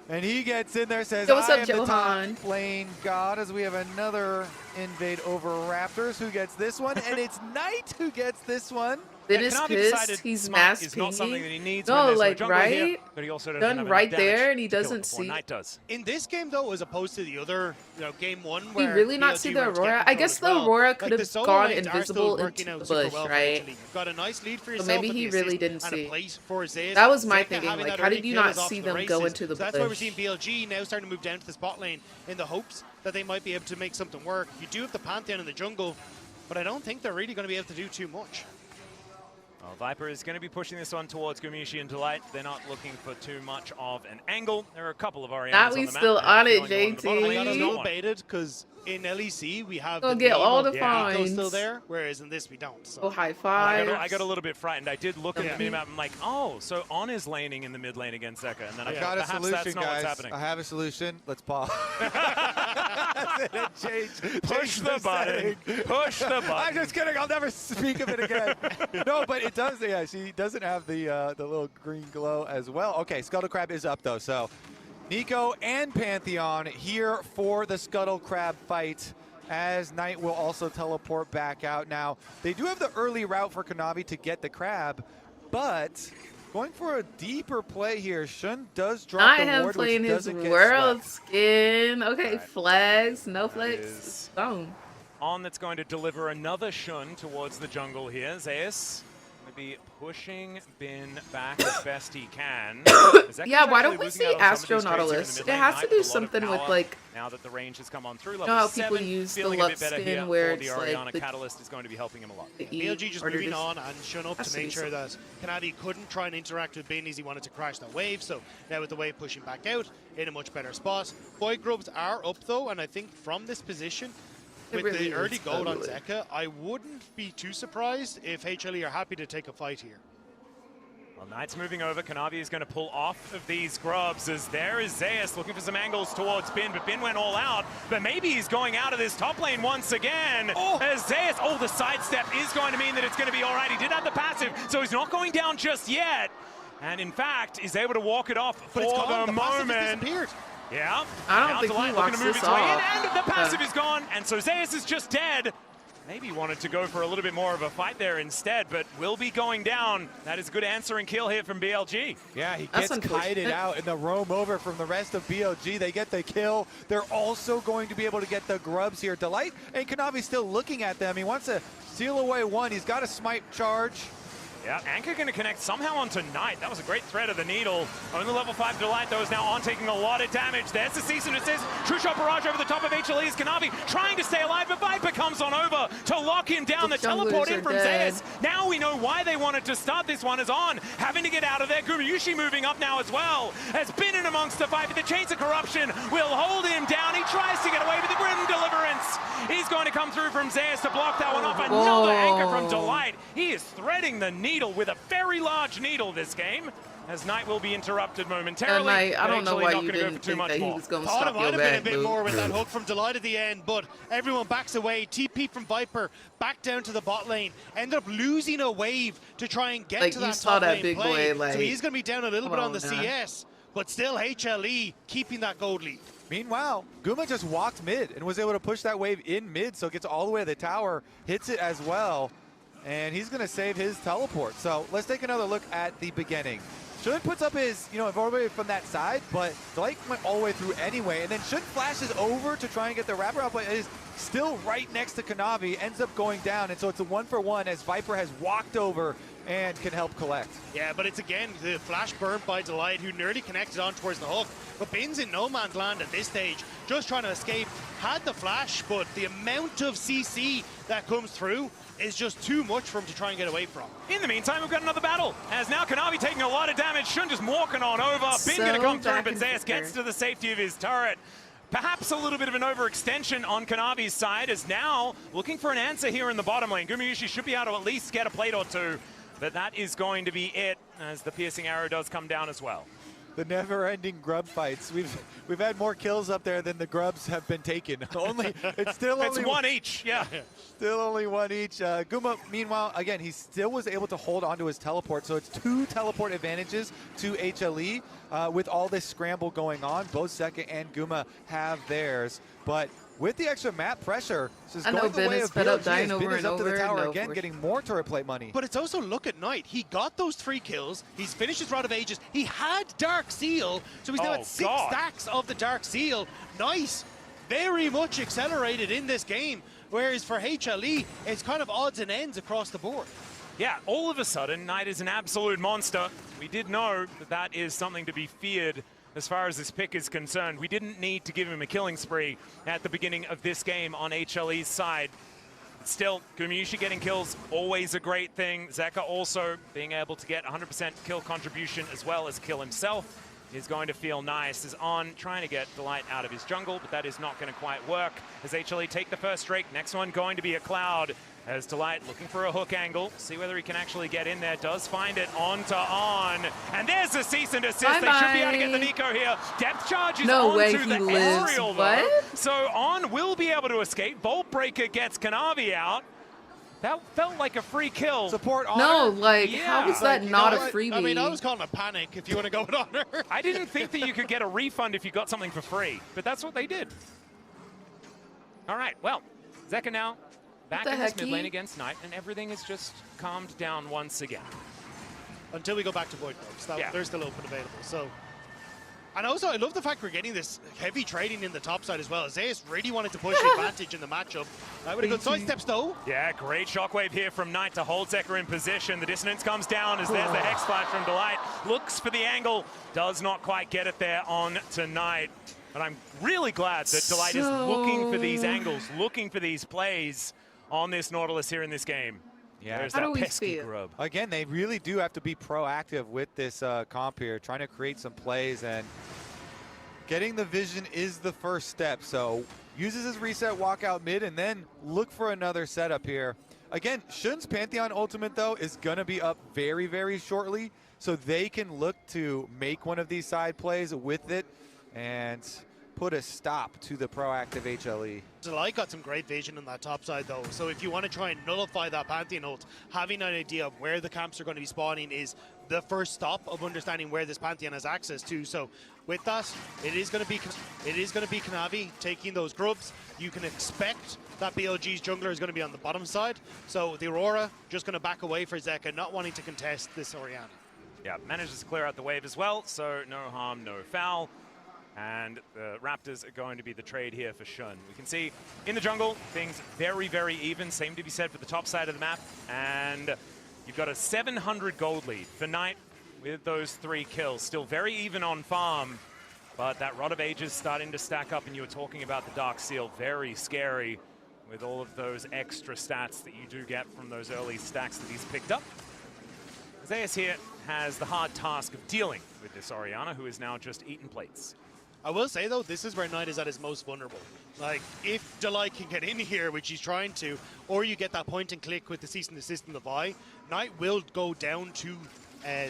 And he gets in there, says, Yo, what's I up, am Johan? the top lane god, as we have another invade over Raptors. Who gets this one? And it's Knight who gets this one. Then is pissed. He's mass is not something that he pinging. needs No, when there's like, jungle here, right? but he also doesn't Done have right enough damage there, and he to kill doesn't before see. Knight does. In this game, though, as opposed to the other, game one, He where really not BLG see the were to get Aurora? I control guess as the well. Aurora Like, could the have solo gone lanes are still invisible working into out the super bush, well for right? HLE. You've got a nice lead for So yourself. maybe with he the really assist didn't and a see. place for Zeus. That was my Zeka thinking, having like, that how early did you kill not is off see to the them go races. into the So that's why we're bush? seeing BLG now starting to move down to this bot lane in the hopes that they might be able to make something work. You do have the Pantheon in the jungle, but I don't think they're really going to be able to do too much. Well, Viper is going to be pushing this one towards Gumiushi and Delight. They're not looking for too much of an angle. There are a couple of Orientals Not on we the map. still on it, I got a JT. little Baited because in LEC we have Gonna the get name all of the Nico fines. still there, whereas in this we don't. So. Oh, high five. I got a little bit frightened. I did look at the minimap. I'm like, oh, so On is laning in the mid lane against Zeka, and then I I've got a perhaps solution, that's not guys. what's happening. I have a solution. Let's pause. Push the button. Push the button. I'm just kidding. I'll never speak of it again. No, but it does. Yeah, she doesn't have the little green glow as well. Okay, Scuttle Crab is up though. So Nico and Pantheon here for the Scuttle Crab fight, as Knight will also teleport back out. Now, they do have the early route for Kanavi to get the crab, but going for a deeper play here. Shun does drop Not the him ward, playing which his doesn't get world swept. skin. Okay, flags, no flags, stone. On that's going to deliver another Shun towards the jungle here. Zeus going to be pushing Bin back as best he can. Yeah, why don't we see Astro Nautilus? It has to do something with, like, now that the range has come on through you level know how people 7, use the feeling a Lux bit better skin here where for the it's Oriana like the Catalyst is going to be helping him a lot. BLG just moving on and Shun up to make sure that Kanadi couldn't try and interact with Bin as he wanted to crash that wave. So now with the wave pushing back out in a much better spot. Boy Grubs are up though, and I think from this position, with really the early is gold on ugly. Zeka, I wouldn't be too surprised if HLE are happy to take a fight here. Well, Knight's moving over. Kanavi is going to pull off of these grubs as there is Zeus looking for some angles towards Bin, but Bin went all out. But maybe he's going out of this top lane once again. As Zeus, the sidestep is going to mean that it's going to be all right. He did have the passive, so he's not going down just yet. And in fact, is able to walk it off for the moment. Yeah. I don't Now think he Delight walks looking to move this its way in, off. and the passive is gone. And so Zeus is just dead. Maybe wanted to go for a little bit more of a fight there instead, but will be going down. That is a good answering kill here from BLG. Yeah, he gets kited out in the roam over from the rest of BLG. They get the kill. They're also going to be able to get the grubs here. Delight and Kanavi still looking at them. He wants to steal away one. He's got a smite charge. Yeah, Anchor going to connect somehow onto Knight. That was a great thread of the needle. Only level 5 Delight, though, is now On taking a lot of damage. There's the cease and desist. True shot barrage over the top of HLE's Kanavi, trying to stay alive, but Viper comes on over to lock him down. The teleport in from Zeus. Now we know why they wanted to start this one as On, having to get out of there. Gumiushi moving up now as well. Has been in amongst the fight, but the Chains of Corruption will hold him down. He tries to get away with the Grim Deliverance. He's going to come through from Zeus to block that one off. Another anchor from Delight. He is threading the needle with a very large needle this game, as Knight will be interrupted momentarily. And I don't know why you go didn't for too think much that he more. was going to Thought it stop might your have been a back bit move. more with that hook from Delight at the end, but everyone backs away. TP from Viper back down to the bot lane. Ended up losing a wave to try and get Like, to you that saw top that lane big play. boy, like, so he's going to be down a little bit on the come on, CS, but still HLE keeping that gold lead. Meanwhile, Guma just walked mid and was able to push that wave in mid, so it gets all the way to the tower, hits it as well, and he's going to save his teleport. So let's take another look at the beginning. Shun puts up his, avoidable from that side, but Delight went all the way through anyway. And then Shun flashes over to try and get the wrapper out, but is still right next to Kanavi, ends up going down. And so it's a 1-for-1 as Viper has walked over and can help collect. Yeah, but it's again the flash burn by Delight, who nearly connected on towards the hook. But Bin's in no man's land at this stage, just trying to escape. Had the flash, but the amount of CC that comes through is just too much for him to try and get away from. In the meantime, we've got another battle. As now Kanavi taking a lot of damage. Shun just walking on over. Bin gonna come through, but Zeus gets to the safety of his turret. Perhaps a little bit of an overextension on Kanavi's side, as now looking for an answer here in the bottom lane. Gumayusi should be able to at least get a plate or two, but that is going to be it, as the piercing arrow does come down as well. The never-ending grub fights. We've had more kills up there than the grubs have been taken. It's still only one each. Yeah, still only one each. Guma, meanwhile, again, he still was able to hold onto his teleport, so it's 2 teleport advantages to HLE with all this scramble going on. Both Zeka and Guma have theirs, but with the extra map pressure, this is going the way of BLG. Bin is up to the tower again, getting more turret plate money. But it's also look at Knight. He got those 3 kills. He's finished his Rod of Ages. He had Dark Seal, so he's now at 6 stacks of the Dark Seal. Knight, very much accelerated in this game. Whereas for HLE, it's kind of odds and ends across the board. Yeah, all of a sudden, Knight is an absolute monster. We did know that that is something to be feared as far as this pick is concerned. We didn't need to give him a killing spree at the beginning of this game on HLE's side. But still, Gumayusi getting kills, always a great thing. Zeka also being able to get 100% kill contribution as well as kill himself is going to feel nice. Is on trying to get Delight out of his jungle, but that is not going to quite work as HLE take the first strike. Next one going to be a Cloud, as Delight looking for a hook angle. See whether he can actually get in there. Does find it on to On. And there's the cease and desist. They should be able to get the Nico here. Depth charge is onto the aerial though. So On will be able to escape. Bolt Breaker gets Kanavi out. That felt like a free kill. Support Honor. No, like, how is that not a freebie? I mean, I was calling a panic if you want to go with Honor. I didn't think that you could get a refund if you got something for free, but that's what they did. All right, well, Zeka now back in this mid lane against Knight, and everything is just calmed down once again. Until we go back to Void Probes. They're still open available. So, and also, I love the fact we're getting this heavy trading in the top side as well. Zeus really wanted to push the advantage in the matchup. With a good sidesteps, though. Yeah, great shockwave here from Knight to hold Zeka in position. The dissonance comes down as there's the Hex Splash from Delight. Looks for the angle, does not quite get it there on to Knight. But I'm really glad that Delight is looking for these angles, looking for these plays on this Nautilus here in this game. Yeah, there's that pesky grub. Again, they really do have to be proactive with this comp here, trying to create some plays, and getting the vision is the first step. So uses his reset, walk out mid, and then look for another setup here. Again, Shun's Pantheon ultimate, though, is going to be up very, very shortly, so they can look to make one of these side plays with it and put a stop to the proactive HLE. Delight got some great vision on that top side though, so if you want to try and nullify that Pantheon ult, having an idea of where the camps are going to be spawning is the first stop of understanding where this Pantheon has access to. So with that, it is going to be Kanavi taking those grubs. You can expect that BLG's jungler is going to be on the bottom side, so the Aurora just going to back away for Zeka, not wanting to contest this Orianna. Yeah, manages to clear out the wave as well, so no harm, no foul. And the Raptors are going to be the trade here for Shun. We can see in the jungle, things very, very even. Same to be said for the top side of the map. And you've got a 700 gold lead for Knight with those 3 kills. Still very even on farm, but that Rod of Ages starting to stack up. And you were talking about the Dark Seal, very scary with all of those extra stats that you do get from those early stacks that he's picked up. Zeus here has the hard task of dealing with this Orianna, who is now just eating plates. I will say, though, this is where Knight is at his most vulnerable. Like, if Delight can get in here, which he's trying to, or you get that point and click with the cease and desist and the Vi, Knight will go down to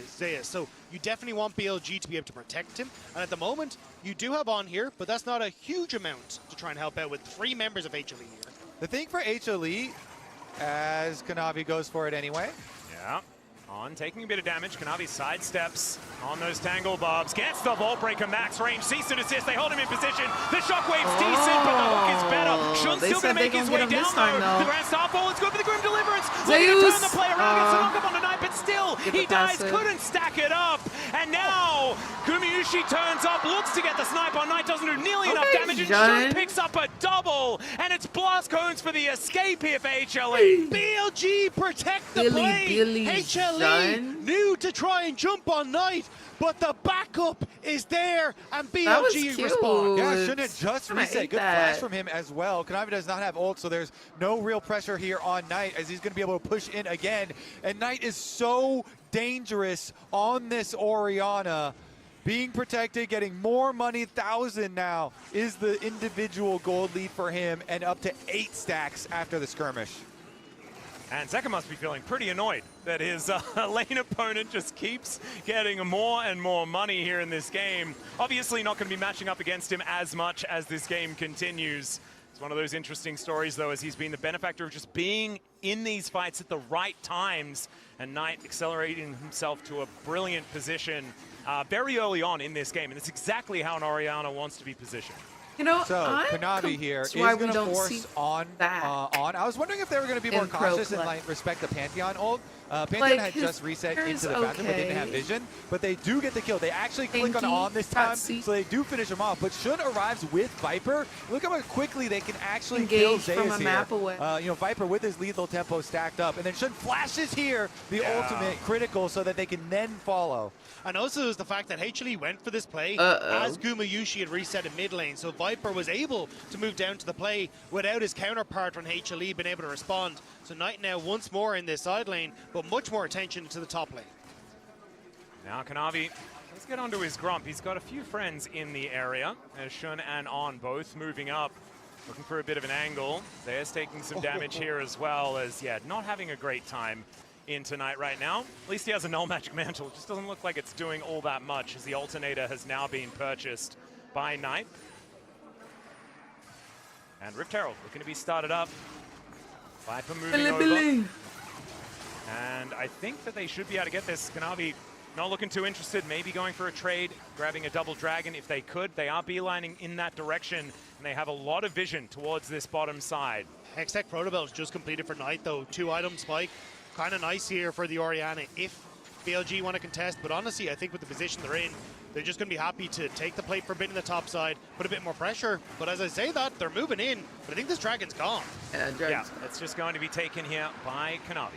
Zeus. So you definitely want BLG to be able to protect him. And at the moment, you do have On here, but that's not a huge amount to try and help out with 3 members of HLE here. The thing for HLE, as Kanavi goes for it anyway. Yeah. On, taking a bit of damage. Kanavi sidesteps on those tangle barbs. Gets the Vault Breaker max range. Cease and desist. They hold him in position. The shockwave's decent, but the hook is better. Shun's still going to make his way down, though. The Grand Starfall is good for the Grim Deliverance. Looking to turn the play around. Gets the knock up on the knight, but still, he dies. Couldn't stack it up. And now, Gumayusi turns up, looks to get the snipe on Knight. Doesn't do nearly enough damage. And Shun picks up a double. And it's blast cones for the escape here for HLE. BLG protect the plane. HLE knew to try and jump on Knight, but the backup is there, and BLG responds. Yeah, shouldn't just reset. Good flash from him as well. Kanavi does not have ult, so there's no real pressure here on Knight as he's going to be able to push in again. And Knight is so dangerous on this Orianna. Being protected, getting more money, 1,000 now is the individual gold lead for him, and up to 8 stacks after the skirmish. And Zeka must be feeling pretty annoyed that his lane opponent just keeps getting more and more money here in this game. Obviously not going to be matching up against him as much as this game continues. It's one of those interesting stories, though, as he's been the benefactor of just being in these fights at the right times, and Knight accelerating himself to a brilliant position very early on in this game. And that's exactly how an Orianna wants to be positioned. You know, so Kanavi here is going to force on. I was wondering if they were going to be more cautious and like respect the Pantheon ult. Pantheon had just reset into the Phantom but didn't have vision. But they do get the kill. They actually click on this time, so they do finish him off. But Shun arrives with Viper. Look how quickly they can actually kill Zeus here. You know, Viper with his lethal tempo stacked up. And then Shun flashes here, the ultimate critical, so that they can then follow. And also is the fact that HLE went for this play as Gumayusi had reset in mid lane. So Viper was able to move down to the play without his counterpart from HLE being able to respond. So Knight now once more in this side lane, but much more attention to the top lane. Now Kanavi, let's get onto his Grump. He's got a few friends in the area, as Shun and On both moving up, looking for a bit of an angle. Zeus taking some damage here as well, as, yeah, not having a great time in tonight right now. At least he has a null magic mantle. It just doesn't look like it's doing all that much, as the alternator has now been purchased by Knight. And Rift Herald looking to be started up. Viper moving over. And I think that they should be able to get this. Kanavi not looking too interested, maybe going for a trade, grabbing a double dragon if they could. They are beelining in that direction, and they have a lot of vision towards this bottom side. Hextech Protobel's just completed for Knight, though. 2-item spike. Kind of nice here for the Orianna if BLG want to contest, but honestly, I think with the position they're in, they're just going to be happy to take the plate for a bit in the top side, put a bit more pressure. But as I say that, they're moving in, but I think this dragon's gone. Yeah, it's just going to be taken here by Kanavi.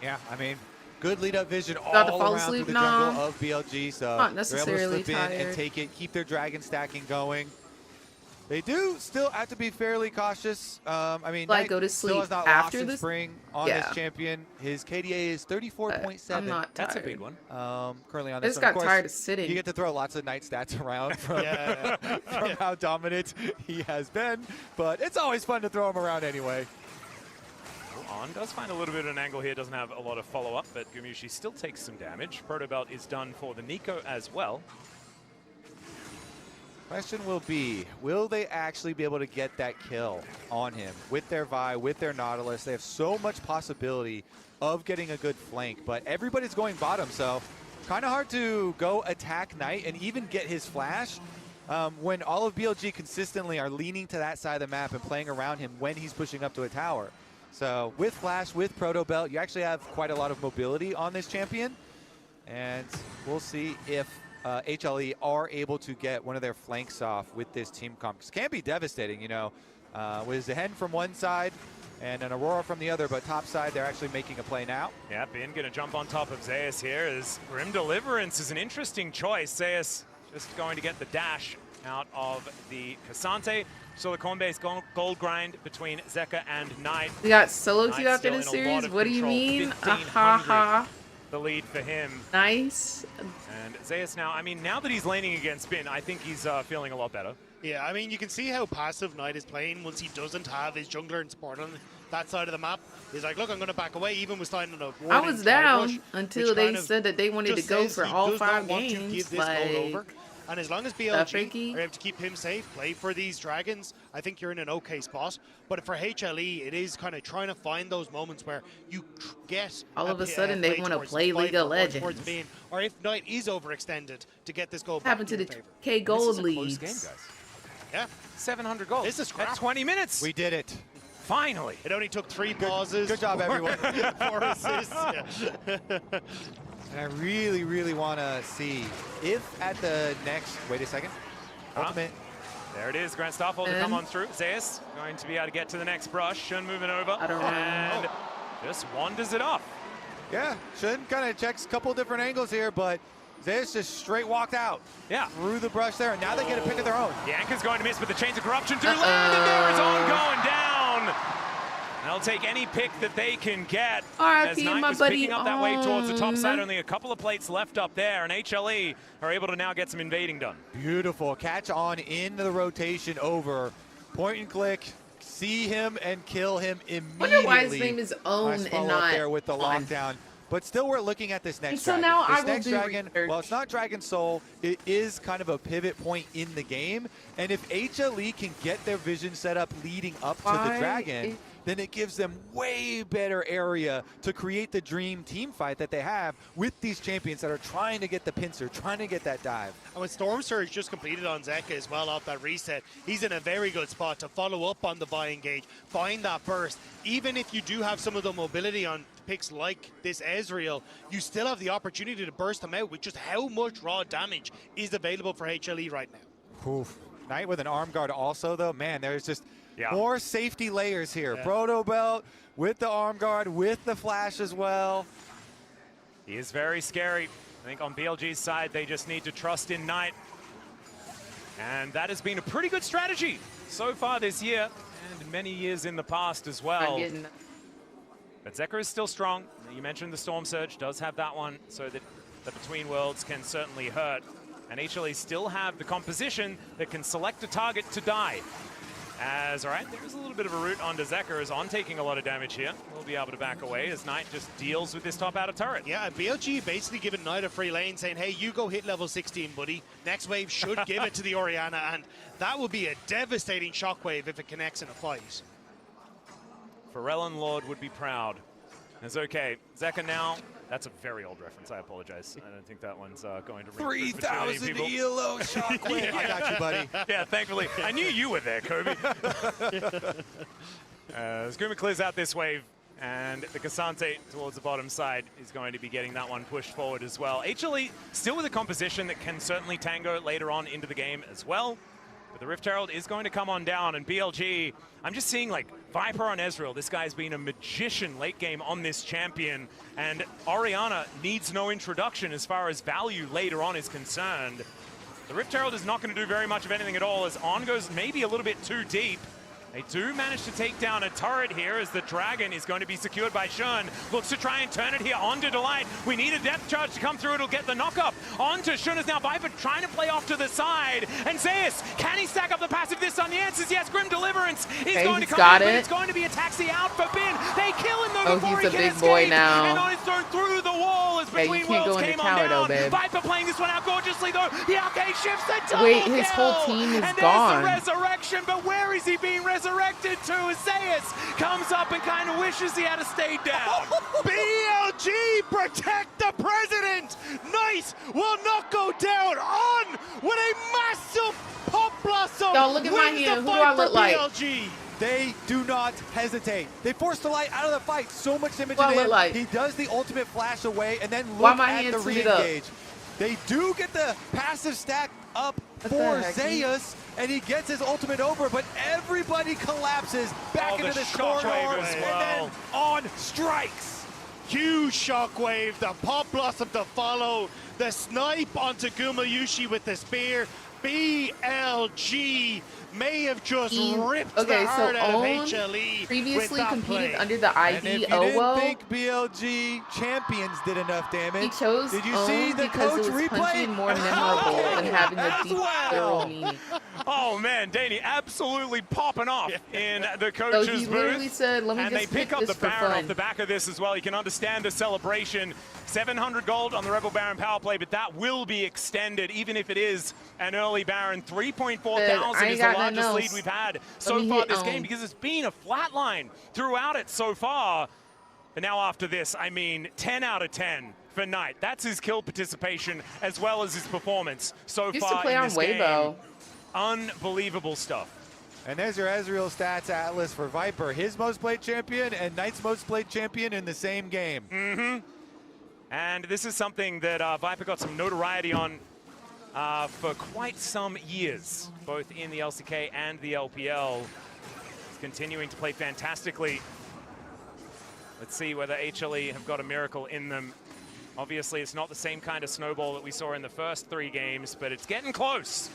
Yeah, I mean, good lead-up vision all around through the jungle of BLG, so not necessarily they're able to slip in and take it, keep their dragon stacking going. They do still have to be fairly cautious. I mean, like go to sleep still has not after lost in this spring on this champion. His KDA is 34.7. I'm not tired. That's a big one. Currently on I this. just got tired of sitting. You get to throw lots of Knight stats around from, from how dominant he has been, but it's always fun to throw him around anyway. On does find a little bit of an angle here, doesn't have a lot of follow-up, but Gumayusi still takes some damage. Protobelt is done for the Nico as well. Question will be, will they actually be able to get that kill on him with their Vi, with their Nautilus? They have so much possibility of getting a good flank, but everybody's going bottom, so kind of hard to go attack Knight and even get his flash when all of BLG consistently are leaning to that side of the map and playing around him when he's pushing up to a tower. So with Flash, with Protobelt, you actually have quite a lot of mobility on this champion, and we'll see if HLE are able to get one of their flanks off with this team comp. It can be devastating, you know, with Zehen from one side and an Aurora from the other, but top side, they're actually making a play now. Yeah, Bin gonna jump on top of Zeus here as Grim Deliverance is an interesting choice. Zeus just going to get the dash out of the Cassante. So the corn-based gold grind between Zeka and Knight. We got solo queue after this series? What do you mean? The lead for him. Nice. And Zeus now, I mean, now that he's laning against Bin, I think he's feeling a lot better. Yeah, I mean, you can see how passive Knight is playing once he doesn't have his jungler and support on that side of the map. He's like, look, I'm going to back away, even with signing a warning. I was down until they said that they wanted to go for all 5 games. And as long as BLG are able to keep him safe, play for these Dragons, I think you're in an okay spot. But for HLE, it is kind of trying to find those moments where you get all of a sudden they want to play League of Legends. Or if Knight is overextended to get this goal what happened to the K Gold leads? Game, guys. Yeah. 700 goals. This is at 20 minutes. We did it. Finally. It only took 3 pauses. Good job, everyone. 4 assists. Yeah. And I really, really want to see if at the next, wait a second, ultimate. There it is, Grant Starfall to come on through. Zeus going to be able to get to the next brush. Shun moving over and just wanders it off. Yeah, Shun kind of checks a couple different angles here, but Zeus just straight walked out. Yeah. Through the brush there, and now they get a pick of their own. The anchor's going to miss, but the Chains of Corruption do land, and there is On going down. They'll take any pick that they can get. As Knight was picking up that wave towards the top side, only a couple of plates left up there, and HLE are able to now get some invading done. Beautiful. Catch On into the rotation over. Point and click. See him and kill him immediately. I wonder why his name is Own nice and not there with the lockdown. But still, we're looking at this next so dragon. now This I will next do dragon, research. well, it's not Dragon Soul. It is kind of a pivot point in the game. And if HLE can get their vision set up leading up to the dragon, then it gives them way better area to create the dream team fight that they have with these champions that are trying to get the pincer, trying to get that dive. And with Storm Surge just completed on Zeka as well off that reset, he's in a very good spot to follow up on the buy engage, find that burst. Even if you do have some of the mobility on picks like this Ezreal, you still have the opportunity to burst them out with just how much raw damage is available for HLE right now. Oof. Knight with an arm guard also, though. Man, there's just more safety layers here. Yeah. Proto Belt with the arm guard, with the flash as well. He is very scary. I think on BLG's side, they just need to trust in Knight. And that has been a pretty good strategy so far this year, and many years in the past as well. But Zeka is still strong. You mentioned the Storm Surge does have that one, so that the Between Worlds can certainly hurt. And HLE still have the composition that can select a target to die. As, all right, there is a little bit of a route onto Zeka, as On taking a lot of damage here. We'll be able to back away as Knight just deals with this top outer turret. Yeah, BLG basically giving Knight a free lane, saying, hey, you go hit level 16, buddy. Next wave should give it to the Orianna, and that would be a devastating shockwave if it connects in a fight. Pharrell Lord would be proud. It's okay. Zeka now. That's a very old reference. I apologize. I don't think that one's going to ring 3,000 ELO shockwave. I got you, buddy. Yeah, thankfully. I knew you were there, Kobe. Skooma clears out this wave, and the Cassante towards the bottom side is going to be getting that one pushed forward as well. HLE still with a composition that can certainly tango later on into the game as well. But the Rift Herald is going to come on down, and BLG, I'm just seeing like Viper on Ezreal. This guy's been a magician late game on this champion, and Orianna needs no introduction as far as value later on is concerned. The Rift Herald is not going to do very much of anything at all as On goes maybe a little bit too deep. They do manage to take down a turret here as the Dragon is going to be secured by Shun. Looks to try and turn it here onto Delight. We need a depth charge to come through. It'll get the knock-up onto Shun as now Viper trying to play off to the side. And Zeus, can he stack up the passive this time? The answer is yes. Grim Deliverance is going to come in, but it's going to be a taxi out for Bin. They kill him though before he can escape. He's a big boy now. And On is thrown through the wall as Between Worlds came on down. Though, Viper playing this one out gorgeously though. The arcade shifts the double Wait, his whole team is gone. And there's the resurrection, but where is he being resurrected to? Zeus comes up and kind of wishes he had stayed down. BLG, protect the president! Knight will not go down. On with a massive pop blossom. Y'all look at my hand. Who do I look like? BLG. They do not hesitate. They force the light out of the fight. So much damage What in I him. look like? He does the ultimate flash away and then Why look my at the hands sit up? re-engage. They do get the passive stack up for Zeus, and he gets his ultimate over, but everybody collapses back into this corridor, and then On strikes. Huge shockwave, the pop blossom to follow, the snipe onto Gumayushi with the spear. BLG may have just ripped the heart out of HLE. Previously with that competed play. under the ID And if you didn't think BLG champions did enough damage, he chose did you see the because coach it was replay? punching more memorable than having a deep, thorough meaning. Oh man, Danny absolutely popping off in the coach's he booth. literally said, "Let me and just they pick pick up this the for Baron fun." off the back of this as well. You can understand the celebration. 700 gold on the Rebel Baron power play, but that will be extended even if it is an early Baron. 3.4 thousand is the largest lead we've had so far this game because it's been a flat line throughout it so far. But now after this, I mean, 10 out of 10 for Knight. That's his kill participation as well as his performance so Used to far play in on this Weibo. game. Unbelievable stuff. And there's your Ezreal stats atlas for Viper. His most played champion and Knight's most played champion in the same game. Mm-hmm. And this is something that Viper got some notoriety on for quite some years, both in the LCK and the LPL. He's continuing to play fantastically. Let's see whether HLE have got a miracle in them. Obviously, it's not the same kind of snowball that we saw in the first 3 games, but it's getting close.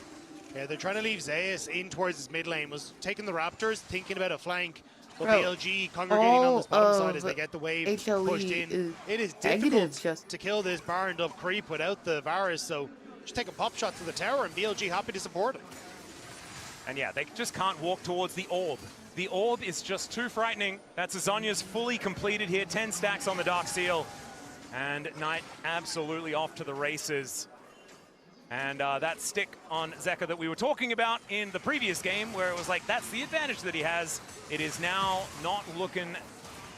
Yeah, they're trying to leave Zeus in towards his mid lane, was taking the Raptors, thinking about a flank. But BLG congregating on this bottom side as they get the wave HLE pushed in. It is difficult to kill this Baron up creep without the Varus, so just take a pop shot to the tower and BLG happy to support it. And yeah, they just can't walk towards the orb. The orb is just too frightening. That's Azonia's fully completed here, 10 stacks on the Dark Seal. And Knight absolutely off to the races. And that stick on Zeka that we were talking about in the previous game, where it was like, that's the advantage that he has. It is now not looking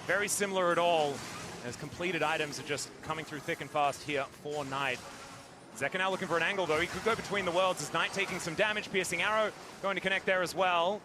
very similar at all, as completed items are just coming through thick and fast here for Knight. Zeka now looking for an angle, though. He could go between the worlds as Knight taking some damage. Piercing arrow going to connect there as well.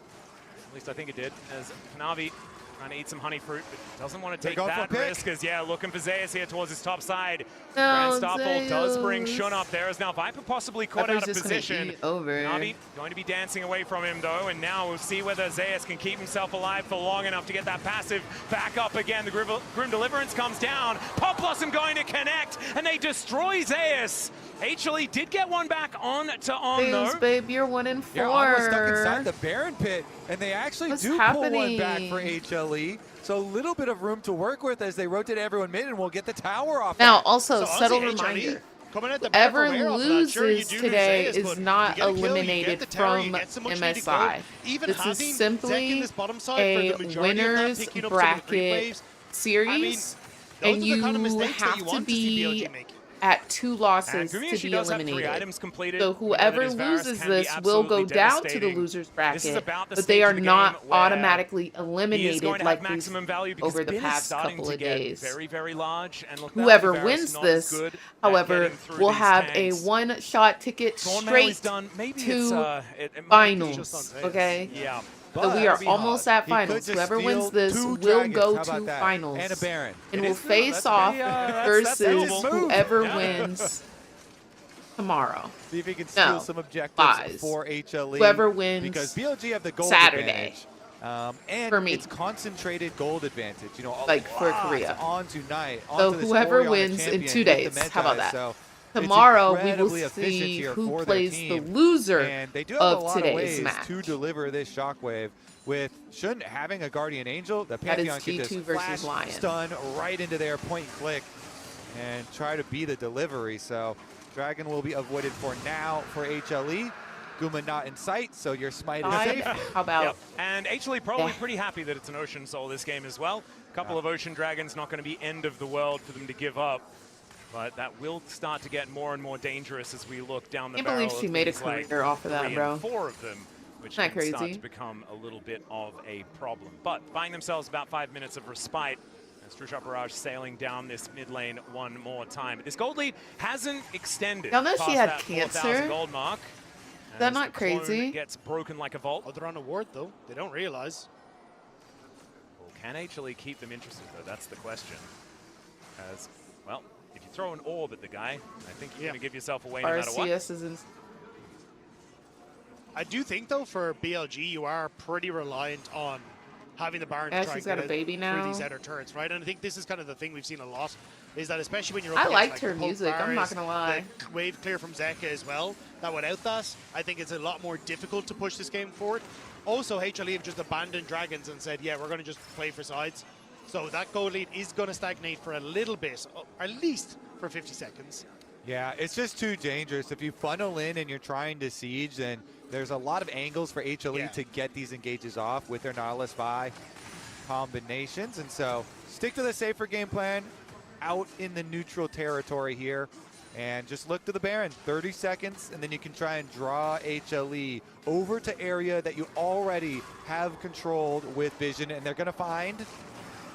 At least I think it did, as Kanavi trying to eat some honey fruit, but doesn't want to take that risk, as yeah, looking for Zeus here towards his top side. Grand Starfall does bring Shun up there, as now Viper possibly caught out of position. Kanavi going to be dancing away from him though, and now we'll see whether Zeus can keep himself alive for long enough to get that passive back up again. The Grim Deliverance comes down. Pop Blossom going to connect, and they destroy Zeus. HLE did get one back on to On though. Babe, you're 1 in 4. Yeah, On was stuck inside the Baron pit, and they actually pull one back for HLE. So a little bit of room to work with as they rotate everyone mid, and we'll get the tower off. Now, also, subtle reminder. Whoever loses today is not eliminated from MSI. This is simply a winner's bracket series, and you have to be at 2 losses to be eliminated. So whoever loses this will go down to the loser's bracket, but they are not automatically eliminated like these over the past couple of days. Very, very large, and whoever wins this, however, will have a 1-shot ticket straight to finals. Okay? Yeah. So we are almost at finals. Whoever wins this will go to finals. And a Baron. And will face off versus whoever wins tomorrow. See if he can steal some objectives for HLE. Whoever wins because BLG have the gold Saturday. Advantage. And for me. It's concentrated gold advantage. You know, like for Korea. On to Knight. So whoever wins in 2 days. How about that? So tomorrow we will see who plays the loser and they do have of a lot today's of ways match. to deliver this shockwave. With Shun having a Guardian Angel, the Pantheon can just flash stun right into their point and click and try to be the delivery. So Dragon will be avoided for now for HLE. Guma not in sight, so your smite is safe. How about? Yep. And HLE probably pretty happy that it's an Ocean Soul this game as well. A couple of Ocean Dragons, not going to be end of the world for them to give up. But that will start to get more and more dangerous as we look down the barrel. I can't believe she made a career off of that, bro. 4 of them, which can start to become a little bit of a problem. But buying themselves about 5 minutes of respite as True Barrage sailing down this mid lane one more time. This gold lead hasn't extended. Y'all know she had that cancer. 4,000 gold mark. Is that not crazy? Gets broken like a vault. Oh, they're on a ward though. They don't realize. Well, can HLE keep them interested though? That's the question. As well, if you throw an orb at the guy, I think you're going to give yourself away no matter what. RCS is in. I do think, though, for BLG, you are pretty reliant on having the Baron to try and got a baby now. through these outer turrets, right? And I think this is kind of the thing we've seen a lot, is that especially when you're I up liked against, her like, music, I'm not Varus, gonna lie. the wave clear from Zeka as well, that without that, I think it's a lot more difficult to push this game forward. Also, HLE have just abandoned Dragons and said, yeah, we're going to just play for sides. So that gold lead is going to stagnate for a little bit, at least for 50 seconds. Yeah, it's just too dangerous. If you funnel in and you're trying to siege, then there's a lot of angles for HLE to get these engages off with their Nautilus Vi combinations. And so stick to the safer game plan out in the neutral territory here. And just look to the Baron, 30 seconds, and then you can try and draw HLE over to area that you already have controlled with Vision, and they're going to find...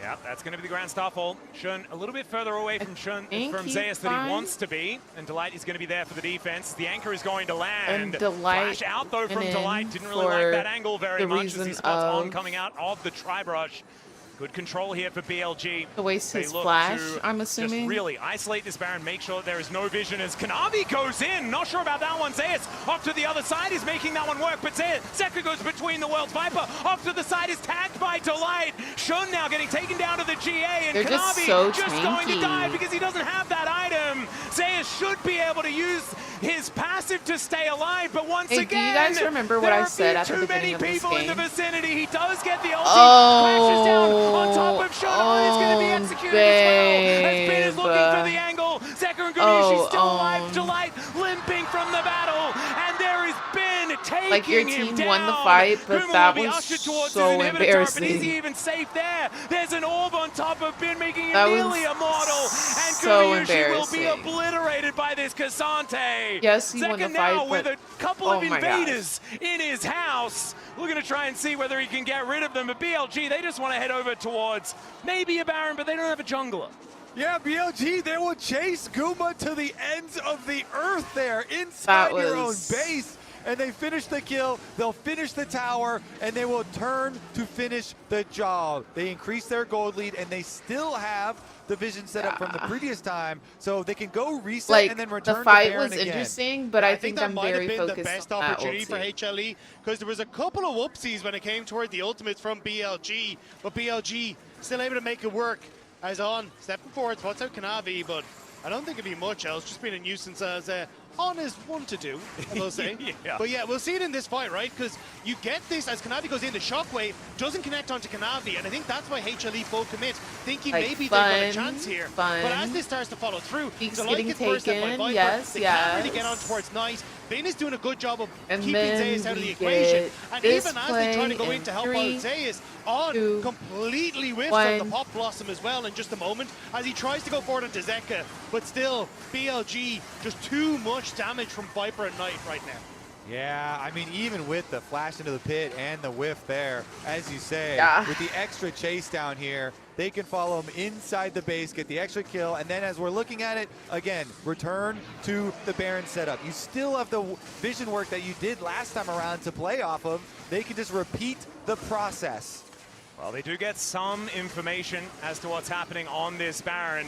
Yeah, that's going to be the Grand Starfall. Shun a little bit further away from Zeus than he wants to be, and Delight is going to be there for the defense. The anchor is going to land. And Delight Flash out though from Delight. Didn't really like that angle very much as he spots on coming out of the Tri-Brush. Good control here for BLG. To waste his flash, I'm assuming. Just really isolate this Baron, make sure there is no vision as Kanavi goes in. Not sure about that one. Zeus off to the other side is making that one work, but Zeka goes between the World's Viper. Off to the side is tagged by Delight. Shun now getting taken down to the GA, and They're Kanavi just going to die because he doesn't have that item. Zeus should be able to use his passive to stay alive, but once again, do you guys remember what I said at the beginning of this game? Too many people in the vicinity. He does get the ulti, crashes down on top of Shun. It's going to be executed as well. As Ben is looking for the angle. Zeka and Gumayushi still alive. Delight limping from the battle, and there is Ben taking like your team won the fight, but Guma that will be was ushered towards so his embarrassing. But is he even safe there? There's an orb on top of Ben, making him That nearly was immortal, and so Gumayushi will be embarrassing. obliterated by this Cassante. Yes, he won the Zeka fight, now with but a couple of oh my invaders in his house. We're going to try and see whether he can get rid of them. But BLG, they just want to head over towards maybe a Baron, but they don't have a jungler. Yeah, BLG, they will chase Guma to the ends of the earth there, inside your own base. And they finish the kill, they'll finish the tower, and they will turn to finish the job. They increase their gold lead, and they still have the vision set up from the previous time, so they can go reset and then return the fight to Baron was again. interesting, but I think that I'm might very have been focused the best on that opportunity for ulti. HLE, because there was a couple of whoopsies when it came toward the ultimates from BLG, but BLG still able to make it work as on stepping forward, spots out Kanavi, but I don't think it'd be much else, just being a nuisance as on is one to do, I will say. But yeah, we'll see it in this fight, right? Because you get this as Kanavi goes in, the shockwave doesn't connect onto Kanavi, and I think that's why HLE both commit, thinking Like, maybe they've got a chance here. fun. But as this starts to follow through, He's Delight getting gets burst out by taken, Viper. yes, They can't really yes. get on towards Knight. Vayne is doing a good job of And keeping then Zeus out of the we equation. get And this even as they try to go play in to help in out 3, Zeus, On 2, completely whiffs on the 1. Pop Blossom as well in just a moment as he tries to go forward into Zeka, but still, BLG, just too much damage from Viper and Knight right now. Yeah, I mean, even with the flash into the pit and the whiff there, as you say, with the extra chase down here, they can follow him inside the base, get the extra kill, and then as we're looking at it, again, return to the Baron setup. You still have the vision work that you did last time around to play off of. They can just repeat the process. Well, they do get some information as to what's happening on this Baron,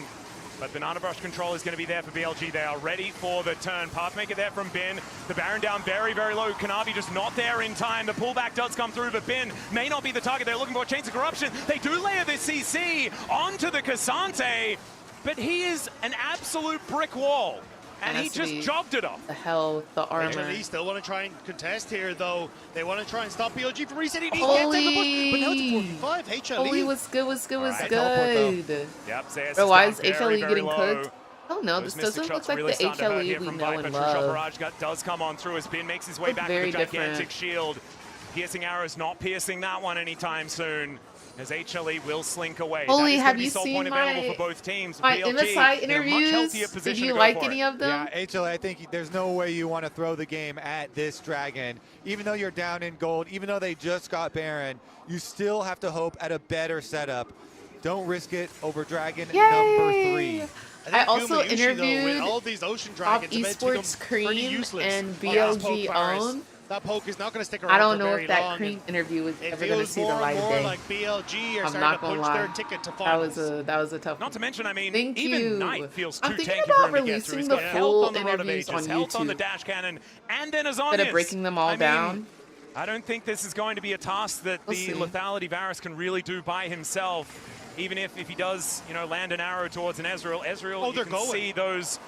but Banana Brush control is going to be there for BLG. They are ready for the turn. Pathmaker there from Bin. The Baron down very, very low. Kanavi just not there in time. The pullback does come through, but Bin may not be the target they're looking for. Chains of Corruption. They do layer this CC onto the Cassante, but he is an absolute brick wall. And he just jogged it off. The hell, the armor. HLE still want to try and contest here, though. They want to try and stop BLG from resetting. He gets in the bush, but now it's a 45. HLE. Holy was good, was good, was Right, good. Yep, Zeus Bro, why is down very, HLE very getting low. cooked? Oh no, this doesn't look like the HLE we know and love. Barrage does come on through as Bin makes his way back to the gigantic shield. Piercing arrows not piercing that one anytime soon, as HLE will slink away. Holy, that is have you sole seen point available my, for both teams. my BLG, MSI in a much healthier interviews? position Did you to go like for any it. of them? Yeah, HLE, I think there's no way you want to throw the game at this Dragon. Even though you're down in gold, even though they just got Baron, you still have to hope at a better setup. Don't risk it over Dragon number 3. I also Gumayushi, interviewed though, with all these Ocean Top Dragons, it's meant to Esports become pretty Cream useless and on BLG those poke fires. own. That poke is not going to stick around I don't for know very if that long, Cream and interview was it ever going to feels see the more light and of more day. like BLG are I'm starting not to gonna punch their lie. ticket to That finals. was a tough Not to mention, I mean, Thank even you. Knight feels I'm too thinking tanky for about him to get through. He's releasing the got health full on the Rod of interviews Ages, on health on the YouTube. Dash Cannon, and then Azonius. Instead of breaking them all down. I don't think this is going to be a task that We'll the see. lethality Varus can really do by himself. Even if he does, you know, land an arrow towards an Ezreal, you they're can going. see those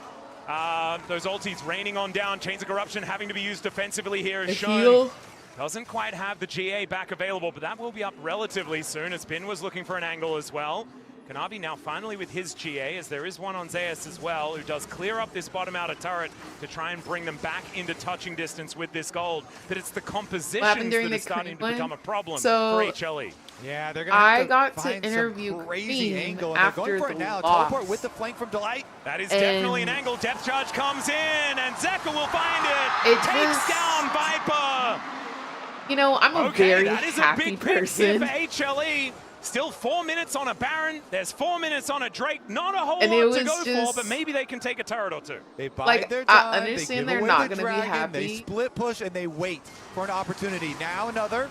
ultis raining on down. Chains of Corruption having to be used defensively here The is shown. heal. Doesn't quite have the GA back available, but that will be up relatively soon as Bin was looking for an angle as well. Kanavi now finally with his GA, as there is one on Zeus as well, who does clear up this bottom outer turret to try and bring them back into touching distance with this gold. But it's the compositions that are starting to become a problem for HLE. Yeah, they're gonna have to find interview some crazy Cream angle, and they're going for it now. loss. Teleport with the flank from Delight. That is definitely an angle. Depth charge comes in, and Zeka will find it. Takes down Viper. You know, I'm a very that is happy a big pick person. here for HLE. Still 4 minutes on a Baron. There's 4 minutes on a Drake. Not a whole And lot it to go was just- for, but maybe they can take a turret or two. They bide Like, their time. I understand they they're give not away the gonna be dragon, happy. They split push and they wait for an opportunity. Now another.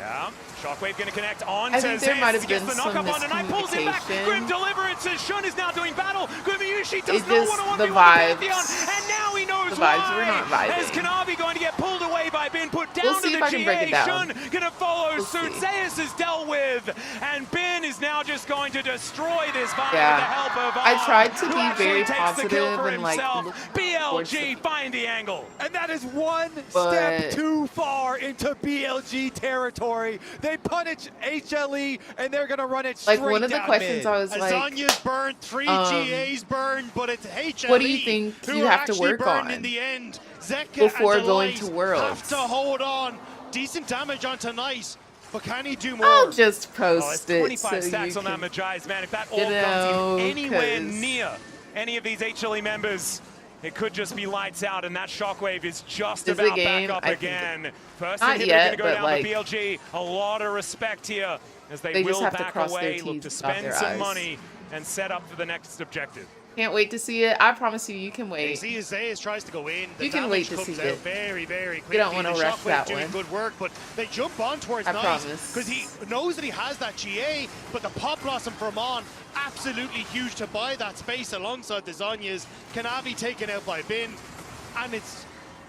Yeah, Shockwave going to connect on I to think there might Zeus. have Gets been the knockup some on tonight, pulls him back. miscommunication. Grim Deliverance as Shun is now doing battle. Gumayushi does It not just- want to the 1v1 vibes- the Pantheon, and now he knows the vibes why. were not vibing. As Kanavi going to get pulled away by Bin, put down We'll to see the if I can break GA. it down. Shun going to follow We'll suit. see. Zeus is dealt with, and Bin is now just going to destroy this via Yeah. with the help of I tried to who be actually very takes the kill positive for and, like, himself. look BLG find the angle. And that is one But- step too far into BLG territory. They punish HLE, and they're going to run it straight Like, one of the down questions mid. I was like, Azanya's burned, 3 GAs burned, but it's HLE. what do you think who you are have to actually work burned on in the end. Zeka before and going Delight to Worlds? have to hold on. Decent damage on tonight, but can he do more? I'll just Oh, it's post it 25 so stacks you on that can, Majai's, man. If that all you comes know, in anywhere 'cause- near any of these HLE members, it could just be lights out, and that Shockwave is just Is the about game- back up I think again. First not inhibitor yet, going to go but, down like, to BLG. A lot of respect here as they they just will have to back cross their away, look T's to and dot spend their some I's. money and set up for the next objective. Can't wait to see it. I promise you can You wait. see, Zeus tries to go in. The You can damage wait to comes see out it. very, very quickly. You don't wanna The rush Shockwave that doing one. good work, but they jump on towards I Nice promise. because he knows that he has that GA, but the Pop Blossom from On, absolutely huge to buy that space alongside the Zanyas. Kanavi taken out by Bin, and it's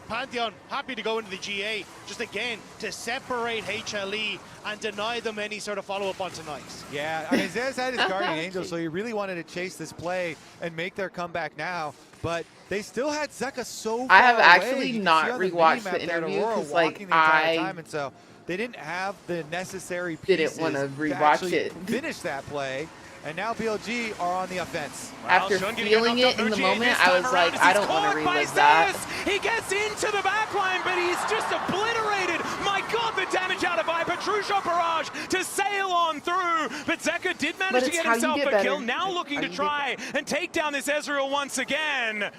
Pantheon happy to go into the GA, just again, to separate HLE and deny them any sort of follow-up onto Nice. Yeah, I mean, Zez had his Guardian Angel, so he really wanted to chase this play and make their comeback now. But they still had Zeka so far I have away. actually You can not see on the rewatched minimap the that interview Aurora 'cause, like, walking the entire I time, and so they didn't have the necessary pieces didn't wanna to rewatch actually it. finish that play. And now BLG are on the offense. After feeling it in the moment, I was like, I don't want to relive that. He gets into the backline, but he's just obliterated. My God, the damage out of Viper. True shot barrage to sail on through. But Zeka did manage to it's get how you himself get a better. kill. Now It's looking how to you get try and take down this Ezreal once again.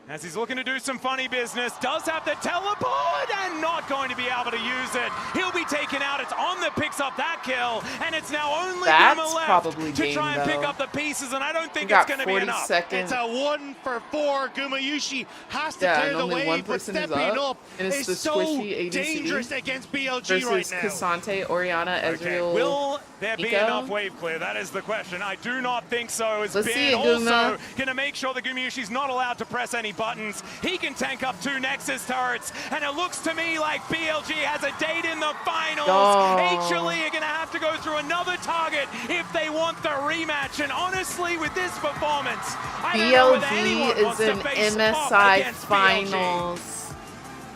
As he's looking to do some funny business, does have to teleport and not going to be able to use it. He'll be taken out. It's on that picks up that kill, and it's now only That's Guma left probably to game, try and pick though. up the pieces, and I don't think We it's got going to be 40 enough. seconds. It's a 1 for 4. Gumayushi has to Yeah, clear and the only wave, one but person is stepping up, up and it's is the so squishy ADC dangerous against BLG right versus now. Cassante, Orianna, Ezreal. Will there be Nico? enough wave clear? That is the question. I do not think so. As Let's see Ben it, also Guma. going to make sure that Gumayushi's not allowed to press any buttons. He can tank up 2 Nexus turrets, and it looks to me like BLG has a date in the finals. Oh. HLE are going to have to go through another target if they want the rematch. And honestly, with this performance, I don't know whether anyone BLG wants is to in face off MSI against BLG. finals.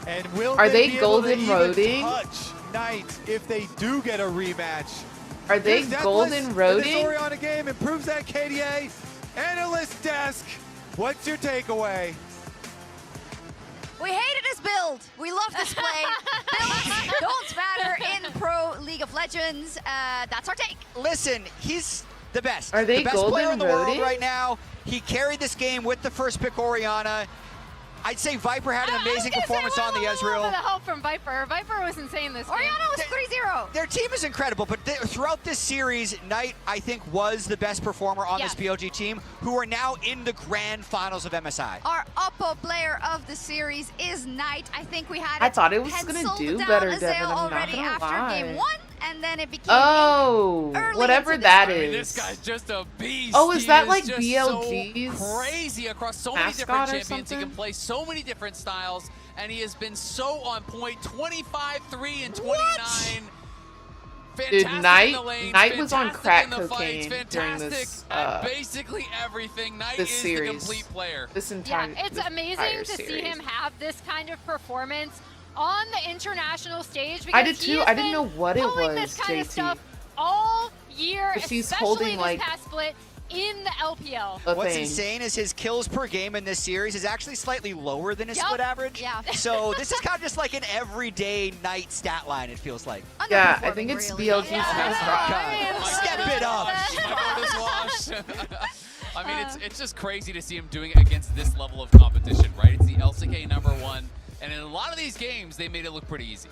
And will Are they they be golden able to even roading? touch Knight if they do get a rematch? Are they Here's Deathless golden in roading? This Orianna game improves that KDA. Analyst desk, what's your takeaway? We hated his build. We love this play. Builds don't matter in Pro League of Legends. That's our take. Listen, he's the best. Are they the best golden player in the world roading? right now. He carried this game with the first pick Orianna. I'd say Viper had an amazing performance on the A little bit Ezreal. of help from Viper. Viper was insane this game. Orianna was 3-0. Their team is incredible, but throughout this series, Knight, I think, was the best performer on this BLG team, who are now in the grand finals of MSI. Our upper player of the series is Knight. I think we had I thought it was gonna penciled do down better, Azael Devin, I'm not already gonna after lie. game 1, and then it became Oh, early whatever into that this I is. mean, this guy's just a beast. Oh, is He that like just BLG's so crazy across so many different mascot or champions. He can something? play so many different styles, and he has been so on point. 25, 3, and 29. Dude, Fantastic in the lanes, Knight was on fantastic crack in the cocaine fights, during fantastic this, at basically everything. Knight this is series. the complete player. This Yeah, entire it's this amazing entire to see series. him have this kind of performance on the international stage. Because I did he too. has I didn't been know what it pulling was, this kind of JT. stuff all year, But she's especially holding, this like, past split. in the LPL. What's insane is his kills per game in this series is actually slightly lower than his split average. Yeah. So this is kind of just like an everyday night stat line, it feels like. Yeah, I think it's BLG's Step it up. I mean, it's just crazy to see him doing it against this level of competition, right? It's the LCK #1, and in a lot of these games, they made it look pretty easy.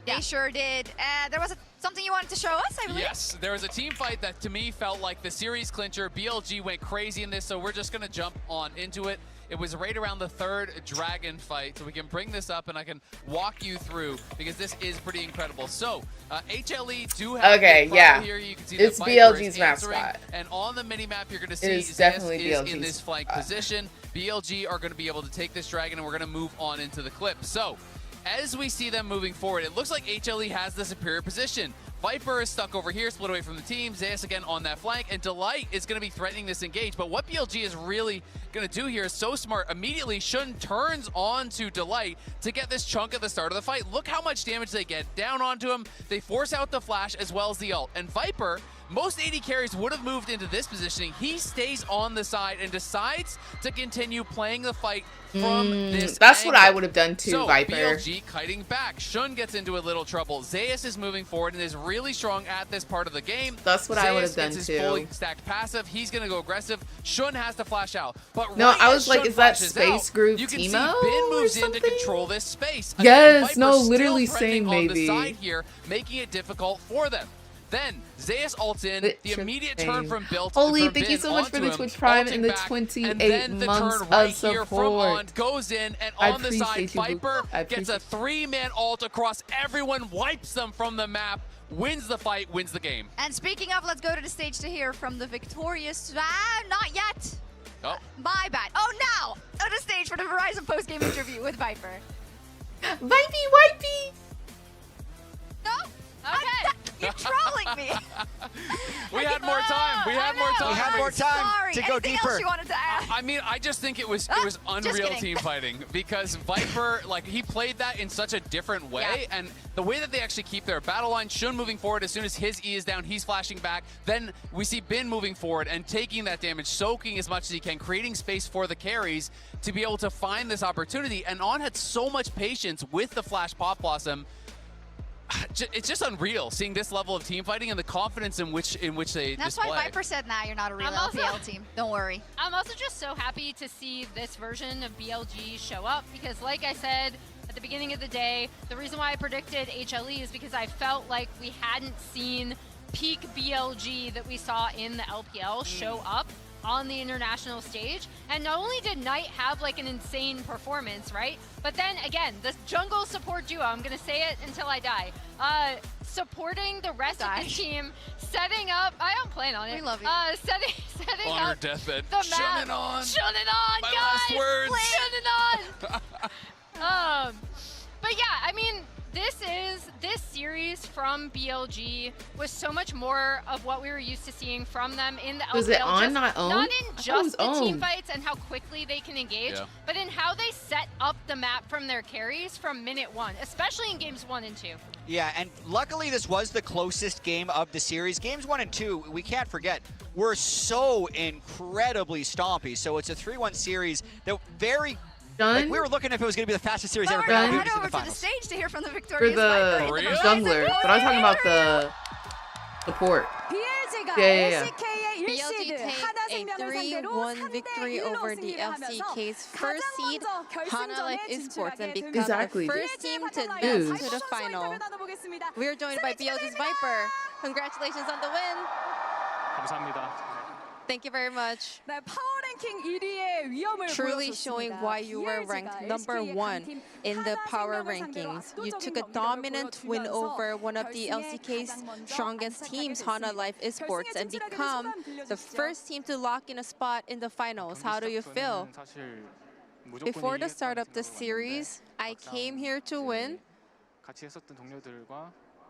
They sure did. There was something you wanted to show us, I believe? Yes, there was a team fight that to me felt like the series clincher. BLG went crazy in this, so we're just going to jump on into it. It was right around the 3rd Dragon fight, so we can bring this up and I can walk you through because this is pretty incredible. So, HLE do have here. You can see it's that BLG's mascot. And on the mini-map, you're going to see it is definitely BLG's in this flank position. BLG are going to be able to take this Dragon, and we're going to move on into the clip. So, as we see them moving forward, it looks like HLE has the superior position. Viper is stuck over here, split away from the team. Zeus again on that flank, and Delight is going to be threatening this engage. But what BLG is really going to do here is so smart. Immediately, Shun turns on to Delight to get this chunk at the start of the fight. Look how much damage they get down onto him. They force out the flash as well as the ult. And Viper, most AD carries would have moved into this positioning. He stays on the side and decides to continue playing the fight from this That's angle. what I would have done too, So, Viper. BLG kiting back. Shun gets into a little trouble. Zeus is moving forward and is really strong at this part of the game. That's what I would have done gets too. His fully stacked passive. He's going to go aggressive. Shun has to flash out. But no, right I was as like, Shun is that flashes Space out, Group you can Timo see Ben or moves in something? to control this space. Yes, Again, no, Viper's literally still threatening same on maybe. the side here, making it difficult for them. Then Zeus ults in, the immediate turn from Built. Holy, from thank you Ben so much for onto the him, Twitch Prime and the ulting back, 28 and then the months turn right of support. here from On goes in, and I on the side, appreciate you, Viper I gets a 3-man ult across everyone, wipes them from the map, wins the fight, wins the game. And speaking of, let's go to the stage to hear from the victorious. Not yet. Oh. My bad. Oh, now to the stage for the Verizon post-game interview with Viper. Wipey. No. Okay. You're trolling me. We had more time. We had more time. We had more time to go Anything deeper. else you wanted to add? I mean, I just think it was unreal team fighting because Viper, like, he played that in such a different way, and the way that they actually keep their battle line, Shun moving forward, as soon as his E is down, he's flashing back. Then we see Bin moving forward and taking that damage, soaking as much as he can, creating space for the carries to be able to find this opportunity. And On had so much patience with the Flash Pop Blossom. It's just unreal seeing this level of team fighting and the confidence in which they That's display. why Viper said, nah, you're not a real LPL team. Don't worry. I'm also just so happy to see this version of BLG show up because, like I said at the beginning of the day, the reason why I predicted HLE is because I felt like we hadn't seen peak BLG that we saw in the LPL show up on the international stage. And not only did Knight have like an insane performance, right? But then again, this jungle support duo, I'm gonna say it until I die, supporting the rest of the team, setting up, I don't plan on it. We love you. Setting On up her deathbed. the map. Shun it on. Shun it on, My guys! last words. Shun it on! But yeah, I mean, this series from BLG was so much more of what we were used to seeing from them in the LPL. Was it on, not owned? Not in just the team owned. fights and how quickly they can engage, but in how they set up the map from their carries from minute 1, especially in games 1 and 2. Yeah, and luckily this was the closest game of the series. Games 1 and 2, we can't forget, were so incredibly stompy. So it's a 3-1 series that like, we were looking if it was going to be the fastest series ever. Head in over the to the finals. stage to hear from the For victorious the Viper. jungler, but I was talking about the support. Yeah. BLG take a 3-1 victory over the LCK's first seed, Hana Life Esports, and become Exactly. the first team to advance to the final. We are joined by BLG's Viper. Congratulations on the win. 감사합니다. Thank you very much. Truly showing why you were ranked #1 in the power rankings. You took a dominant win over one of the LCK's strongest teams, Hana Life Esports, and become the first team to lock in a spot in the finals. How do you feel? Before the start of the series, I came here to win.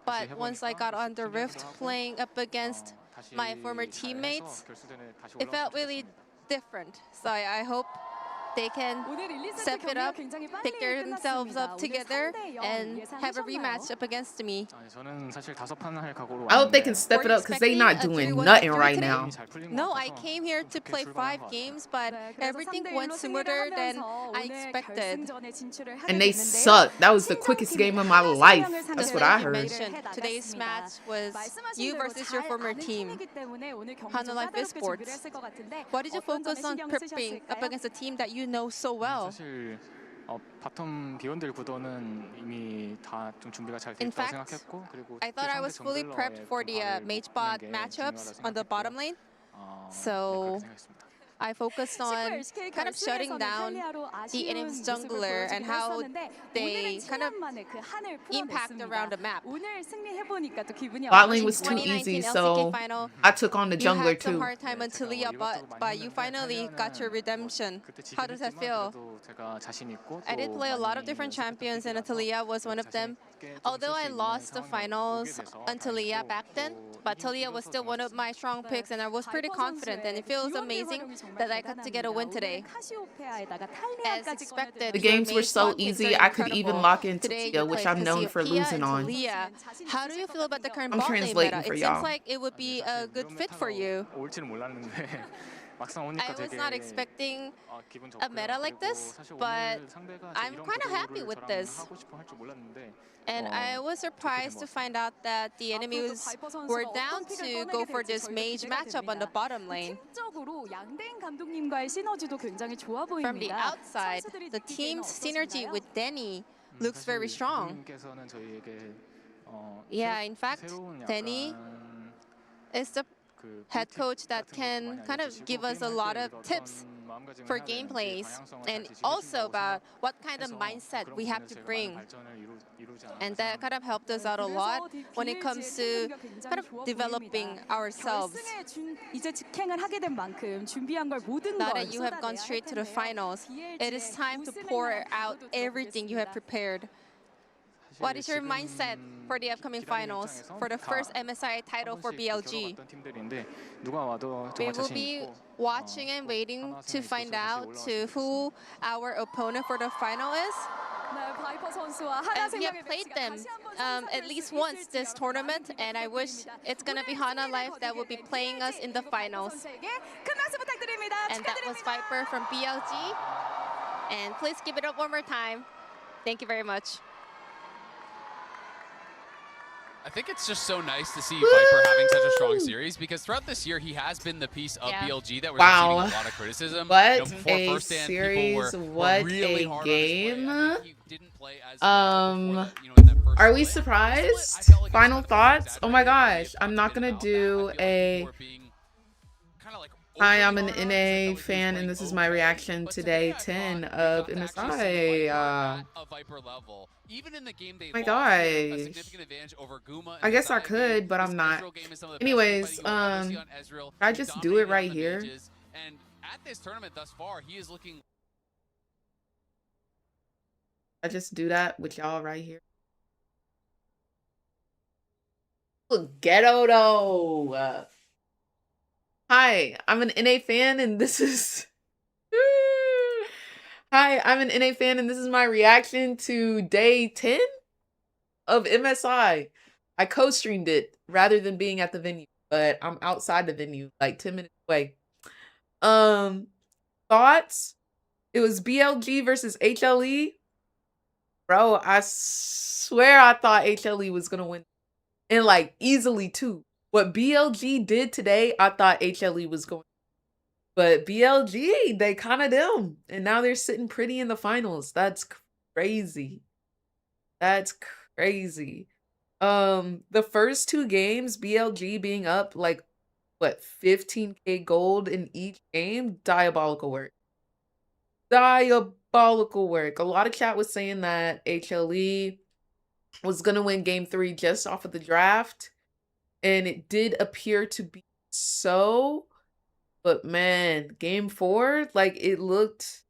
But once I got on the Rift playing up against my former teammates, it felt really different. So I hope they can step it up, pick themselves up together, and have a rematch up against me. I hope they can step it up because they not doing nothing right now. No, I came here to play 5 games, but everything went smoother than I expected. And they suck. That was the quickest game of my life. That's what I heard. Today's match was you versus your former team, Hana Life Esports. Why did you focus on prepping up against a team that you know so well? 바텀 비욘들 구도는 이미 다 좀 준비가 잘 돼 In 있다고 fact, 생각했고 그리고 I thought I was fully prepped for the mage bot matchups on the bottom lane. So I focused on kind of shutting down the enemy's jungler and how they kind of impact around the map. Bot lane was too easy, so I took on the jungler you had some too. hard time until Leah, but you finally got your redemption. How does that feel? I did play a lot of different champions, and Talia was one of them. Although I lost the finals on Talia back then, but Talia was still one of my strong picks, and I was pretty confident, and it feels amazing that I got to get a win today. As expected, The games were so easy, I could even lock into Tia, which I'm known for losing on. How do you feel about the current I'm bot lane translating meta? for It y'all. seems like it would be a good fit for you. 올지는 몰랐는데 막상 오니까 I was 되게 not expecting 기분 a 좋고요. meta like this, but I'm kind of happy with this. 하고 싶어 할 줄 몰랐는데 And I was surprised to find out that the enemies were down to go for this mage matchup on the bottom lane. From the outside, the team's synergy with Denny looks very strong. 님께서는 저희에게 Yeah, in fact, Denny is the head coach that can kind of give us a lot of tips for gameplays and also about what kind of mindset we have to bring. And that kind of helped us out a lot when it comes to kind of developing ourselves. Now that you have gone straight to the finals, it is time to pour out everything you have prepared. What is your mindset for the upcoming finals, for the first MSI title for BLG? We will be watching and waiting to find out who our opponent for the final is. And we have played them at least once this tournament, and I wish it's going to be Hana Life that will be playing us in the finals. And that was Viper from BLG. And please give it up one more time. Thank you very much. I think it's just so nice to see Viper having such a strong series because throughout this year he has been the piece of BLG that was receiving a lot of criticism. What before a First Stand, series, what really a game. Are play. we surprised? Final thoughts? Oh my gosh, I'm not gonna do a... Hi, I'm an NA fan, and this is my reaction to day 10 of MSI. My gosh. I guess I could, but I'm not. Anyways, I just do it right here. And at this tournament thus far, he is looking. I just do that with y'all right here. Look ghetto though. Hi, I'm an NA fan, and this is... Hi, I'm an NA fan, and this is my reaction to day 10 of MSI. I co-streamed it rather than being at the venue, but I'm outside the venue, like 10 minutes away. Thoughts? It was BLG versus HLE. Bro, I swear I thought HLE was gonna win. And like easily too. What BLG did today, I thought HLE was going. But BLG, they kind of them. And now they're sitting pretty in the finals. That's crazy. That's crazy. The first 2 games, BLG being up like, what, 15k gold in each game? Diabolical work. Diabolical work. A lot of chat was saying that HLE was going to win game 3 just off of the draft. And it did appear to be so, but man, game 4, like it looked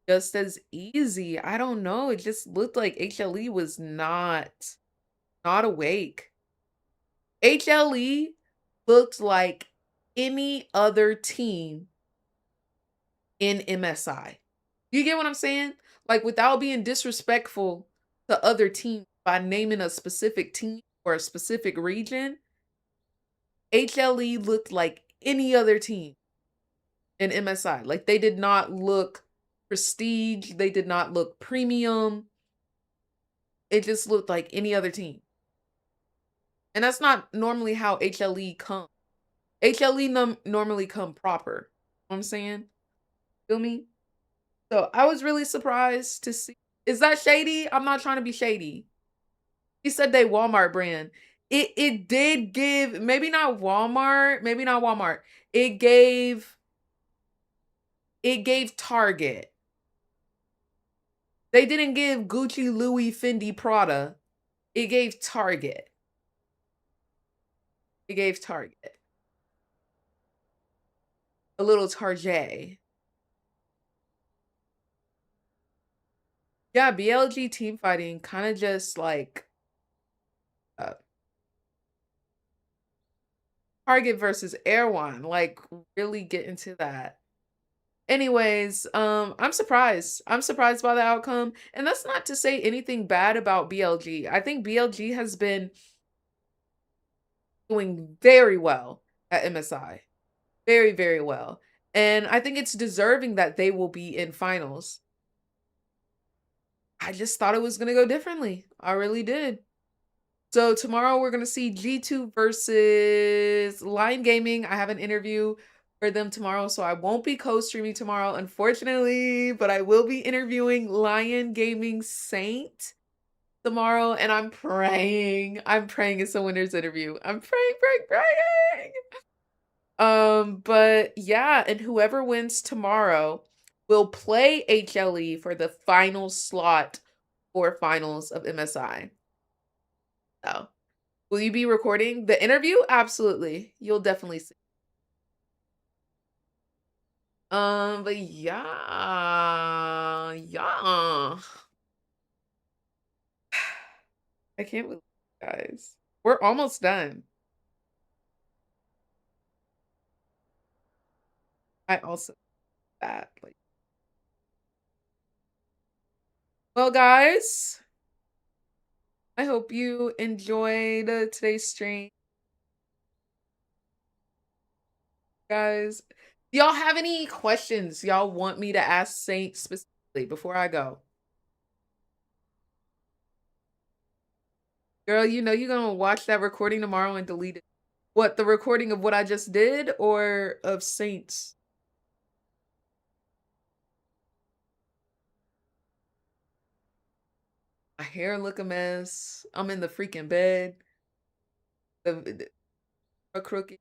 just as easy. I don't know. It just looked like HLE was not awake. HLE looked like any other team in MSI. You get what I'm saying? Like, without being disrespectful to other teams by naming a specific team or a specific region, HLE looked like any other team in MSI. Like, they did not look prestige. They did not look premium. It just looked like any other team. And that's not normally how HLE come. HLE normally come proper. You know what I'm saying? Feel me? So I was really surprised to see. Is that shady? I'm not trying to be shady. He said they Walmart brand. It did give, maybe not Walmart, maybe not Walmart. It gave Target. They didn't give Gucci, Louis, Fendi, Prada. It gave Target. It gave Target. A little Target. Yeah, BLG team fighting kind of just like Target versus Airwan, like really get into that. Anyways, I'm surprised. I'm surprised by the outcome. And that's not to say anything bad about BLG. I think BLG has been doing very well at MSI. Very, very well. And I think it's deserving that they will be in finals. I just thought it was going to go differently. I really did. So tomorrow we're going to see G2 versus Lion Gaming. I have an interview for them tomorrow, so I won't be co-streaming tomorrow, unfortunately, but I will be interviewing Lion Gaming Saint tomorrow, and I'm praying it's a winner's interview. I'm praying. But yeah, and whoever wins tomorrow will play HLE for the final slot for finals of MSI. So, will you be recording the interview? Absolutely. You'll definitely see. But yeah. I can't believe it, guys. We're almost done. I also that like. Well, guys, I hope you enjoyed today's stream. Guys, do y'all have any questions y'all want me to ask Saint specifically before I go? Girl, you know you're gonna watch that recording tomorrow and delete it. What, the recording of what I just did or of Saints? My hair look a mess. I'm in the freaking bed. The crooked.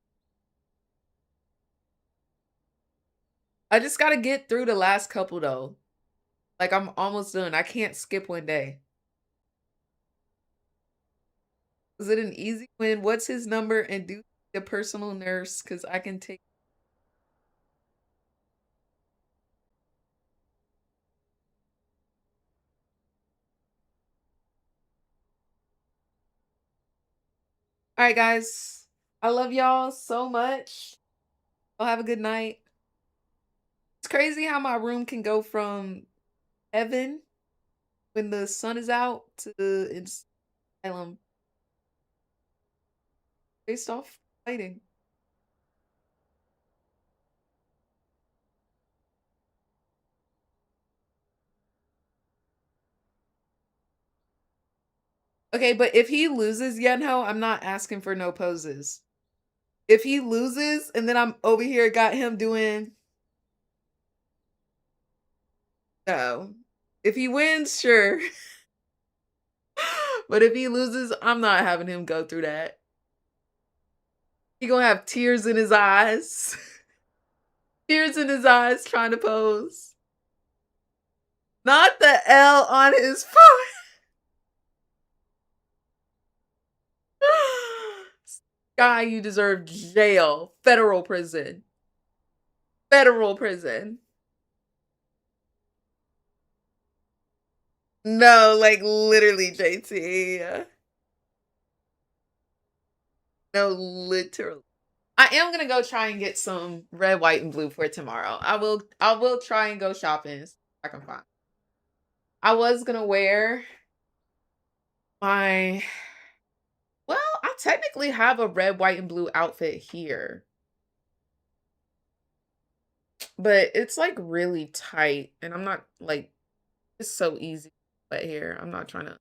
I just gotta get through the last couple though. Like, I'm almost done. I can't skip one day. Is it an easy win? What's his number? And do a personal nurse, because I can take. All right, guys. I love y'all so much. Y'all have a good night. It's crazy how my room can go from heaven when the sun is out to asylum based off fighting. Okay, but if he loses Yenho, I'm not asking for no poses. If he loses and then I'm over here got him doing... No. If he wins, sure. But if he loses, I'm not having him go through that. He gonna have tears in his eyes. Tears in his eyes trying to pose. Not the L on his forehead. Guy, you deserve jail. Federal prison. Federal prison. No, like literally, JT. No, literally. I am gonna go try and get some red, white, and blue for tomorrow. I will try and go shopping. I can find. I was gonna wear my, well, I technically have a red, white, and blue outfit here. But it's like really tight and I'm not like, it's so easy but here. I'm not trying to.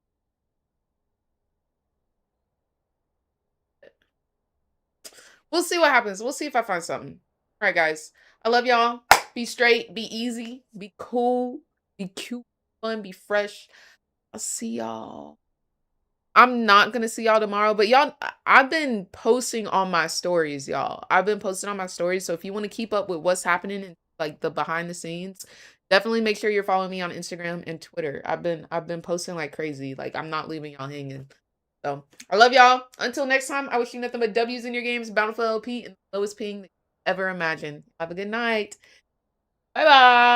We'll see what happens. We'll see if I find something. All right, guys. I love y'all. Be straight, be easy, be cool, be cute, fun, be fresh. I'll see y'all. I'm not gonna see y'all tomorrow, but y'all, I've been posting on my stories, y'all. I've been posting on my stories. So if you want to keep up with what's happening in like the behind the scenes, definitely make sure you're following me on Instagram and Twitter. I've been posting like crazy. Like I'm not leaving y'all hanging. So I love y'all. Until next time, I wish you nothing but W's in your games, bountiful LP, and the lowest ping that you ever imagined. Have a good night. Bye bye.